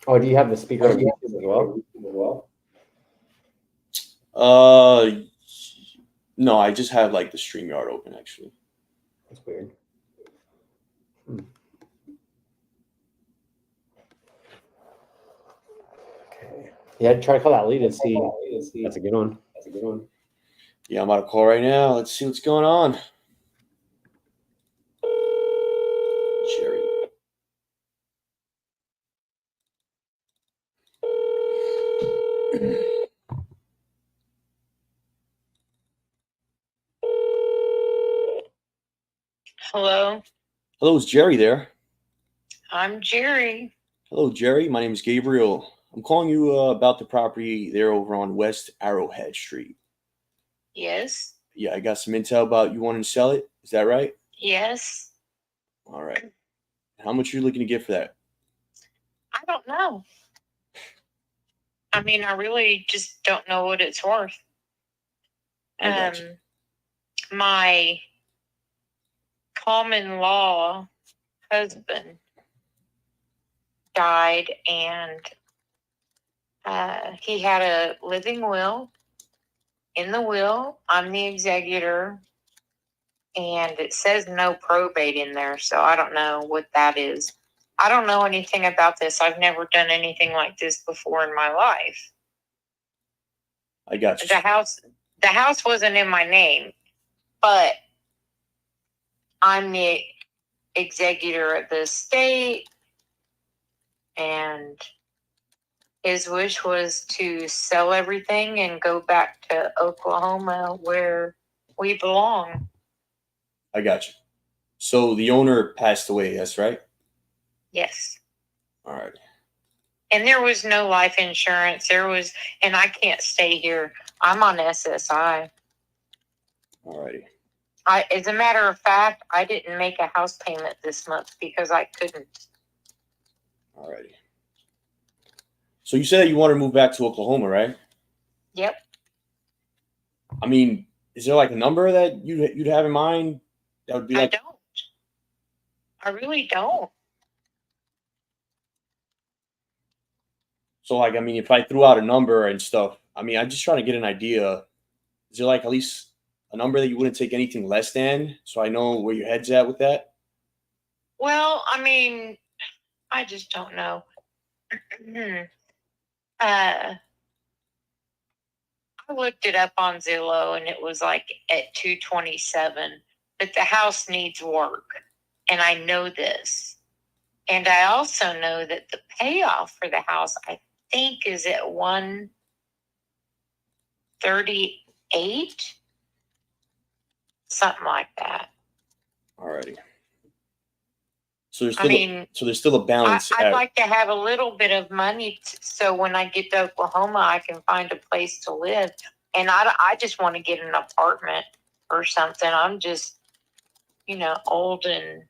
Speaker 2: Oh, do you have the speaker on YouTube as well?
Speaker 7: No, I just have like the StreamYard open actually.
Speaker 2: That's weird. Okay. Yeah, try to call that lead and see. That's a good one.
Speaker 7: Yeah, I'm on a call right now. Let's see what's going on. Jerry.
Speaker 20: Hello,
Speaker 7: Hello, is Jerry there?
Speaker 20: I'm Jerry.
Speaker 7: Hello, Jerry. My name is Gabriel. I'm calling you about the property there over on West Arrowhead Street.
Speaker 20: Yes.
Speaker 7: Yeah, I got some intel about you wanting to sell it. Is that right?
Speaker 20: Yes.
Speaker 7: All right. How much are you looking to get for that?
Speaker 20: I don't know. I mean, I really just don't know what it's worth.
Speaker 7: I got you.
Speaker 20: My common law husband died, and he had a living will. In the will, I'm the executor, and it says no probate in there, so I don't know what that is. I don't know anything about this. I've never done anything like this before in my life.
Speaker 7: I got you.
Speaker 20: The house wasn't in my name, but I'm the executor of the estate, and his wish was to sell everything and go back to Oklahoma where we belong.
Speaker 7: I got you. So the owner passed away, that's right?
Speaker 20: Yes.
Speaker 7: All right.
Speaker 20: And there was no life insurance. And I can't stay here. I'm on SSI.
Speaker 7: All righty.
Speaker 20: As a matter of fact, I didn't make a house payment this month because I couldn't.
Speaker 7: All righty. So you said that you want to move back to Oklahoma, right?
Speaker 20: Yep.
Speaker 7: I mean, is there like a number that you'd have in mind that would be like?
Speaker 20: I don't. I really don't.
Speaker 7: So like, I mean, if I threw out a number and stuff, I mean, I'm just trying to get an idea. Is there like at least a number that you wouldn't take anything less than, so I know where your head's at with that?
Speaker 20: Well, I mean, I just don't know. I looked it up on Zillow, and it was like at 227, but the house needs work, and I know this. And I also know that the payoff for the house, I think, is at 138, something like that.
Speaker 7: Alrighty. So there's still a balance.
Speaker 20: I'd like to have a little bit of money so when I get to Oklahoma, I can find a place to live. And I just want to get an apartment or something. I'm just, old and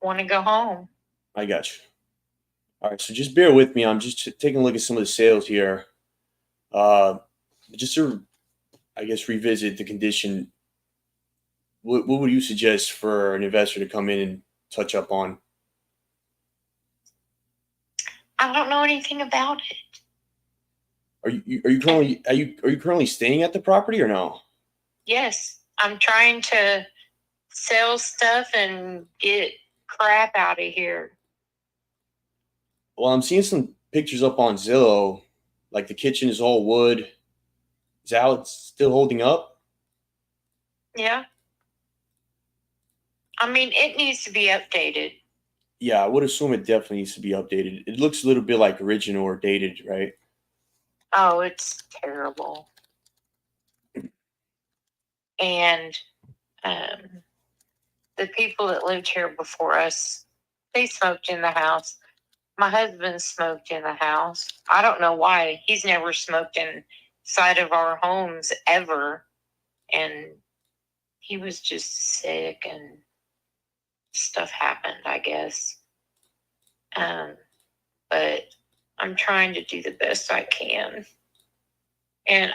Speaker 20: want to go home.
Speaker 7: I got you. All right, so just bear with me. I'm just taking a look at some of the sales here. Just to, I guess, revisit the condition. What would you suggest for an investor to come in and touch up on?
Speaker 20: I don't know anything about it.
Speaker 7: Are you currently staying at the property or no?
Speaker 20: Yes, I'm trying to sell stuff and get crap out of here.
Speaker 7: Well, I'm seeing some pictures up on Zillow. Like the kitchen is all wood. Is that how it's still holding up?
Speaker 20: Yeah. I mean, it needs to be updated.
Speaker 7: Yeah, I would assume it definitely needs to be updated. It looks a little bit like original or dated, right?
Speaker 20: Oh, it's terrible. And the people that lived here before us, they smoked in the house. My husband smoked in the house. I don't know why. He's never smoked inside of our homes ever. And he was just sick and stuff happened, I guess. But I'm trying to do the best I can. And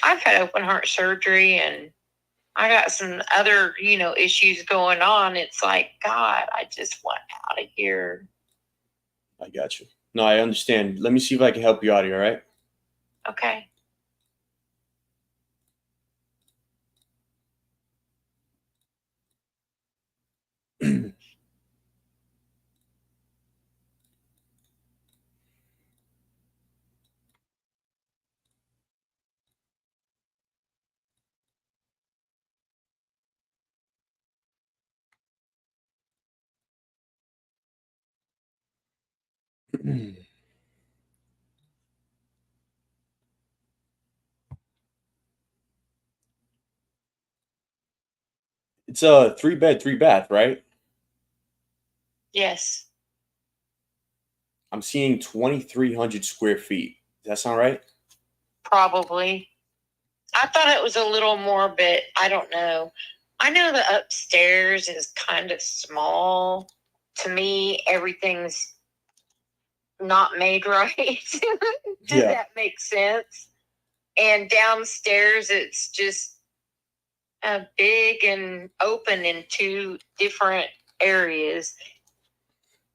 Speaker 20: I've had open heart surgery and I got some other, issues going on. It's like, God, I just want out of here.
Speaker 7: I got you. No, I understand. Let me see if I can help you out here, all right?
Speaker 20: Okay.
Speaker 7: It's a 3-bed, 3-bath, right?
Speaker 20: Yes.
Speaker 7: I'm seeing 2,300 square feet. Does that sound right?
Speaker 20: Probably. I thought it was a little more, but I don't know. I know the upstairs is kind of small. To me, everything's not made right. Does that make sense? And downstairs, it's just big and open in two different areas.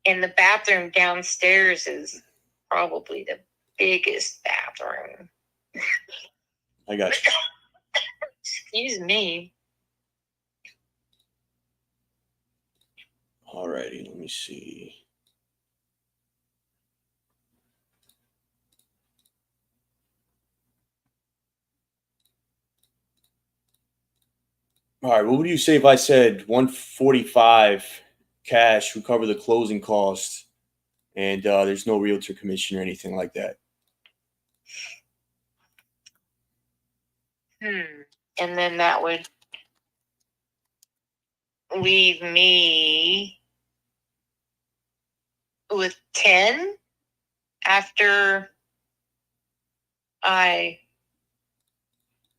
Speaker 20: And the bathroom downstairs is probably the biggest bathroom.
Speaker 7: I got you.
Speaker 20: Excuse me.
Speaker 7: Alrighty, let me see. All right, what would you say if I said 145 cash, we cover the closing costs, and there's no realtor commission or anything like that?
Speaker 20: And then that would leave me with 10 after I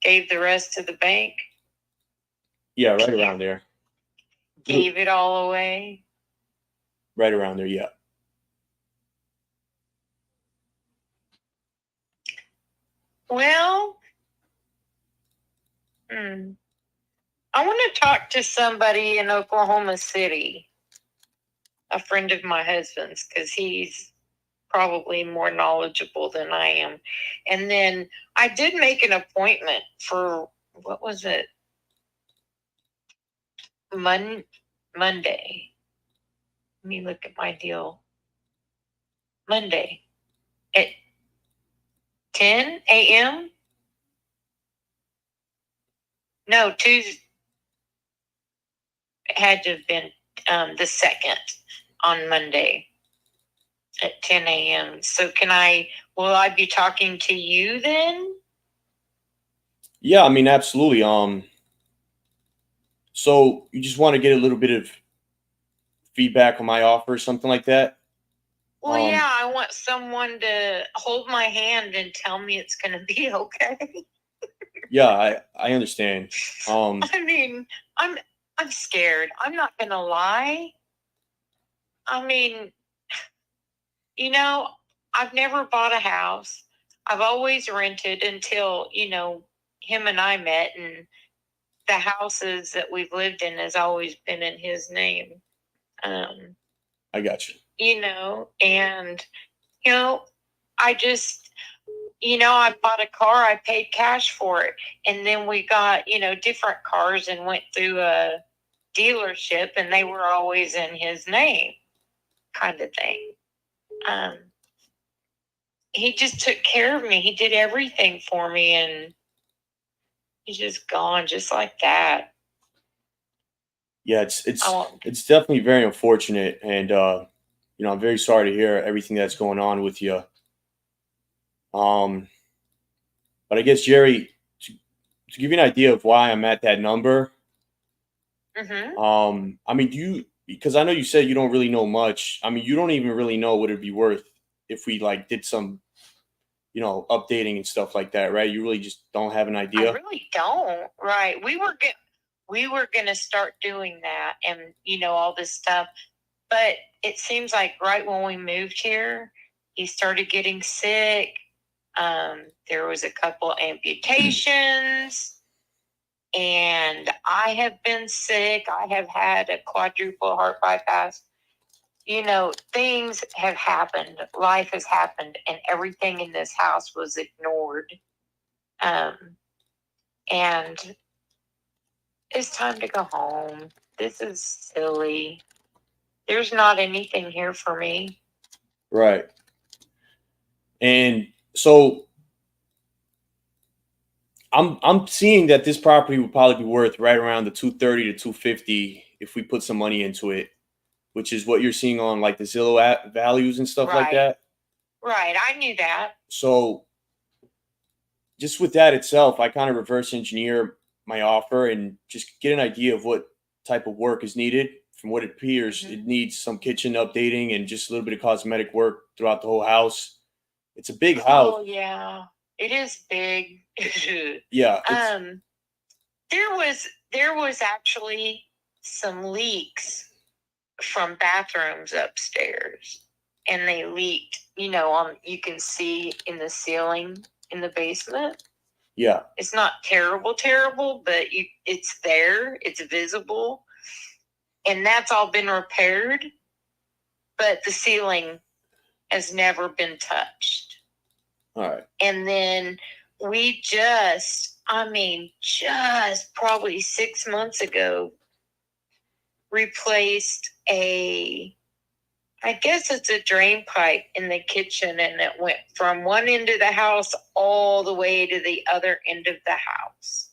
Speaker 20: gave the rest to the bank.
Speaker 7: Yeah, right around there.
Speaker 20: Gave it all away.
Speaker 7: Right around there, yeah.
Speaker 20: Well, I want to talk to somebody in Oklahoma City, a friend of my husband's, because he's probably more knowledgeable than I am. And then I did make an appointment for, what was it? Monday. Let me look at my deal. Monday at 10 a.m. No, Tuesday. It had to have been the 2nd on Monday at 10 a.m. So will I be talking to you then?
Speaker 7: Yeah, I mean, absolutely. So you just want to get a little bit of feedback on my offer or something like that?
Speaker 20: Well, yeah, I want someone to hold my hand and tell me it's going to be okay.
Speaker 7: Yeah, I understand.
Speaker 20: I mean, I'm scared. I'm not going to lie. I mean, I've never bought a house. I've always rented until, him and I met, and the houses that we've lived in has always been in his name.
Speaker 7: I got you.
Speaker 20: And, I just, I bought a car, I paid cash for it. And then we got, different cars and went through a dealership, and they were always in his name, kind of thing. He just took care of me. He did everything for me, and he's just gone just like that.
Speaker 7: Yeah, it's definitely very unfortunate, and I'm very sorry to hear everything that's going on with you. But I guess, Jerry, to give you an idea of why I'm at that number. I mean, because I know you said you don't really know much. I mean, you don't even really know what it'd be worth if we did some, updating and stuff like that, right? You really just don't have an idea.
Speaker 20: I really don't. Right. We were going to start doing that and, all this stuff. But it seems like right when we moved here, he started getting sick. There was a couple amputations, and I have been sick. I have had a quadruple heart bypass. Things have happened. Life has happened, and everything in this house was ignored. And it's time to go home. This is silly. There's not anything here for me.
Speaker 7: Right. And so I'm seeing that this property would probably be worth right around the 230 to 250 if we put some money into it, which is what you're seeing on the Zillow values and stuff like that.
Speaker 20: Right. I knew that.
Speaker 7: So just with that itself, I kind of reverse engineer my offer and just get an idea of what type of work is needed. From what it appears, it needs some kitchen updating and just a little bit of cosmetic work throughout the whole house. It's a big house.
Speaker 20: Oh, yeah. It is big.
Speaker 7: Yeah.
Speaker 20: There there was actually some leaks from bathrooms upstairs, and they leaked, you know, you can see in the ceiling in the basement.
Speaker 7: Yeah.
Speaker 20: It's not terrible, but it's there, it's visible, and that's all been repaired, but the ceiling has never been touched.
Speaker 7: All right.
Speaker 20: And then we just probably 6 months ago, replaced I guess it's a drain pipe in the kitchen, and it went from one end of the house all the way to the other end of the house.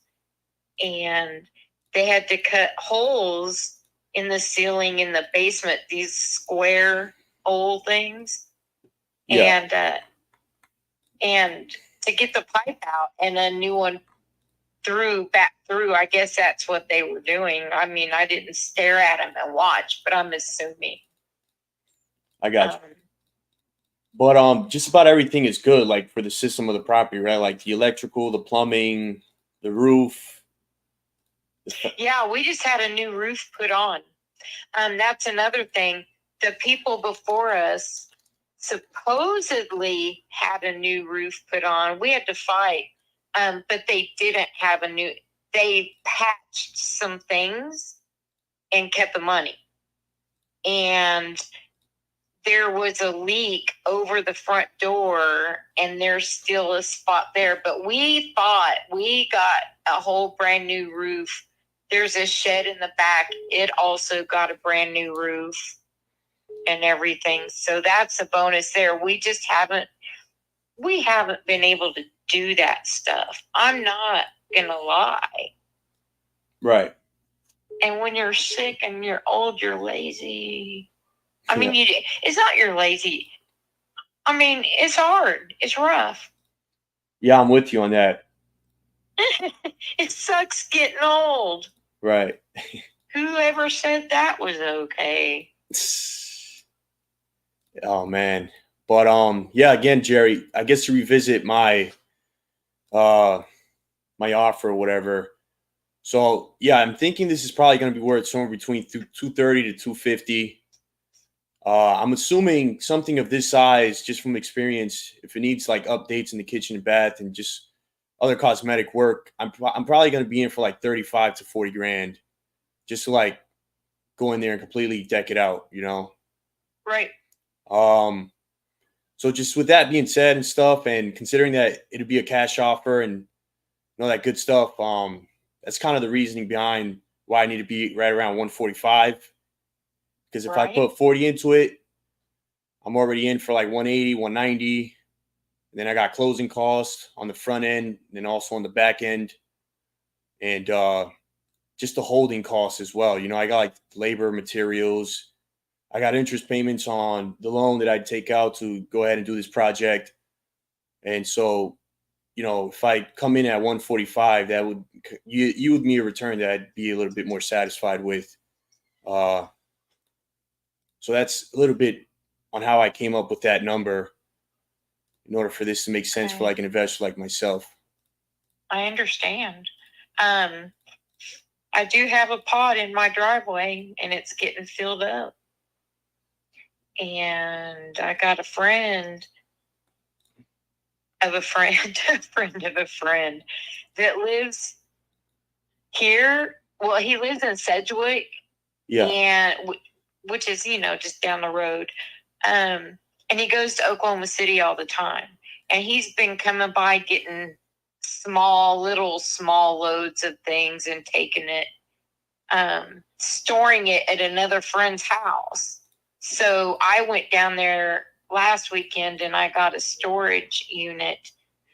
Speaker 20: And they had to cut holes in the ceiling in the basement, these square hole things.
Speaker 7: Yeah.
Speaker 20: And to get the pipe out and a new one back through, I guess that's what they were doing. I mean, I didn't stare at them and watch, but I'm assuming.
Speaker 7: I got you. But just about everything is good, like for the system of the property, right? Like the electrical, the plumbing, the roof.
Speaker 20: Yeah, we just had a new roof put on. That's another thing. The people before us supposedly had a new roof put on. We had to fight, but they didn't have they patched some things and kept the money. And there was a leak over the front door, and there's still a spot there. But we thought we got a whole brand new roof. There's a shed in the back. It also got a brand new roof and everything. So that's a bonus there. We haven't been able to do that stuff. I'm not going to lie.
Speaker 7: Right.
Speaker 20: And when you're sick and you're old, you're lazy. I mean, it's not you're lazy. I mean, it's hard. It's rough.
Speaker 7: Yeah, I'm with you on that.
Speaker 20: It sucks getting old.
Speaker 7: Right.
Speaker 20: Whoever said that was okay?
Speaker 7: Oh man. But yeah, again, Jerry, I guess to revisit my my offer or whatever. So yeah, I'm thinking this is probably going to be worth somewhere between 230 to 250. I'm assuming something of this size, just from experience, if it needs like updates in the kitchen and bath and just other cosmetic work, I'm probably going to be in for like 35 to 40 grand, just to like go in there and completely deck it out, you know?
Speaker 20: Right.
Speaker 7: So just with that being said and stuff, and considering that it'd be a cash offer and all that good stuff, that's kind of the reasoning behind why I need to be right around 145. Because if I put 40 into it, I'm already in for like 180, 190. And then I got closing costs on the front end and then also on the back end. And just the holding costs as well. You know, I got like labor, materials. I got interest payments on the loan that I'd take out to go ahead and do this project. And so, you know, if I come in at 145, that would yield me a return that I'd be a little bit more satisfied with. So that's a little bit on how I came up with that number in order for this to make sense for like an investor like myself.
Speaker 20: I understand. I do have a pod in my driveway, and it's getting filled up. And I got a friend of a friend, a friend of a friend that lives here. Well, he lives in Sedgwick.
Speaker 7: Yeah.
Speaker 20: And which is, you know, just down the road. And he goes to Oklahoma City all the time. And he's been coming by getting small loads of things and taking it, storing it at another friend's house. So I went down there last weekend and I got a storage unit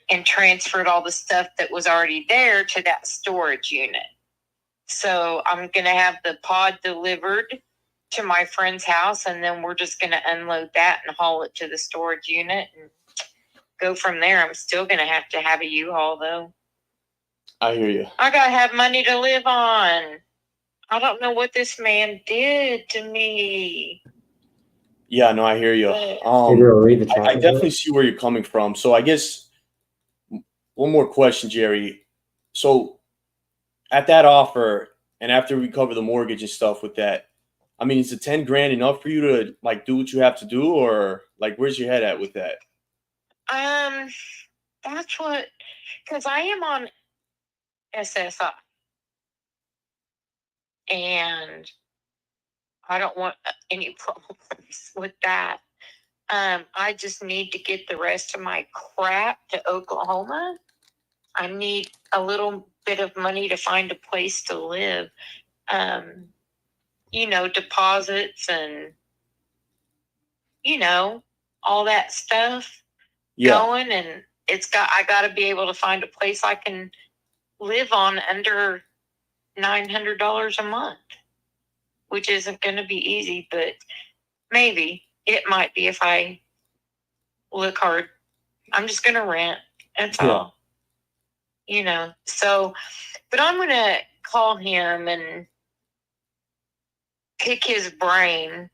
Speaker 20: and transferred all the stuff that was already there to that storage unit. So I'm going to have the pod delivered to my friend's house, and then we're just going to unload that and haul it to the storage unit and go from there. I'm still going to have a U-Haul, though.
Speaker 7: I hear you.
Speaker 20: I got to have money to live on. I don't know what this man did to me.
Speaker 7: Yeah, no, I hear you. I definitely see where you're coming from. So I guess one more question, Jerry. So at that offer, and after we cover the mortgage and stuff with that, I mean, is the 10 grand enough for you to like do what you have to do, or like where's your head at with that?
Speaker 20: That's what, because I am on SSI, and I don't want any problems with that. I just need to get the rest of my crap to Oklahoma. I need a little bit of money to find a place to live. You know, deposits and, you know, all that stuff going. And I got to be able to find a place I can live on under $900 a month, which isn't going to be easy, but maybe it might be if I look hard. I'm just going to rent. That's all. You know, so, but I'm going to call him and pick his brain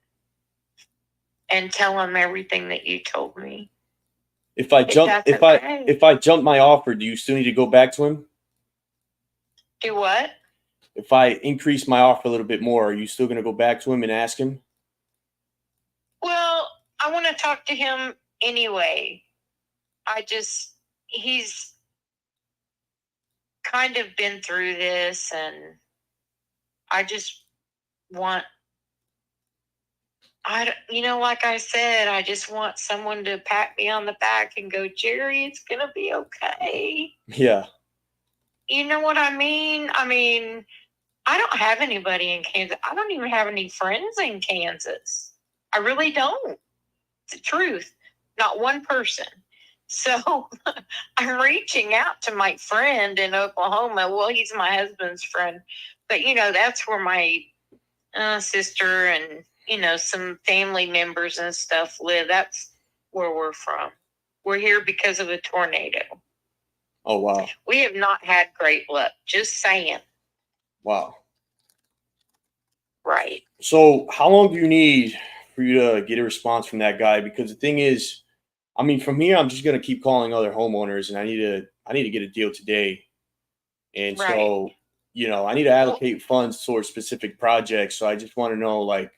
Speaker 20: and tell him everything that you told me.
Speaker 7: If I jump my offer, do you still need to go back to him?
Speaker 20: Do what?
Speaker 7: If I increase my offer a little bit more, are you still going to go back to him and ask him?
Speaker 20: Well, I want to talk to him anyway. He's kind of been through this, and I just want, like I said, I just want someone to pat me on the back and go, Jerry, it's going to be okay.
Speaker 7: Yeah.
Speaker 20: You know what I mean? I mean, I don't have anybody in Kansas. I don't even have any friends in Kansas. I really don't. It's the truth. Not one person. So I'm reaching out to my friend in Oklahoma. Well, he's my husband's friend. But, you know, that's where my sister and, you know, some family members and stuff live. That's where we're from. We're here because of a tornado.
Speaker 7: Oh, wow.
Speaker 20: We have not had great luck. Just saying.
Speaker 7: Wow.
Speaker 20: Right.
Speaker 7: So how long do you need for you to get a response from that guy? Because the thing is, I mean, from here, I'm just going to keep calling other homeowners, and I need to get a deal today. And so, you know, I need to allocate funds towards specific projects. So I just want to know, like,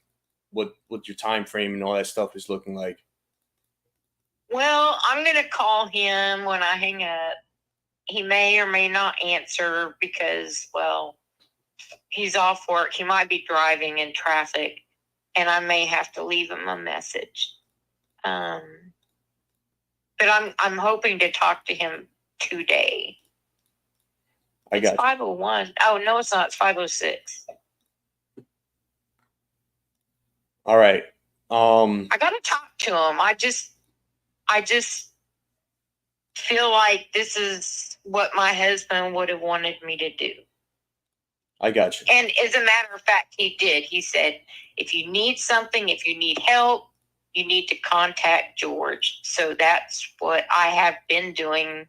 Speaker 7: what your time frame and all that stuff is looking like.
Speaker 20: Well, I'm going to call him when I hang up. He may or may not answer because, well, he's off work. He might be driving in traffic, and I may have to leave him a message. But I'm hoping to talk to him today.
Speaker 7: I got
Speaker 20: it's 501. Oh, no, it's not. It's 506.
Speaker 7: All right.
Speaker 20: I got to talk to him. I just feel like this is what my husband would have wanted me to do.
Speaker 7: I got you.
Speaker 20: And as a matter of fact, he did. He said, if you need something, if you need help, you need to contact George. So that's what I have been doing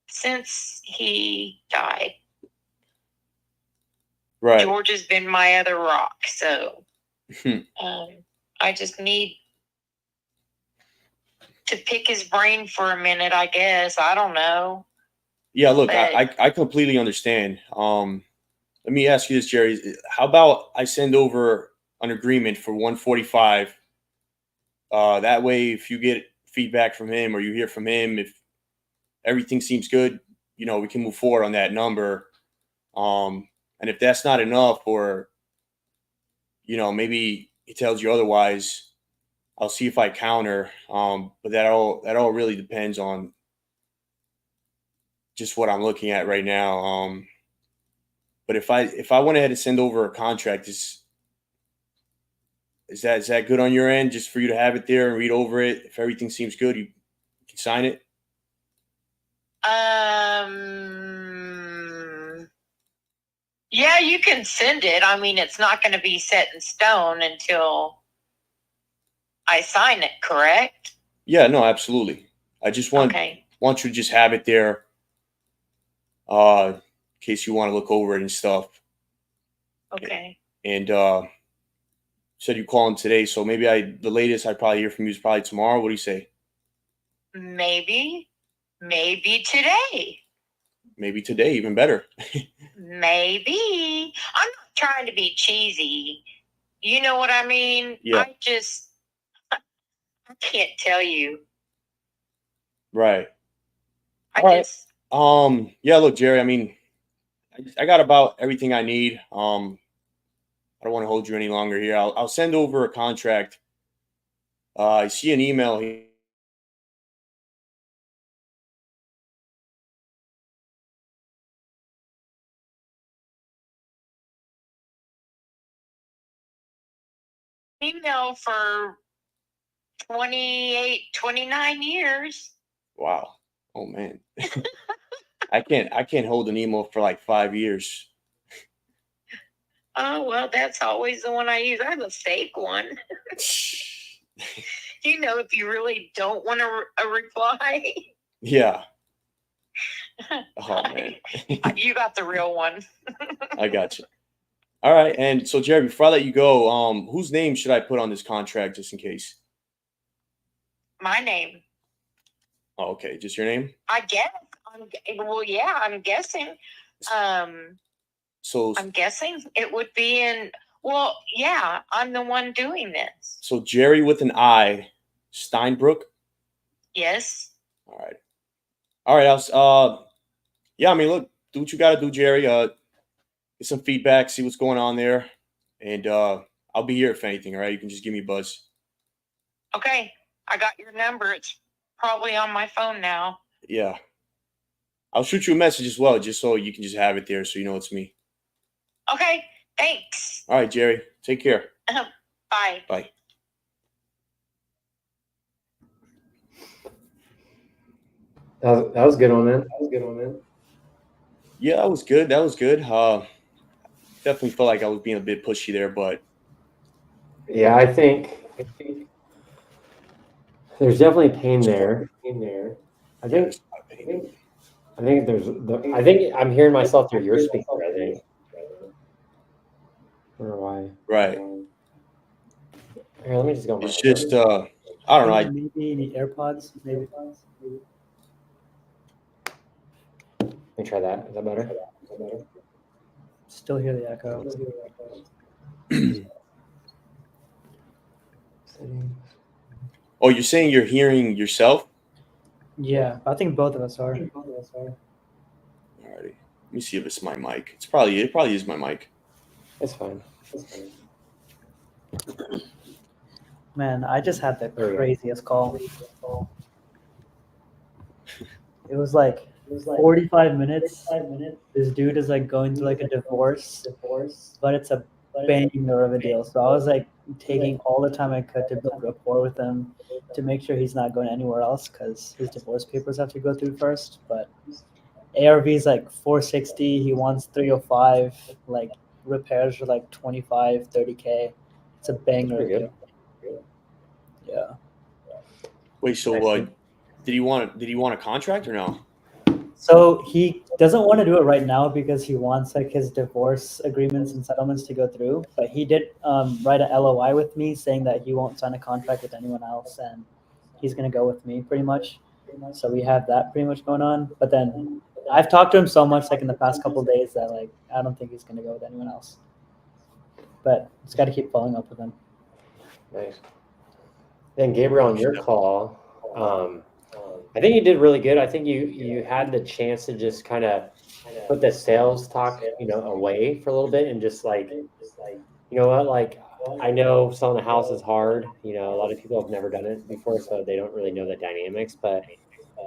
Speaker 20: since he died.
Speaker 7: Right.
Speaker 20: George has been my other rock. So I just need to pick his brain for a minute, I guess. I don't know.
Speaker 7: Yeah, look, I completely understand. Let me ask you this, Jerry. How about I send over an agreement for 145? That way, if you get feedback from him or you hear from him, if everything seems good, you know, we can move forward on that number. And if that's not enough, or, you know, maybe he tells you otherwise, I'll see if I counter. But that all really depends on just what I'm looking at right now. But if I went ahead and send over a contract, is that good on your end, just for you to have it there and read over it? If everything seems good, you can sign it.
Speaker 20: Yeah, you can send it. I mean, it's not going to be set in stone until I sign it, correct?
Speaker 7: Yeah, no, absolutely. I just want you to just have it there, in case you want to look over it and stuff.
Speaker 20: Okay.
Speaker 7: And said you call him today, so maybe the latest I probably hear from you is probably tomorrow. What do you say?
Speaker 20: Maybe today.
Speaker 7: maybe today, even better.
Speaker 20: Maybe. I'm not trying to be cheesy. You know what I mean?
Speaker 7: Yeah.
Speaker 20: I can't tell you.
Speaker 7: Right.
Speaker 20: I
Speaker 7: All right.
Speaker 20: just
Speaker 7: Yeah, look, Jerry, I mean, I got about everything I need. I don't want to hold you any longer here. I'll send over a contract. I see an email here.
Speaker 20: email for 28, 29 years.
Speaker 7: Wow. Oh man. I can't hold an email for like 5 years.
Speaker 20: Oh, well, that's always the one I use. I have a fake one. If you really don't want a reply,
Speaker 7: Yeah. Oh man.
Speaker 20: you got the real one.
Speaker 7: I got you. All right. And so Jerry, before I let you go, whose name should I put on this contract just in case?
Speaker 20: My name.
Speaker 7: Oh, okay. Just your name?
Speaker 20: I guess. I'm guessing.
Speaker 7: So
Speaker 20: I'm guessing it would be in. Well, yeah, I'm the one doing this.
Speaker 7: So Jerry with an I, Steinbrook.
Speaker 20: Yes.
Speaker 7: All right. All right. Yeah. I mean, look, do what you got to do, Jerry. Get some feedback, see what's going on there, and I'll be here if anything. All right. You can just give me a buzz.
Speaker 20: Okay. I got your number. It's probably on my phone now.
Speaker 7: Yeah. I'll shoot you a message as well, just so you can just have it there, so you know it's me.
Speaker 20: Okay. Thanks.
Speaker 7: All right, Jerry. Take care.
Speaker 20: Bye.
Speaker 7: Bye.
Speaker 2: That was a good one, man.
Speaker 7: Yeah, that was good. Definitely felt like I was being a bit pushy there, but
Speaker 2: Yeah, I think there's definitely pain there. I think I think I'm hearing myself through your speaker. I think. I don't know why.
Speaker 7: right.
Speaker 2: Here, let me just go.
Speaker 7: It's just I don't know.
Speaker 14: Maybe any AirPods. Maybe.
Speaker 2: Let me try that. Is that better?
Speaker 14: Still hear the echo.
Speaker 7: Oh, you're saying you're hearing yourself?
Speaker 14: Yeah, I think both of us are.
Speaker 7: Alrighty. Let me see if it's my mic. It probably is my mic.
Speaker 2: It's fine.
Speaker 14: Man, I just had the craziest call. It was like 45 minutes. This dude is like going through like a divorce, but it's a banger of a deal. So I was like taking all the time I could to build rapport with him to make sure he's not going anywhere else because his divorce papers have to go through first. But ARV is like 460. He wants 305. Like repairs are like 25, 30K. It's a banger. Deal. Yeah.
Speaker 7: Wait, so did he want a contract or no?
Speaker 14: So he doesn't want to do it right now because he wants like his divorce agreements and settlements to go through. But he did write a LOI with me saying that he won't sign a contract with anyone else and he's going to go with me pretty much. So we have that pretty much going on. But then I've talked to him so much like in the past couple of days that like I don't think he's going to go with anyone else. But just got to keep following up with him.
Speaker 2: Nice. Then Gabriel, on your call, I think you did really good. I think you had the chance to just kind of put the sales talk, away for a little bit and just like, you know what, like I know selling a house is hard. A lot of people have never done it before, so they don't really know the dynamics. But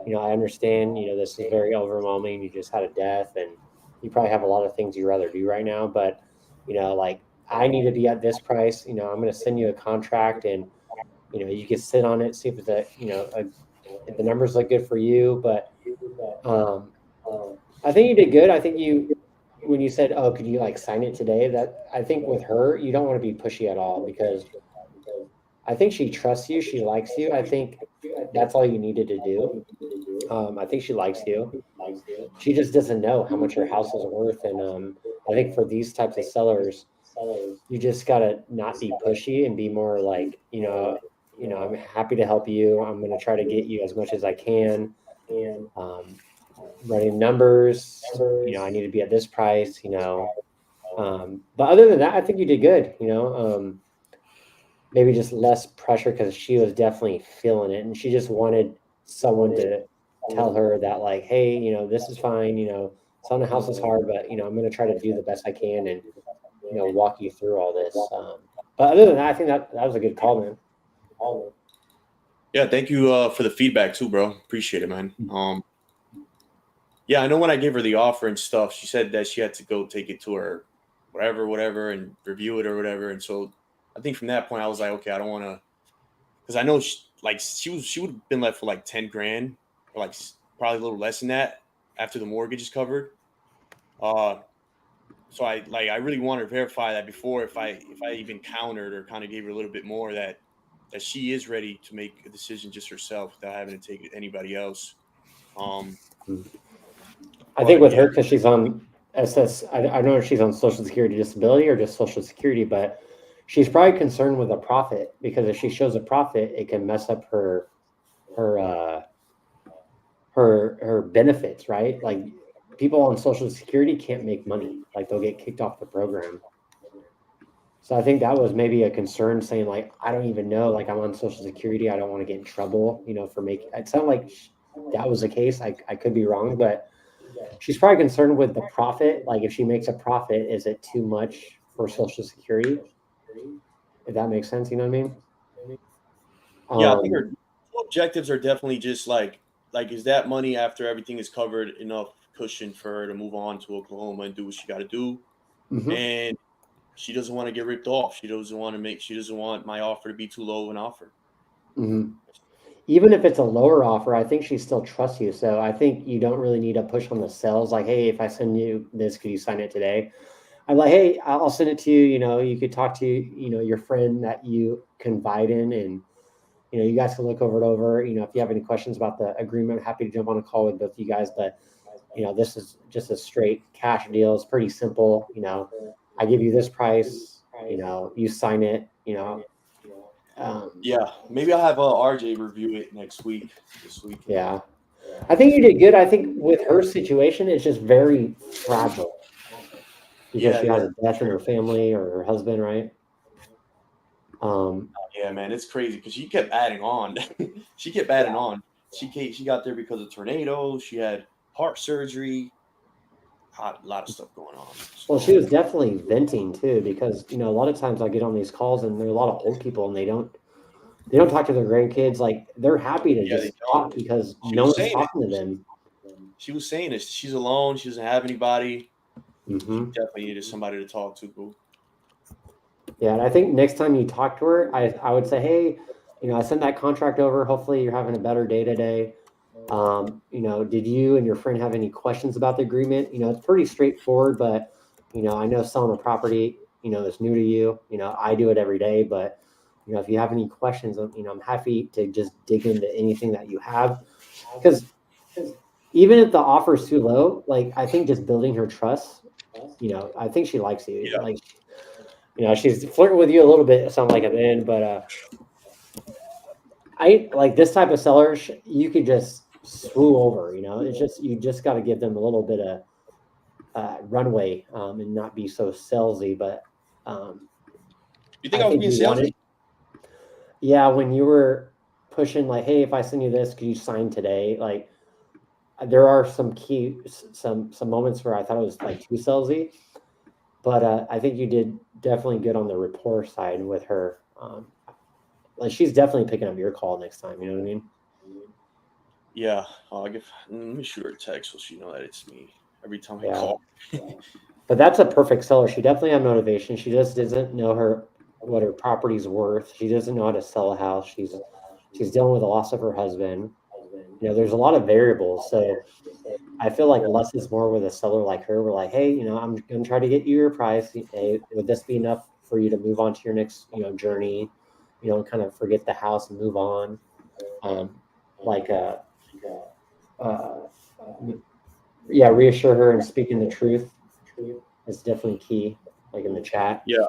Speaker 2: I understand. This is very overwhelming. You just had a death, and you probably have a lot of things you'd rather do right now. But like I need to be at this price. I'm going to send you a contract, and you can sit on it, see if it's if the numbers look good for you. But I think you did good. I think when you said, "Oh, could you like sign it today?" That I think with her, you don't want to be pushy at all because I think she trusts you. She likes you. I think that's all you needed to do. I think she likes you. She just doesn't know how much your house is worth. And I think for these types of sellers, you just gotta not be pushy and be more like, I'm happy to help you. I'm gonna try to get you as much as I can. And running numbers. You know, I need to be at this price. You know, but other than that, I think you did good. You know, maybe just less pressure because she was definitely feeling it, and she just wanted someone to tell her that, like, hey, you know, this is fine. You know, selling a house is hard, but you know, I'm going to try to do the best I can and you know walk you through all this. But other than that, I think that was a good call, man.
Speaker 7: Yeah, thank you for the feedback too, bro. Appreciate it, man. Yeah, I know when I gave her the offer and stuff, she said that she had to go take it to her whatever, and review it or whatever. And so I think from that point, I was like, okay, I don't want to, because I know she would have been left for like 10 grand, or like probably a little less than that after the mortgage is covered. So I really want to verify that before, if I even countered or kind of gave her a little bit more, that she is ready to make a decision just herself without having to take anybody else.
Speaker 2: I think with her, because she's on SS, I don't know if she's on Social Security disability or just Social Security, but she's probably concerned with a profit, because if she shows a profit, it can mess up her benefits, right? Like people on Social Security can't make money, like they'll get kicked off the program. So I think that was maybe a concern, saying like, I don't even know, like I'm on Social Security, I don't want to get in trouble, you know, for making. It sounded like that was the case. I could be wrong, but she's probably concerned with the profit. Like if she makes a profit, is it too much for Social Security? If that makes sense, you know what I mean?
Speaker 7: Yeah, I think her objectives are definitely just like is that money after everything is covered enough cushion for her to move on to Oklahoma and do what she got to do? And she doesn't want to get ripped off. She doesn't want my offer to be too low of an offer.
Speaker 2: Even if it's a lower offer, I think she still trusts you. So I think you don't really need to push on the sales. Like, hey, if I send you this, could you sign it today? I'm like, hey, I'll send it to you. You know, you could talk to, you know, your friend that you confide in, and, you know, you guys can look it over. You know, if you have any questions about the agreement, I'm happy to jump on a call with both of you guys. But, you know, this is just a straight cash deal. It's pretty simple. You know, I give you this price, you know, you sign it, you know.
Speaker 7: Yeah, maybe I'll have RJ review it this week.
Speaker 2: Yeah, I think you did good. I think with her situation, it's just very fragile because she has a death in her family or her husband, right?
Speaker 7: Yeah, man, it's crazy because she kept adding on. She kept adding on. She got there because of tornado. She had heart surgery. A lot of stuff going on.
Speaker 2: Well, she was definitely venting too, because, you know, a lot of times I get on these calls and there are a lot of old people and they don't talk to their grandkids. Like they're happy to just talk because no one's talking to them.
Speaker 7: She was saying this. She's alone. She doesn't have anybody. She definitely needed somebody to talk to, boo.
Speaker 2: Yeah, and I think next time you talk to her, I would say, hey, you know, I sent that contract over. Hopefully you're having a better day today. You know, did you and your friend have any questions about the agreement? You know, it's pretty straightforward, but, you know, I know selling a property, you know, is new to you. You know, I do it every day, but, you know, if you have any questions, you know, I'm happy to just dig into anything that you have, because even if the offer is too low, like I think just building her trust, you know, I think she likes you.
Speaker 7: Yeah.
Speaker 2: Like, you know, she's flirting with you a little bit. It sounds like at the end, but I like this type of seller. You could just swoon over. You know, it's just you just got to give them a little bit of runway and not be so salesy. But
Speaker 7: you think I was being salesy?
Speaker 2: Yeah, when you were pushing like, hey, if I send you this, could you sign today? Like, there are some moments where I thought it was like too salesy, but I think you did definitely good on the rapport side with her. Like she's definitely picking up your call next time. You know what I mean?
Speaker 7: Yeah, let me shoot her a text so she know that it's me every time I call.
Speaker 2: But that's a perfect seller. She definitely has motivation. She just doesn't know what her property's worth. She doesn't know how to sell a house. She's dealing with the loss of her husband. You know, there's a lot of variables. So I feel like less is more with a seller like her. We're like, hey, you know, I'm gonna try to get you your price. Hey, would this be enough for you to move on to your next, you know, journey? You know, kind of forget the house and move on. Reassure her and speaking the truth is definitely key. Like in the chat.
Speaker 7: Yeah.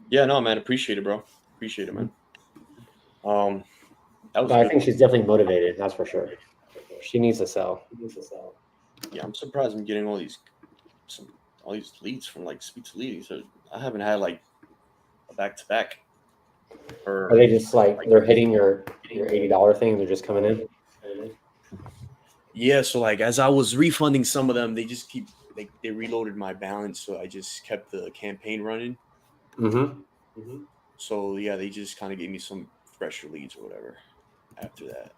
Speaker 7: Yeah, no, man, appreciate it, bro. Appreciate it, man.
Speaker 2: I think she's definitely motivated. That's for sure. She needs to sell.
Speaker 7: Yeah, I'm surprised I'm getting all these leads from like Speak to Lead. So I haven't had like a back to back.
Speaker 2: Are they just like they're hitting your $80 thing? They're just coming in.
Speaker 7: Yeah, so like as I was refunding some of them, they just they reloaded my balance, so I just kept the campaign running. So yeah, they just kind of gave me some fresher leads or whatever after that.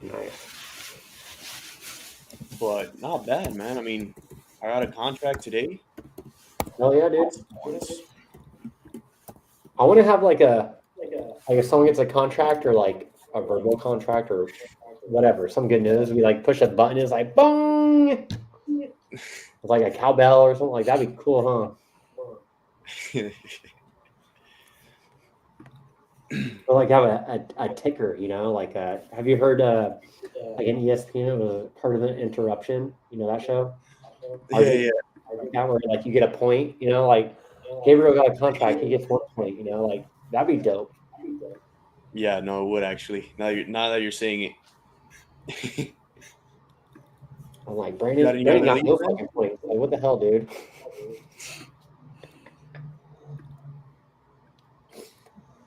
Speaker 2: Nice.
Speaker 7: But not bad, man. I mean, I got a contract today.
Speaker 2: Oh yeah, dude. I want to have like if someone gets a contract or like a verbal contract or whatever, some good news. We like push a button, it's like bong, it's like a cowbell or something like that'd be cool, huh? Or like have a ticker, you know, like have you heard like an ESPN was part of the interruption? You know that show?
Speaker 7: Yeah.
Speaker 2: That where like you get a point, you know, like Gabriel got a contract, he gets 1 point, you know, like that'd be dope.
Speaker 7: Yeah, no, it would actually. Now that you're saying it.
Speaker 2: I'm like, Brandon got no fucking points. Like, what the hell, dude?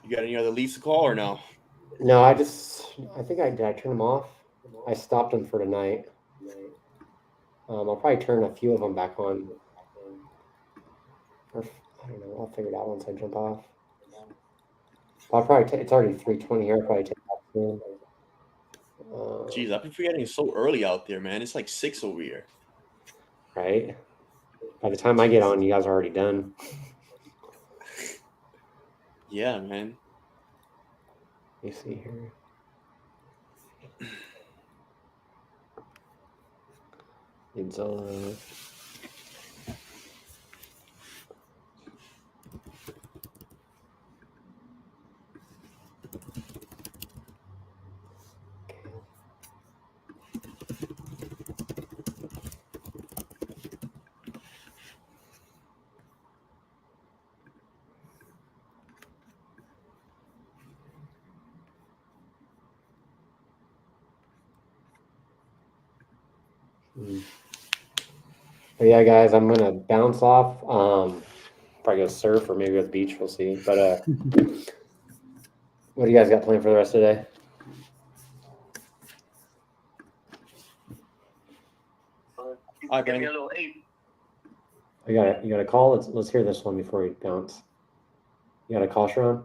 Speaker 7: You got any other leads to call or no?
Speaker 2: No, I think I turn them off. I stopped them for tonight. I'll probably turn a few of them back on. Or, I don't know. I'll figure it out once I jump off. I'll probably it's already 3:20 here. I'll probably take that soon.
Speaker 7: Jeez, I've been forgetting it's so early out there, man. It's like 6 over here.
Speaker 2: Right? By the time I get on, you guys are already done.
Speaker 7: Yeah, man.
Speaker 2: Let me see here. It's But yeah, guys, I'm gonna bounce off. Probably go surf or maybe go to the beach. We'll see. But what do you guys got planned for the rest of the day?
Speaker 3: Give me a little 8.
Speaker 2: You got a call? Let's hear this one before we bounce. You got a call, Sharon?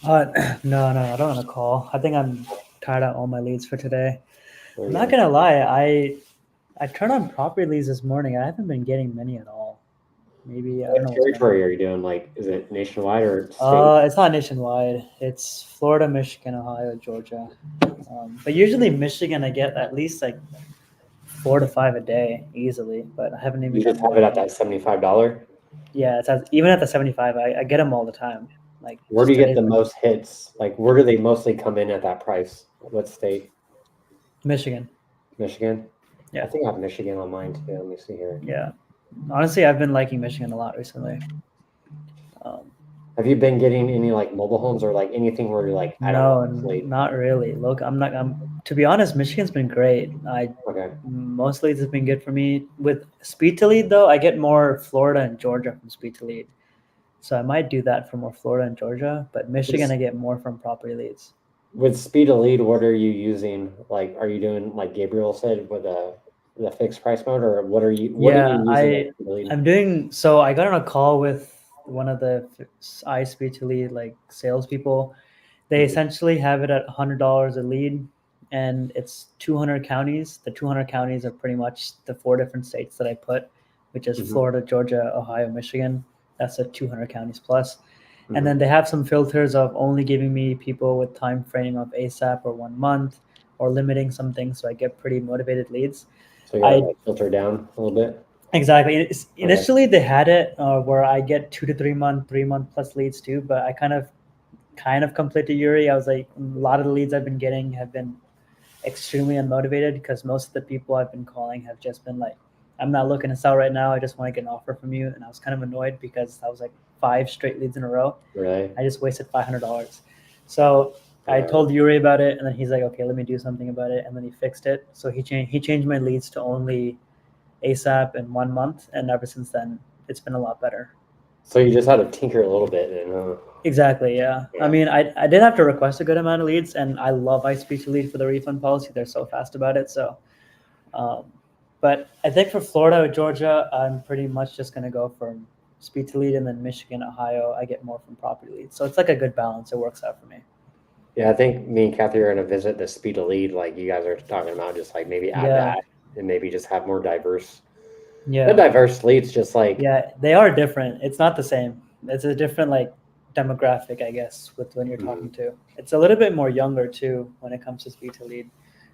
Speaker 14: No, I don't want to call. I think I'm tired out all my leads for today. I'm not gonna lie, I turned on property leads this morning. I haven't been getting many at all. Maybe I don't know.
Speaker 2: What territory are you doing? Like, is it nationwide or state?
Speaker 14: It's not nationwide. It's Florida, Michigan, Ohio, Georgia. But usually Michigan, I get at least like 4 to 5 a day easily. But I haven't even.
Speaker 2: You just have it at that $75.
Speaker 14: Yeah, even at the 75, I get them all the time. Like,
Speaker 2: where do you get the most hits? Like, where do they mostly come in at that price? What state?
Speaker 14: Michigan.
Speaker 2: Michigan?
Speaker 14: Yeah.
Speaker 2: I think I have Michigan on mine too. Let me see here.
Speaker 14: Yeah. Honestly, I've been liking Michigan a lot recently.
Speaker 2: Have you been getting any like mobile homes or like anything where you're like,
Speaker 14: not really. Look, to be honest, Michigan's been great. Most leads have been good for me. With Speed to Lead though, I get more Florida and Georgia from Speed to Lead. So I might do that for more Florida and Georgia, but Michigan I get more from property leads.
Speaker 2: With Speed to Lead, what are you using? Like, are you doing like Gabriel said with the fixed price mode, or what are you?
Speaker 14: I'm doing. So I got on a call with one of the Speed to Lead like salespeople. They essentially have it at $100 a lead, and it's 200 counties. The 200 counties are pretty much the 4 different states that I put, which is Florida, Georgia, Ohio, Michigan. That's a 200 counties plus. And then they have some filters of only giving me people with time frame of ASAP or 1 month, or limiting some things, so I get pretty motivated leads.
Speaker 2: So you gotta filter down a little bit.
Speaker 14: Exactly. Initially, they had it where I get 2 to 3 month, 3 month plus leads too. But I kind of completed Yuri. I was like, a lot of the leads I've been getting have been extremely unmotivated because most of the people I've been calling have just been like, I'm not looking to sell right now. I just want to get an offer from you. And I was kind of annoyed because I was like 5 straight leads in a row.
Speaker 2: Right.
Speaker 14: I just wasted $500. So I told Yuri about it, and then he's like, okay, let me do something about it, and then he fixed it. So he changed my leads to only ASAP in 1 month, and ever since then, it's been a lot better.
Speaker 2: So you just had to tinker a little bit, and
Speaker 14: Exactly, yeah. I mean, I did have to request a good amount of leads, and I love iSpeech to Lead for the refund policy. They're so fast about it. So, but I think for Florida or Georgia, I'm pretty much just going to go from speed to lead, and then Michigan, Ohio, I get more from property leads. So it's like a good balance. It works out for me.
Speaker 2: Yeah, I think me and Kathy are going to visit the speed to lead, like you guys are talking about, just like maybe add that and maybe just have more diverse.
Speaker 14: Yeah.
Speaker 2: The diverse leads, just like
Speaker 14: they are different. It's not the same. It's a different like demographic, I guess, with when you're talking to. It's a little bit more younger too when it comes to speed to lead.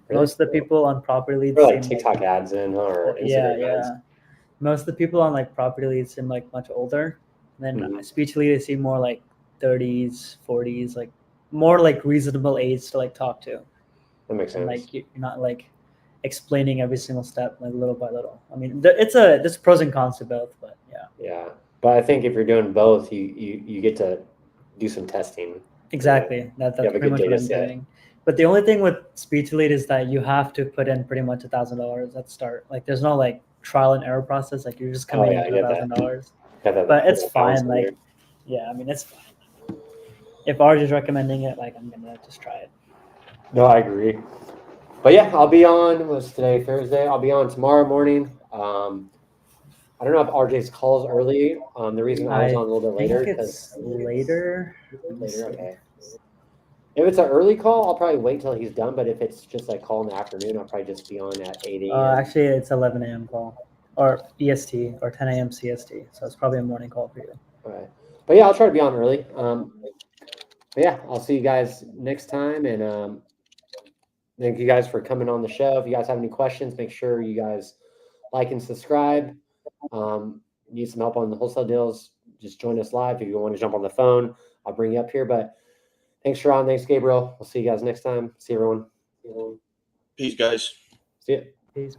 Speaker 2: Really?
Speaker 14: Most of the people on property leads
Speaker 2: or like
Speaker 14: seem
Speaker 2: TikTok ads in, huh, or Instagram ads.
Speaker 14: Most of the people on like property leads seem like much older. And then speech lead, they seem more like 30s, 40s, like more like reasonable age to like talk to.
Speaker 2: That makes sense.
Speaker 14: And, like you're not like explaining every single step like little by little. I mean, there's pros and cons to both, but yeah.
Speaker 2: Yeah, but I think if you're doing both, you get to do some testing.
Speaker 14: Exactly. That's pretty much what I'm doing. But the only thing with speed to lead is that you have to put in pretty much $1,000 at start. Like there's no like trial and error process. Like you're just coming in with $1,000. But it's fine. Like, yeah, I mean, it's fine. If RJ is recommending it, like I'm gonna just try it.
Speaker 2: No, I agree. But yeah, I'll be on. What's today? Thursday. I'll be on tomorrow morning. I don't know if RJ's calls early. The reason I was on a little bit later
Speaker 14: because later.
Speaker 2: Okay. If it's an early call, I'll probably wait till he's done. But if it's just like call in the afternoon, I'll probably just be on at 8 a.m.
Speaker 14: Actually, it's 11 a.m. call, or EST, or 10 a.m. CST. So it's probably a morning call for you.
Speaker 2: All right. But yeah, I'll try to be on early. But yeah, I'll see you guys next time. And thank you guys for coming on the show. If you guys have any questions, make sure you guys like and subscribe. Need some help on the wholesale deals, just join us live. If you want to jump on the phone, I'll bring you up here. But thanks, Sharon. Thanks, Gabriel. We'll see you guys next time. See everyone.
Speaker 7: Peace, guys.
Speaker 2: See ya.
Speaker 14: Peace.